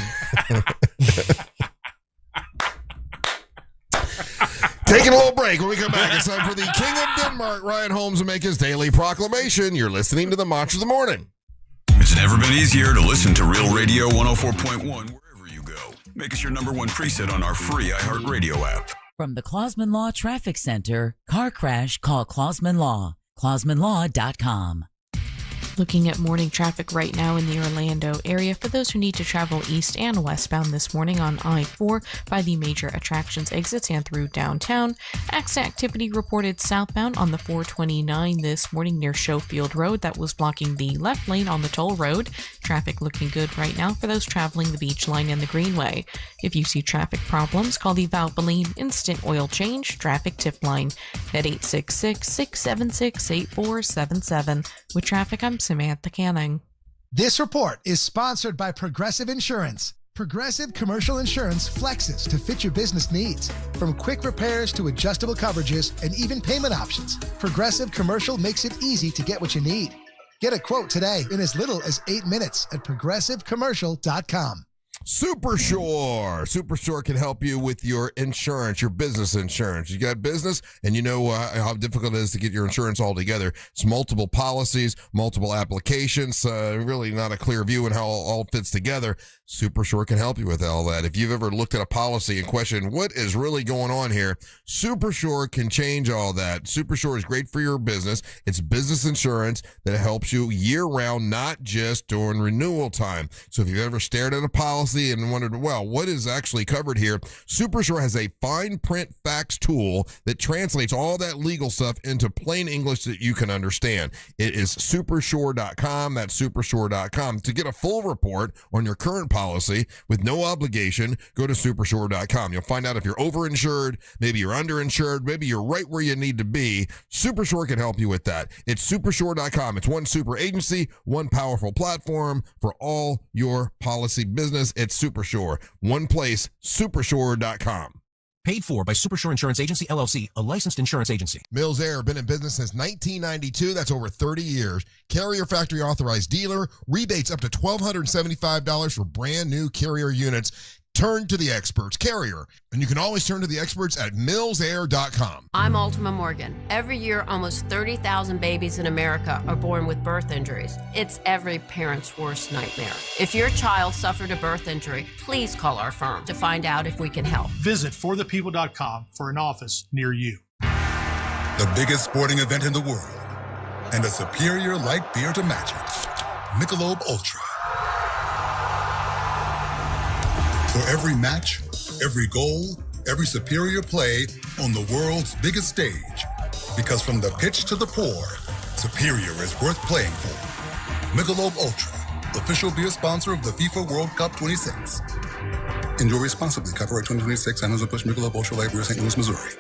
Taking a little break. When we come back, it's time for the King of Denmark, Ryan Holmes, to make his daily proclamation. You're listening to the Match of the Morning. It's never been easier to listen to Real Radio 104.1 wherever you go. Make us your number one preset on our free iHeartRadio app. From the Clausman Law Traffic Center, car crash, call Clausman Law. ClausmanLaw.com. Looking at morning traffic right now in the Orlando area for those who need to travel east and westbound this morning on I-4 by the major attractions exits and through downtown. Accident activity reported southbound on the 429 this morning near Schofield Road that was blocking the left lane on the toll road. Traffic looking good right now for those traveling the Beach Line and the Greenway. If you see traffic problems, call the Valvoline Instant Oil Change Traffic Tip Line at 866-676-8477. With traffic, I'm Samantha Canning. This report is sponsored by Progressive Insurance. Progressive Commercial Insurance flexes to fit your business needs. From quick repairs to adjustable coverages and even payment options, Progressive Commercial makes it easy to get what you need. Get a quote today in as little as 8 minutes at progressivecommercial.com. Supershore can help you with your insurance, your business insurance. You got business and you know how difficult it is to get your insurance all together. It's multiple policies, multiple applications, really not a clear view on how it all fits together. Supershore can help you with all that. If you've ever looked at a policy and questioned what is really going on here, Supershore can change all that. Supershore is great for your business. It's business insurance that helps you year round, not just during renewal time. So if you've ever stared at a policy and wondered, well, what is actually covered here? Supershore has a fine print fax tool that translates all that legal stuff into plain English that you can understand. It is supershore.com. That's supershore.com. To get a full report on your current policy with no obligation, go to supershore.com. You'll find out if you're overinsured, maybe you're underinsured, maybe you're right where you need to be. Supershore can help you with that. It's supershore.com. It's one super agency, one powerful platform for all your policy business. It's Supershore. One place, supershore.com. Paid for by Supershore Insurance Agency, LLC, a licensed insurance agency. Mills Air, been in business since 1992. That's over 30 years. Carrier factory authorized dealer. Rebates up to $1,275 for brand new Carrier units. Turn to the experts, Carrier. And you can always turn to the experts at millsair.com. I'm Ultima Morgan. Every year, almost 30,000 babies in America are born with birth injuries. It's every parent's worst nightmare. If your child suffered a birth injury, please call our firm to find out if we can help. Visit forthepeople.com for an office near you. The biggest sporting event in the world, and a superior light beer to match it. Michelob Ultra. For every match, every goal, every superior play on the world's biggest stage. Because from the pitch to the pour, superior is worth playing for. Michelob Ultra, official beer sponsor of the FIFA World Cup 26. Enjoy responsibly. Copyright 2026, Anheuser-Busch Michelob Ultra Light Beer, St. Louis, Missouri.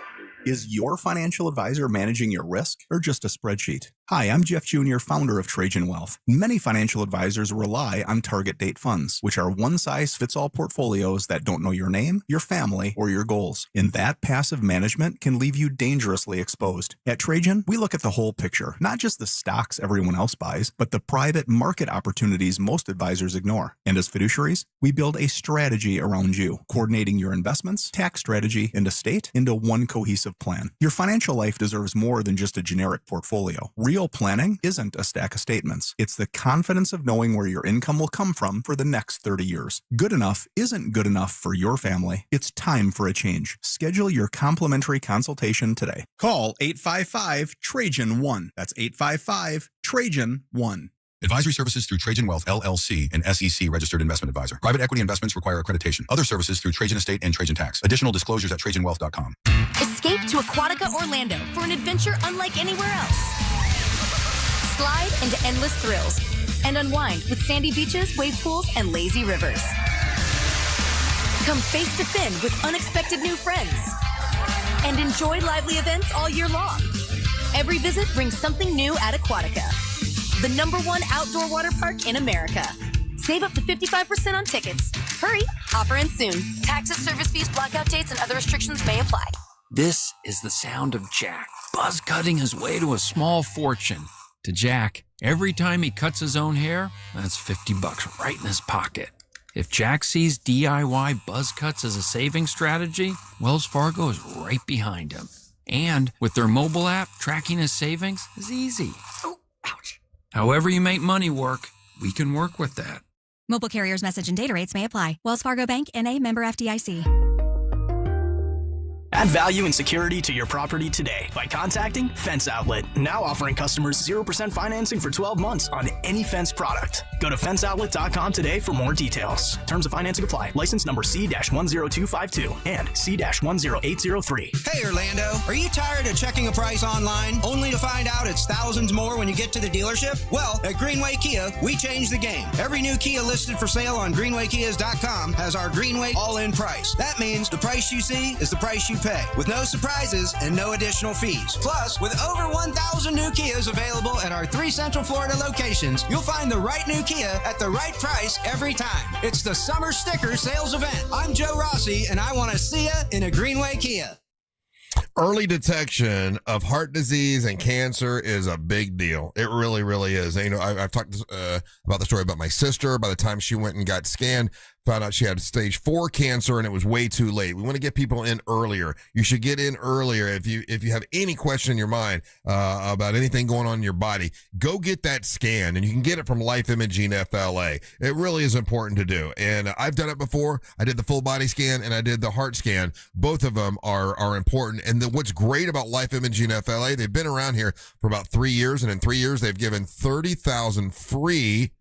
Is your financial advisor managing your risk or just a spreadsheet? Hi, I'm Jeff Jr., founder of Trajan Wealth. Many financial advisors rely on target date funds, which are one-size-fits-all portfolios that don't know your name, your family, or your goals. And that passive management can leave you dangerously exposed. At Trajan, we look at the whole picture, not just the stocks everyone else buys, but the private market opportunities most advisors ignore. And as fiduciaries, we build a strategy around you, coordinating your investments, tax strategy, and estate into one cohesive plan. Your financial life deserves more than just a generic portfolio. Real planning isn't a stack of statements. It's the confidence of knowing where your income will come from for the next 30 years. Good enough isn't good enough for your family. It's time for a change. Schedule your complimentary consultation today. Call 855-TRAJAN-1. That's 855-TRAJAN-1. Advisory services through Trajan Wealth, LLC, an SEC registered investment advisor. Private equity investments require accreditation. Other services through Trajan Estate and Trajan Tax. Additional disclosures at TrajanWealth.com. Escape to Aquatica Orlando for an adventure unlike anywhere else. Slide into endless thrills and unwind with sandy beaches, wave pools, and lazy rivers. Come face to fin with unexpected new friends. And enjoy lively events all year long. Every visit brings something new at Aquatica, the #1 outdoor water park in America. Save up to 55% on tickets. Hurry, offer ends soon. Taxes, service fees, blackout dates, and other restrictions may apply. This is the sound of Jack, buzz cutting his way to a small fortune. To Jack, every time he cuts his own hair, that's $50 right in his pocket. If Jack sees DIY buzz cuts as a saving strategy, Wells Fargo is right behind him. And with their mobile app, tracking his savings is easy. Oh, ouch. However you make money work, we can work with that. Mobile carriers' message and data rates may apply. Wells Fargo Bank, N.A., member FDIC. Add value and security to your property today by contacting Fence Outlet, now offering customers 0% financing for 12 months on any fence product. Go to fenceoutlet.com today for more details. Terms of financing apply. License number C-10252 and C-10803. Hey Orlando, are you tired of checking a price online only to find out it's thousands more when you get to the dealership? Well, at Greenway Kia, we changed the game. Every new Kia listed for sale on greenwaykias.com has our Greenway all-in price. That means the price you see is the price you pay, with no surprises and no additional fees. Plus, with over 1,000 new Kias available at our 3 Central Florida locations, you'll find the right new Kia at the right price every time. It's the Summer Sticker Sales Event. I'm Joe Rossi, and I want to see ya in a Greenway Kia. Early detection of heart disease and cancer is a big deal. It really, really is. You know, I've talked about the story about my sister. By the time she went and got scanned, found out she had stage 4 cancer, and it was way too late. We want to get people in earlier. You should get in earlier. If you have any question in your mind about anything going on in your body, go get that scan, and you can get it from Life Imaging FLA. It really is important to do, and I've done it before. I did the full body scan and I did the heart scan. Both of them are important. And what's great about Life Imaging FLA, they've been around here for about 3 years, and in 3 years they've given 30,000 free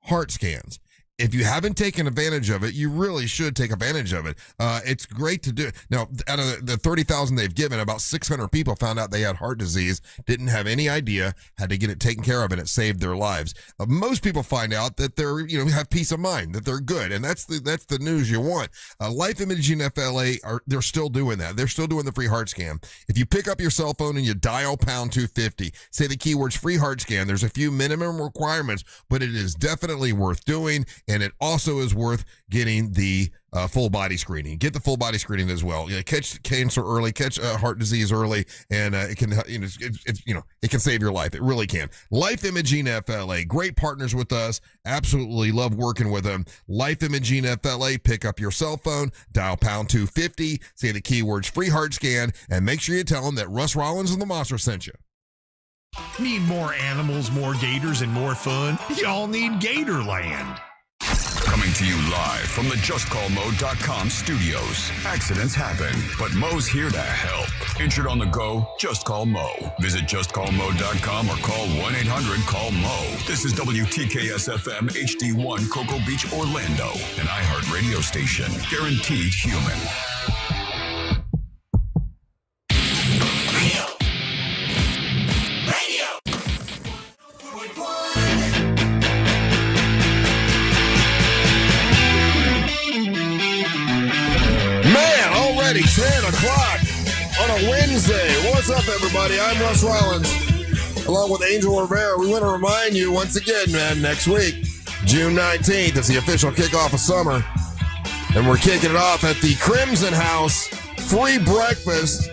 heart scans. If you haven't taken advantage of it, you really should take advantage of it. It's great to do. Now, out of the 30,000 they've given, about 600 people found out they had heart disease, didn't have any idea, had to get it taken care of, and it saved their lives. Most people find out that they're, have peace of mind, that they're good, and that's the news you want. Life Imaging FLA, they're still doing that. They're still doing the free heart scan. If you pick up your cell phone and you dial pound 250, say the keywords free heart scan, there's a few minimum requirements, but it is definitely worth doing. And it also is worth getting the full body screening. Get the full body screening as well. Catch cancer early, catch heart disease early, and it can it can save your life. It really can. Life Imaging FLA, great partners with us. Absolutely love working with them. Life Imaging FLA. Pick up your cell phone, dial pound 250, say the keywords free heart scan, and make sure you tell them that Russ Rollins and the Monster sent you. Need more animals, more gators, and more fun? Y'all need Gatorland. Coming to you live from the JustCallMo.com studios. Accidents happen, but Mo's here to help. Injured on the go? Just call Mo. Visit JustCallMo.com or call 1-800-CALL-MO. This is WTKS-FM HD1 Cocoa Beach, Orlando, an iHeart radio station. Guaranteed human. Already 10 o'clock on a Wednesday. What's up, everybody? I'm Russ Rollins, along with Angel Rivera. We want to remind you once again, man, next week, June 19th, is the official kickoff of summer. And we're kicking it off at the Crimson House free breakfast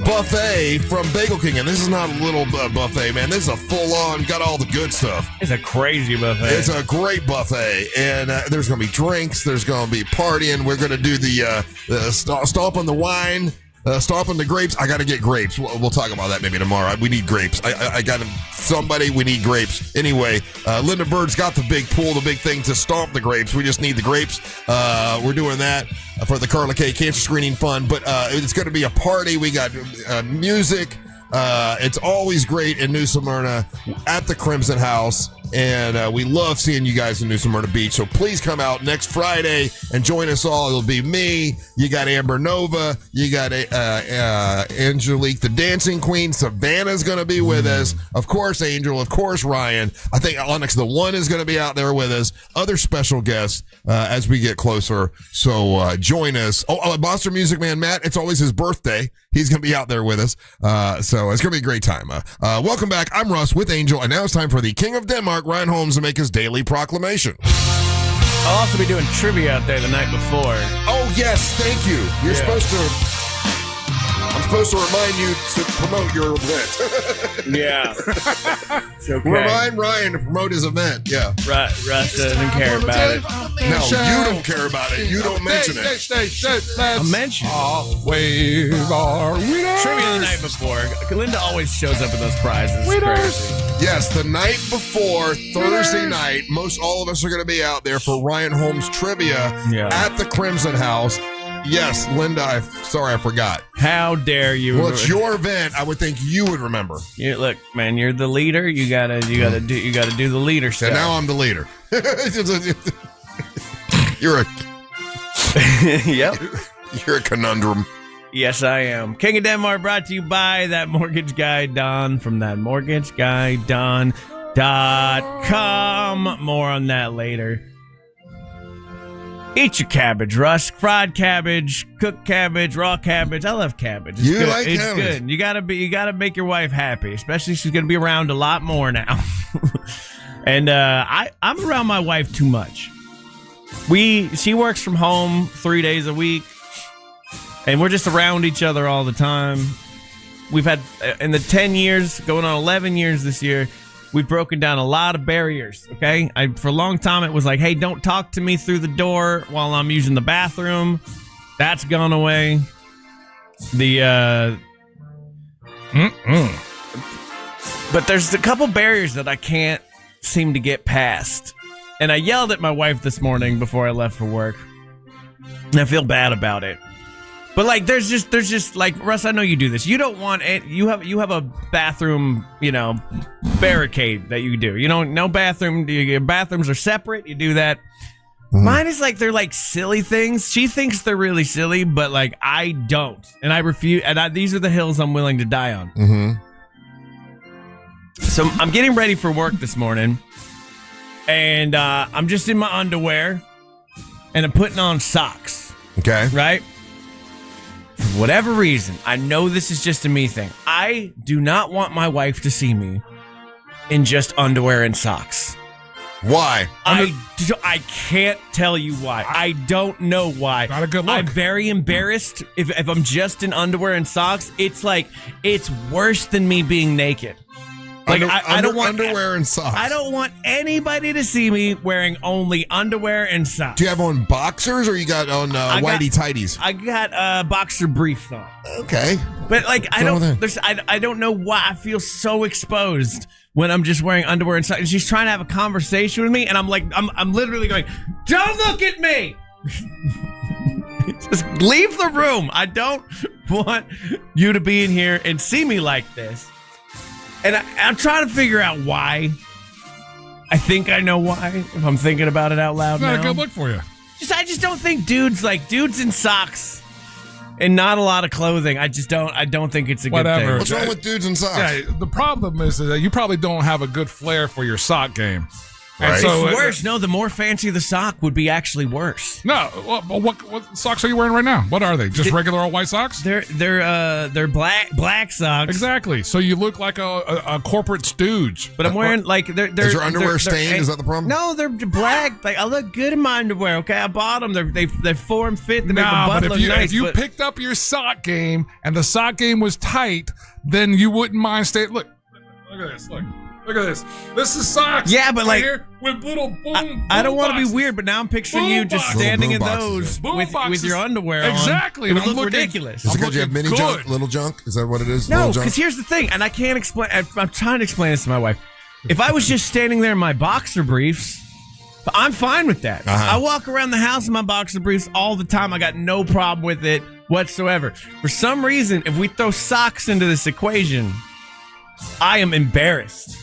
buffet from Bagel King. And this is not a little buffet, man. This is a full-on, got all the good stuff. It's a crazy buffet. It's a great buffet. And there's going to be drinks. There's going to be partying. We're going to do the stomp on the wine, stomp on the grapes. I got to get grapes. We'll talk about that maybe tomorrow. We need grapes. I got somebody. We need grapes. Anyway, Linda Bird's got the big pool, the big thing to stomp the grapes. We just need the grapes. We're doing that for the Carla K Cancer Screening Fund. But it's going to be a party. We got music. It's always great in New Smyrna at the Crimson House. And we love seeing you guys in New Smyrna Beach. So please come out next Friday and join us all. It'll be me. You got Amber Nova. You got Angelique, the Dancing Queen. Savannah's going to be with us. Of course, Angel. Of course, Ryan. I think Onyx the One is going to be out there with us. Other special guests as we get closer. So join us. Monster Music Man Matt, it's always his birthday. He's going to be out there with us. So it's going to be a great time. Welcome back. I'm Russ with Angel. And now it's time for the King of Denmark, Ryan Holmes, to make his daily proclamation. I'll also be doing trivia out there the night before. Oh, yes. Thank you. You're supposed to... I'm supposed to remind you to promote your event. Yeah. It's okay. Remind Ryan to promote his event. Yeah. Russ doesn't care about it. No, you don't care about it. You don't mention it. I'll mention it. Wave our winners. Trivia the night before. Linda always shows up with those prizes. It's crazy. Yes, the night before, Thursday night, most all of us are going to be out there for Ryan Holmes Trivia at the Crimson House. Yes, Linda, sorry I forgot. How dare you? Well, it's your event. I would think you would remember. Look, man, you're the leader. You gotta do the leader stuff. And now I'm the leader. You're you're a conundrum. Yes, I am. King of Denmark brought to you by that mortgage guy Don from thatmortgageguyDon.com. More on that later. Eat your cabbage, Russ. Fried cabbage, cooked cabbage, raw cabbage. I love cabbage. It's good. Like it's cabbage. Good. You gotta make your wife happy, especially she's gonna be around a lot more now. And I'm around my wife too much. She works from home 3 days a week, and we're just around each other all the time. We've had in the 10 years, going on 11 years this year. We've broken down a lot of barriers, okay? For a long time, it was like, hey, don't talk to me through the door while I'm using the bathroom. That's gone away. But there's a couple barriers that I can't seem to get past. And I yelled at my wife this morning before I left for work. And I feel bad about it. But like, there's just like, Russ, I know you do this. You don't want it. You have a bathroom, barricade that you do. No bathroom. Your bathrooms are separate. You do that. Mine is like, they're like silly things. She thinks they're really silly, but like I don't, and I refuse. And these are the hills I'm willing to die on. Mm-hmm. So I'm getting ready for work this morning, and I'm just in my underwear, and I'm putting on socks. Okay. Right. For whatever reason, I know this is just a me thing. I do not want my wife to see me in just underwear and socks. Why? I can't tell you why. I don't know why. Not a good look. I'm very embarrassed if I'm just in underwear and socks. It's like, it's worse than me being naked. Like I don't want underwear and socks. I don't want anybody to see me wearing only underwear and socks. Do you have on boxers or you got on whitey tighties? I got boxer briefs on. Okay, but like I don't know why I feel so exposed when I'm just wearing underwear and socks. And she's trying to have a conversation with me, and I'm like, I'm literally going, "Don't look at me." Just leave the room. I don't want you to be in here and see me like this. And I'm trying to figure out why. I think I know why, if I'm thinking about it out loud now. Not a good look for you. I just don't think dudes in socks and not a lot of clothing. I don't think it's a good thing. What's wrong with dudes in socks? Yeah, the problem is that you probably don't have a good flair for your sock game. Right. So it's worse. No, the more fancy the sock would be actually worse. No, what socks are you wearing right now? What are they? Just regular old white socks? They're black socks. Exactly. So you look like a corporate stooge. But I'm wearing like they're. Is your underwear stained? Is that the problem? No, they're black. Like I look good in my underwear. Okay, I bought them. They form fit. They make my butt look nice. If you picked up your sock game and the sock game was tight, then you wouldn't mind staying. Look at this. Look at this. This is socks. Yeah, but right like here with little boom. I don't want to be weird, but now I'm picturing you just standing in those with your underwear on. Exactly. It would look ridiculous. Is it because you have mini junk, little junk? Is that what it is? No, because here's the thing, and I can't explain. I'm trying to explain this to my wife. If I was just standing there in my boxer briefs, I'm fine with that. I walk around the house in my boxer briefs all the time. I got no problem with it. whatsoever. For some reason, if we throw socks into this equation, I am embarrassed.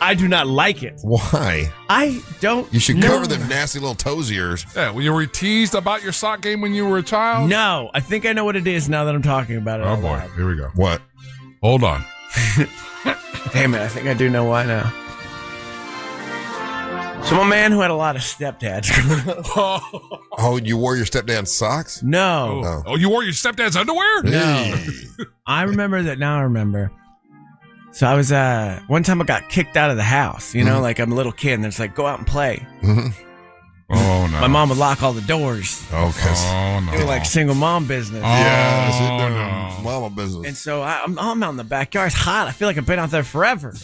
I do not like it. Why? I don't You should know. cover them nasty little toes of yours. Yeah, well, you were teased about your sock game when you were a child? No, I think I know what it is now that I'm talking about it. Oh, out boy. loud. Here we go. What? Hold on. Damn it, I think I do know why now. So I'm a man who had a lot of stepdads. Oh, you wore your stepdad's socks? No. Oh, you wore your stepdad's underwear? No. I remember that now. I remember. So I was, one time I got kicked out of the house, you know, like I'm a little kid and it's like, go out and play. Mm-hmm. Oh, no. My mom would lock all the doors. Oh, no. It was like single mom business. Yeah, mama business. And so I'm out in the backyard. It's hot. I feel like I've been out there forever.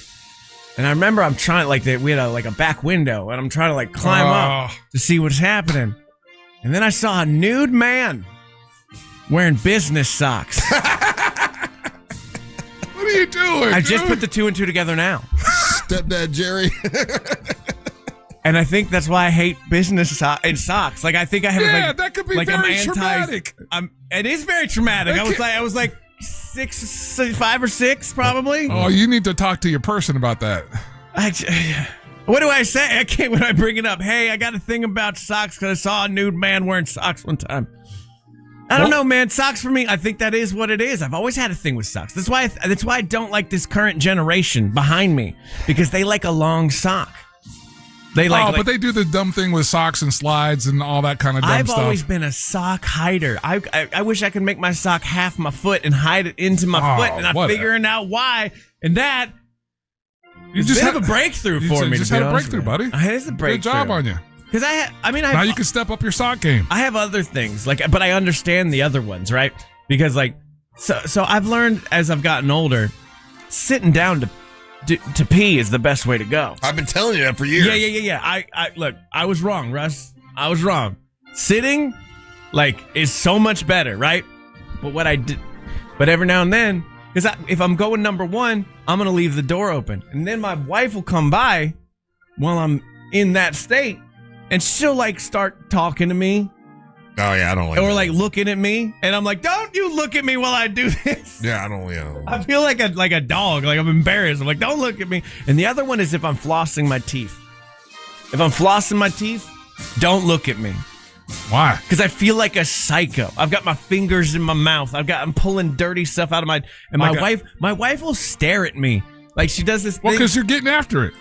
And I remember I'm trying, like, we had a back window, and I'm trying to, like, climb up to see what's happening. And then I saw a nude man wearing business socks. What are you doing? I just put the two and two together now. Stepdad Jerry. And I think that's why I hate business and socks. Like, I think I have that could be like very traumatic. It is very traumatic. I was like 5 or 6 probably. Oh, you need to talk to your person about that. What do I say? I can't when I bring it up. Hey, I got a thing about socks because I saw a nude man wearing socks one time. I don't know, man. Socks for me, I think that is what it is. I've always had a thing with socks. That's why I don't like this current generation behind me, because they like a long sock. But they do the dumb thing with socks and slides and all that kind of dumb stuff. I've always been a sock hider. I wish I could make my sock half my foot and hide it into my foot, and I'm figuring out why. And that is a bit of a breakthrough for me. You just had a breakthrough, buddy. It is a breakthrough. Good job on you. Because now you can step up your sock game. I have other things, but I understand the other ones, right? Because so I've learned as I've gotten older, sitting down to pee is the best way to go. I've been telling you that for years. Yeah. I was wrong, Russ. I was wrong. Sitting, is so much better, right? But every now and then, because if I'm going number one, I'm going to leave the door open. And then my wife will come by while I'm in that state, and she'll, start talking to me. Oh, yeah, I don't like Or, that. looking at me. And I'm like, don't you look at me while I do this. Yeah, I don't. I feel like a dog. Like, I'm embarrassed. I'm like, don't look at me. And the other one is if I'm flossing my teeth. If I'm flossing my teeth, don't look at me. Why? Because I feel like a psycho. I've got my fingers in my mouth. I'm pulling dirty stuff out of my... And my wife will stare at me. Like, she does this thing. Well, because you're getting after it.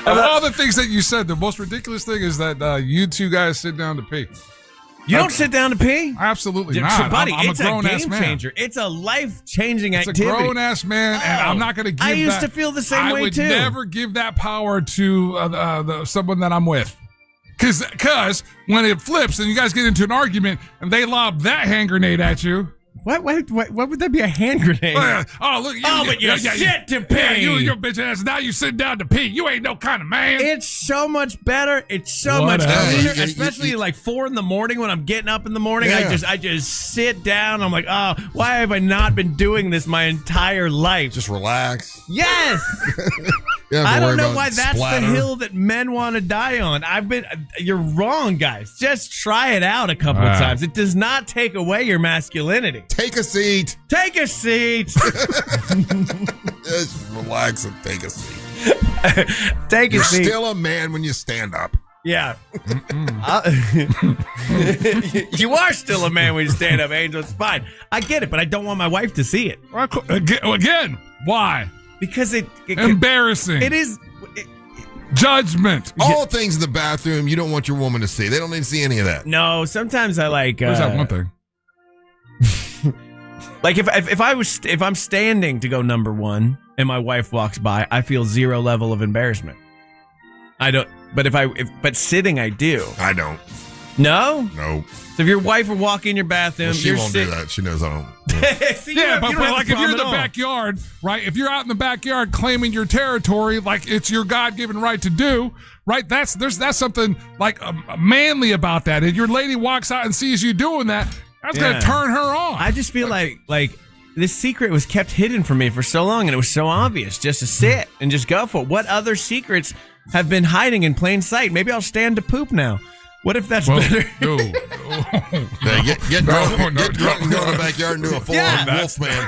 Of all the things that you said, the most ridiculous thing is that you two guys sit down to pee. You don't sit down to pee? Absolutely not. Buddy, I'm it's a grown-ass game man. changer. It's a life-changing activity. It's a grown-ass man, and I'm not going to give that. I used to feel the same way, too. I would never give that power to someone that I'm with. Because when it flips and you guys get into an argument and they lob that hand grenade at you. What would that be, a hand grenade? Look. But you shit to pee. Yeah, you and your bitch ass. Now you sit down to pee. You ain't no kind of man. It's so much better. It's so much better. Especially 4 in the morning when I'm getting up in the morning. Yeah. I just sit down. I'm like, oh, why have I not been doing this my entire life? Just relax. Yes. I don't know why that's the hill that men want to die on. You're wrong, guys. Just try it out a couple of times. It does not take away your masculinity. Take a seat. Take a seat. Just relax and take a seat. Take a seat. You're still a man when you stand up. Yeah. You are still a man when you stand up, Angel. It's fine. I get it, but I don't want my wife to see it. Again, why? Because it embarrassing. It is. Judgment. All things in the bathroom you don't want your woman to see. They don't need to see any of that. No, sometimes I like. There's that one thing. Like if I'm standing to go number one and my wife walks by, I feel 0 level of embarrassment. I don't. But sitting, I do. I don't. No. No. So if your wife will walk in your bathroom, she won't do that. She knows I don't. See, but if you're in the backyard, right? If you're out in the backyard claiming your territory, like it's your God-given right to do, right? That's something like manly about that. If your lady walks out and sees you doing that, that's gonna turn her on. I just feel like this secret was kept hidden from me for so long, and it was so obvious just to sit and just go for it. What other secrets have been hiding in plain sight? Maybe I'll stand to poop now. What if that's better? No. Hey, get drunk and go in the backyard and do a full-on wolf man.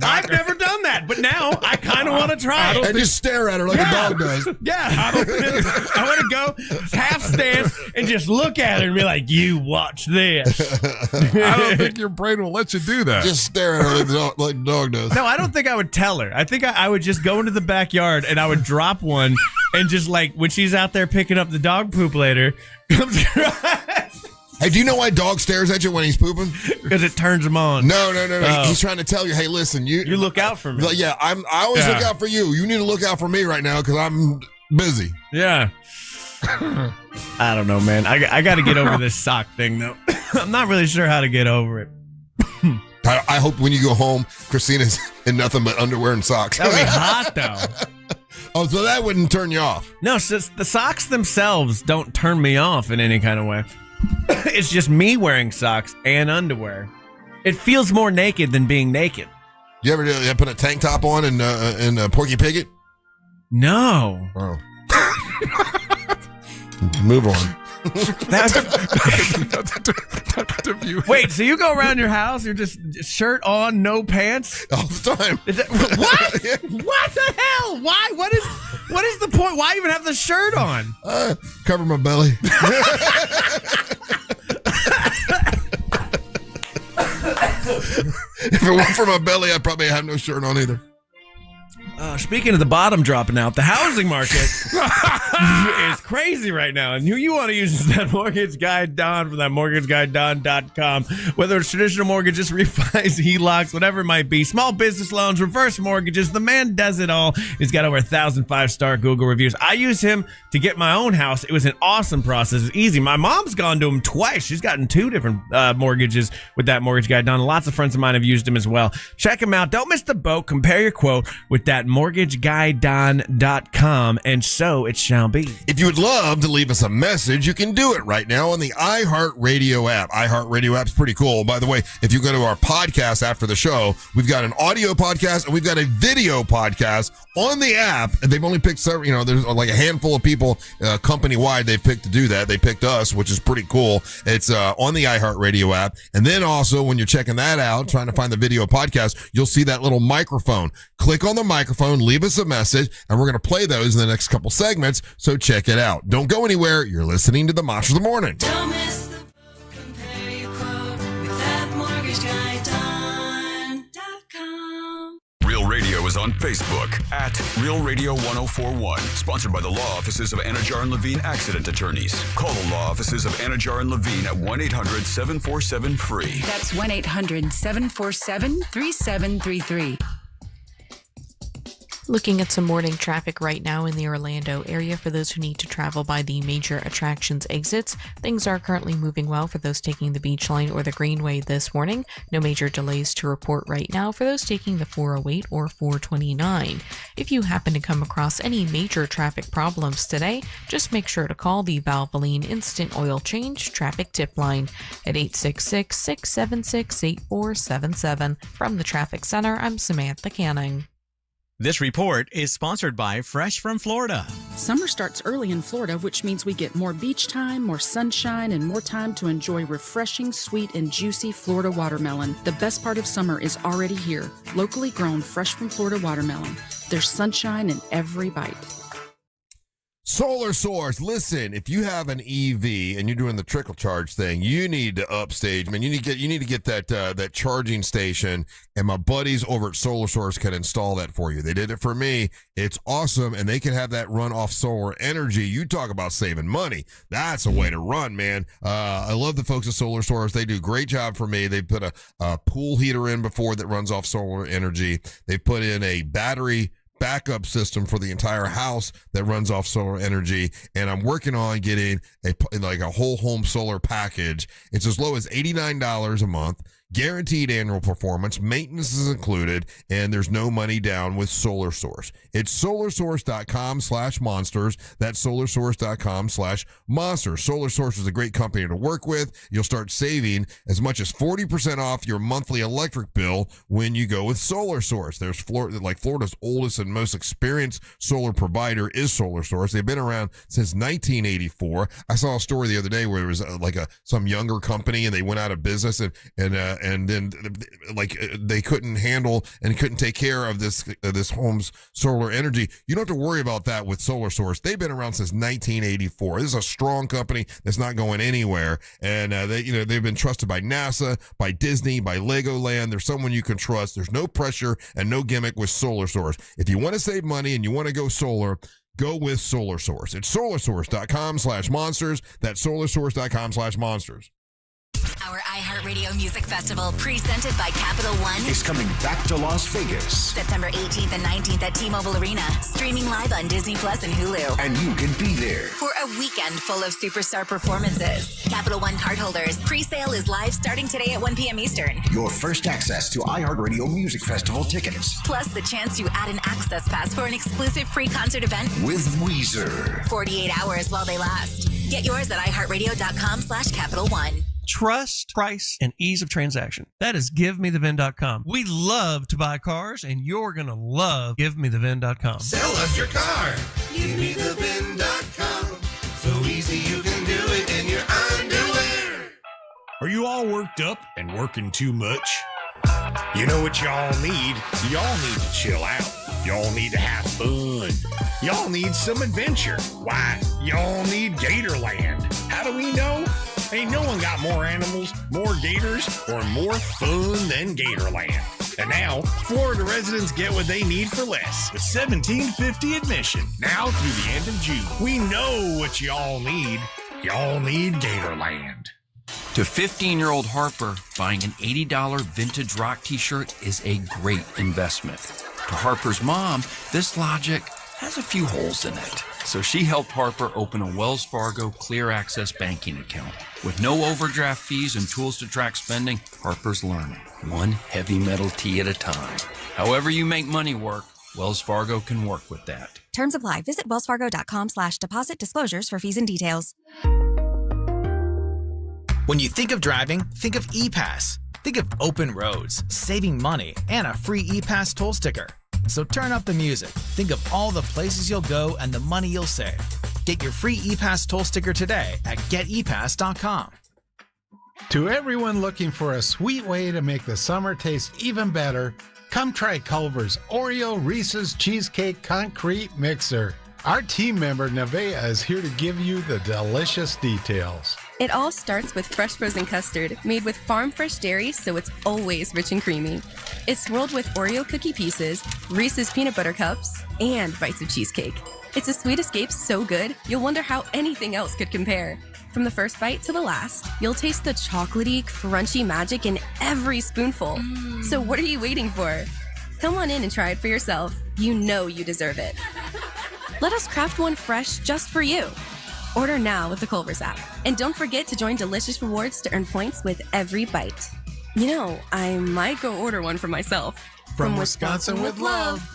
I've never done that, but now I kind of want to try it. And just stare at her like a dog does. Yeah. I want to go half stance and just look at her and be like, you watch this. I don't think your brain will let you do that. Just stare at her like the dog does. No, I don't think I would tell her. I think I would just go into the backyard and I would drop one and just like when she's out there picking up the dog poop later, comes across. Hey, do you know why dog stares at you when he's pooping? Because it turns him on. No. Oh. He's trying to tell you, hey, listen, you look out for me. Like, yeah, I always look out for you. You need to look out for me right now because I'm busy. Yeah. I don't know, man. I got to get over this sock thing, though. I'm not really sure how to get over it. I hope when you go home, Christina's in nothing but underwear and socks. That would be hot, though. Oh, so that wouldn't turn you off? No, so the socks themselves don't turn me off in any kind of way. It's just me wearing socks and underwear. It feels more naked than being naked. You ever put a tank top on in Porky Piglet? No. Oh. Move on. Wait, so you go around your house, you're just shirt on, no pants? All the time. What? What the hell? Why? What is the point? Why even have the shirt on? Cover my belly. If it weren't for my belly, I'd probably have no shirt on either. Speaking of the bottom dropping out, the housing market is crazy right now. And who you want to use is that mortgage guy Don from that mortgageguyDon.com. Whether it's traditional mortgages, refis, HELOCs, whatever it might be, small business loans, reverse mortgages, the man does it all. He's got over 1,000 5-star Google reviews. I use him to get my own house. It was an awesome process. It was easy. My mom's gone to him twice. She's gotten 2 different mortgages with that mortgage guy Don. Lots of friends of mine have used him as well. Check him out. Don't miss the boat. Compare your quote with that mortgageguyDon.com, and so it shall be. If you would love to leave us a message, you can do it right now on the iHeartRadio app. iHeartRadio app's pretty cool. By the way, if you go to our podcast after the show, we've got an audio podcast and we've got a video podcast on the app. And they've only picked several, there's like a handful of people company-wide they've picked to do that. They picked us, which is pretty cool. It's on the iHeartRadio app. And then also when you're checking that out, trying to find the video podcast, you'll see that little microphone. Click on the microphone, leave us a message, and we're going to play those in the next couple segments, so check it out. Don't go anywhere. You're listening to the Monster of the Morning. Don't miss the boat, compare your quote with that mortgageguyDon.com. Real Radio is on Facebook at Real Radio 1041. Sponsored by the law offices of Anajar and Levine Accident Attorneys. Call the law offices of Anajar and Levine at 1-800-747-FREE. That's 1-800-747-3733. Looking at some morning traffic right now in the Orlando area for those who need to travel by the major attractions exits. Things are currently moving well for those taking the beach line or the Greenway this morning. No major delays to report right now for those taking the 408 or 429. If you happen to come across any major traffic problems today, just make sure to call the Valvoline Instant Oil Change Traffic Tip Line at 866-676-8477. From the Traffic Center, I'm Samantha Canning. This report is sponsored by Fresh from Florida. Summer starts early in Florida, which means we get more beach time, more sunshine, and more time to enjoy refreshing, sweet, and juicy Florida watermelon. The best part of summer is already here. Locally grown, fresh from Florida watermelon. There's sunshine in every bite. Solar Source, listen, if you have an EV and you're doing the trickle charge thing, you need to upstage, man. You need to get that charging station, and my buddies over at Solar Source can install that for you. They did it for me. It's awesome, and they can have that run off solar energy. You talk about saving money. That's a way to run, man. I love the folks at Solar Source. They do a great job for me. They put a pool heater in before that runs off solar energy. They put in a battery backup system for the entire house that runs off solar energy, and I'm working on getting a whole home solar package. It's as low as $89 a month. Guaranteed annual performance, maintenance is included, and there's no money down with Solar Source. It's solarsource.com/monsters. That's solarsource.com/monsters. Solar Source is a great company to work with. You'll start saving as much as 40% off your monthly electric bill when you go with Solar Source. There's Florida's oldest and most experienced solar provider is Solar Source. They've been around since 1984. I saw a story the other day where it was some younger company and they went out of business and then they couldn't handle and couldn't take care of this home's solar energy. You don't have to worry about that with Solar Source. They've been around since 1984. This is a strong company that's not going anywhere, and they've been trusted by NASA, by Disney, by Legoland. There's someone you can trust. There's no pressure and no gimmick with Solar Source. If you want to save money and you want to go solar, go with Solar Source. It's solarsource.com/monsters. That's solarsource.com/monsters. Our iHeartRadio Music Festival, presented by Capital One, is coming back to Las Vegas. September 18th and 19th at T-Mobile Arena, streaming live on Disney Plus and Hulu. And you can be there For a weekend full of superstar performances. Capital One cardholders, pre-sale is live starting today at 1 p.m. Eastern. your first access to iHeartRadio Music Festival tickets. Plus the chance to add an access pass for an exclusive pre-concert event With Weezer. 48 hours while they last. Get yours at iHeartRadio.com/Capital One. Trust, price, and ease of transaction. That is GiveMeTheVin.com. We love to buy cars, and you're going to love GiveMeTheVin.com. Sell us your car. GiveMeTheVin.com. So easy you can do it in your underwear. Are you all worked up and working too much? You know what y'all need? Y'all need to chill out. Y'all need to have fun. Y'all need some adventure. Why, y'all need Gatorland. How do we know? Ain't no one got more animals, more gators, or more fun than Gatorland. And now, Florida residents get what they need for less with $17.50 admission now through the end of June. We know what y'all need. Y'all need Gatorland. To 15-year-old Harper, buying an $80 vintage rock t-shirt is a great investment. To Harper's mom, this logic has a few holes in it. So she helped Harper open a Wells Fargo Clear Access banking account. With no overdraft fees and tools to track spending, Harper's learning, one heavy metal tea at a time. However you make money work, Wells Fargo can work with that. Terms apply. Visit wellsfargo.com/deposit disclosures for fees and details. When you think of driving, think of ePass. Think of open roads, saving money, and a free ePass toll sticker. So turn up the music. Think of all the places you'll go and the money you'll save. Get your free ePass toll sticker today at getepass.com. To everyone looking for a sweet way to make the summer taste even better, come try Culver's Oreo Reese's Cheesecake Concrete Mixer. Our team member Nevaeh is here to give you the delicious details. It all starts with fresh frozen custard made with farm fresh dairy, so it's always rich and creamy. It's swirled with Oreo cookie pieces, Reese's peanut butter cups, and bites of cheesecake. It's a sweet escape so good, you'll wonder how anything else could compare. From the first bite to the last, you'll taste the chocolatey, crunchy magic in every spoonful. So what are you waiting for? Come on in and try it for yourself. You know you deserve it. Let us craft one fresh just for you. Order now with the Culver's app. And don't forget to join Delicious Rewards to earn points with every bite. You know, I might go order one for myself. From Wisconsin with love.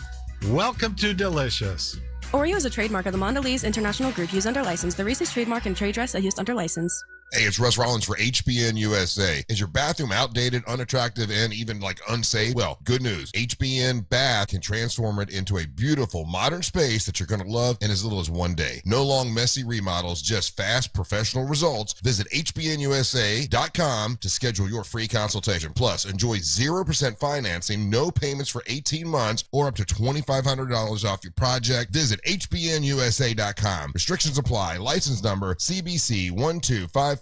Welcome to Delicious. Oreo is a trademark of the Mondelez International Group used under license. The Reese's trademark and trade dress are used under license. Hey, it's Russ Rollins for HBN USA. Is your bathroom outdated, unattractive, and even unsafe? Well, good news. HBN Bath can transform it into a beautiful, modern space that you're going to love in as little as one day. No long, messy remodels, just fast, professional results. Visit HBNUSA.com to schedule your free consultation. Plus, enjoy 0% financing, no payments for 18 months, or up to $2,500 off your project. Visit HBNUSA.com. Restrictions apply. License number CBC 1255975.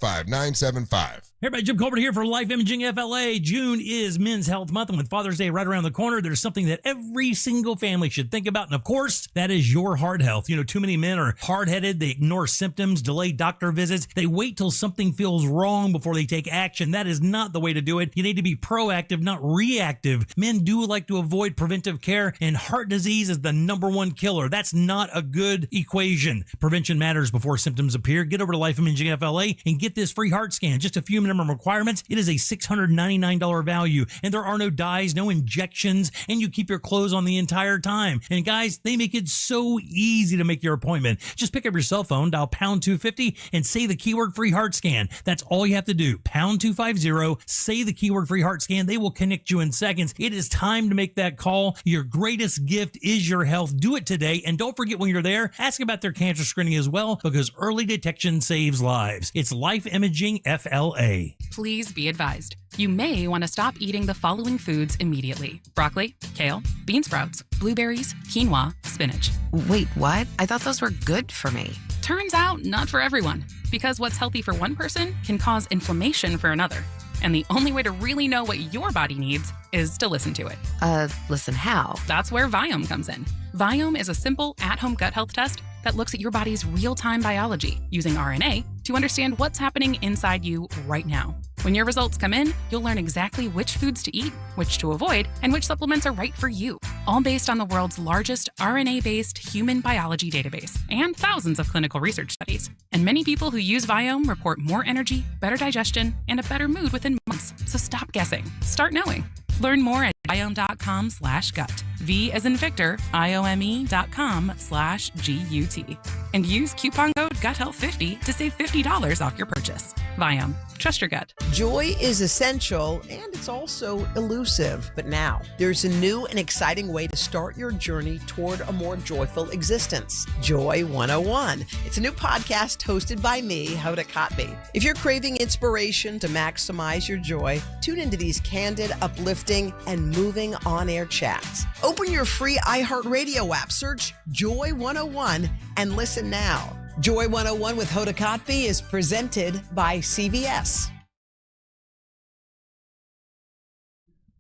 Hey everybody, Jim Colbert here for Life Imaging FLA. June is Men's Health Month, and with Father's Day right around the corner, there's something that every single family should think about, and of course, that is your heart health. You know, too many men are hard-headed, they ignore symptoms, delay doctor visits, they wait till something feels wrong before they take action. That is not the way to do it. You need to be proactive, not reactive. Men do like to avoid preventive care, and heart disease is the #1 killer. That's not a good equation. Prevention matters before symptoms appear. Get over to Life Imaging FLA and get this free heart scan. Just a few minimum requirements. It is a $699 value, and there are no dyes, no injections, and you keep your clothes on the entire time. And guys, they make it so easy to make your appointment. Just pick up your cell phone, dial pound 250, and say the keyword free heart scan. That's all you have to do. Pound 250, say the keyword free heart scan. They will connect you in seconds. It is time to make that call. Your greatest gift is your health. Do it today. And don't forget, when you're there, ask about their cancer screening as well, because early detection saves lives. It's Life Imaging FLA. Please be advised. You may want to stop eating the following foods immediately: broccoli, kale, bean sprouts, blueberries, quinoa, spinach. Wait, what? I thought those were good for me. Turns out, not for everyone, because what's healthy for one person can cause inflammation for another. And the only way to really know what your body needs is to listen to it. Listen how? That's where Viome comes in. Viome is a simple at-home gut health test that looks at your body's real-time biology using RNA to understand what's happening inside you right now. When your results come in, you'll learn exactly which foods to eat, which to avoid, and which supplements are right for you, all based on the world's largest RNA-based human biology database and thousands of clinical research studies. And many people who use Viome report more energy, better digestion, and a better mood within months. So stop guessing. Start knowing. Learn more at viome.com/gut. V as in Victor, IOME.com/GUT. And use coupon code GUTHEALTH50 to save $50 off your purchase. Viome. Trust your gut. Joy is essential, and it's also elusive. But now, there's a new and exciting way to start your journey toward a more joyful existence. Joy 101. It's a new podcast hosted by me, Hoda Kotb. If you're craving inspiration to maximize your joy, tune into these candid, uplifting, and moving on-air chats. Open your free iHeartRadio app, search Joy 101, and listen now. Joy 101 with Hoda Kotb is presented by CVS.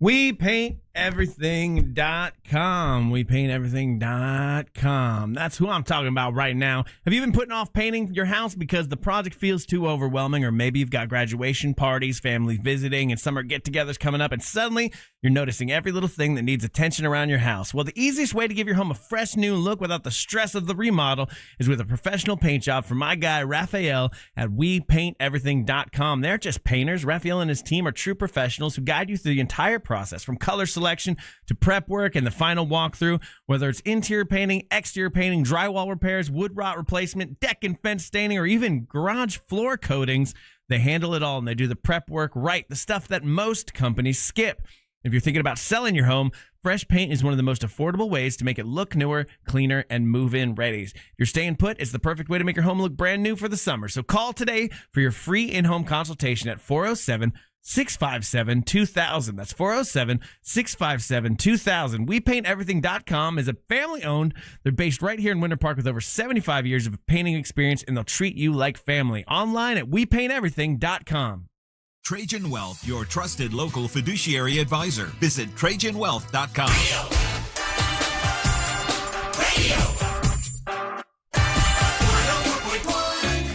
WePaintEverything.com. WePaintEverything.com. That's who I'm talking about right now. Have you been putting off painting your house because the project feels too overwhelming, or maybe you've got graduation parties, family visiting, and summer get-togethers coming up, and suddenly you're noticing every little thing that needs attention around your house? Well, the easiest way to give your home a fresh new look without the stress of the remodel is with a professional paint job from my guy, Raphael, at WePaintEverything.com. They're just painters. Raphael and his team are true professionals who guide you through the entire process, from color selection to prep work and the final walkthrough. Whether it's interior painting, exterior painting, drywall repairs, wood rot replacement, deck and fence staining, or even garage floor coatings, they handle it all, and they do the prep work right, the stuff that most companies skip. If you're thinking about selling your home, fresh paint is one of the most affordable ways to make it look newer, cleaner, and move-in ready. If you're staying put, it's the perfect way to make your home look brand new for the summer. So call today for your free in-home consultation at 407-657-2000. That's 407-657-2000. WePaintEverything.com is a family-owned. They're based right here in Winter Park with over 75 years of painting experience, and they'll treat you like family. Online at WePaintEverything.com. Trajan Wealth, your trusted local fiduciary advisor. Visit TrajanWealth.com. I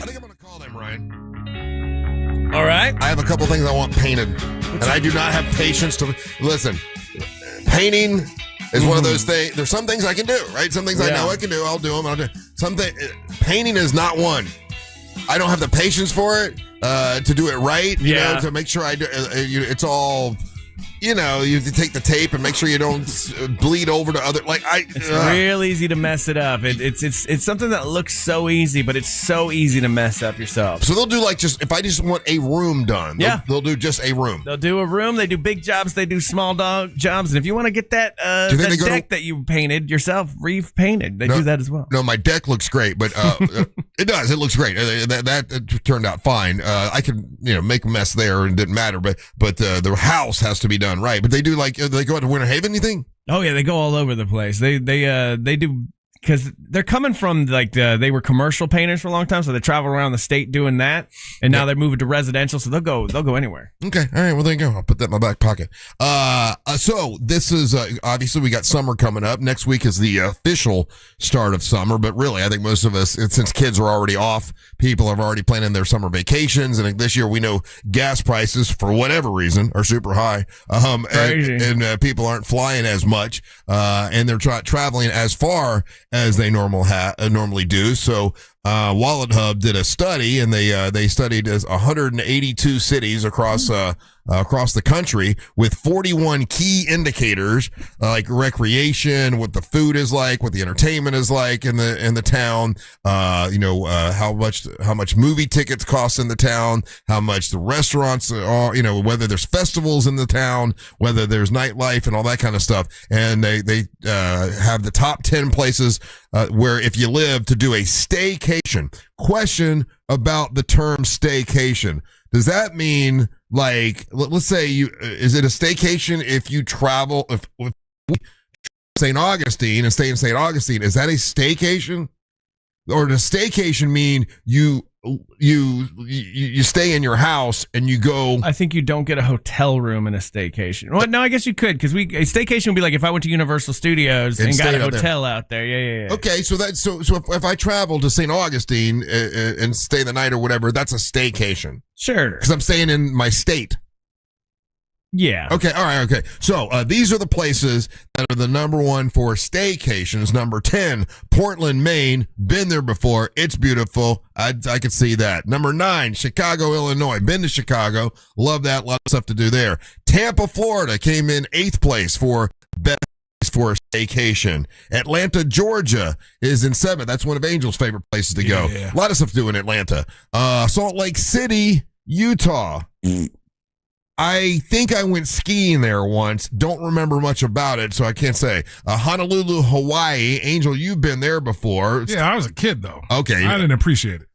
think I'm going to call them, Ryan. All right. I have a couple things I want painted, and I do not have patience to listen. Painting is one of those things. There's some things I can do, right? Some things I know I can do. I'll do them. Painting is not one. I don't have the patience for it to do it right. You know, to make sure I do. It's all. You know, you have to take the tape and make sure you don't bleed over to other. It's real easy to mess it up. It's something that looks so easy, but it's so easy to mess up yourself. So they'll do if I just want a room done. They'll do just a room. They'll do a room. They do big jobs. They do small jobs. And if you want to get that deck that you painted yourself repainted, they do that as well. No, my deck looks great, but it does. It looks great. That turned out fine. I could make a mess there and it didn't matter, but the house has to be done right. But they do they go out to Winter Haven, you think? Oh yeah, they go all over the place. They do, because they're coming from they were commercial painters for a long time, so they travel around the state doing that, and now they're moving to residential, so they'll go anywhere. Okay, all right, well there you go. I'll put that in my back pocket. So this is obviously we got summer coming up. Next week is the official start of summer, but really I think most of us, since kids are already off, people have already planned their summer vacations, and this year we know gas prices for whatever reason are super high, and people aren't flying as much, and they're traveling as far as they normally do. So Wallet Hub did a study, and they studied 182 cities across the country with 41 key indicators like recreation, what the food is like, what the entertainment is like in the town, how much movie tickets cost in the town, how much the restaurants are, whether there's festivals in the town, whether there's nightlife and all that kind of stuff. And they have the top 10 places where if you live to do a staycation. Question about the term staycation. Does that mean, like, let's say is it a staycation if you travel, if St. Augustine and stay in St. Augustine, is that a staycation? Or does staycation mean you stay in your house and you go? I think you don't get a hotel room in a staycation. Well, no, I guess you could, because a staycation would be like if I went to Universal Studios and got a hotel out there. Yeah. Okay, so if I travel to St. Augustine and stay the night or whatever, that's a staycation. Sure. Because I'm staying in my state. Yeah. Okay. All right. Okay. So these are the places that are the number one for staycations. Number 10, Portland, Maine. Been there before. It's beautiful. I could see that. Number 9, Chicago, Illinois. Been to Chicago. Love that. A lot of stuff to do there. Tampa, Florida came in 8th place for best for a staycation. Atlanta, Georgia is in 7th. That's one of Angel's favorite places to go. A lot of stuff to do in Atlanta. Salt Lake City, Utah. I think I went skiing there once. Don't remember much about it, so I can't say. Honolulu, Hawaii. Angel, you've been there before. Yeah, I was a kid, though. Okay. I didn't appreciate it.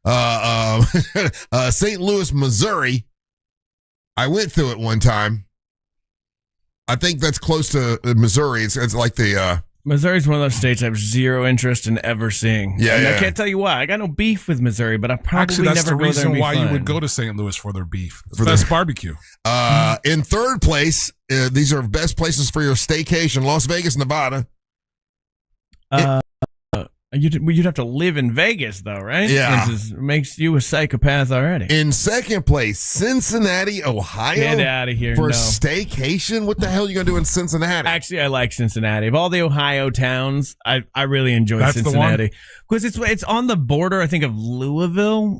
St. Louis, Missouri. I went through it one time. I think that's close to Missouri. It's like the... Missouri's one of those states I have zero interest in ever seeing. Yeah, and I can't tell you why. I got no beef with Missouri, but I probably that's never the go there and reason be why fun. you would go to St. Louis for their beef. For Best their- barbecue. In 3rd place, these are best places for your staycation, Las Vegas, Nevada. You'd have to live in Vegas, though, right? Yeah. This makes you a psychopath already. In 2nd place, Cincinnati, Ohio. Get out of here. For no. staycation? What the hell are you going to do in Cincinnati? Actually, I like Cincinnati. Of all the Ohio towns, I really enjoy That's the Cincinnati. Because it's on the border, I think, of Louisville.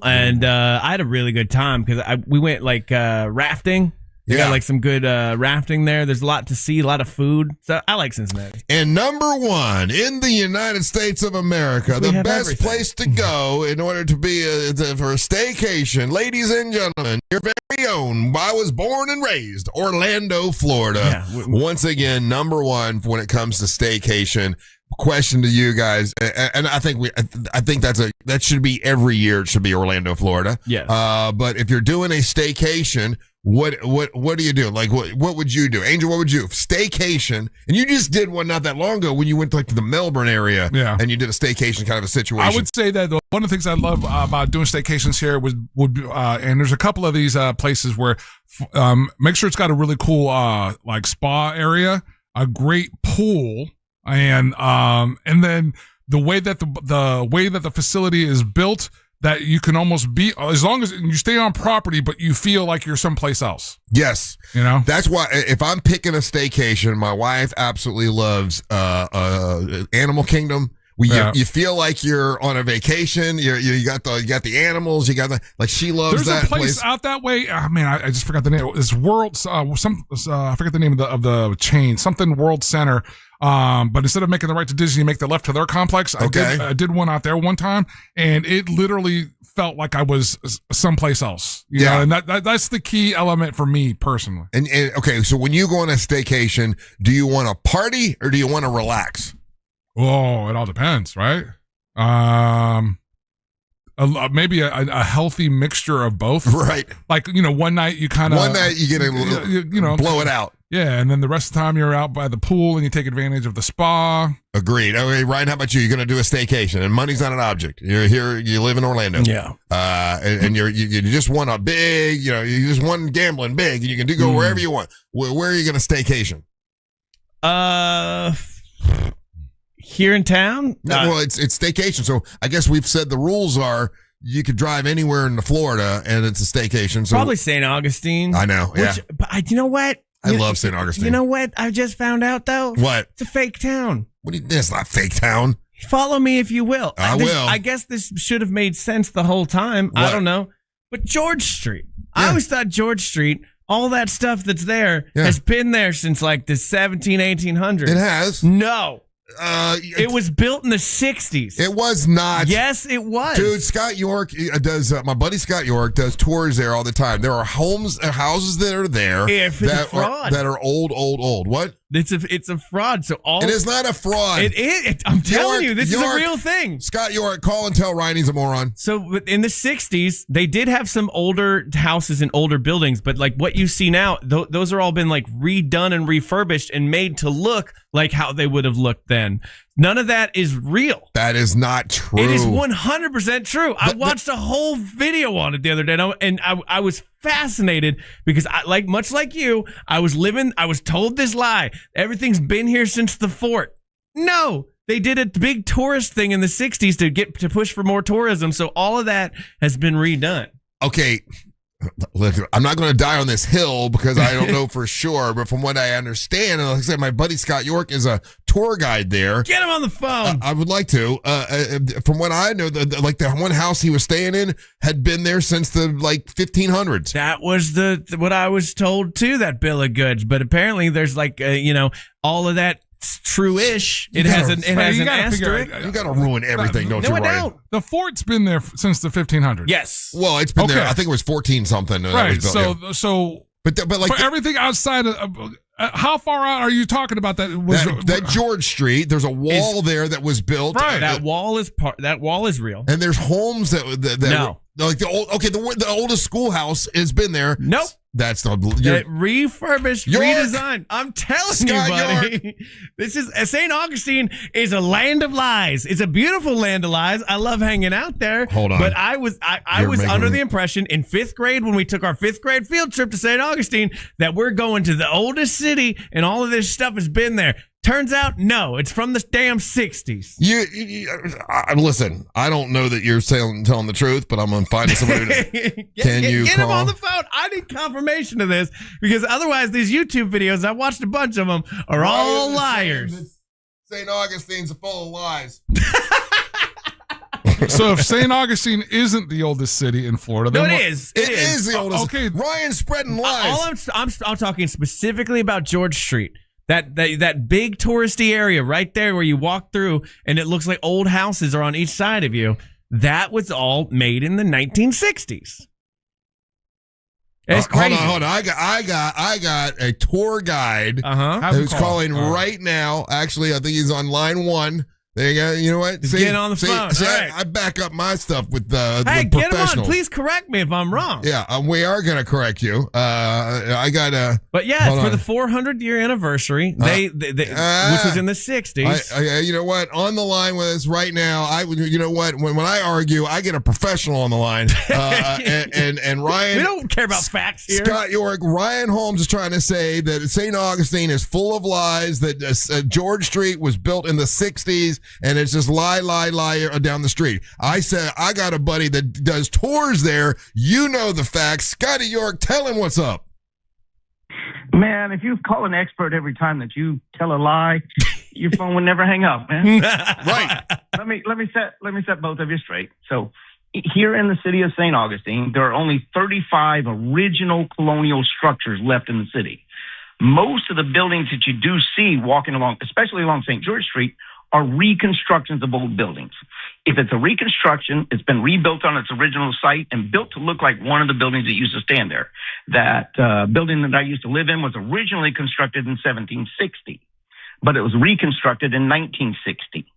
And I had a really good time because we went like rafting. They got like some good rafting there. There's a lot to see, a lot of food. So I like Cincinnati. And number 1 in the United States of America, the best place to go in order to be for a staycation, ladies and gentlemen, your very own. I was born and raised Orlando, Florida. Yeah. Once again, number 1 when it comes to staycation. Question to you guys, and I think that should be every year. It should be Orlando, Florida. Yeah. But if you're doing a staycation, what do you do? Like what would you do, Angel? What would you staycation? And you just did one not that long ago when you went to the Melbourne area. Yeah. And you did a staycation kind of a situation. I would say that one of the things I love about doing staycations here would be, and there's a couple of these places where make sure it's got a really cool like spa area, a great pool. And then the way that the facility is built, that you can almost be, as long as you stay on property, but you feel like you're someplace else. Yes. That's why if I'm picking a staycation, my wife absolutely loves Animal Kingdom. You feel like you're on a vacation. You got the animals. You got she loves There's that a place out that way. Man, I just forgot the name. It's World. I forget the name of the chain. Something World Center. But instead of making the right to Disney, you make the left to their complex. I did one out there one time, and it literally felt like I was someplace else. You know, and that's the key element for me personally. And okay, so when you go on a staycation, do you want to party or do you want to relax? Oh, it all depends, right? Maybe a healthy mixture of both. Right. Like, one night you kind of... One night you get to blow it out. Yeah, and then the rest of the time you're out by the pool and you take advantage of the spa. Agreed. Okay, Ryan, how about you? You're going to do a staycation, and money's not an object. You're here, you live in Orlando. Yeah. And you just want a big, you just want gambling big, and you can go wherever you want. Where are you going to staycation? Here in town? Well, it's staycation. So I guess we've said the rules are you could drive anywhere in Florida and it's a staycation. So probably St. Augustine. I know. But you know what? I love St. Augustine. You know what? I just found out though. What? It's a fake town. What do you? It's not a fake town. Follow me if you will. I will. I guess this should have made sense the whole time. What? I don't know. But George Street. I always thought George Street, all that stuff that's there has been there since like the 1800s. It has. No. It was built in the 60s. It was not. Yes, it was. Dude, Scott York does. My buddy Scott York does tours there all the time. There are houses that are there If it's a fraud. that are old. What? It's a fraud. So it is not a fraud. It is. I'm telling you, this is a real thing. Scott York, call and tell Ryan he's a moron. So in the 60s, they did have some older houses and older buildings, but like what you see now, those are all been like redone and refurbished and made to look like how they would have looked then. None of that is real. That is not true. It is 100% true. I watched a whole video on it the other day, and I was fascinated because, much like you, I was told this lie. Everything's been here since the fort. No, they did a big tourist thing in the 60s to push for more tourism, so all of that has been redone. Okay. Look, I'm not going to die on this hill because I don't know for sure, but from what I understand, and like I said, my buddy Scott York is a tour guide there. Get him on the phone. I would like to. From what I know, the one house he was staying in had been there since the 1500s. That was what I was told too. That bill of goods, but apparently there's all of that. It's true-ish. It has an asterisk. You got to ruin everything, don't you, Ryan? I don't. The fort's been there since the 1500s. Yes. Well, it's been there. I think it was 14 something. Right. But like everything outside of how far out are you talking about? That George Street. There's a wall there that was built. Right. That wall is real. And there's homes that no. Like the oldest schoolhouse has been there. Nope. That's the refurbished, redesigned. I'm telling Scott you, buddy. This is St. Augustine is a land of lies. It's a beautiful land of lies. I love hanging out there. Hold on. But I was under the impression in 5th grade when we took our 5th grade field trip to St. Augustine that we're going to the oldest city and all of this stuff has been there. Turns out, no, it's from the damn 60s. Listen, I don't know that you're telling the truth, but I'm going to find somebody. Get him on the phone. I need confirmation of this because otherwise these YouTube videos, I watched a bunch of them, are all liars. St. Augustine's full of lies. So if St. Augustine isn't the oldest city in Florida, then it is. It is the oldest. Okay, Ryan's spreading lies. I'm talking specifically about George Street. That big touristy area right there where you walk through and it looks like old houses are on each side of you. That was all made in the 1960s. It's crazy. Hold on. I got a tour guide who's calling right now. Actually, I think he's on line 1. There you go. You know what? Get on the phone. Right. I back up my stuff with get him on. Please correct me if I'm wrong. Yeah, we are going to correct you. I got But yeah, for the 400-year anniversary, which was in the 60s. You know what? On the line with us right now, you know what? When I argue, I get a professional on the line. And Ryan, we don't care about facts here. Scott York, Ryan Holmes is trying to say that St. Augustine is full of lies. That George Street was built in the 60s. And it's just lie down the street. I said, I got a buddy that does tours there. You know the facts. Scotty York, tell him what's up. Man, if you call an expert every time that you tell a lie, your phone would never hang up, man. Right. Let me set both of you straight. So here in the city of St. Augustine, there are only 35 original colonial structures left in the city. Most of the buildings that you do see walking along, especially along St. George Street, are reconstructions of old buildings. If it's a reconstruction, it's been rebuilt on its original site and built to look like one of the buildings that used to stand there. That building that I used to live in was originally constructed in 1760, but it was reconstructed in 1960.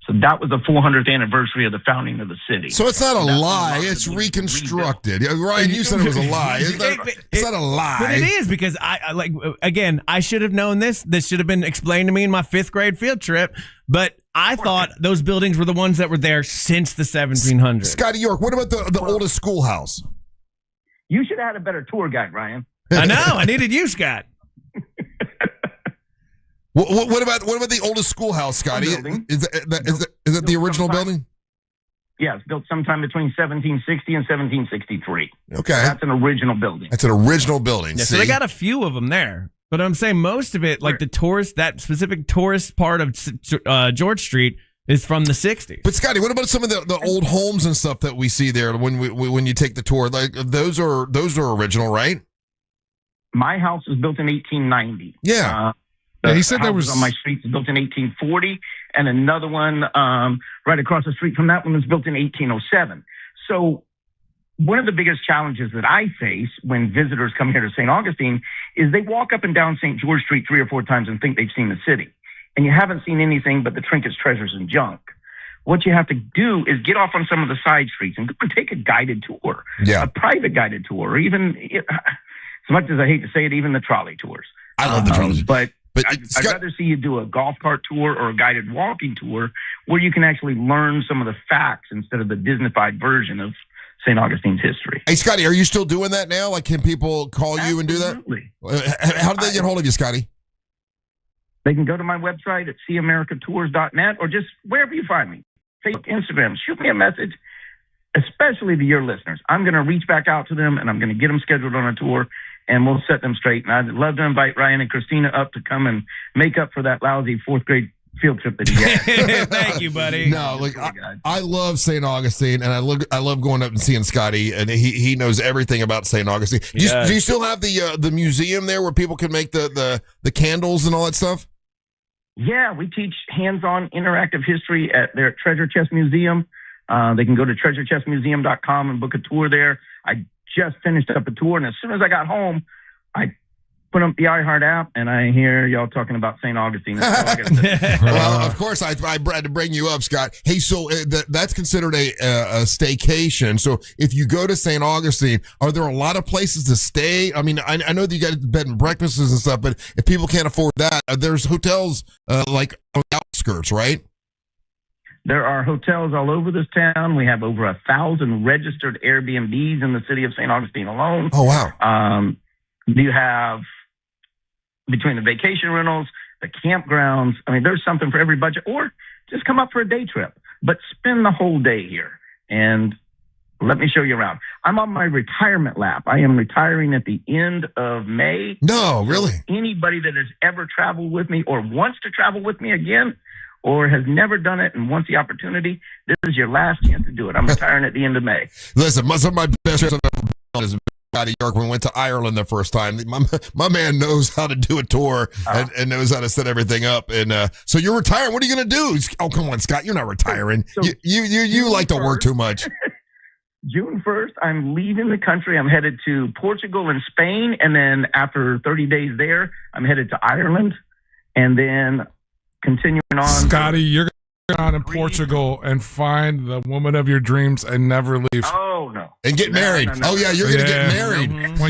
So that was the 400th anniversary of the founding of the city. So it's not a lie, it's reconstructed. Ryan, you said it was a lie. It's not a lie. But it is because I should have known this. This should have been explained to me in my 5th grade field trip. But I thought those buildings were the ones that were there since the 1700s. Scotty York, what about the oldest schoolhouse? You should have had a better tour guide, Ryan. I know. I needed you, Scott. What about the oldest schoolhouse, Scotty? Is it the original building? Yeah, it's built sometime between 1760 and 1763. Okay. So that's an original building. That's an original building. Yeah, so they got a few of them there. But I'm saying most of it, like the tourist, that specific tourist part of George Street, is from the 60s. But Scotty, what about some of the old homes and stuff that we see there when you take the tour? Like those are original, right? My house was built in 1890. Yeah. He said there was on my street was built in 1840, and another one right across the street from that one was built in 1807. So one of the biggest challenges that I face when visitors come here to St. Augustine is they walk up and down St. George Street 3 or 4 times and think they've seen the city. And you haven't seen anything but the trinkets, treasures, and junk. What you have to do is get off on some of the side streets and go and take a guided tour, a private guided tour, or even, as much as I hate to say it, even the trolley tours. I love the trolleys. But I'd rather see you do a golf cart tour or a guided walking tour where you can actually learn some of the facts instead of the Disneyfied version of St. Augustine's history. Hey, Scotty, are you still doing that now? Like, can people call you and do that? Absolutely. How do they get hold of you, Scotty? They can go to my website at seeamericatours.net or just wherever you find me. Facebook, Instagram, shoot me a message, especially to your listeners. I'm going to reach back out to them, and I'm going to get them scheduled on a tour, and we'll set them straight. And I'd love to invite Ryan and Christina up to come and make up for that lousy 4th grade field trip that he had. Thank you, buddy. No, like I love St. Augustine, and I love going up and seeing Scotty, and he knows everything about St. Augustine. Do you still have the museum there where people can make the candles and all that stuff? Yeah, we teach hands-on interactive history at their Treasure Chest Museum. They can go to treasurechestmuseum.com and book a tour there. I just finished up a tour, and as soon as I got home, I put up the iHeart app, and I hear y'all talking about St. Augustine. Well, of course, I had to bring you up, Scott. Hey, so that's considered a staycation. So if you go to St. Augustine, are there a lot of places to stay? I mean, I know that you got bed and breakfasts and stuff, but if people can't afford that, there's hotels like on the outskirts, right? There are hotels all over this town. We have over 1,000 registered Airbnbs in the city of St. Augustine alone. Oh, wow. You have, between the vacation rentals, the campgrounds, I mean, there's something for every budget. Or just come up for a day trip, but spend the whole day here. And let me show you around. I'm on my retirement lap. I am retiring at the end of May. No, really? So anybody that has ever traveled with me or wants to travel with me again or has never done it and wants the opportunity, this is your last chance to do it. I'm retiring at the end of May. Listen, some of my best trips I've ever been on is out of York when we went to Ireland the first time. My man knows how to do a tour and knows how to set everything up. And so you're retiring. What are you going to do? Oh, come on, Scott. You're not retiring. So you like to work too much. June 1st, I'm leaving the country. I'm headed to Portugal and Spain. And then after 30 days there, I'm headed to Ireland. And then continuing on. Scotty, you're going to go down in Portugal and find the woman of your dreams and never leave. Oh, no. And get married. No. Oh, yeah, you're going to get married. Mm-hmm.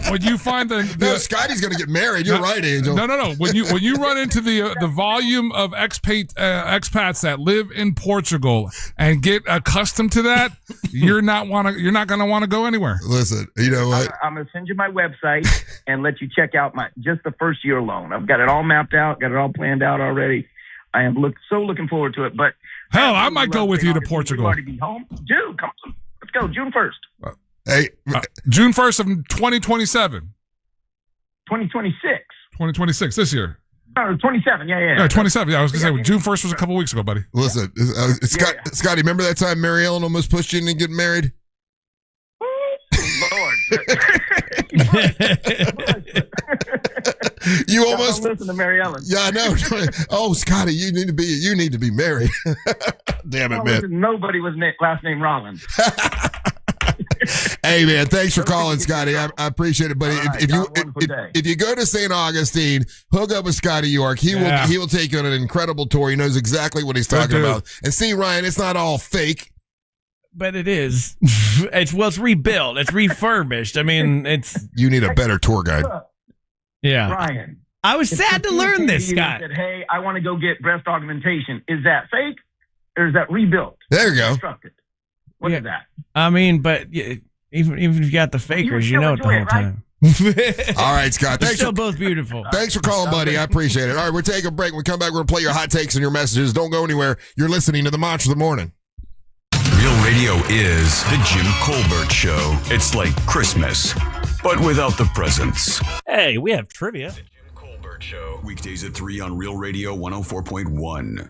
When you find the no, Scotty's going to get married. You're right, Angel. No. When you run into the volume of expats that live in Portugal and get accustomed to that, you're not going to want to go anywhere. Listen, you know what? I'm going to send you my website and let you check out just the first year loan. I've got it all mapped out, got it all planned out already. I am looking forward to it. But hell, I might go with you to Portugal. Already be home, dude. Come on, let's go. June 1st. Hey, June 1st of 2027. 2026. 2026 this year. 27. Yeah. 27. Yeah, I was gonna say June 1st was a couple weeks ago, buddy. Listen, Scotty, remember that time Mary Ellen almost pushed you into getting married? Lord. You almost listen to Mary Ellen. Yeah, I know. Oh, Scotty, you need to be married. Damn it, man. Nobody was last name Rollins. Hey, man, thanks for calling, Scotty. I appreciate it, buddy. Right, if you go to St. Augustine, hook up with Scotty York. He will take you on an incredible tour. He knows exactly what he's talking about. And see, Ryan, it's not all fake. But it is. It's rebuilt. It's refurbished. I mean, You need a better tour guide. Yeah. Ryan. I was sad to learn this, Scott. Said, hey, I want to go get breast augmentation. Is that fake or is that rebuilt? There you go. Constructed? What is that? I mean, but even if you got the fakers, you know it the whole time. All right, Scott. They're still both beautiful. Thanks for calling, buddy. I appreciate it. All right, we're taking a break. When we come back, we're going to play your hot takes and your messages. Don't go anywhere. You're listening to the Mantra of the Morning. Real Radio is the Jim Colbert Show. It's like Christmas, but without the presents. Hey, we have trivia. The Jim Colbert Show. Weekdays at 3 on Real Radio 104.1.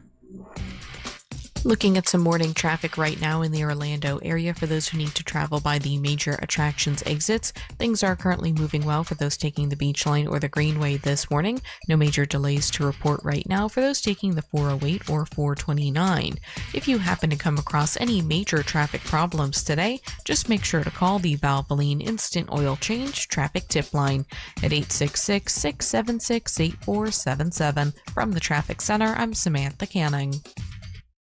Looking at some morning traffic right now in the Orlando area for those who need to travel by the major attractions exits. Things are currently moving well for those taking the Beach Line or the Greenway this morning. No major delays to report right now for those taking the 408 or 429. If you happen to come across any major traffic problems today, just make sure to call the Valvoline Instant Oil Change Traffic Tip Line at 866-676-8477. From the Traffic Center, I'm Samantha Canning.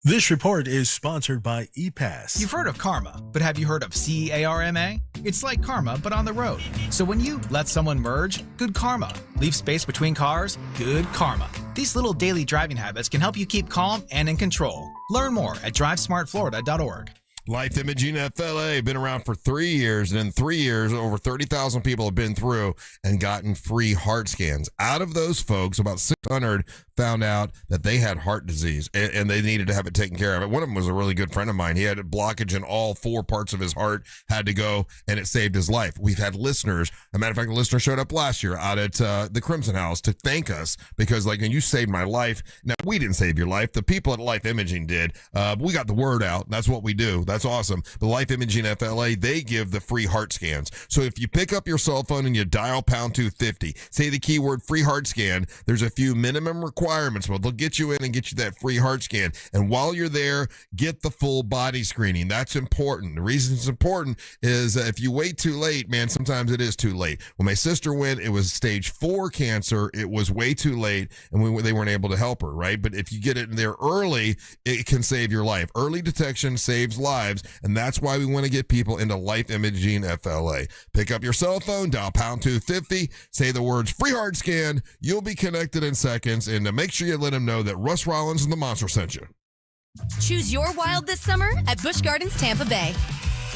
This report is sponsored by ePass. You've heard of karma, but have you heard of CARMA? It's like karma, but on the road. So when you let someone merge, good karma. Leave space between cars, good karma. These little daily driving habits can help you keep calm and in control. Learn more at drivesmartflorida.org. Life Imaging FLA, been around for 3 years, and in 3 years, over 30,000 people have been through and gotten free heart scans. Out of those folks, about 600 found out that they had heart disease and they needed to have it taken care of. One of them was a really good friend of mine. He had a blockage in all 4 parts of his heart, had to go, and it saved his life. We've had listeners. A matter of fact, a listener showed up last year out at the Crimson House to thank us because, like, you saved my life. Now, we didn't save your life. The people at Life Imaging did. We got the word out. That's what we do. That's awesome. The Life Imaging FLA, they give the free heart scans. So if you pick up your cell phone and you dial pound 250, say the keyword free heart scan, there's a few minimum requirements, but they'll get you in and get you that free heart scan. And while you're there, get the full body screening. That's important. The reason it's important is if you wait too late, man, sometimes it is too late. When my sister went, it was stage 4 cancer. It was way too late, and they weren't able to help her, right? But if you get it in there early, it can save your life. Early detection saves lives, and that's why we want to get people into Life Imaging FLA. Pick up your cell phone, dial pound 250, say the words free heart scan. You'll be connected in seconds, and make sure you let them know that Russ Rollins and the Monster sent you. Choose your wild this summer at Busch Gardens Tampa Bay.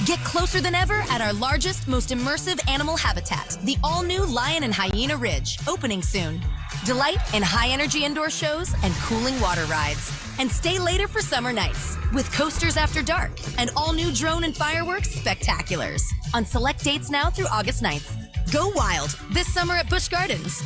Get closer than ever at our largest, most immersive animal habitat, the all-new Lion and Hyena Ridge, opening soon. Delight in high-energy indoor shows and cooling water rides. And stay later for summer nights with coasters after dark and all-new drone and fireworks spectaculars on select dates now through August 9th. Go wild this summer at Busch Gardens.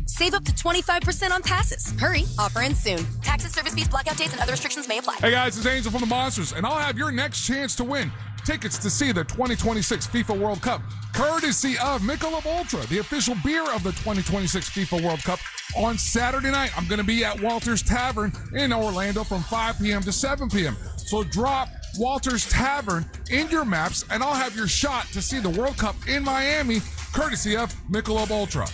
Save up to 25% on passes. Hurry, offer ends soon. Taxes, service fees, blackout dates, and other restrictions may apply. Hey guys, it's Angel from the Monsters, and I'll have your next chance to win tickets to see the 2026 FIFA World Cup, courtesy of Michelob Ultra, the official beer of the 2026 FIFA World Cup. On Saturday night, I'm going to be at Walter's Tavern in Orlando from 5 p.m. to 7 p.m. So drop Walter's Tavern in your maps, and I'll have your shot to see the World Cup in Miami, courtesy of Michelob Ultra.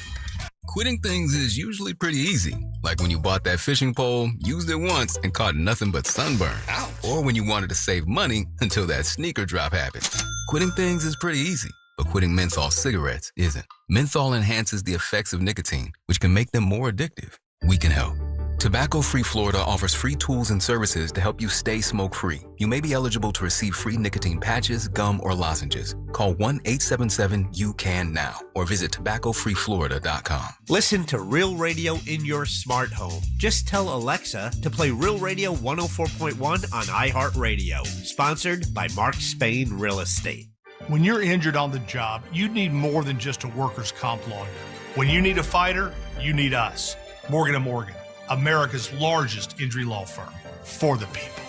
Quitting things is usually pretty easy. Like when you bought that fishing pole, used it once, and caught nothing but sunburn. Ouch. Or when you wanted to save money until that sneaker drop happened. Quitting things is pretty easy, but quitting menthol cigarettes isn't. Menthol enhances the effects of nicotine, which can make them more addictive. We can help. Tobacco Free Florida offers free tools and services to help you stay smoke-free. You may be eligible to receive free nicotine patches, gum, or lozenges. Call 1-877-YOU-CAN-NOW or visit tobaccofreeflorida.com. Listen to Real Radio in your smart home. Just tell Alexa to play Real Radio 104.1 on iHeartRadio. Sponsored by Mark Spain Real Estate. When you're injured on the job, you need more than just a workers' comp lawyer. When you need a fighter, you need us. Morgan & Morgan, America's largest injury law firm, for the people.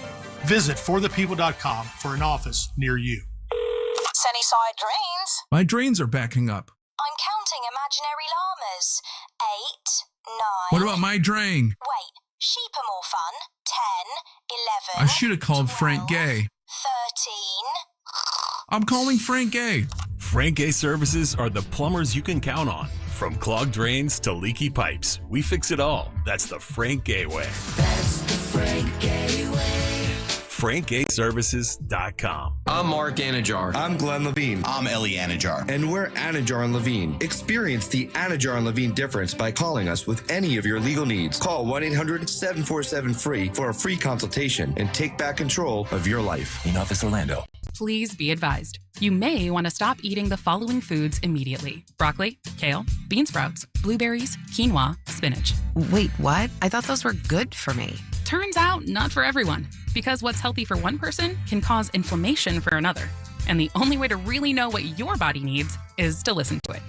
Visit forthepeople.com for an office near you. Sunnyside Drains. My drains are backing up. I'm counting imaginary llamas. 8, 9. What about my drain? Wait, sheep are more fun. 10, 11. I should have called Frank Gay. 13. I'm calling Frank Gay. Frank Gay Services are the plumbers you can count on. From clogged drains to leaky pipes, we fix it all. That's the Frank Gay way. That's the Frank Gay way. FrankGayServices.com. I'm Mark Anajar. I'm Glenn Levine. I'm Ellie Anajar. And we're Anajar and Levine. Experience the Anajar and Levine difference by calling us with any of your legal needs. Call 1-800-747-FREE for a free consultation and take back control of your life. In Office Orlando. Please be advised. You may want to stop eating the following foods immediately: broccoli, kale, bean sprouts, blueberries, quinoa, spinach. Wait, what? I thought those were good for me. Turns out, not for everyone. Because what's healthy for one person can cause inflammation for another. And the only way to really know what your body needs is to listen to it.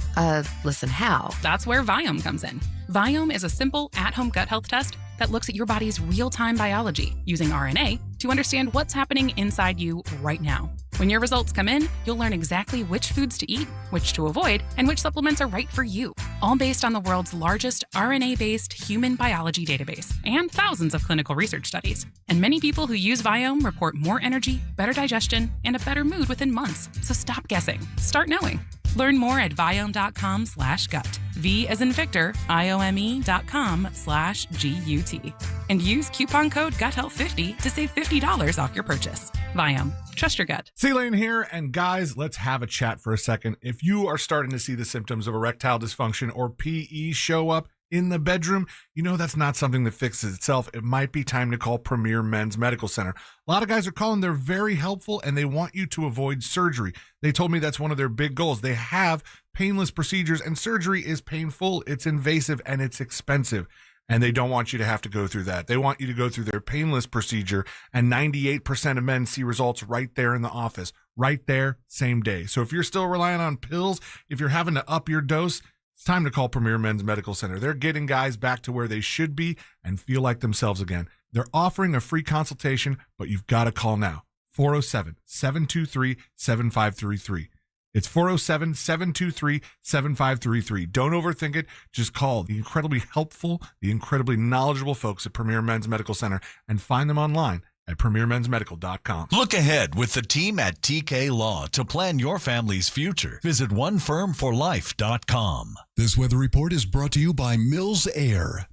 Listen how? That's where Viome comes in. Viome is a simple, at-home gut health test that looks at your body's real-time biology using RNA to to understand what's happening inside you right now. When your results come in, you'll learn exactly which foods to eat, which to avoid, and which supplements are right for you, all based on the world's largest RNA-based human biology database and thousands of clinical research studies. And many people who use Viome report more energy, better digestion, and a better mood within months. So stop guessing. Start knowing. Learn more at Viome.com/gut. V as in Victor, IOME.com/GUT. And use coupon code GUTHEALTH50 to save $50 off your purchase. Viome. Trust your gut. C-Lane here, and guys, let's have a chat for a second. If you are starting to see the symptoms of erectile dysfunction or PE show up in the bedroom, you know that's not something that fixes itself. It might be time to call Premier Men's Medical Center. A lot of guys are calling. They're very helpful, and they want you to avoid surgery. They told me that's one of their big goals. They have painless procedures, and surgery is painful, it's invasive, and it's expensive. And they don't want you to have to go through that. They want you to go through their painless procedure, and 98% of men see results right there in the office, right there, same day. So if you're still relying on pills, if you're having to up your dose, it's time to call Premier Men's Medical Center. They're getting guys back to where they should be and feel like themselves again. They're offering a free consultation, but you've got to call now. 407-723-7533. It's 407-723-7533. Don't overthink it. Just call the incredibly helpful, the incredibly knowledgeable folks at Premier Men's Medical Center and find them online at premiermensmedical.com. Look ahead with the team at TK Law to plan your family's future. Visit onefirmforlife.com. This weather report is brought to you by Mills Air.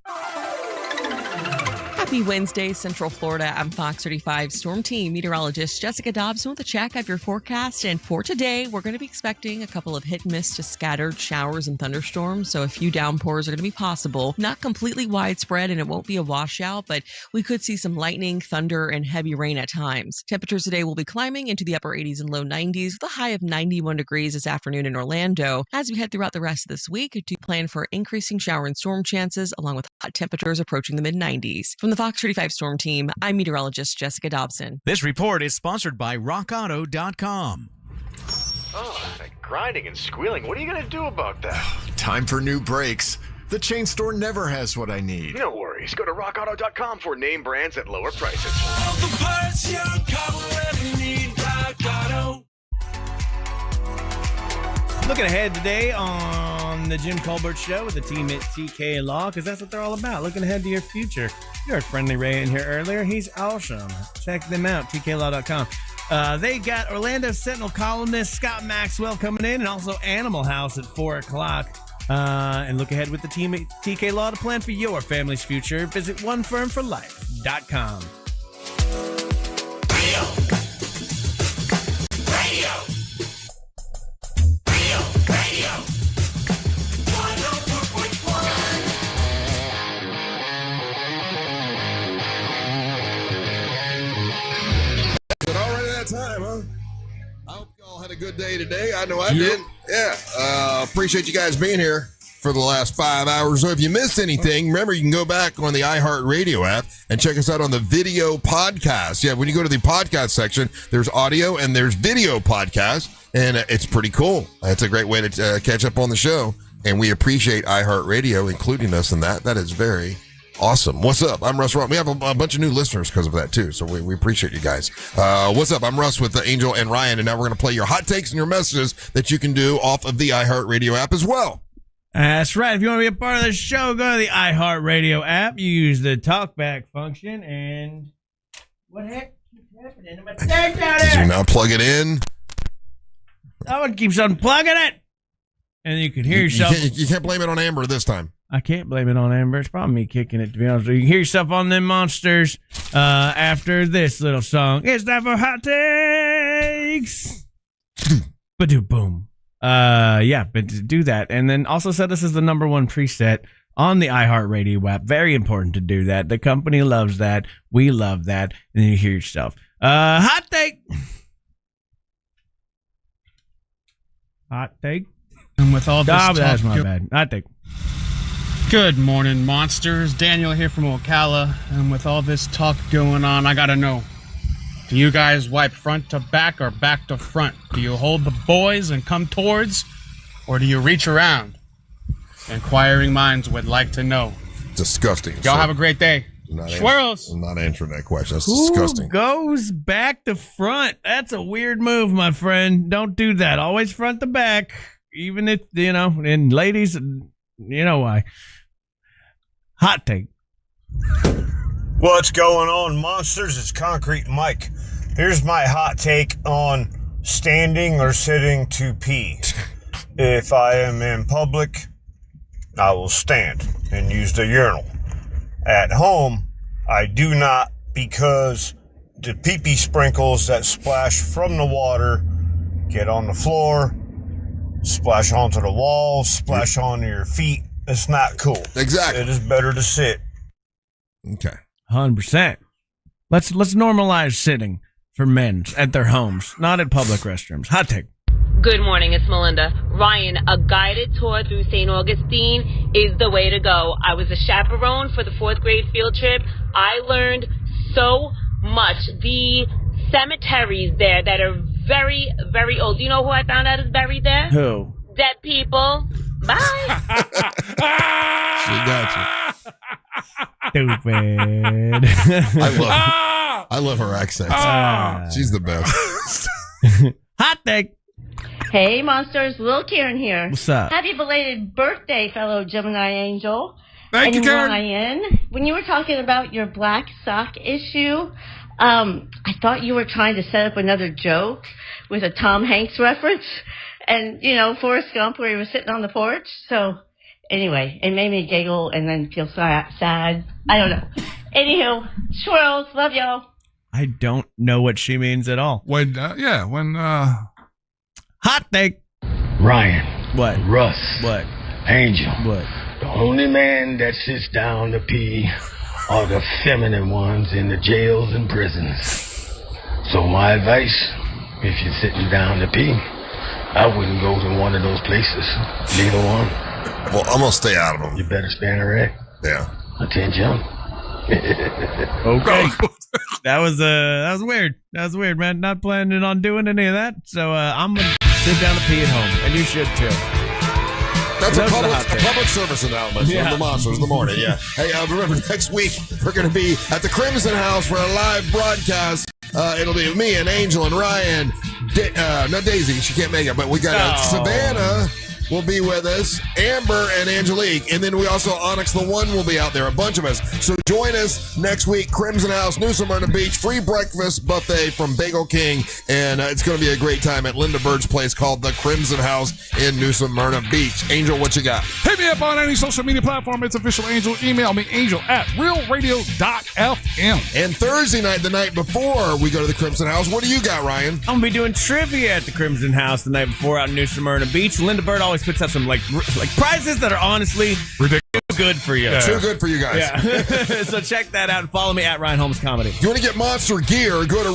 Happy Wednesday, Central Florida. I'm Fox 35 Storm Team meteorologist Jessica Dobson with a check of your forecast. And for today, we're going to be expecting a couple of hit and miss to scattered showers and thunderstorms. So a few downpours are going to be possible. Not completely widespread, and it won't be a washout, but we could see some lightning, thunder, and heavy rain at times. Temperatures today will be climbing into the upper 80s and low 90s with a high of 91 degrees this afternoon in Orlando. As we head throughout the rest of this week, do plan for increasing shower and storm chances, along with hot temperatures approaching the mid-90s. From the Fox 35 Storm Team, I'm meteorologist Jessica Dobson. This report is sponsored by RockAuto.com. Oh, that grinding and squealing. What are you going to do about that? Time for new brakes. The chain store never has what I need. No worries. Go to RockAuto.com for name brands at lower prices. All the parts your car will ever need, Rock Auto. Looking ahead today on the Jim Colbert Show with the team at TK Law, because that's what they're all about, looking ahead to your future. You heard Friendly Ray in here earlier. He's awesome. Check them out, tklaw.com. They got Orlando Sentinel columnist Scott Maxwell coming in, and also Animal House at 4 o'clock. And look ahead with the team at TK Law to plan for your family's future. Visit onefirmforlife.com. Time, huh? I hope y'all had a good day today. I know I did. Yeah. Appreciate you guys being here for the last 5 hours. So if you missed anything, remember you can go back on the iHeartRadio app and check us out on the video podcast. Yeah, when you go to the podcast section, there's audio and there's video podcast, and it's pretty cool. It's a great way to catch up on the show, and we appreciate iHeartRadio including us in that. That is very awesome. What's up? I'm Russ. We have a bunch of new listeners because of that, too, so we appreciate you guys. What's up? I'm Russ with Angel and Ryan, and now we're going to play your hot takes and your messages that you can do off of the iHeartRadio app as well. That's right. If you want to be a part of the show, go to the iHeartRadio app. You use the talkback function, and what the heck keeps happening to my thing down there? Did you now plug it in? Someone keeps unplugging it, and you can hear yourself. You can't blame it on Amber this time. I can't blame it on Amber. It's probably me kicking it, to be honest with you. You can hear yourself on them monsters after this little song. It's time for hot takes. Ba-do-boom. Yeah, but do that. And then also set this as the number one preset on the iHeartRadio app. Very important to do that. The company loves that. We love that. And then you hear yourself. Hot take. Hot take. And with all this talk, that's my bad. Hot take. Good morning, monsters. Daniel here from Ocala. And with all this talk going on, I gotta know, do you guys wipe front to back or back to front? Do you hold the boys and come towards, or do you reach around? Inquiring minds would like to know. Disgusting. Y'all have a great day. Swirls. I'm not answering that question. That's Who disgusting. goes back to front? That's a weird move, my friend. Don't do that. Always front to back, even if, and ladies, you know why. Hot take. What's going on, monsters? It's Concrete Mike. Here's my hot take on standing or sitting to pee. If I am in public, I will stand and use the urinal. At home, I do not, because the pee-pee sprinkles that splash from the water get on the floor, splash onto the walls, splash onto your feet. It's not cool. Exactly. It is better to sit. Okay. 100%. Let's normalize sitting for men at their homes, not at public restrooms. Hot take. Good morning, it's Melinda. Ryan, a guided tour through St. Augustine is the way to go. I was a chaperone for the 4th grade field trip. I learned so much. The cemeteries there that are very, very old. Do you know who I found out is buried there? Who? Dead people. Bye. She got you. Stupid. I love her accent. She's the best. Hot take. Hey, monsters. Lil Karen here. What's up? Happy belated birthday, fellow Gemini Angel. Thank you, Karen. Ryan, when you were talking about your black sock issue, I thought you were trying to set up another joke with a Tom Hanks reference. And, Forrest Gump, where he was sitting on the porch. So, anyway, it made me giggle and then feel sad. I don't know. Anywho, swirls. Love y'all. I don't know what she means at all. Hot take. Ryan. What? Russ. What? Angel. What? The only man that sits down to pee are the feminine ones in the jails and prisons. So my advice, if you're sitting down to pee, I wouldn't go to one of those places. Neither one. Well, I'm going to stay out of them. You better stand erect. Yeah. Attention. Okay. That was weird. That was weird, man. Not planning on doing any of that. So I'm going to sit down to pee at home. And you should too. That's a public service announcement from the Monsters in the morning. Yeah. Hey, remember, next week we're going to be at the Crimson House for a live broadcast. It'll be me and Angel and Ryan. Not Daisy, she can't make it, but we got Savannah will be with us, Amber and Angelique, and then we also, Onyx the One will be out there, a bunch of us. So join us next week, Crimson House, New Smyrna Beach, free breakfast buffet from Bagel King, and it's going to be a great time at Linda Bird's place called the Crimson House in New Smyrna Beach. Angel, what you got? Hit me up on any social media platform. It's Official Angel. Email me, angel@realradio.fm. And Thursday night, the night before we go to the Crimson House, what do you got, Ryan? I'm going to be doing trivia at the Crimson House the night before out in New Smyrna Beach. Linda Bird always puts out some like prizes that are honestly ridiculous. Good for you. Too good for you guys. Yeah. So check that out and follow me at Ryan Holmes Comedy. If you want to get monster gear, go to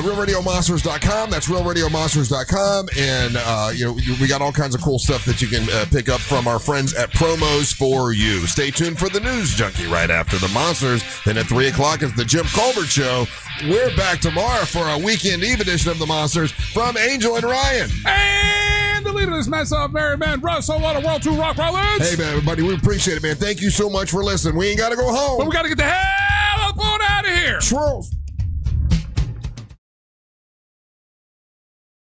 realradiomonsters.com. That's realradiomonsters.com. And, we got all kinds of cool stuff that you can pick up from our friends at Promos for You. Stay tuned for the News Junkie right after the Monsters. Then at 3 o'clock is the Jim Colbert Show. We're back tomorrow for a Weekend Eve edition of the Monsters from Angel and Ryan. And the leader of this mess of Merry Man, Russ, a lot of World 2 Rock Rollins. Hey, man, everybody, we appreciate it, man. Thank you so much for listening. We ain't got to go home. But we got to get the hell up on out of here. Swirls.